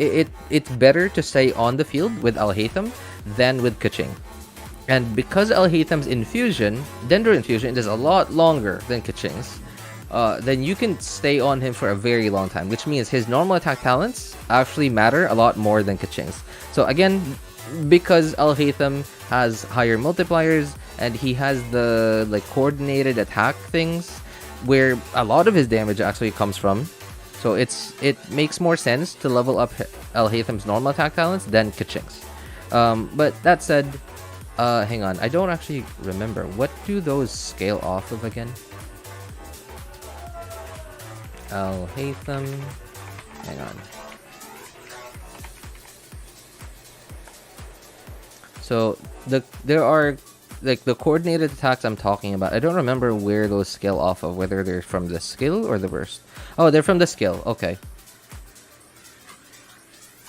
it's better to stay on the field with Alhaitham than with Kaching. And because Alhaitham's infusion, Dendro infusion, is a lot longer than Kaching's, then you can stay on him for a very long time, which means his normal attack talents actually matter a lot more than Kaching's. So again, because Alhaitham has higher multipliers and he has the coordinated attack things where a lot of his damage actually comes from, so it makes more sense to level up Alhaitham's normal attack talents than Kaching's. But that said, hang on, I don't actually remember, what do those scale off of again? Alhaitham, hang on. So there are the coordinated attacks I'm talking about. I don't remember where those scale off of, whether they're from the skill or the burst. Oh, they're from the skill. Okay.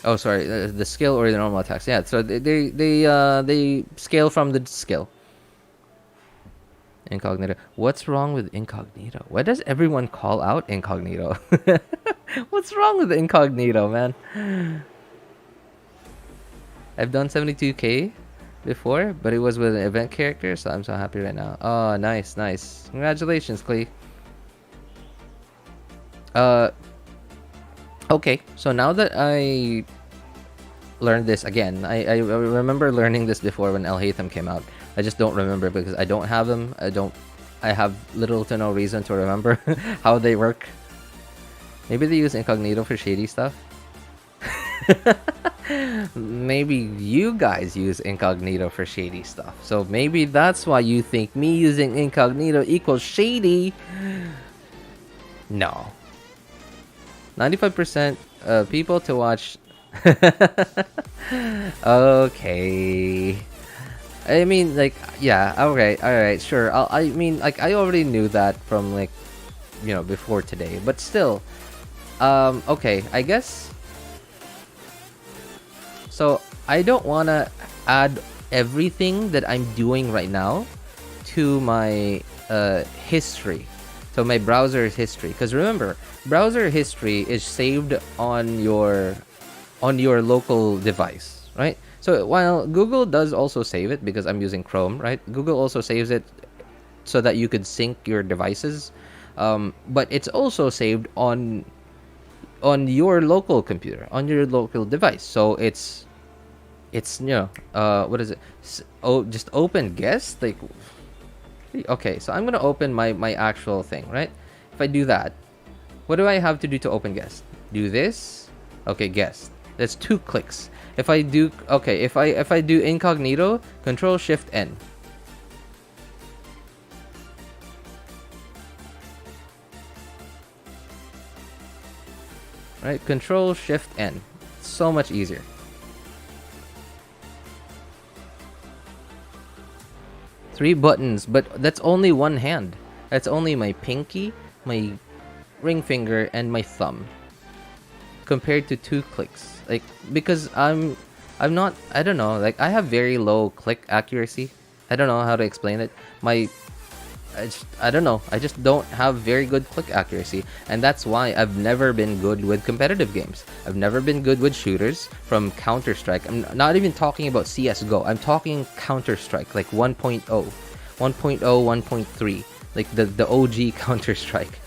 Oh, sorry, the skill or the normal attacks. Yeah, so they scale from the skill. Incognito. What's wrong with Incognito? Why does everyone call out Incognito? What's wrong with Incognito, man? I've done 72k before, but it was with an event character, so I'm so happy right now. Oh, nice, nice. Congratulations, Klee. Okay, so now that I learned this again, I remember learning this before when Alhaitham came out. I just don't remember because I don't have them. I have little to no reason to remember how they work. Maybe they use incognito for shady stuff. Maybe you guys use incognito for shady stuff. So maybe that's why you think me using incognito equals shady. No. 95% people to watch. Okay. I mean, like, yeah, alright, sure. I mean, like, I already knew that from, like, you know, before today. But still, okay, I guess. So, I don't want to add everything that I'm doing right now to my history. So my browser history, because remember, browser history is saved on your local device, right? So while Google does also save it, because I'm using Chrome, right? Google also saves it so that you could sync your devices, but it's also saved on your local computer, on your local device. So it's you know, what is it? Just open guest, like. Okay, so I'm gonna open my actual thing, right? If I do that, what do I have to do to open guest? Do this. Okay, guest. That's 2 clicks. If I do, okay, if I do incognito, Control Shift N. Right, Control Shift N. So much easier. Three buttons, but that's only one hand. That's only my pinky, my ring finger, and my thumb. Compared to 2 clicks. Like, because I'm not, I don't know, like, I have very low click accuracy. I don't know how to explain it. I don't know. I just don't have very good click accuracy. And that's why I've never been good with competitive games. I've never been good with shooters from Counter-Strike. I'm not even talking about CSGO. I'm talking Counter-Strike, like 1.0, 1.0, 1.3. Like the OG Counter-Strike.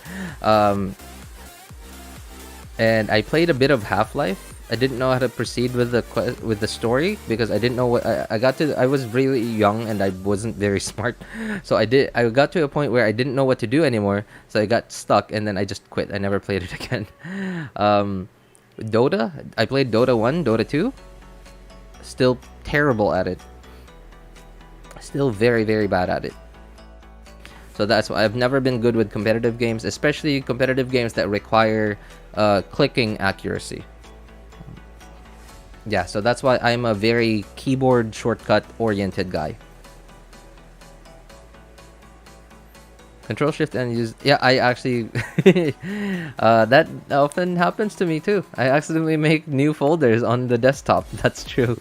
And I played a bit of Half-Life. I didn't know how to proceed with the story because I didn't know what I was really young and I wasn't very smart. So I got to a point where I didn't know what to do anymore. So I got stuck and then I just quit. I never played it again. Dota, I played Dota 1, Dota 2. Still terrible at it. Still very, very bad at it. So that's why I've never been good with competitive games, especially competitive games that require clicking accuracy. Yeah, so that's why I'm a very keyboard shortcut oriented guy. Control Shift and use. Yeah, I actually that often happens to me too. I accidentally make new folders on the desktop. That's true.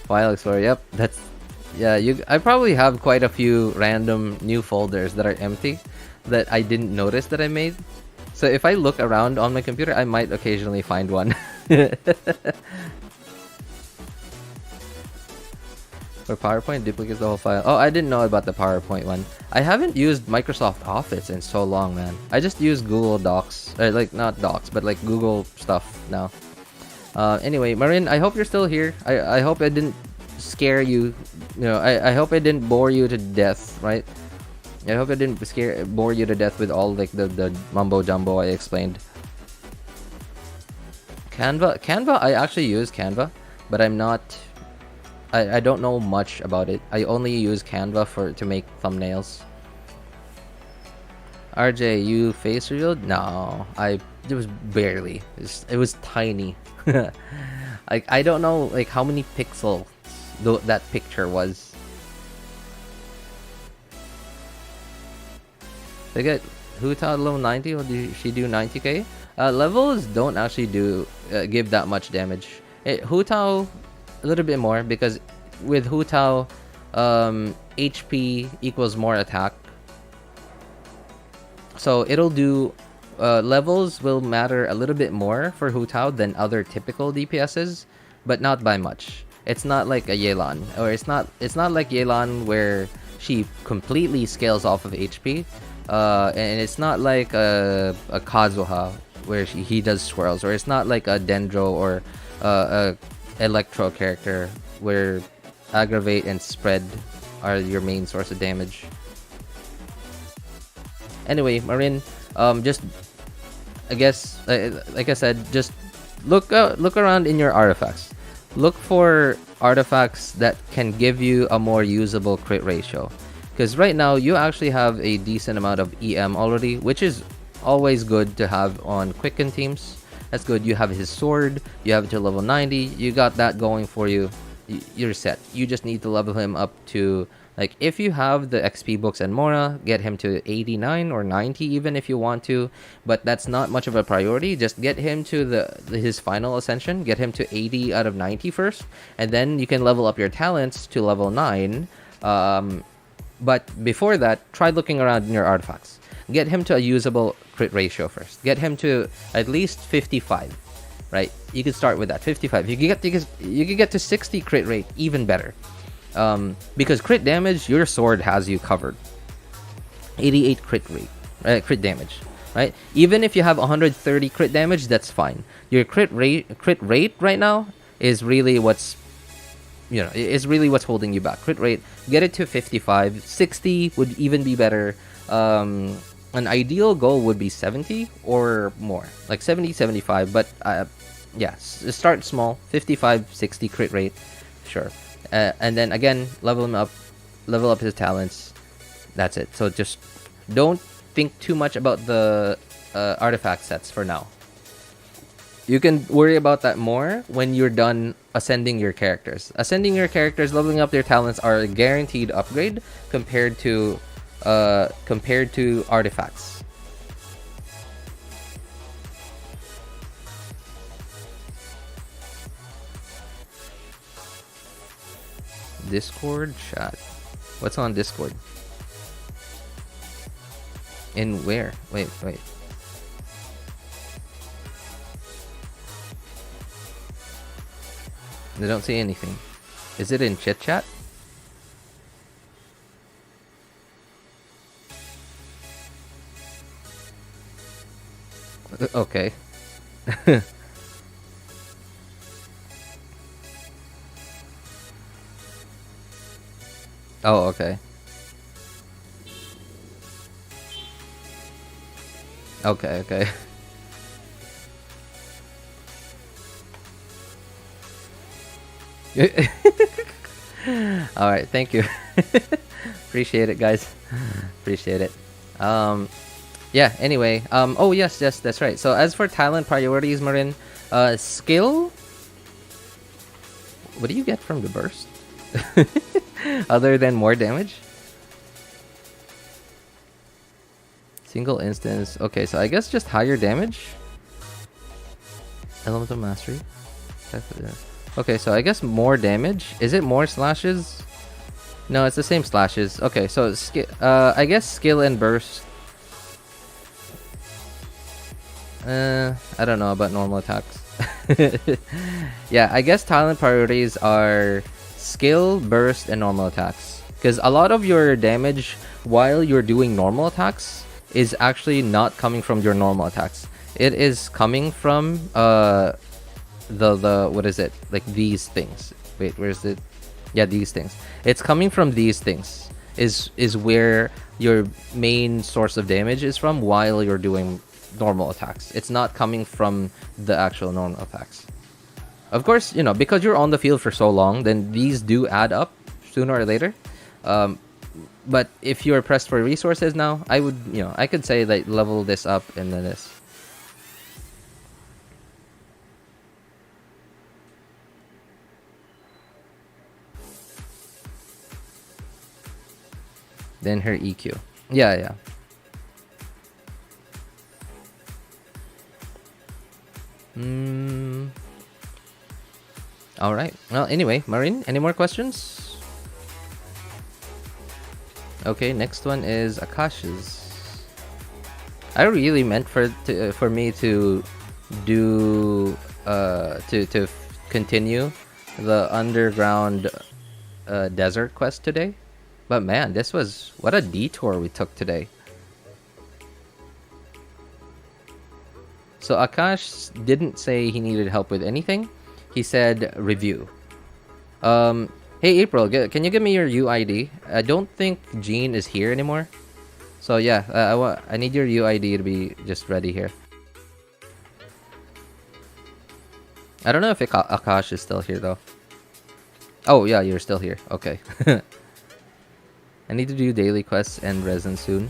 File Explorer. Yep, that's. Yeah, I probably have quite a few random new folders that are empty that I didn't notice that I made. So if I look around on my computer, I might occasionally find one. For PowerPoint, duplicates the whole file. Oh, I didn't know about the PowerPoint one. I haven't used Microsoft Office in so long, man. I just use Google Docs. Like, not Docs, but like Google stuff now. Anyway, Marin, I hope you're still here. I hope I didn't scare you. You know, I hope I didn't bore you to death, right? I hope I didn't bore you to death with all like the mumbo jumbo I explained. Canva, I actually use Canva, but I'm not. I don't know much about it. I only use Canva to make thumbnails. RJ, you face revealed? No, it was barely. It was tiny. Like I don't know like how many pixels that picture was. They get Hutao level 90. Or did she do 90k? Levels don't actually give that much damage. Hutao a little bit more because with Hutao, HP equals more attack. So it'll do levels will matter a little bit more for Hutao than other typical DPSs, but not by much. It's not like a Yelan, or it's not like Yelan where she completely scales off of HP, and it's not like a Kazuha where he does swirls, or it's not like a Dendro or a Electro character where aggravate and spread are your main source of damage. Anyway, Marin, just I guess like I said, just look around in your artifacts. Look for artifacts that can give you a more usable crit ratio, because right now you actually have a decent amount of EM already, which is always good to have on quicken teams. That's good. You have his sword, you have it to level 90, you got that going for you. You're set. You just need to level him up to, like, if you have the XP books and Mora, get him to 89 or 90 even if you want to, but that's not much of a priority. Just get him to his final ascension, get him to 80 out of 90 first, and then you can level up your talents to level 9. But before that, try looking around in your artifacts. Get him to a usable crit ratio first. Get him to at least 55. Right, you can start with that 55. You can get to 60 crit rate, even better. Because crit damage, your sword has you covered. 88 crit rate, crit damage, right? Even if you have 130 crit damage, that's fine. Your crit rate right now is really what's really what's holding you back. Crit rate, get it to 55. 60 would even be better. An ideal goal would be 70 or more, like 70, 75, but yeah, start small. 55, 60 crit rate, sure. And then again, level up his talents. That's it. So just don't think too much about the artifact sets for now. You can worry about that more when you're done ascending your characters. Ascending your characters, leveling up their talents are a guaranteed upgrade compared to artifacts. Discord chat. What's on Discord? In where? Wait. I don't see anything. Is it in chit chat? Okay. Oh, okay. Okay. All right, thank you. Appreciate it, guys. Appreciate it. Yeah, anyway, oh yes, that's right. So as for talent priorities, Marin, skill, what do you get from the burst? Other than more damage? Single instance. Okay, so I guess just higher damage. Elemental mastery. Okay, so I guess more damage. Is it more slashes? No, it's the same slashes. Okay, so I guess skill and burst. I don't know about normal attacks. Yeah, I guess talent priorities are skill, burst, and normal attacks. Because a lot of your damage while you're doing normal attacks is actually not coming from your normal attacks. It is coming from the what is it? Like these things. Wait, where is it? Yeah, these things. It's coming from these things. Is where your main source of damage is from while you're doing normal attacks. It's not coming from the actual normal attacks. Of course, you know, because you're on the field for so long, then these do add up sooner or later. But if you're pressed for resources now, I would, I could say like level this up and then this. Then her EQ. Yeah. Alright. Well, anyway, Marin, any more questions? Okay, next one is Akash's. I really meant for me to do to continue the underground desert quest today, but man, this was what a detour we took today. So Akash didn't say he needed help with anything. He said review. Hey April, can you give me your UID? I don't think Jean is here anymore. So yeah, I need your UID to be just ready here. I don't know if Akash is still here though. Oh yeah, you're still here. Okay. I need to do daily quests and resin soon.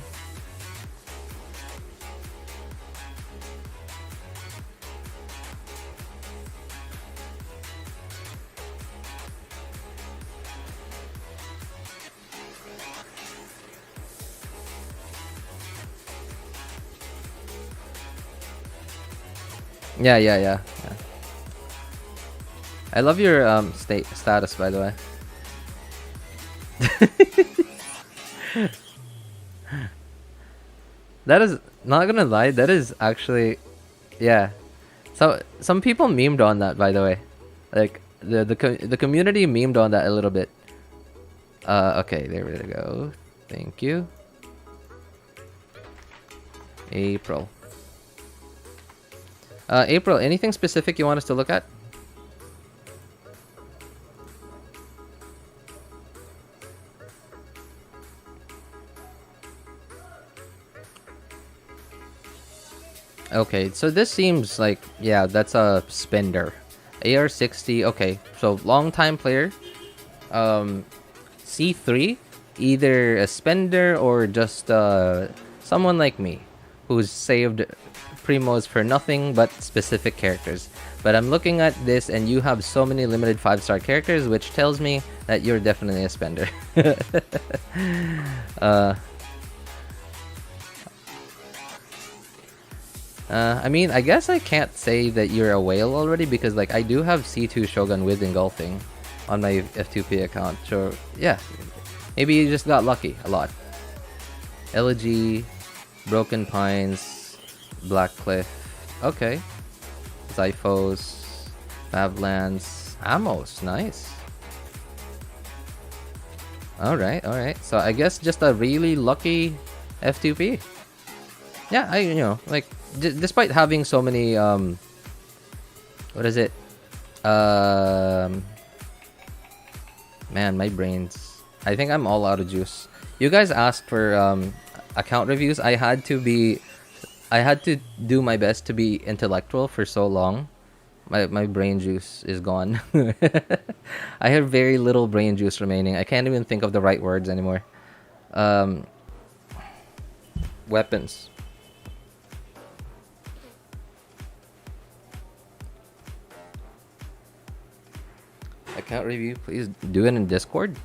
Yeah. I love your status, by the way. That is, not gonna lie, that is actually, yeah. So some people memed on that, by the way. Like the community memed on that a little bit. Okay, there we go. Thank you. April. April, anything specific you want us to look at? Okay, so this seems like, yeah, that's a spender. AR-60, okay, so long time player. C3, either a spender or just someone like me who's saved primos for nothing but specific characters. But I'm looking at this and you have so many limited 5-star characters, which tells me that you're definitely a spender. I mean, I guess I can't say that you're a whale already because like I do have C2 Shogun with engulfing on my F2P account. So yeah, maybe you just got lucky a lot. Elegy, Broken Pines, Black Cliff, okay. Zyphos, Favlands, Amos, nice. Alright. So I guess just a really lucky F2P. Yeah, you know, like, despite having so many, what is it? Man, my brains. I think I'm all out of juice. You guys asked for, account reviews. I had to do my best to be intellectual for so long. My brain juice is gone. I have very little brain juice remaining. I can't even think of the right words anymore. Weapons. Account review, please do it in Discord.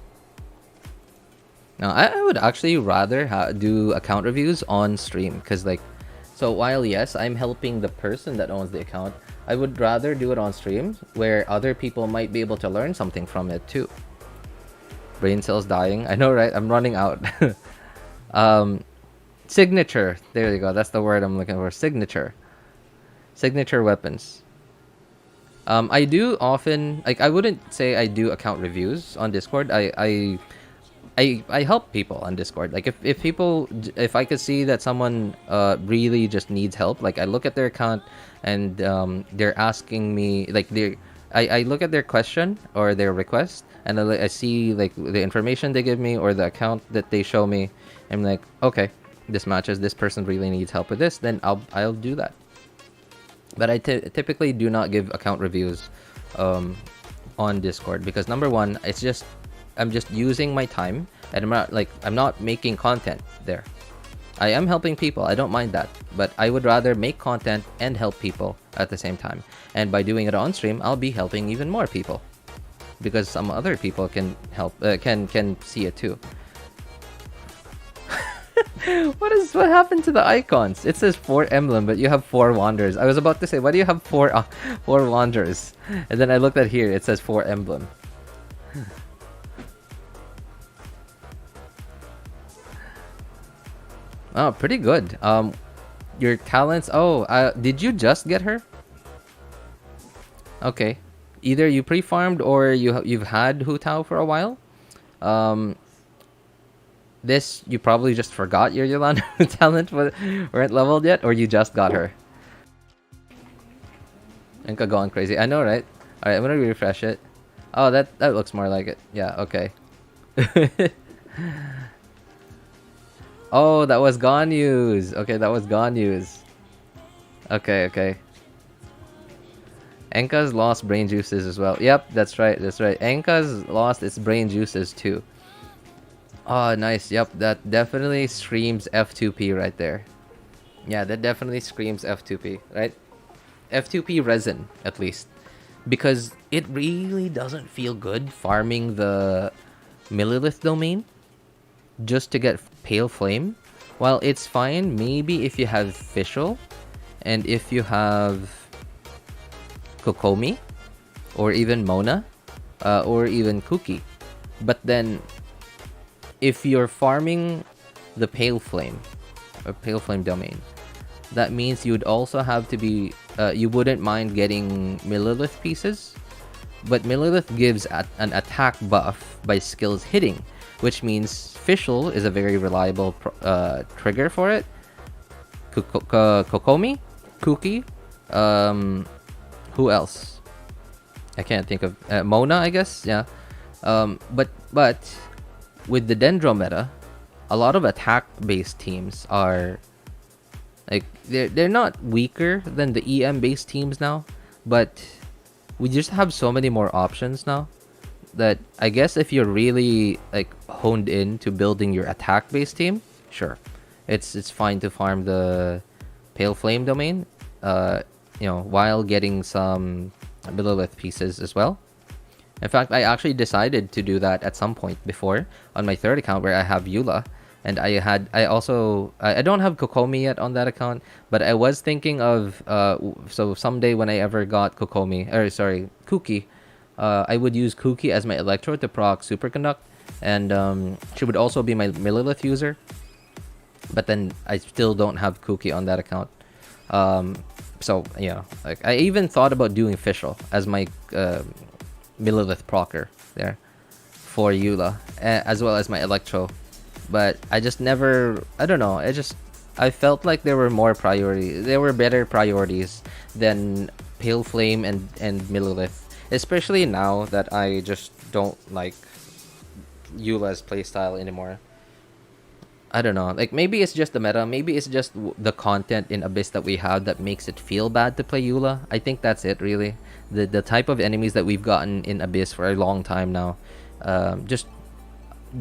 Now, I would actually rather do account reviews on stream because, like, so while yes, I'm helping the person that owns the account, I would rather do it on stream where other people might be able to learn something from it too. Brain cells dying. I know, right? I'm running out. Signature. There you go. That's the word I'm looking for. Signature. Signature weapons. I do often, like, I wouldn't say I do account reviews on Discord. I help people on Discord. Like, if I could see that someone really just needs help, like, I look at their account and they're asking me, like, I look at their question or their request and I see, like, the information they give me or the account that they show me. I'm like, okay, this matches. This person really needs help with this. Then I'll do that. But I typically do not give account reviews on Discord because number one, I'm just using my time and I'm not making content there. I am helping people, I don't mind that, but I would rather make content and help people at the same time. And by doing it on stream, I'll be helping even more people because some other people can help, can see it too. What happened to the icons? It says 4 emblem, but you have 4 wanderers. I was about to say, why do you have 4 wanderers? And then I looked at here, it says 4 emblem. Oh, pretty good. your talents. Oh, did you just get her? Okay, either you pre-farmed or you've had Hutao for a while. This you probably just forgot your Yelan talent weren't leveled yet, or you just got her. Enka going crazy. I know, right? All right, I'm gonna refresh it. Oh, that looks more like it. Yeah. Okay. Oh, that was Ganyu's. Okay, that was Ganyu's. Okay, okay. Enka's lost brain juices as well. Yep, that's right, that's right. Enka's lost its brain juices too. Oh, nice. Yep, that definitely screams F2P right there. Yeah, that definitely screams F2P, right? F2P resin, at least. Because it really doesn't feel good farming the Millilith domain just to get Pale Flame. While it's fine, maybe if you have Fischl and if you have Kokomi or even Mona or even Kuki. But then if you're farming the Pale Flame or Pale Flame domain, that means you'd also have to be you wouldn't mind getting Millilith pieces, but Millilith gives an attack buff by skills hitting, which means Fischl is a very reliable trigger for it. Kokomi, Kuki, who else? I can't think of Mona, I guess. Yeah, but with the Dendro meta, a lot of attack-based teams are like they're not weaker than the EM-based teams now, but we just have so many more options now that I guess if you're really like honed in to building your attack-based team, sure, it's fine to farm the Pale Flame domain, you know, while getting some Millilith pieces as well. In fact, I actually decided to do that at some point before on my third account where I have Eula, and I don't have Kokomi yet on that account, but I was thinking of so someday when I ever got Kuki, I would use Kuki as my Electro to proc Superconduct, and she would also be my Millilith user. But then I still don't have Kuki on that account. So yeah, like I even thought about doing Fischl as my Millilith procer there for Eula, as well as my Electro. But I just never, I don't know, I felt like there were better priorities than Pale Flame and Millilith. Especially now that I just don't like Eula's playstyle anymore. I don't know, like maybe it's just the meta, maybe it's just the content in Abyss that we have that makes it feel bad to play Eula. I think that's it really. The type of enemies that we've gotten in Abyss for a long time now just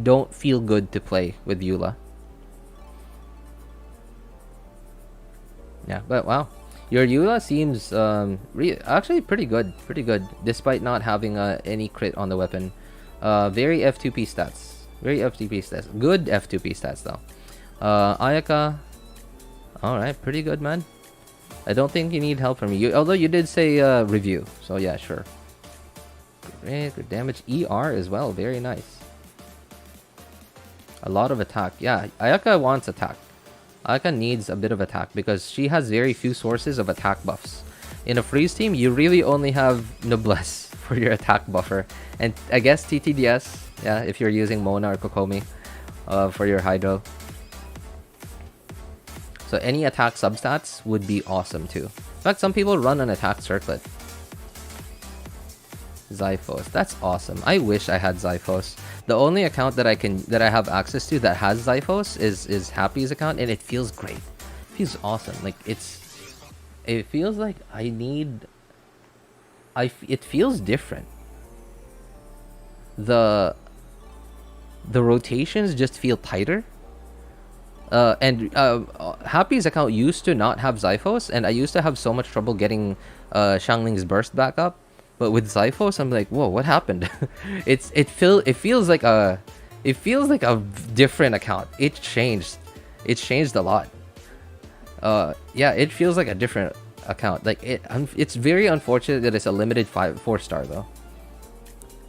don't feel good to play with Eula. Yeah, but wow, your Eula seems actually pretty good, despite not having any crit on the weapon. Very F2P stats. Very FTP stats. Good F2P stats though. Ayaka. Alright, pretty good, man. I don't think you need help from me. Although you did say review. So yeah, sure. Great, good damage. ER as well. Very nice. A lot of attack. Yeah, Ayaka wants attack. Ayaka needs a bit of attack because she has very few sources of attack buffs. In a freeze team, you really only have Noblesse for your attack buffer. And I guess TTDS. Yeah, if you're using Mona or Kokomi for your Hydro. So any attack substats would be awesome too. In fact, some people run an attack circlet. Zyphos, that's awesome. I wish I had Zyphos. The only account that I have access to that has Zyphos is Happy's account, and it feels great. It feels awesome. Like it feels like it feels different. The rotations just feel tighter. And Happy's account used to not have Zyphos, and I used to have so much trouble getting Xiangling's burst back up. But with Zyphos, I'm like, whoa, what happened? it feels like a different account. It changed a lot. Yeah, it feels like a different account. Like it's very unfortunate that it's a limited 4-star though.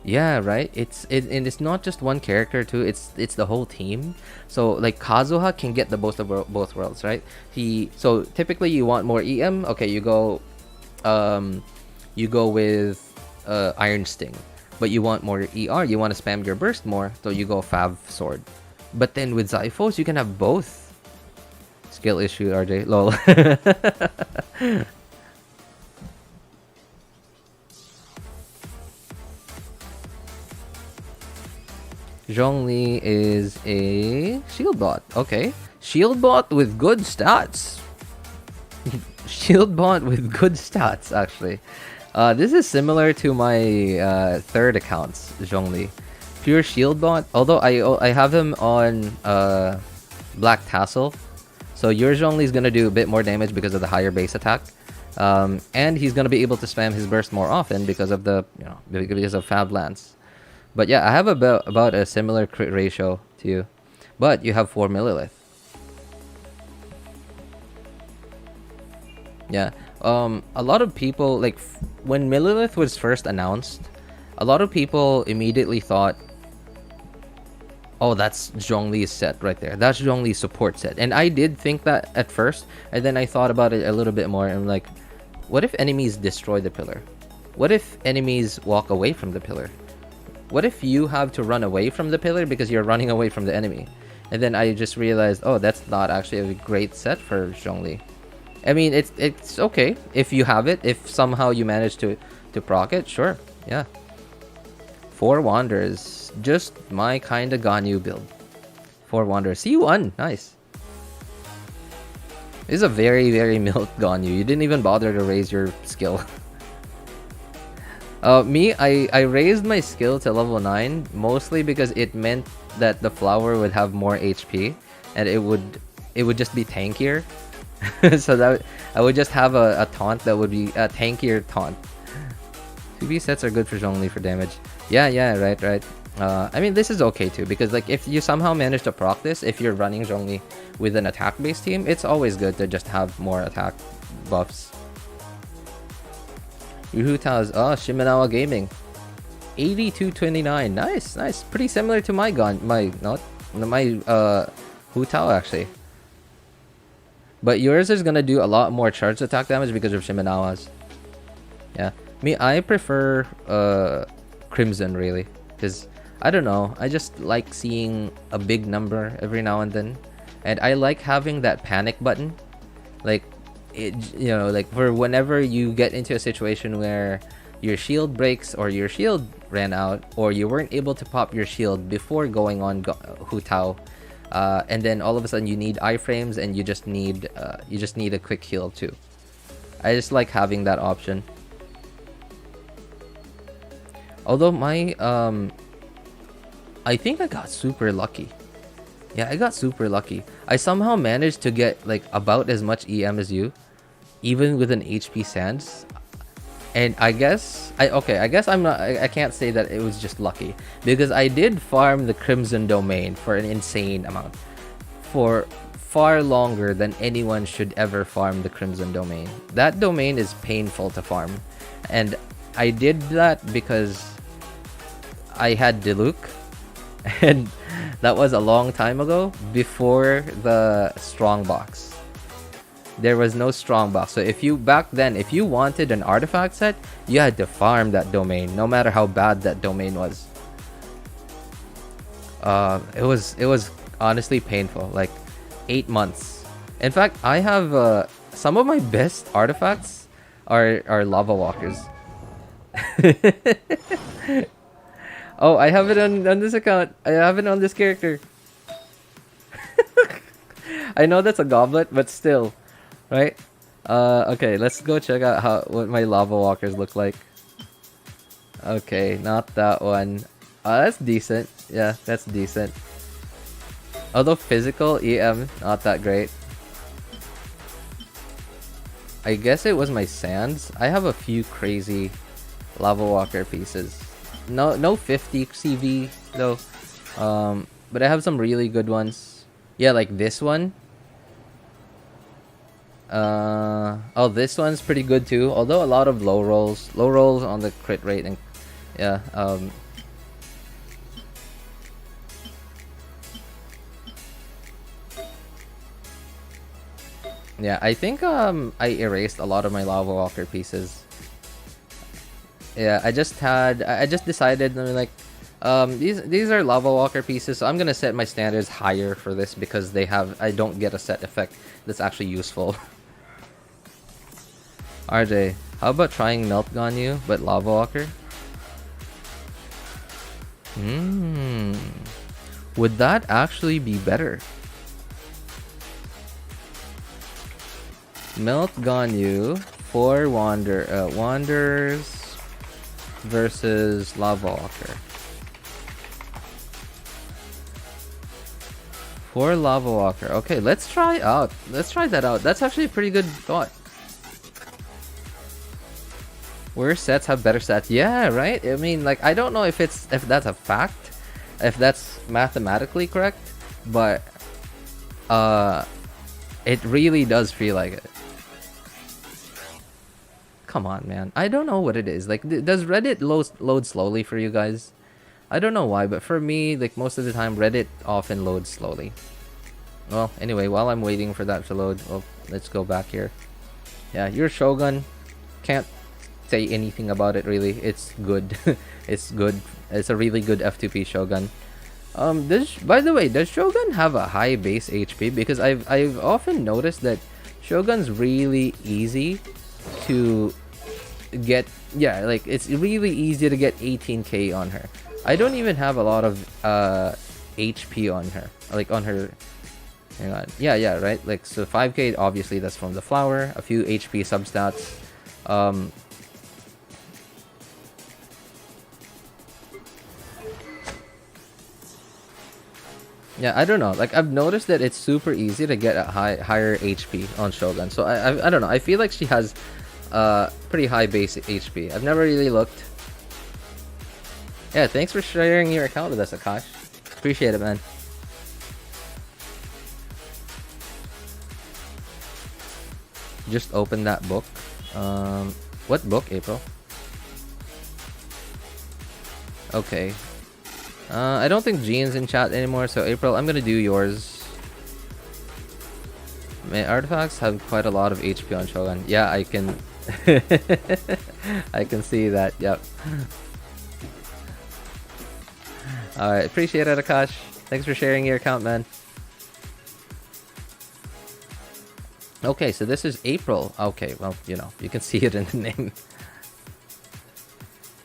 Yeah, right. And it's not just one character too. It's the whole team. So like Kazuha can get the both worlds, right? So typically you want more EM. Okay, you go with Iron Sting, but you want more ER. You want to spam your burst more, so you go Fav Sword. But then with Zyphos, you can have both. Skill issue, RJ. Lol. Zhongli is a shield bot. Okay. Shield bot with good stats. Shield bot with good stats, actually. This is similar to my third account's Zhongli. Pure shield bot. Although I have him on Black Tassel. So your Zhongli is going to do a bit more damage because of the higher base attack. And he's going to be able to spam his burst more often because of because of Fab Lance. But yeah, I have about a similar crit ratio to you. But you have 4 millilith. Yeah. A lot of people, like, when Millilith was first announced, a lot of people immediately thought, oh, that's Zhongli's set right there. That's Zhongli's support set. And I did think that at first, and then I thought about it a little bit more, and I'm like, what if enemies destroy the pillar? What if enemies walk away from the pillar? What if you have to run away from the pillar because you're running away from the enemy? And then I just realized, oh, that's not actually a great set for Zhongli. I mean, it's okay if you have it. If somehow you manage to proc it, sure, yeah. 4 Wanderers, just my kind of Ganyu build. 4 Wanderers, C1, nice. This is a very, very milk Ganyu. You didn't even bother to raise your skill. Me, I raised my skill to level 9 mostly because it meant that the flower would have more HP and it would just be tankier. So that I would just have a taunt that would be a tankier taunt. 2B sets are good for Zhongli for damage. Yeah, right. I mean, this is okay too because like if you somehow manage to proc this, if you're running Zhongli with an attack-based team, it's always good to just have more attack buffs. Hutao is Shimenawa Gaming. 8229. Nice. Pretty similar to my Hutao actually. But yours is gonna do a lot more charged attack damage because of Shimenawa's. Yeah. Me, I prefer Crimson really. Because I don't know, I just like seeing a big number every now and then. And I like having that panic button. Like like for whenever you get into a situation where your shield breaks or your shield ran out or you weren't able to pop your shield before going on Hutao, and then all of a sudden you need iframes and you just need a quick heal too. I just like having that option. Although my I think I got super lucky. Yeah, I got super lucky. I somehow managed to get like about as much EM as you, even with an HP Sands. And I guess I can't say that it was just lucky because I did farm the Crimson Domain for an insane amount, for far longer than anyone should ever farm the Crimson Domain. That domain is painful to farm, and I did that because I had Diluc, and that was a long time ago before the strong box. There was no strong box, so back then if you wanted an artifact set, you had to farm that domain no matter how bad that domain was. It was honestly painful, like 8 months. In fact, I have some of my best artifacts are lava walkers. Oh, I have it on this account. I have it on this character. I know that's a goblet, but still, right? Okay, let's go check out what my lava walkers look like. Okay, not that one. That's decent. Yeah, that's decent. Although physical EM, not that great. I guess it was my sands. I have a few crazy lava walker pieces. No 50 CV though. But I have some really good ones. Yeah, like this one. Oh, this one's pretty good too. Although a lot of low rolls on the crit rate, and yeah. Yeah, I think I erased a lot of my Lava Walker pieces. Yeah, I just decided, I mean, like, these are Lava Walker pieces, so I'm gonna set my standards higher for this because I don't get a set effect that's actually useful. RJ, how about trying Melt Ganyu but Lava Walker? Would that actually be better? Melt Ganyu for Wanderers versus Lava Walker. For Lava Walker. Okay, let's try that out. That's actually a pretty good thought. Worse sets have better stats. Yeah, right? I mean, like, I don't know if that's a fact, if that's mathematically correct, but it really does feel like it. Come on, man. I don't know what it is. Like, does Reddit load slowly for you guys? I don't know why, but for me, like, most of the time, Reddit often loads slowly. Well, anyway, while I'm waiting for that to load, well, let's go back here. Yeah, your Shogun. Can't say anything about it, really. It's good. It's good. It's a really good F2P Shogun. By the way, does Shogun have a high base HP? Because I've often noticed that Shogun's really easy to get. Yeah, like, it's really easy to get 18k on her. I don't even have a lot of HP on her. Like, on her. Hang on. Yeah, right. Like, so 5k, obviously that's from the flower. A few HP substats. Yeah, I don't know. Like, I've noticed that it's super easy to get a higher HP on Shogun. So I don't know. I feel like she has pretty high base HP. I've never really looked. Yeah, thanks for sharing your account with us, Akash. Appreciate it, man. Just open that book. What book, April? Okay. I don't think Jean's in chat anymore, so April, I'm gonna do yours. My artifacts have quite a lot of HP on Shogun. Yeah, I can... I can see that, yep. Alright, appreciate it, Akash. Thanks for sharing your account, man. Okay, so this is April. Okay, well, you know, you can see it in the name.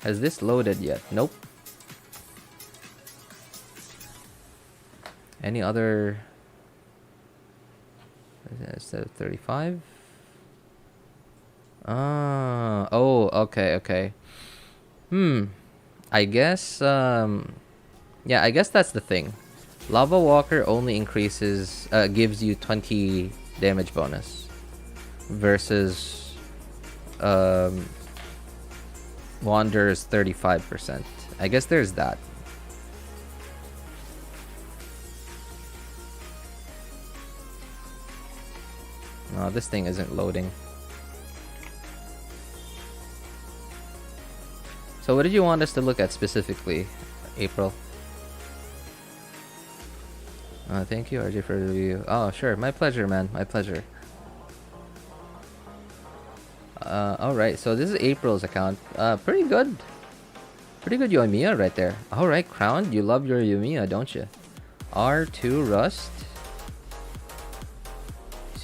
Has this loaded yet? Nope. Any other... Instead of 35? Oh, okay. I guess, yeah, I guess that's the thing. Lava Walker only increases, gives you 20 damage bonus. Versus, Wander's 35%. I guess there's that. Oh, this thing isn't loading. So what did you want us to look at specifically, April? Thank you, RJ, for the review. Oh, sure. My pleasure, man. My pleasure. Alright, so this is April's account. Pretty good. Pretty good Yoimiya right there. Alright, Crown, you love your Yoimiya, don't you? R2 Rust.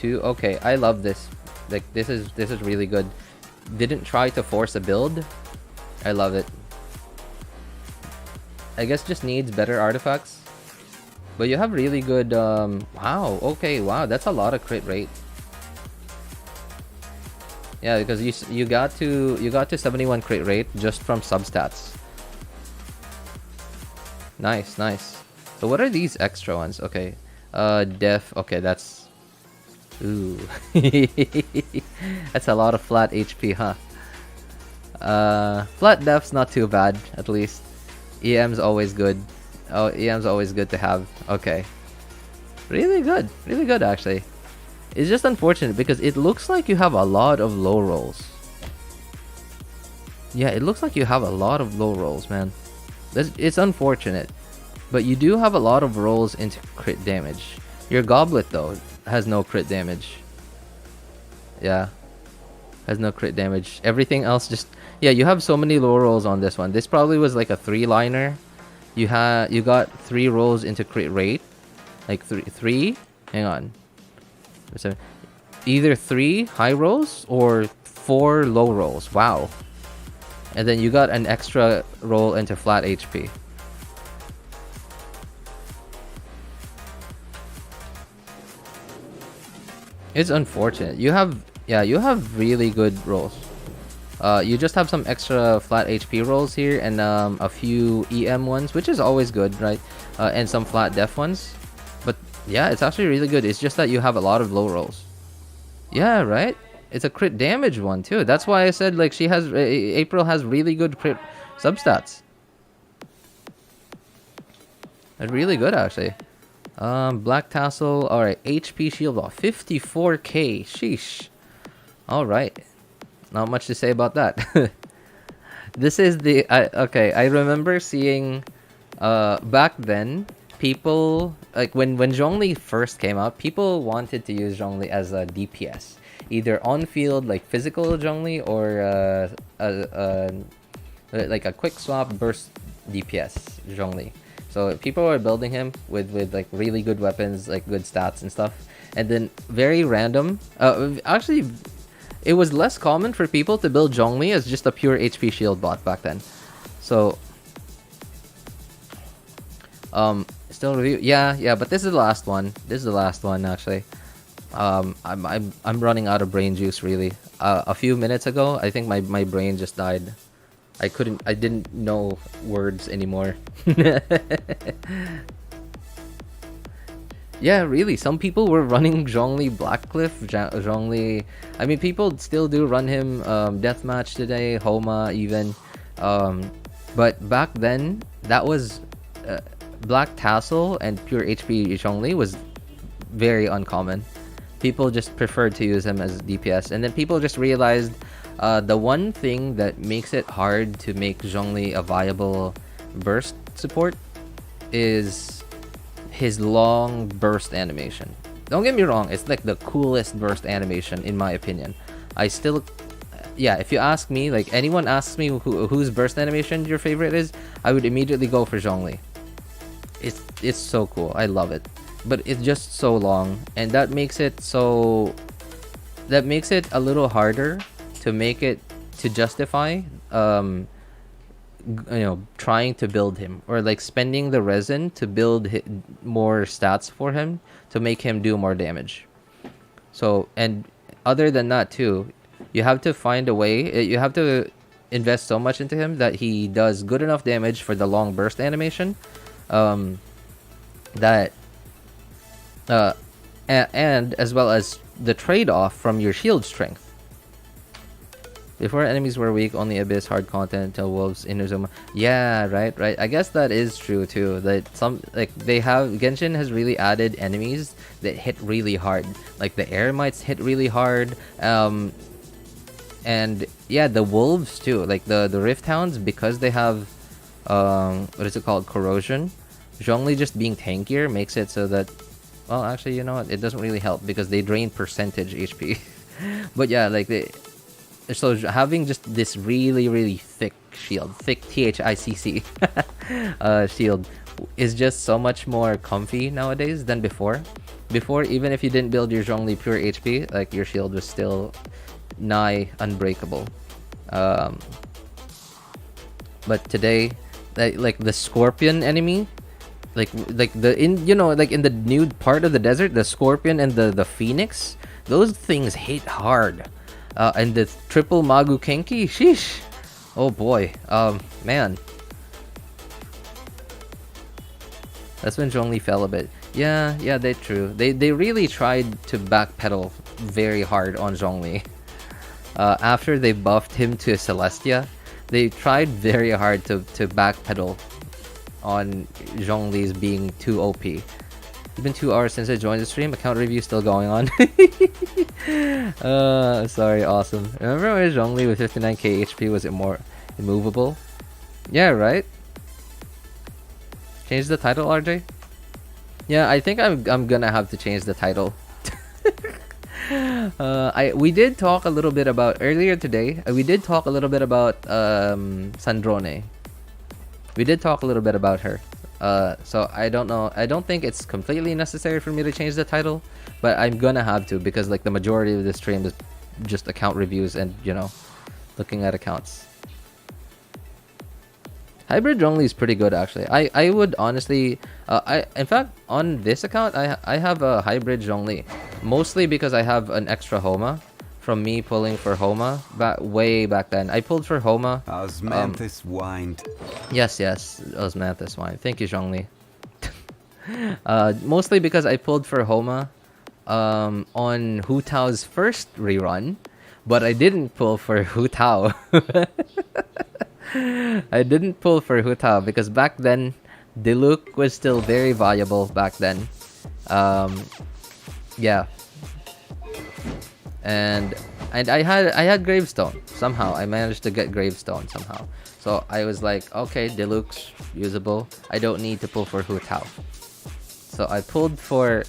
Okay, I love this. Like, this is really good. Didn't try to force a build. I love it. I guess just needs better artifacts. But you have really good wow, okay, wow, that's a lot of crit rate. Yeah, because you got to 71 crit rate just from substats. Nice. So what are these extra ones? Okay. Def, okay, that's... Ooh. That's a lot of flat HP, huh? Flat def's not too bad, at least. EM's always good. Oh, EM's always good to have. Okay. Really good actually. It's just unfortunate because it looks like you have a lot of low rolls. Yeah, it looks like you have a lot of low rolls, man. It's unfortunate. But you do have a lot of rolls into crit damage. Your goblet, though, has no crit damage. Yeah. Has no crit damage. Everything else just... Yeah, you have so many low rolls on this one. This probably was like a 3-liner. You got 3 rolls into crit rate. Like three? Hang on. So either 3 high rolls or 4 low rolls. Wow. And then you got an extra roll into flat HP. It's unfortunate. You have really good rolls. You just have some extra flat HP rolls here and a few EM ones, which is always good, right? And some flat def ones. But yeah, it's actually really good. It's just that you have a lot of low rolls. Yeah, right? It's a crit damage one too. That's why I said like April has really good crit substats. It's really good actually. Black Tassel. Alright, HP shield off. 54k. Sheesh. Alright. Not much to say about that. This is the... okay, I remember seeing... back then, people... Like, when Zhongli first came out, people wanted to use Zhongli as a DPS. Either on-field, like, physical Zhongli, or like a quick swap burst DPS Zhongli. So people were building him with like really good weapons, like good stats and stuff. And then very random. Actually, it was less common for people to build Zhongli as just a pure HP shield bot back then. So still review. Yeah. But this is the last one. This is the last one actually. I'm running out of brain juice really. A few minutes ago, I think my brain just died. I didn't know words anymore. Yeah, really, some people were running Zhongli Blackcliff, Zhongli... I mean, people still do run him Deathmatch today, Homa even. But back then, that was... Black Tassel and pure HP Zhongli was very uncommon. People just preferred to use him as DPS. And then people just realized... the one thing that makes it hard to make Zhongli a viable burst support is his long burst animation. Don't get me wrong, it's like the coolest burst animation in my opinion. I still... Yeah, if you ask me, like anyone asks me whose burst animation your favorite is, I would immediately go for Zhongli. It's so cool, I love it. But it's just so long, and that makes it so... That makes it a little harder to make it to justify trying to build him, or like spending the resin to build more stats for him to make him do more damage. So, and other than that too, you have to find a way, you have to invest so much into him that he does good enough damage for the long burst animation, that and as well as the trade-off from your shield strength. Before enemies were weak, only Abyss hard content till Wolves Inazuma. Yeah, right. I guess that is true too. That Genshin has really added enemies that hit really hard. Like the Eremites hit really hard. And yeah, the wolves too. Like the Rift Hounds, because they have what is it called? Corrosion. Zhongli just being tankier makes it so that, well, actually, you know what? It doesn't really help because they drain percentage HP. But yeah, like so having just this really thick shield, thick THICC shield, is just so much more comfy nowadays than before. Before, even if you didn't build your Zhongli pure HP, like your shield was still nigh unbreakable. But today, like the Scorpion enemy, like in the nude part of the desert, the Scorpion and the Phoenix, those things hit hard. And the triple Magu Kenki, sheesh. Oh boy, man. That's when Zhongli fell a bit. Yeah, that's true. They really tried to backpedal very hard on Zhongli. After they buffed him to Celestia, they tried very hard to backpedal on Zhongli's being too OP. It's been 2 hours since I joined the stream. Account review still going on. Sorry, awesome. Remember when Zhongli with 59k HP was more immovable? Yeah, right? Change the title, RJ? Yeah, I think I'm gonna have to change the title. We did talk a little bit about earlier today. We did talk a little bit about Sandrone. We did talk a little bit about her. So I don't know. I don't think it's completely necessary for me to change the title, but I'm gonna have to because like the majority of the stream is just account reviews and looking at accounts. Hybrid Zhongli is pretty good actually. I would honestly, in fact on this account I have a hybrid Zhongli, mostly because I have an extra Homa from me pulling for Homa way back then. I pulled for Homa. Osmanthus whined. Yes, Osmanthus wine. Thank you, Zhongli. Mostly because I pulled for Homa on Hutao's first rerun, but I didn't pull for Hutao. I didn't pull for Hutao because back then Diluc was still very valuable back then. Yeah. And I had Gravestone somehow. I managed to get Gravestone somehow. So I was like, okay, Diluc's usable. I don't need to pull for Hutao. So I pulled for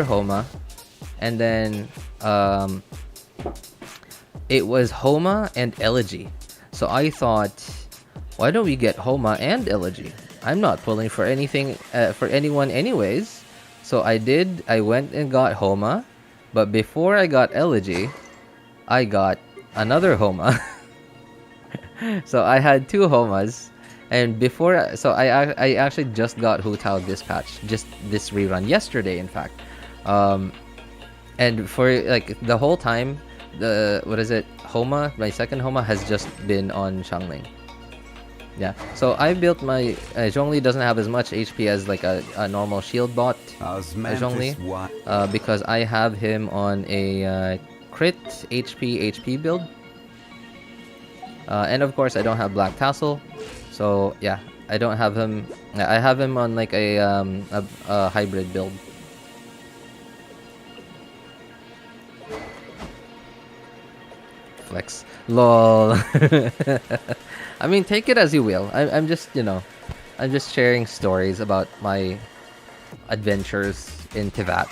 Homa, and then it was Homa and Elegy. So I thought, why don't we get Homa and Elegy? I'm not pulling for anything for anyone anyways. So I did. I went and got Homa, but before I got Elegy, I got another Homa. So I had two Homas, and before, so I actually just got Hutao Dispatch, just this rerun yesterday, in fact. And for like the whole time, Homa, my second Homa has just been on Xiangling. Yeah, so I built my Zhongli doesn't have as much HP as like a normal shield bot Zhongli, because I have him on a crit HP build, and of course I don't have Black Tassel, so yeah, I don't have him. I have him on like a hybrid build. Flex. Lol. I mean, take it as you will. I'm just, I'm just sharing stories about my adventures in Tivat.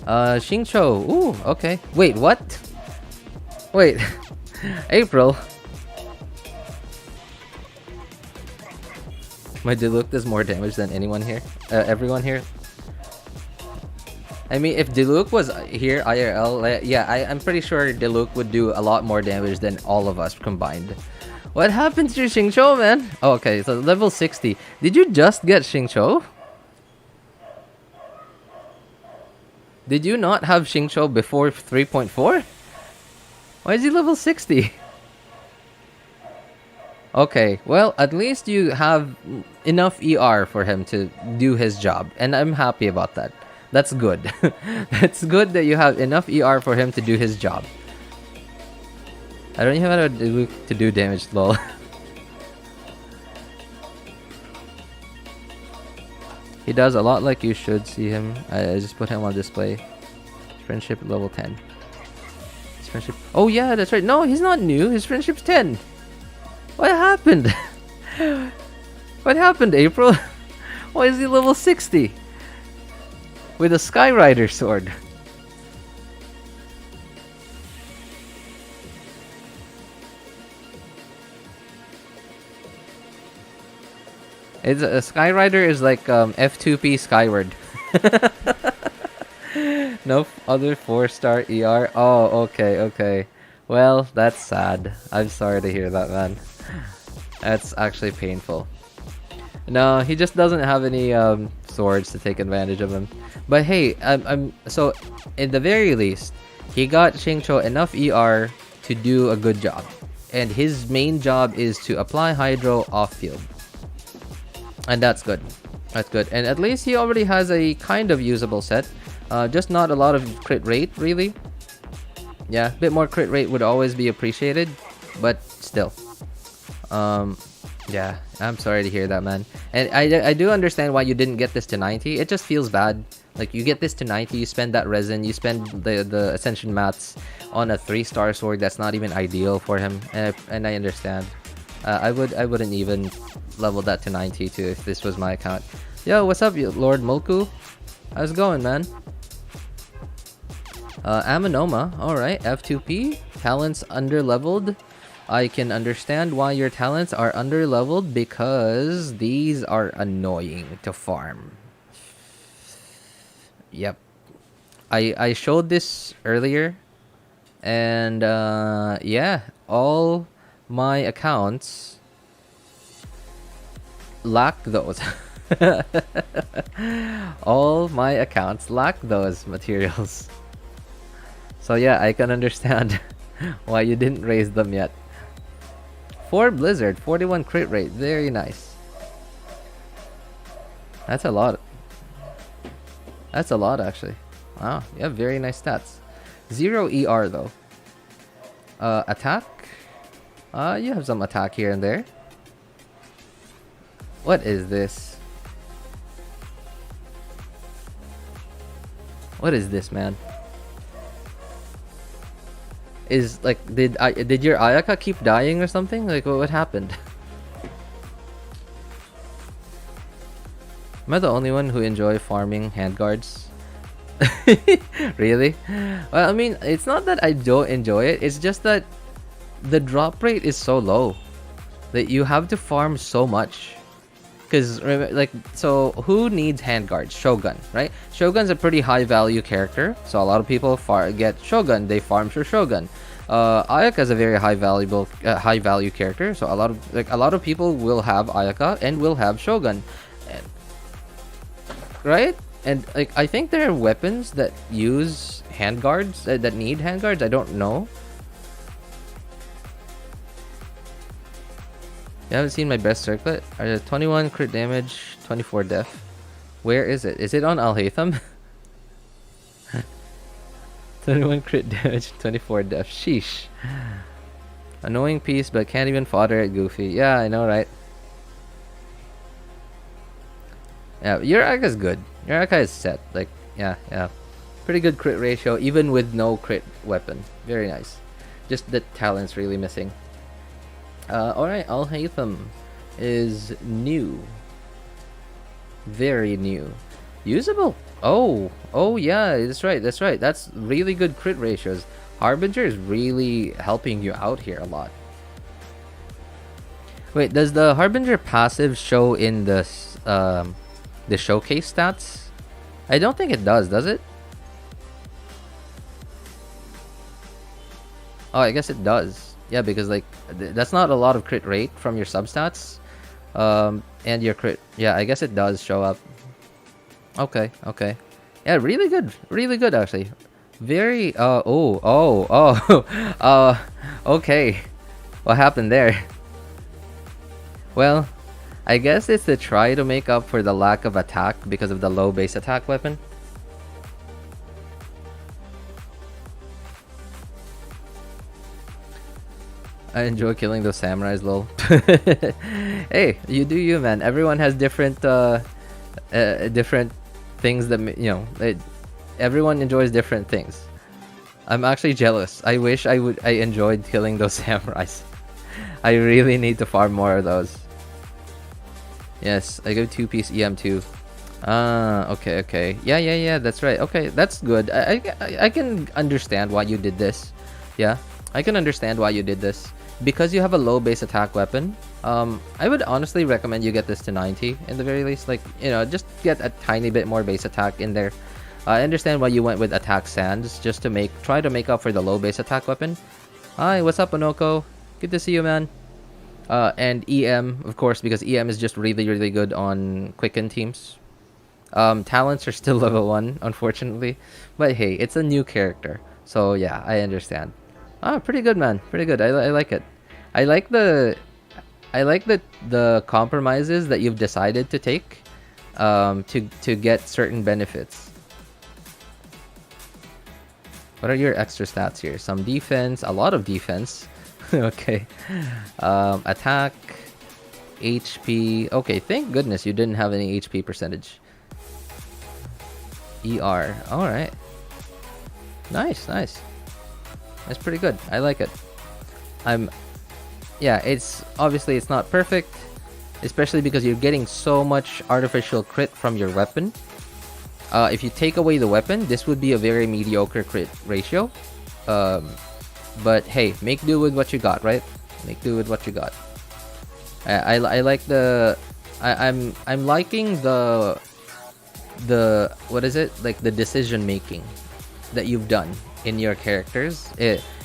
Xingqiu. Ooh, okay. Wait, what? Wait. April. My Diluc does more damage than anyone here. Everyone here. I mean, if Diluc was here IRL, yeah, I'm pretty sure Diluc would do a lot more damage than all of us combined. What happened to your Xingqiu, man? Oh, okay, so level 60. Did you just get Xingqiu? Did you not have Xingqiu before 3.4? Why is he level 60? Okay, well, at least you have enough ER for him to do his job, and I'm happy about that. That's good. That's good that you have enough ER for him to do his job. I don't even have to do damage, lol. He does a lot like you should see him. I just put him on display. Friendship level 10. His friendship. Oh yeah, that's right. No, he's not new. His friendship's 10. What happened? What happened, April? Why is he level 60? With a Skyrider sword. It's a Skyrider is like F2P Skyward. No other 4-star ER. Oh, okay. Well, that's sad. I'm sorry to hear that, man. That's actually painful. No, he just doesn't have any swords to take advantage of him. But hey, so in the very least, he got Xingqiu enough ER to do a good job, and his main job is to apply Hydro off field, and that's good. That's good, and at least he already has a kind of usable set. Just not a lot of crit rate, really. Yeah, a bit more crit rate would always be appreciated, but still. Yeah, I'm sorry to hear that, man. And I do understand why you didn't get this to 90. It just feels bad. Like, you get this to 90, you spend that resin, you spend the Ascension mats on a 3-star sword that's not even ideal for him. And I understand. I wouldn't even level that to 90 too if this was my account. Yo, what's up, Lord Mulku? How's it going, man? Aminoma, alright, F2P. Talents underleveled. I can understand why your talents are underleveled because these are annoying to farm. Yep. I showed this earlier, and yeah, all my accounts lack those. All my accounts lack those materials. So yeah, I can understand why you didn't raise them yet. 4 Blizzard, 41 crit rate, very nice. That's a lot. That's a lot actually. Wow, you have very nice stats. 0 ER though. Attack? You have some attack here and there. What is this? What is this, man? Is like did your Ayaka keep dying or something? Like what happened? Am I the only one who enjoy farming handguards? Really? Well, I mean, it's not that I don't enjoy it. It's just that the drop rate is so low that you have to farm so much. Because, like, so who needs handguards? Shogun, right? Shogun's a pretty high value character, so a lot of people get Shogun. They farm for Shogun. Ayaka is a very high value character, so a lot of people will have Ayaka and will have Shogun, right? And like I think there are weapons that use handguards that need handguards. I don't know. You haven't seen my best circlet? 21 crit damage, 24 def. Where is it? Is it on Alhaitham? 21 crit damage, 24 def. Sheesh. Annoying piece, but can't even fodder at Goofy. Yeah, I know, right? Yeah, your Aka is good. Your Aka is set. Like, yeah. Pretty good crit ratio, even with no crit weapon. Very nice. Just the talent's really missing. Alright, Alhaitham is new. Very new. Usable. Oh yeah, that's right. That's really good crit ratios. Harbinger is really helping you out here a lot. Wait, does the Harbinger passive show in the showcase stats? I don't think it does it? Oh, I guess it does. Yeah, because like that's not a lot of crit rate from your substats, and your crit. Yeah, I guess it does show up. Okay. Yeah, really good actually. Very. Okay. What happened there? Well, I guess it's to try to make up for the lack of attack because of the low base attack weapon. I enjoy killing those samurais, lol. Hey, you do you, man. Everyone has different different things that, you know, everyone enjoys different things. I'm actually jealous. I wish I enjoyed killing those samurais. I really need to farm more of those. Yes, I go 2-piece EM2. Okay. Yeah, that's right. Okay, that's good. I can understand why you did this. Yeah, I can understand why you did this. Because you have a low base attack weapon, I would honestly recommend you get this to 90 in the very least. Like, you know, just get a tiny bit more base attack in there. I understand why you went with attack sands, just to try to make up for the low base attack weapon. Hi, what's up, Onoko? Good to see you, man. And EM, of course, because EM is just really good on quicken teams. Talents are still level 1, unfortunately. But hey, it's a new character. So yeah, I understand. Pretty good, man. Pretty good. I like it. I like the compromises that you've decided to take to get certain benefits. What are your extra stats here? Some defense, a lot of defense. Okay. Attack, HP. Okay, thank goodness you didn't have any HP percentage. ER. Alright. Nice. That's pretty good. I like it. Yeah, it's obviously it's not perfect, especially because you're getting so much artificial crit from your weapon. if you take away the weapon, this would be a very mediocre crit ratio. But hey, make do with what you got, right? Make do with what you got. I like the I'm liking the what is it, like the decision making that you've done in your characters,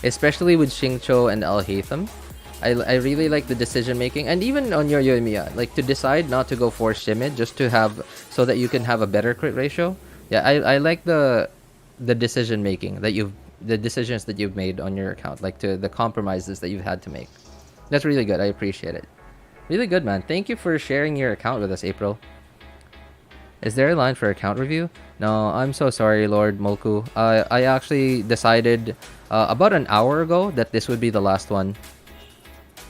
especially with Xingqiu and Alhaitham. I really like the decision making, and even on your Yoimiya, like to decide not to go for Shimid just to have, so that you can have a better crit ratio. Yeah, I like the decision making that the decisions that you've made on your account, like to the compromises that you've had to make. That's really good. I appreciate it. Really good, man. Thank you for sharing your account with us, April. Is there a line for account review? No, I'm so sorry, Lord Moku. I actually decided about an hour ago that this would be the last one.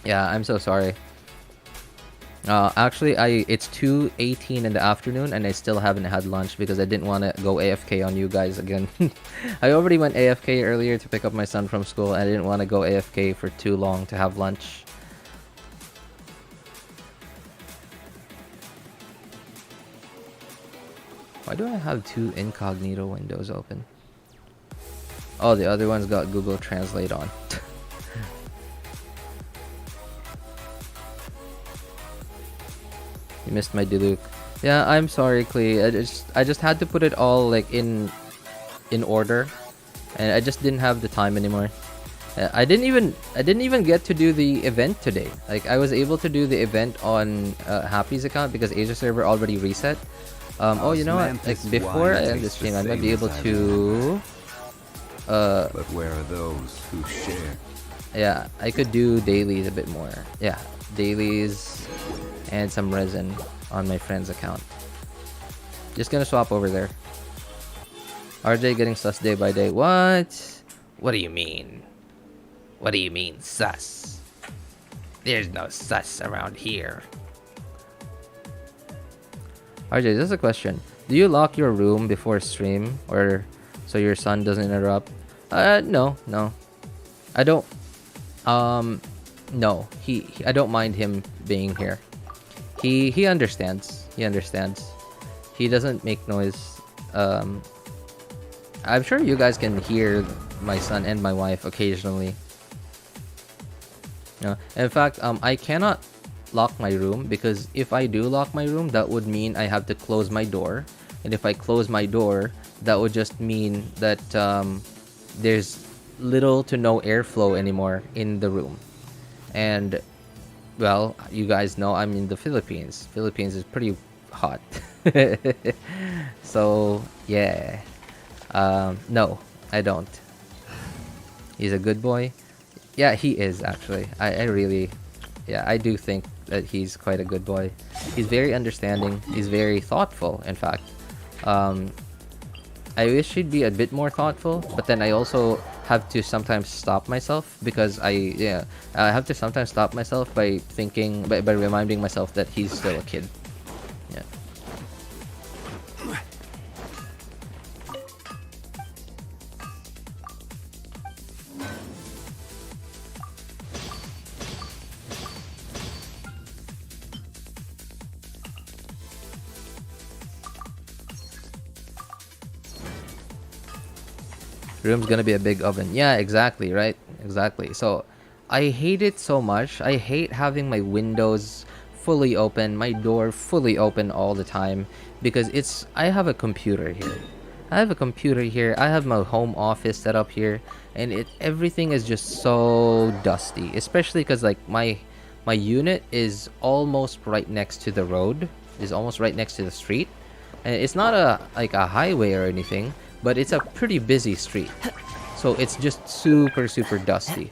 Yeah, I'm so sorry. Actually, it's 2:18 in the afternoon and I still haven't had lunch because I didn't want to go AFK on you guys again. I already went AFK earlier to pick up my son from school. I didn't want to go AFK for too long to have lunch. Why do I have two incognito windows open? Oh, the other one's got Google Translate on. You missed my Diluc. Yeah, I'm sorry, Klee. I just had to put it all like in order, and I just didn't have the time anymore. I didn't even get to do the event today. Like I was able to do the event on Happy's account because Asia server already reset. Oh, you know what? Like before I end this stream, I might be able to. But where are those who share? Yeah, I could do dailies a bit more. Yeah, dailies and some resin on my friend's account. Just gonna swap over there. RJ getting sus day by day. What? What do you mean? What do you mean, sus? There's no sus around here. RJ, this is a question. Do you lock your room before stream, or so your son doesn't interrupt? No. I don't. No. I don't mind him being here. He understands. He understands. He doesn't make noise. I'm sure you guys can hear my son and my wife occasionally. In fact, I cannot lock my room because if I do lock my room, that would mean I have to close my door, and if I close my door, that would just mean that there's little to no airflow anymore in the room. And well, you guys know I'm in the Philippines. Philippines is pretty hot. So yeah, no, I don't. He's a good boy. Yeah, he is actually. I really, yeah, I do think that he's quite a good boy. He's very understanding. He's very thoughtful, in fact. I wish he'd be a bit more thoughtful, but then I also have to sometimes stop myself because I have to sometimes stop myself by thinking, by reminding myself that he's still a kid. Yeah. Room's gonna be a big oven. Yeah, exactly, right? Exactly. So I hate it so much. I hate having my windows fully open, my door fully open all the time, because I have a computer here. I have my home office set up here, and everything is just so dusty, especially because like my unit is almost right next to the road, is almost right next to the street, and it's not a highway or anything, but it's a pretty busy street, so it's just super dusty.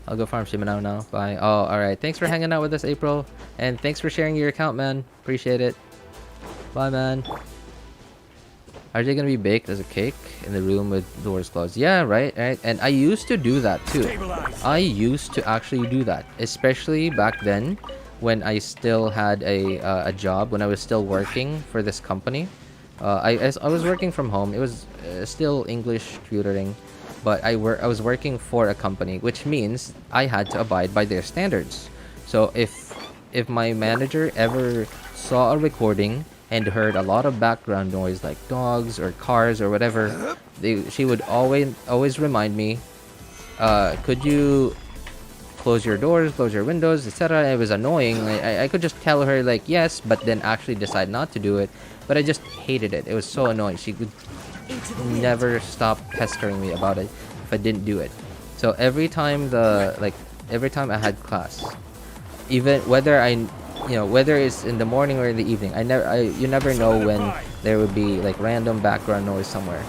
I'll go farm Shimanao now. Bye. Oh, alright. Thanks for hanging out with us, April. And thanks for sharing your account, man. Appreciate it. Bye, man. Are they gonna be baked as a cake in the room with doors closed? Yeah, right? And I used to do that too. I used to actually do that, especially back then when I still had a job, when I was still working for this company. I was working from home. It was still English tutoring, but I was working for a company, which means I had to abide by their standards. So if my manager ever saw a recording and heard a lot of background noise like dogs or cars or whatever, she would always remind me, could you close your doors, close your windows, etc. It was annoying. I could just tell her like yes, but then actually decide not to do it. But I just hated it. It was so annoying. She would never stop pestering me about it if I didn't do it. So every time I had class, even whether whether it's in the morning or in the evening, you never know when there would be like random background noise somewhere.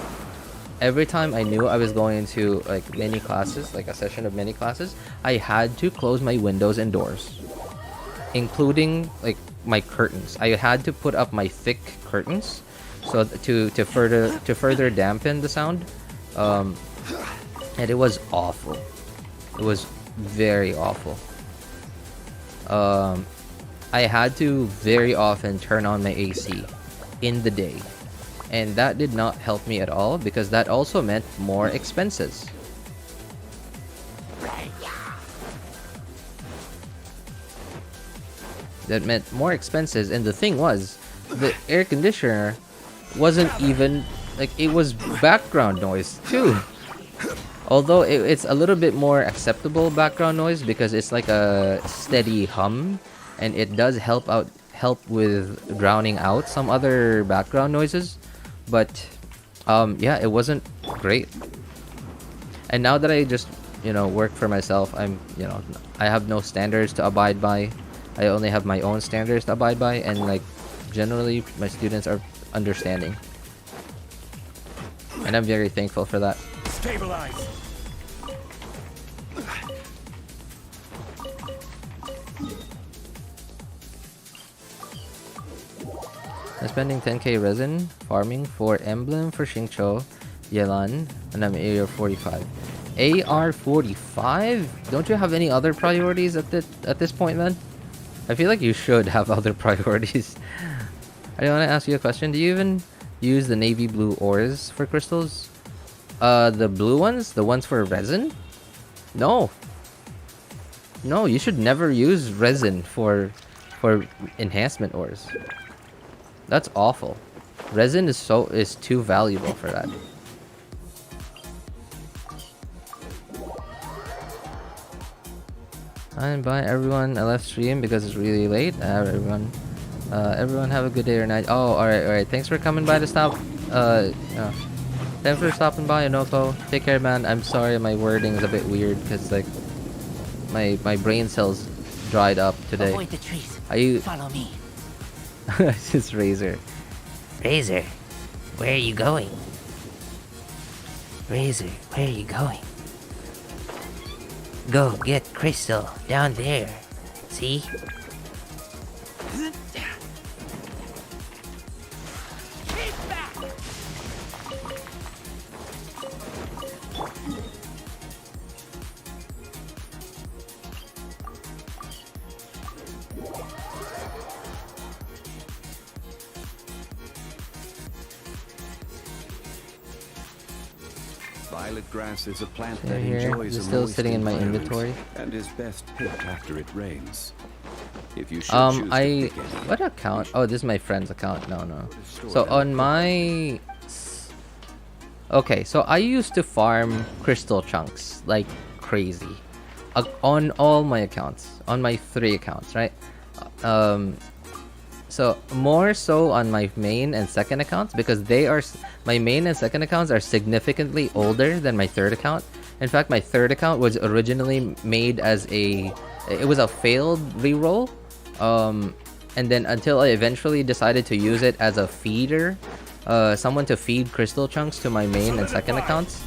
Every time I knew I was going into like mini classes, like a session of mini classes, I had to close my windows and doors, including like my curtains. I had to put up my thick curtains so to further dampen the sound. And it was awful. It was very awful. I had to very often turn on my AC in the day, and that did not help me at all because that also meant more expenses. That meant more expenses, and the thing was, the air conditioner wasn't even like, it was background noise too. Although it's a little bit more acceptable background noise because it's like a steady hum, and it does help with drowning out some other background noises. But yeah, it wasn't great. And now that I just work for myself, I have no standards to abide by. I only have my own standards to abide by, and like generally my students are understanding, and I'm very thankful for that. Stabilize. I'm spending 10k resin farming for emblem for Xingqiu, Yelan, and I'm AR 45. AR 45? Don't you have any other priorities at this point, man? I feel like you should have other priorities. I want to ask you a question. Do you even use the navy blue ores for crystals? The blue ones? The ones for resin? No. No, you should never use resin for enhancement ores. That's awful. Resin is too valuable for that. And bye everyone. I left stream because it's really late. Everyone have a good day or night. Oh, alright. Thanks for coming by to stop. Thanks for stopping by, Inoko. Take care, man. I'm sorry my wording is a bit weird because like my brain cells dried up today. Avoid the trees. Are you? Follow me. It's just Razor. Razor, where are you going? Razor, where are you going? Go get Crystal down there. See? Violet grass is a plant Yeah, that here. enjoys It's a still moist sitting in my environment inventory. and is best picked after it rains. If you should choose to pick any, what account? Oh, this is my friend's account. No. So on my okay, so I used to farm crystal chunks like crazy on all my accounts, on my 3 accounts, right? So more so on my main and second accounts because my main and second accounts are significantly older than my third account. In fact, my third account was originally made as it was a failed reroll. And then until I eventually decided to use it as a feeder, someone to feed crystal chunks to my main and second accounts.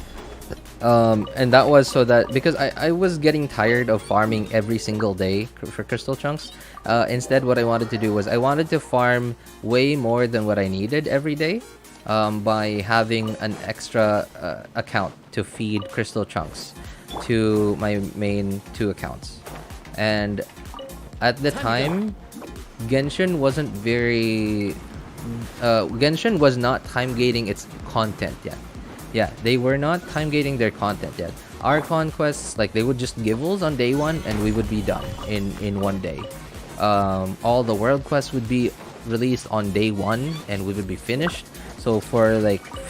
And that was so that because I was getting tired of farming every single day for crystal chunks. Instead, what I wanted to do was I wanted to farm way more than what I needed every day by having an extra account to feed crystal chunks to my main 2 accounts. And at the time, Genshin wasn't very... Genshin was not time gating its content yet. Yeah, they were not time gating their content yet. Our conquests, like, they would just givels on day 1 and we would be done in one day. All the world quests would be released on day 1 and we would be finished. So for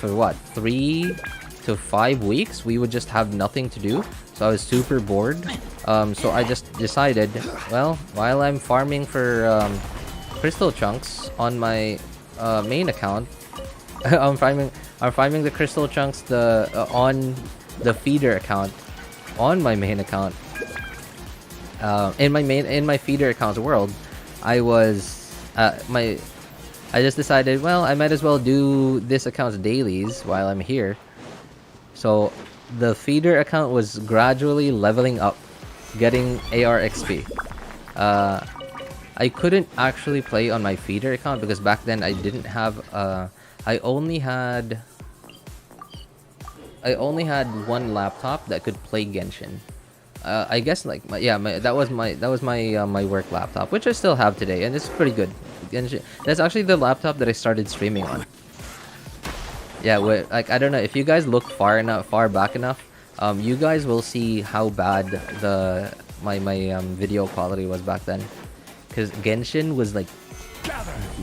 what, 3 to 5 weeks we would just have nothing to do. So I was super bored. So I just decided, well, while I'm farming for crystal chunks on my main account, I'm farming the crystal chunks on the feeder account on my main account. In my feeder account's world, I just decided, well, I might as well do this account's dailies while I'm here. So the feeder account was gradually leveling up, getting AR XP. I couldn't actually play on my feeder account because back then I didn't have I only had one laptop that could play Genshin. I guess that was my work laptop, which I still have today, and it's pretty good. Genshin, that's actually the laptop that I started streaming on. Yeah, like I don't know if you guys look far back enough, you guys will see how bad my video quality was back then, because Genshin was like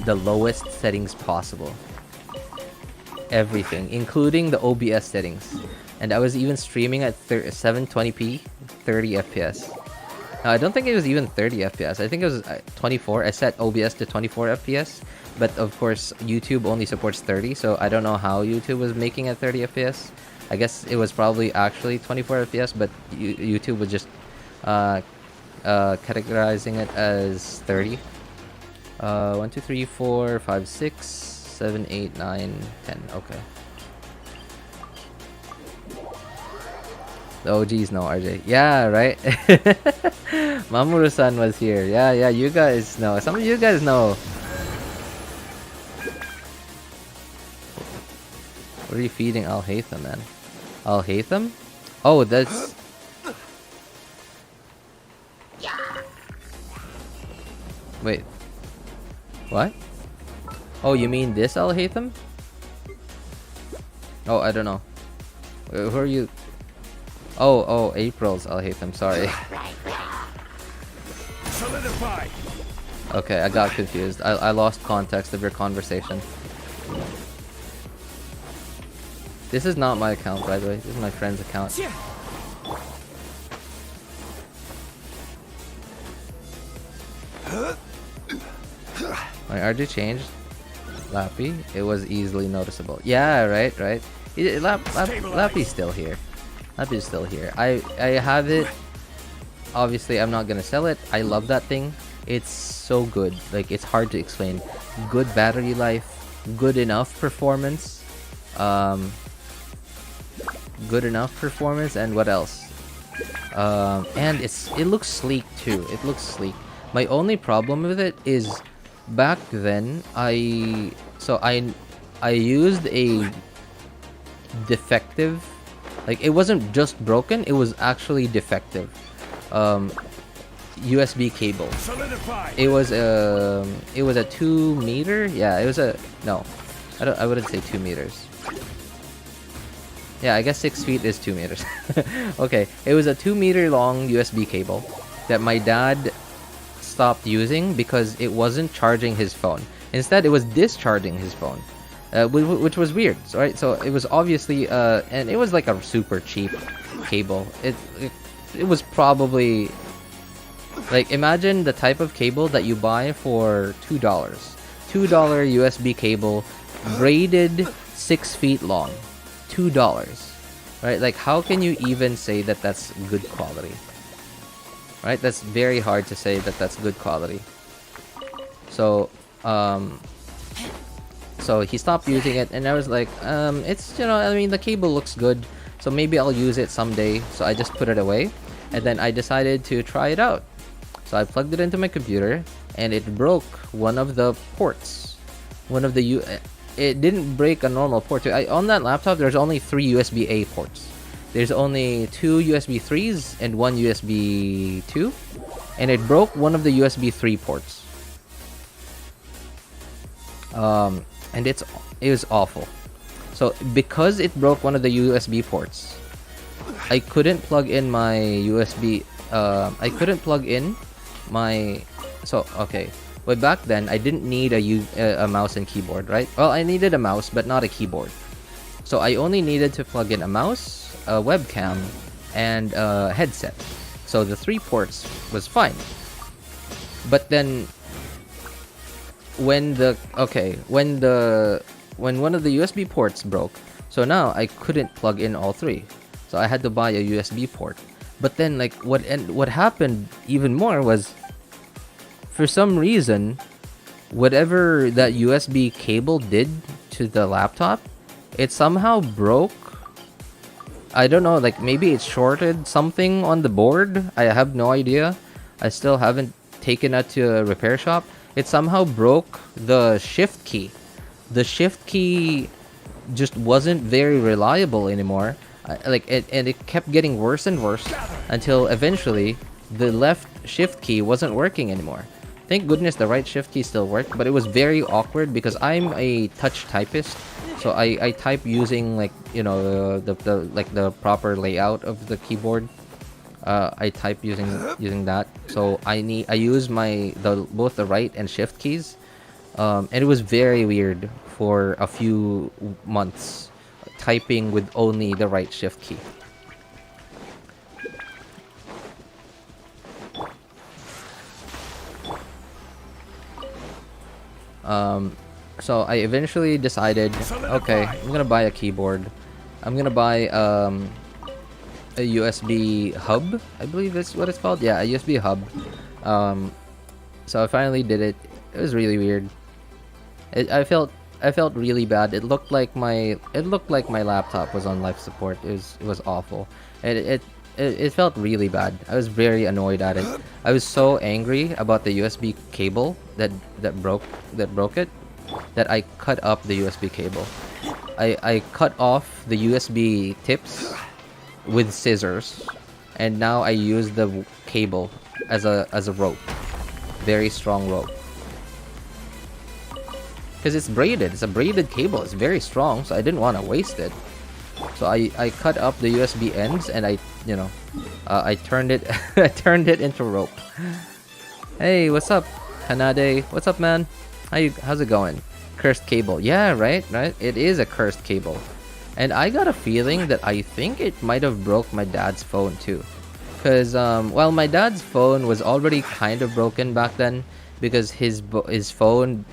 the lowest settings possible. Everything, including the OBS settings, and I was even streaming at 720p, 30 FPS. No, I don't think it was even 30 FPS. I think it was 24. I set OBS to 24 FPS, but of course YouTube only supports 30, so I don't know how YouTube was making at 30 FPS. I guess it was probably actually 24 FPS, but YouTube was just categorizing it as 30. 1, 2, 3, 4, 5, 6, 7, 8, 9, 10. Okay. The OGs know RJ. Yeah, right? Mamoru-san was here. Yeah, you guys know. Some of you guys know. What are you feeding Alhaitham, man? Alhaitham? Oh, that's... Wait. What? Oh, you mean this Alhaitham? Oh, I don't know. Who are you? Oh, April's Alhaitham, sorry. Solidify. Okay, I got confused. I lost context of your conversation. This is not my account, by the way. This is my friend's account. My RG changed. Lappy, it was easily noticeable. Yeah, right. Lappy's still here. Lappy's still here. I have it. Obviously, I'm not gonna sell it. I love that thing. It's so good. Like, it's hard to explain. Good battery life, good enough performance. Good enough performance, and what else? And it looks sleek too. It looks sleek. My only problem with it is back then I used a defective, like, it wasn't just broken, it was actually defective USB cable. It was a 2 meter. Yeah, it was a no. I wouldn't say 2 meters. Yeah, I guess 6 feet is 2 meters. Okay, it was a 2 meter long USB cable that my dad stopped using because it wasn't charging his phone. Instead, it was discharging his phone, which was weird. Right? So it was obviously, and it was like a super cheap cable. It was probably like, imagine the type of cable that you buy for $2. $2 USB cable, braided 6 feet long. $2, right? Like, how can you even say that that's good quality? Right? That's very hard to say that that's good quality. So, so he stopped using it, and I was like, it's, I mean, the cable looks good, so maybe I'll use it someday. So I just put it away, and then I decided to try it out. So I plugged it into my computer, and it broke one of the ports. It didn't break a normal port. On that laptop, there's only 3 USB-A ports. There's only 2 USB 3s and 1 USB 2, and it broke one of the USB 3 ports. And it was awful. So because it broke one of the USB ports, I couldn't plug in my USB. I couldn't plug in my. So okay, But back then, I didn't need a mouse and keyboard, right? Well, I needed a mouse, but not a keyboard. So I only needed to plug in a mouse, a webcam, and a headset. So the 3 ports was fine. But then when one of the USB ports broke, so now I couldn't plug in all 3. So I had to buy a USB port. But then like what happened even more was, for some reason, whatever that USB cable did to the laptop, it somehow broke. I don't know, like maybe it shorted something on the board. I have no idea. I still haven't taken it to a repair shop. It somehow broke the shift key. The shift key just wasn't very reliable anymore. And it kept getting worse and worse until eventually the left shift key wasn't working anymore. Thank goodness the right shift key still worked, but it was very awkward because I'm a touch typist, so I type using like, you know, the proper layout of the keyboard. I type using that, so I use both the right and shift keys, and it was very weird for a few months typing with only the right shift key. So I eventually decided, okay, I'm gonna buy a keyboard. I'm gonna buy a USB hub, I believe that's what it's called. Yeah, a USB hub. So I finally did it. It was really weird. I felt really bad. It looked like my laptop was on life support. It was awful. It felt really bad. I was very annoyed at it. I was so angry about the USB cable that broke it, that I cut up the USB cable. I cut off the USB tips with scissors, and now I use the cable as a rope. Very strong rope. Because it's braided. It's a braided cable. It's very strong, so I didn't want to waste it. So I cut up the USB ends and I turned it I turned it into rope. Hey, what's up, Hanade? What's up, man? How's it going? Cursed cable. Yeah, right. It is a cursed cable. And I got a feeling that I think it might have broke my dad's phone too. Because well, my dad's phone was already kind of broken back then because his phone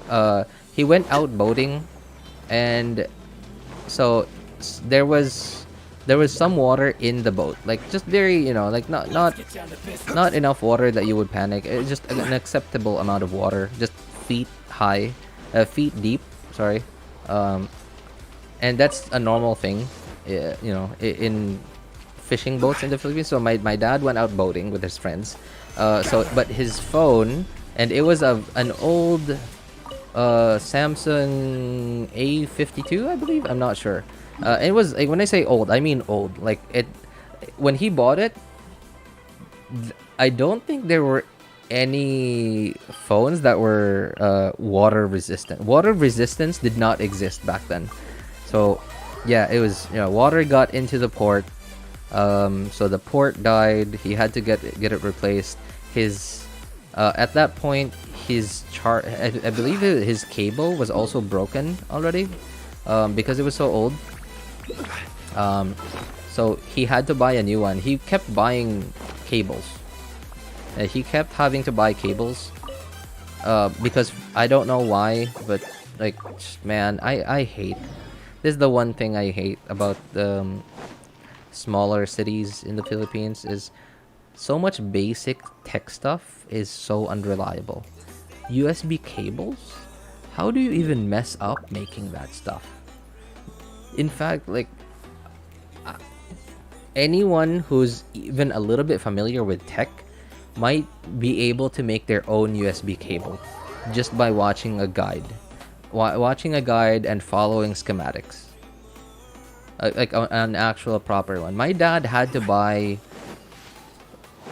he went out boating, and so there was some water in the boat, like just very, like not enough water that you would panic. It's just an acceptable amount of water, just feet deep, sorry. And that's a normal thing, in fishing boats in the Philippines. So my dad went out boating with his friends, but his phone, and it was an old Samsung A52, I believe. I'm not sure. It was, like, when I say old, I mean old. Like, when he bought it, I don't think there were any phones that were water resistant. Water resistance did not exist back then. So yeah, it was, water got into the port. So the port died. He had to get it replaced. His at that point, I believe his cable was also broken already, because it was so old. So he had to buy a new one. He kept buying cables. He kept having to buy cables, because I don't know why, but like, man, I hate. This is the one thing I hate about the smaller cities in the Philippines, is so much basic tech stuff is so unreliable. USB cables? How do you even mess up making that stuff? In fact, like, anyone who's even a little bit familiar with tech might be able to make their own USB cable just by watching a guide. Watching a guide and following schematics. Like an actual proper one. My dad had to buy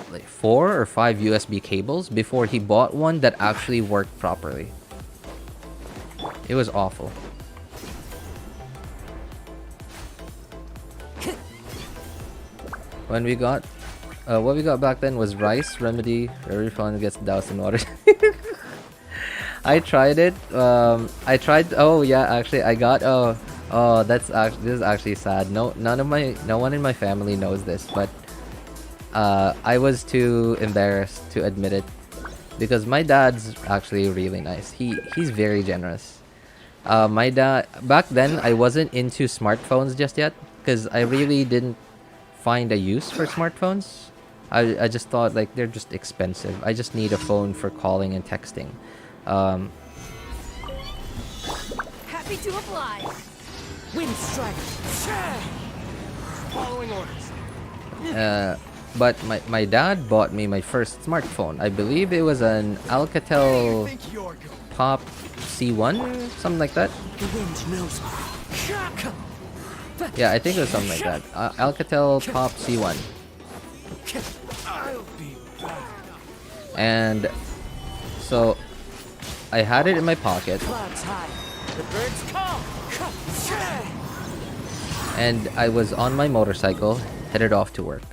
like 4 or 5 USB cables before he bought one that actually worked properly. It was awful. When we got what we got back then was rice remedy. Every phone gets doused in water. I tried it. I tried. Oh yeah, actually, I got. Oh, that's actually. This is actually sad. No one in my family knows this, but I was too embarrassed to admit it because my dad's actually really nice. He's very generous. My dad back then I wasn't into smartphones just yet because I really didn't find a use for smartphones. I just thought like they're just expensive. I just need a phone for calling and texting. Happy to oblige. Wind strike. Following orders. But my dad bought me my first smartphone. I believe it was an Alcatel Pop C1, something like that. The wind knows. Yeah, I think it was something like that. Alcatel Pop C1. And so I had it in my pocket. And I was on my motorcycle, headed off to work.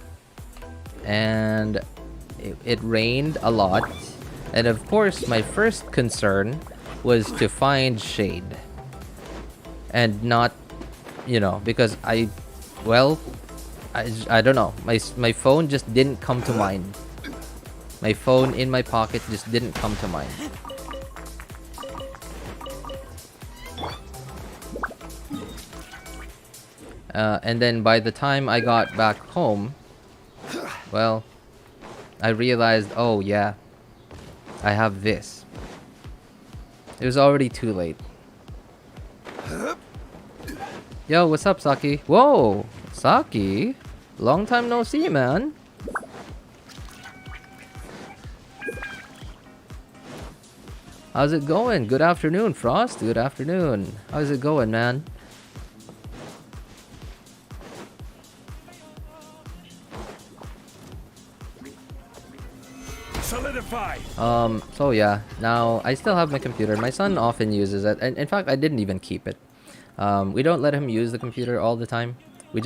And it rained a lot. And of course, my first concern was to find shade. And not, because I don't know. My phone just didn't come to mind. My phone in my pocket just didn't come to mind. And then by the time I got back home, well, I realized, oh yeah, I have this. It was already too late. Yo, what's up, Saki? Whoa, Saki? Long time no see, man. How's it going? Good afternoon, Frost. Good afternoon. How's it going, man? Solidify. So yeah, now I still have my computer. My son often uses it, and in fact, I didn't even keep it. We don't let him use the computer all the time.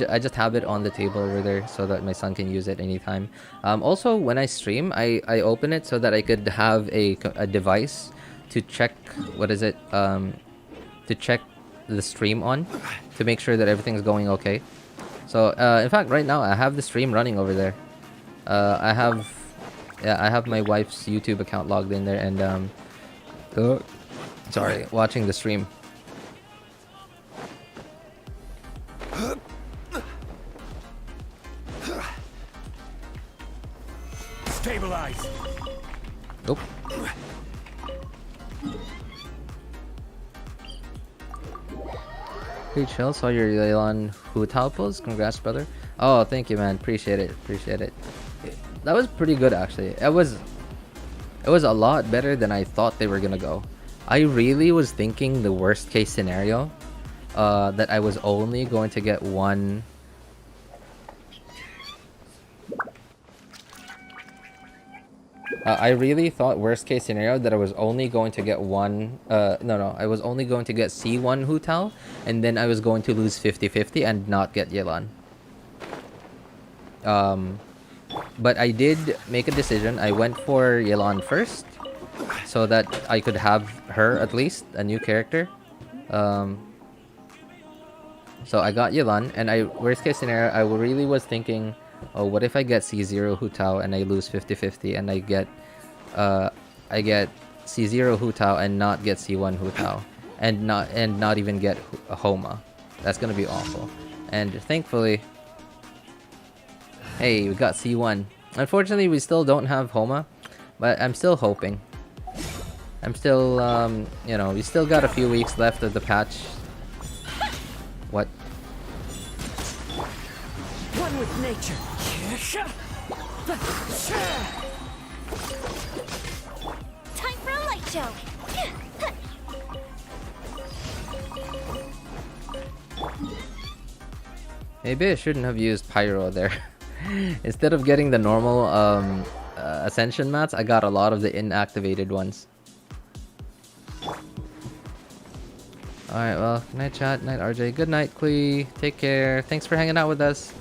I just have it on the table over there so that my son can use it anytime. Also, when I stream, I open it so that I could have a device to check to check the stream on, to make sure that everything's going okay. So in fact, right now I have the stream running over there. I have my wife's YouTube account logged in there, and sorry, watching the stream. Stabilize. Nope. Hey, Chill, saw your Yelan Hutao post. Congrats, brother. Oh, thank you, man. Appreciate it. Appreciate it. That was pretty good, actually. It was a lot better than I thought they were gonna go. I really was thinking the worst case scenario, that I was only going to get one. I really thought worst case scenario that I was only going to get one. No, I was only going to get C1 Hutao, and then I was going to lose 50-50 and not get Yelan. But I did make a decision. I went for Yelan first, so that I could have her at least, a new character. So I got Yelan, and worst case scenario, I really was thinking, oh, what if I get C0 Hutao and I lose 50-50, and I get C0 Hutao and not get C1 Hutao, and not even get a Homa. That's gonna be awful. And thankfully, hey, we got C1. Unfortunately, we still don't have Homa, but I'm still hoping. I'm still, we still got a few weeks left of the patch. What? One with nature. Time for a light show. Maybe I shouldn't have used Pyro there. Instead of getting the normal Ascension mats, I got a lot of the inactivated ones. Alright, well, good night, chat. Night, RJ. Good night, Klee. Take care. Thanks for hanging out with us.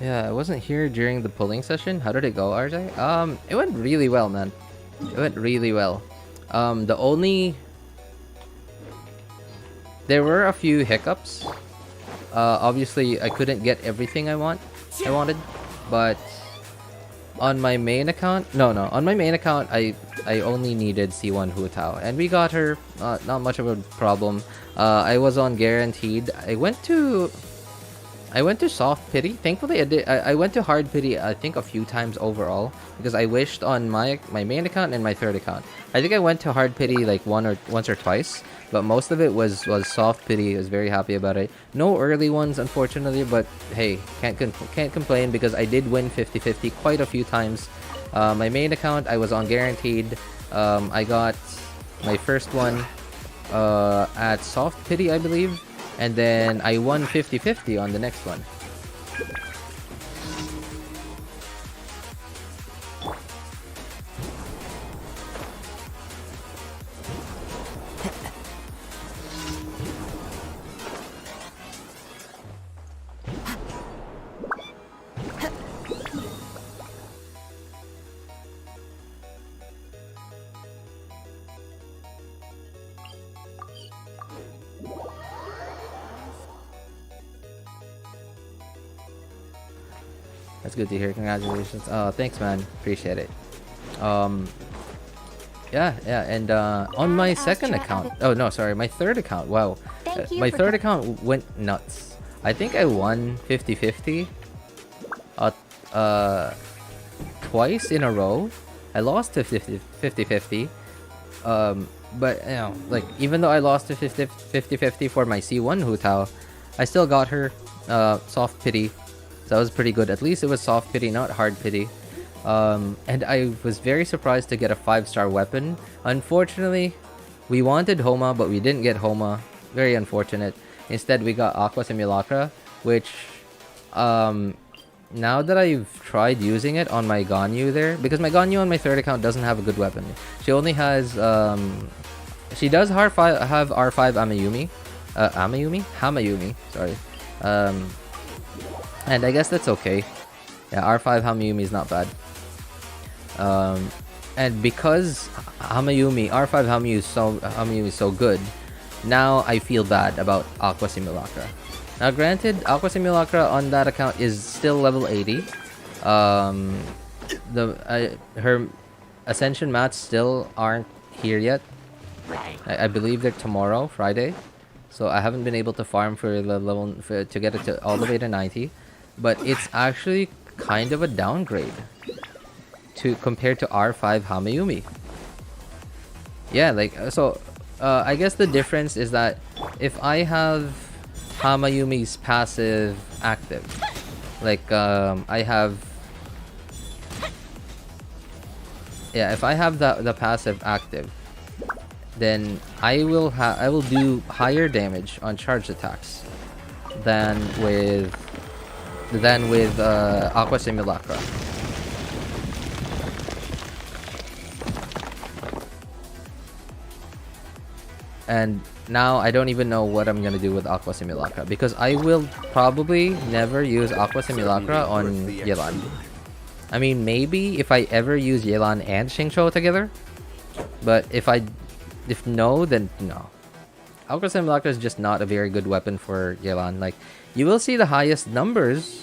Yeah, I wasn't here during the pulling session. How did it go, RJ? It went really well, man. It went really well. The only... There were a few hiccups. Obviously, I couldn't get everything I wanted, but on my main account, on my main account, I only needed C1 Hutao, and we got her. Not much of a problem. I was on guaranteed. I went to soft pity. Thankfully, I went to hard pity. I think a few times overall because I wished on my main account and my third account. I think I went to hard pity like once or twice, but most of it was soft pity. I was very happy about it. No early ones, unfortunately, but hey, can't complain because I did win 50-50 quite a few times. My main account, I was on guaranteed. I got my first one at soft pity, I believe. And then I won 50-50 on the next one. That's good to hear. Congratulations. Oh, thanks, man. Appreciate it. Yeah, and on my second account. Oh no, sorry, my third account. Wow, my third account went nuts. I think I won 50-50. Twice in a row. I lost to 50-50. But you know, like even though I lost to 50-50 for my C1 Hutao, I still got her soft pity. So that was pretty good. At least it was soft pity, not hard pity. And I was very surprised to get a 5-star weapon. Unfortunately, we wanted Homa, but we didn't get Homa. Very unfortunate. Instead, we got Aqua Simulacra, which now that I've tried using it on my Ganyu there, because my Ganyu on my third account doesn't have a good weapon. She only has she does have R5 Amayumi. Hamayumi, sorry. And I guess that's okay. Yeah, R5 Hamayumi is not bad. And because R5 Hamayumi is so good, now I feel bad about Aqua Simulacra. Now granted, Aqua Simulacra on that account is still level 80. Her Ascension mats still aren't here yet. I believe they're tomorrow, Friday. So I haven't been able to farm for the level to get it to all the way to 90. But it's actually kind of a downgrade compared to R5 Hamayumi. Yeah, like so. I guess the difference is that if I have Hamayumi's passive active, like I have, yeah, if I have the passive active, then I will do higher damage on charged attacks than with Aqua Simulacra. And now I don't even know what I'm gonna do with Aqua Simulacra because I will probably never use Aqua Simulacra on Yelan. I mean, maybe if I ever use Yelan and Xingqiu together, but if no, then no. Aqua Simulacra is just not a very good weapon for Yelan. Like, you will see the highest numbers,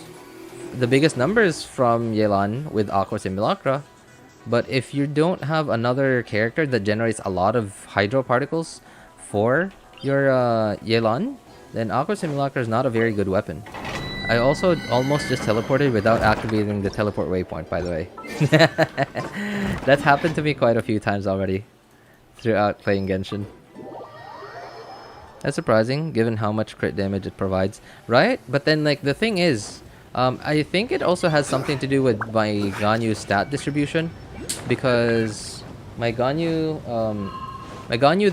the biggest numbers from Yelan with Aqua Simulacra, but if you don't have another character that generates a lot of hydro particles for your Yelan, then Aqua Simulacra is not a very good weapon. I also almost just teleported without activating the teleport waypoint, by the way. That's happened to me quite a few times already throughout playing Genshin. That's surprising, given how much crit damage it provides, right? But then, like, the thing is, I think it also has something to do with my Ganyu stat distribution, because my Ganyu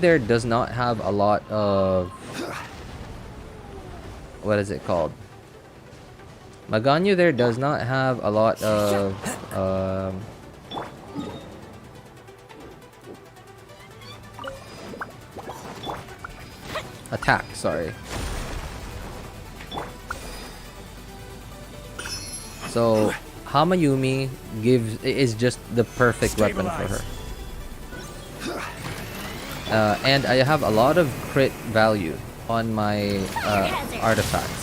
there does not have a lot of, what is it called? My Ganyu there does not have a lot of attack, sorry. So Hamayumi is just the perfect weapon for her. And I have a lot of crit value on my artifacts.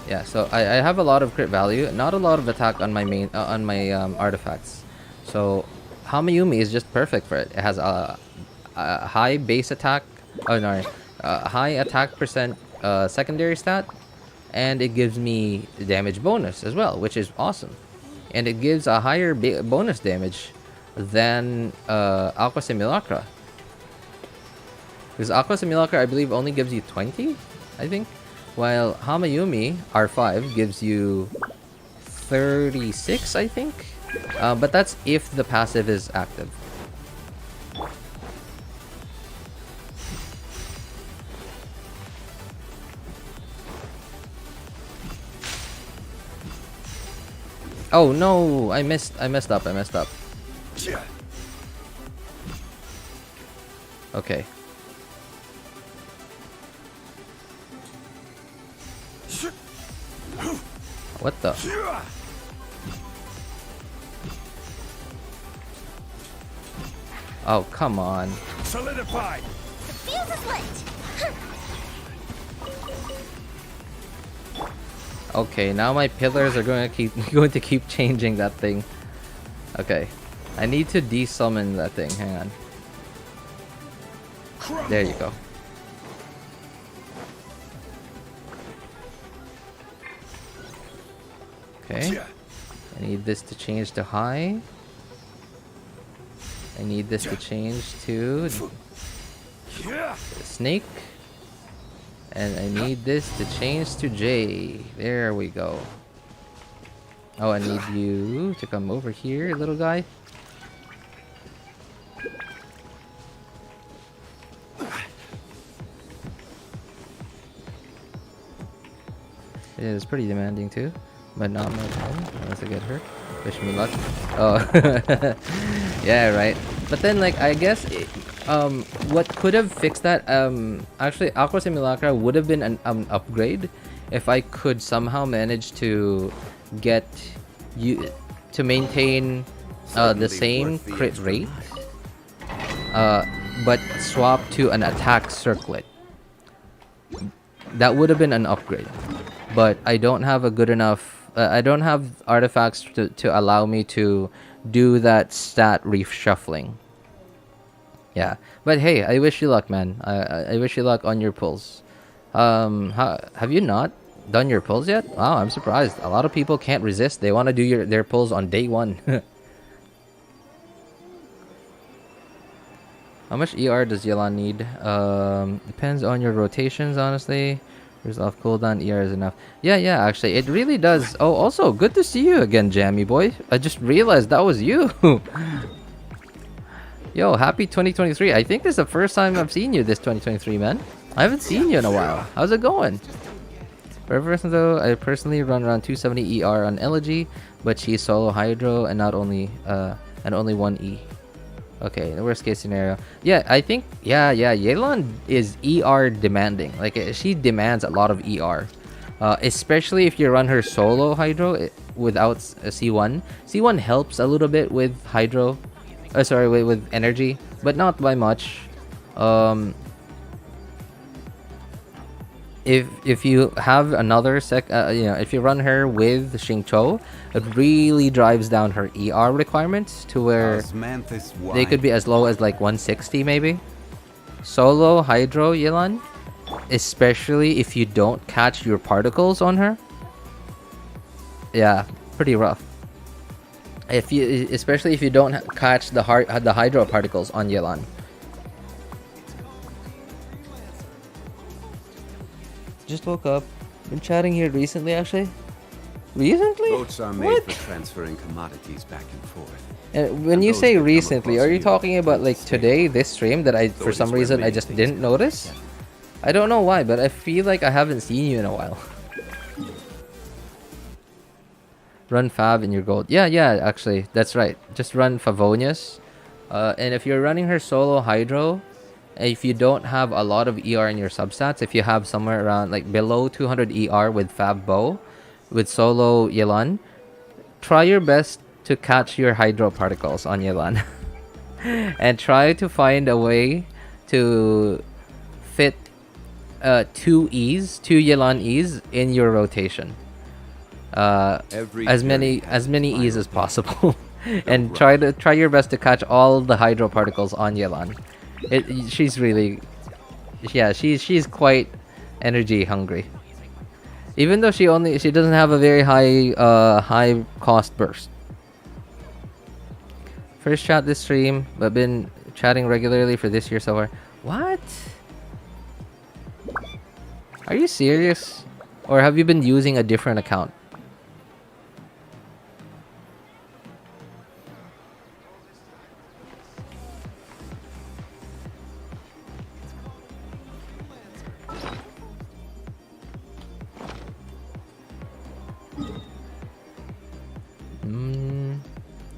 Yeah, so I have a lot of crit value, not a lot of attack on my main artifacts. So Hamayumi is just perfect for it. It has a high base attack, high attack percent secondary stat, and it gives me damage bonus as well, which is awesome. And it gives a higher bonus damage than Aqua Simulacra. Because Aqua Simulacra, I believe, only gives you 20, I think. While Hamayumi R5 gives you 36, I think. But that's if the passive is active. Oh no, I messed up. Okay. What the? Oh, come on. Solidified. The fuse is lit. Okay, now my pillars are going to keep changing that thing. Okay. I need to desummon that thing. Hang on. There you go. Okay. I need this to change to high. I need this to change to snake. And I need this to change to J. There we go. Oh, I need you to come over here, little guy. It is pretty demanding too, but not much unless I get hurt. Wish me luck. Oh, yeah, right. But then, like, I guess, what could have fixed that? Actually, Aqua Simulacra would have been an upgrade if I could somehow manage to get you to maintain the same crit rate, but swap to an attack circlet. That would have been an upgrade, but I don't have a good enough. I don't have artifacts to allow me to do that stat reshuffling. Yeah, but hey, I wish you luck, man. I wish you luck on your pulls. Have you not done your pulls yet? Wow, I'm surprised. A lot of people can't resist. They want to do their pulls on day one. How much ER does Yelan need? Depends on your rotations, honestly. There's off cooldown, ER is enough. Yeah, actually, it really does. Oh, also, good to see you again, Jammy boy. I just realized that was you. Yo, happy 2023. I think this is the first time I've seen you this 2023, man. I haven't seen you in a while. How's it going? For person though, I personally run around 270 ER on Elegy, but she's solo Hydro and only 1 E. Okay, the worst case scenario. Yeah, I think Yelan is ER demanding. Like, she demands a lot of ER. Especially if you run her solo Hydro without a C1. C1 helps a little bit with Hydro. With energy, but not by much. If you have another if you run her with Xingqiu, it really drives down her ER requirements to where they could be as low as like 160 maybe. Solo Hydro Yelan, especially if you don't catch your particles on her. Yeah, pretty rough. Especially if you don't catch the hydro particles on Yelan. Just woke up. Been chatting here recently, actually. Recently? Boats are made for transferring commodities back and forth. And when you say recently, are you talking about like today, this stream that for some reason I just didn't notice? I don't know why, but I feel like I haven't seen you in a while. Run Fav in your gold. Yeah, actually, that's right. Just run Favonius. And if you're running her solo Hydro, if you don't have a lot of ER in your substats, if you have somewhere around like below 200 ER with Fab Bow, with solo Yelan, try your best to catch your hydro particles on Yelan. And try to find a way to fit 2 Yelan E's in your rotation. As many E's as possible. And try your best to catch all the hydro particles on Yelan. She's really, yeah, she's quite energy hungry. Even though she doesn't have a very high cost burst. First chat this stream, but been chatting regularly for this year so far. What? Are you serious? Or have you been using a different account?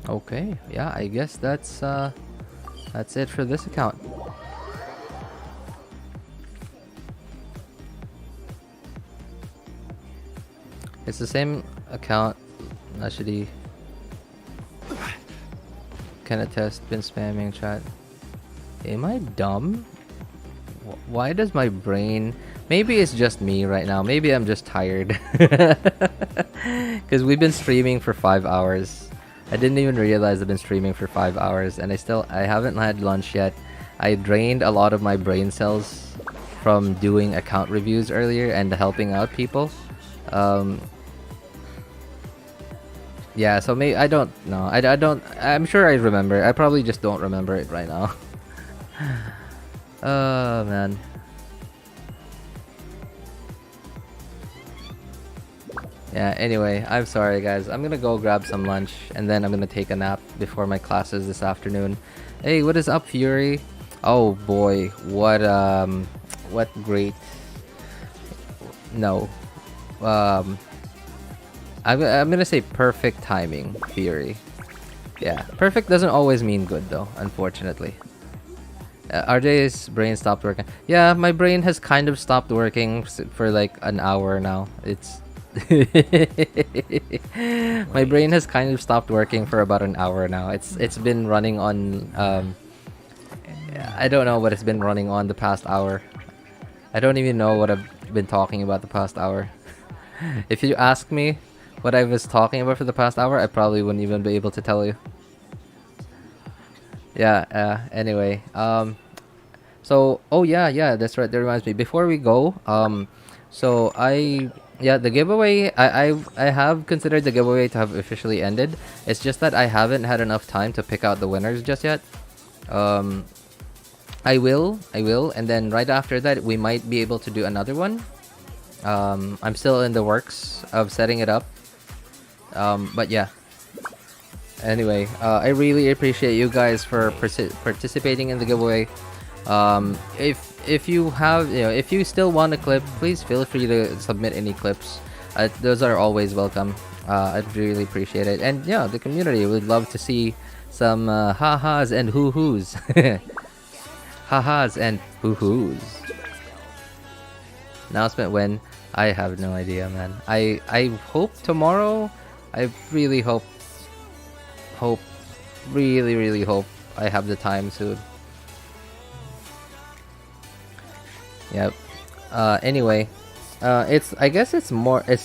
Okay, yeah, I guess that's it for this account. It's the same account. Actually, can attest. Been spamming chat. Am I dumb? Why does my brain? Maybe it's just me right now. Maybe I'm just tired. Because we've been streaming for 5 hours. I didn't even realize I've been streaming for 5 hours, and I haven't had lunch yet. I drained a lot of my brain cells from doing account reviews earlier and helping out people. Yeah, so maybe I don't know. I don't. I'm sure I remember. I probably just don't remember it right now. Oh man. Yeah, anyway, I'm sorry guys. I'm gonna go grab some lunch and then I'm gonna take a nap before my classes this afternoon. Hey, what is up, Fury? Oh boy, what great. No. I'm gonna say perfect timing, Fury. Yeah, perfect doesn't always mean good though, unfortunately. RJ's brain stopped working. Yeah, my brain has kind of stopped working for like an hour now. It's my brain has kind of stopped working for about an hour now. It's been running on I don't know what it's been running on the past hour. I don't even know what I've been talking about the past hour. If you ask me what I was talking about for the past hour, I probably wouldn't even be able to tell you. Yeah, anyway, so oh yeah, that's right, that reminds me, before we go, so the giveaway, I have considered the giveaway to have officially ended. It's just that I haven't had enough time to pick out the winners just yet. I will, and then right after that we might be able to do another one. I'm still in the works of setting it up, but yeah. Anyway, I really appreciate you guys for participating in the giveaway. If you have, if you still want a clip, please feel free to submit any clips. Those are always welcome. I'd really appreciate it. And yeah, the community would love to see some ha-has and hoo-hoos. Ha-has and hoo-hoos. Announcement when? I have no idea, man. I hope tomorrow. I really hope, really hope I have the time soon. Yep. Anyway, I guess it's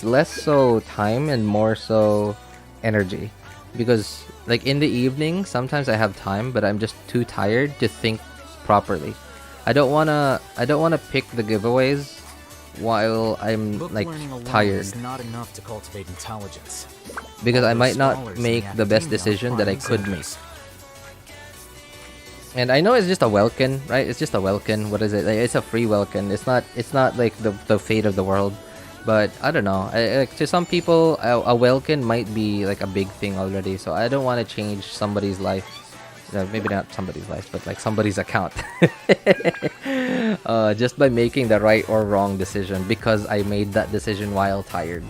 less so time and more so energy, because like in the evening sometimes I have time, but I'm just too tired to think properly. I don't wanna pick the giveaways while I'm like tired, is not enough to cultivate intelligence. Because I might not make the best decision that I could make. And I know it's just a Welkin, right? It's just a Welkin. What is it? Like, it's a free Welkin. It's not like the fate of the world. But I don't know. Like, to some people, a Welkin might be like a big thing already. So I don't want to change somebody's life. Maybe not somebody's life, but like somebody's account. Just by making the right or wrong decision because I made that decision while tired.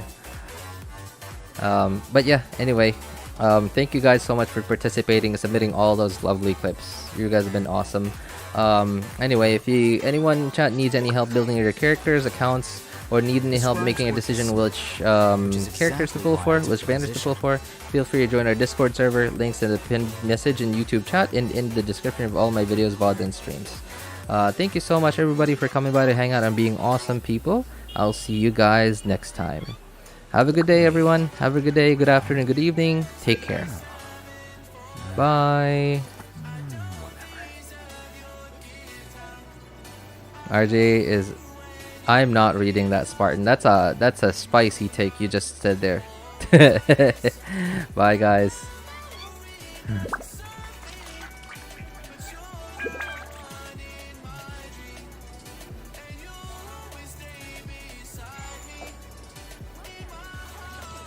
But yeah, anyway. Thank you guys so much for participating and submitting all those lovely clips. You guys have been awesome. Anyway, if anyone in chat needs any help building your characters, accounts, or need any help making a decision which characters to pull for, which banners to pull for, feel free to join our Discord server. Links in the pinned message and YouTube chat and in the description of all my videos, VODs, and streams. Thank you so much, everybody, for coming by to hang out and being awesome people. I'll see you guys next time. Have a good day, everyone. Have a good day, good afternoon, good evening. Take care. Bye. RJ is... I'm not reading that, Spartan. That's a spicy take you just said there. Bye, guys.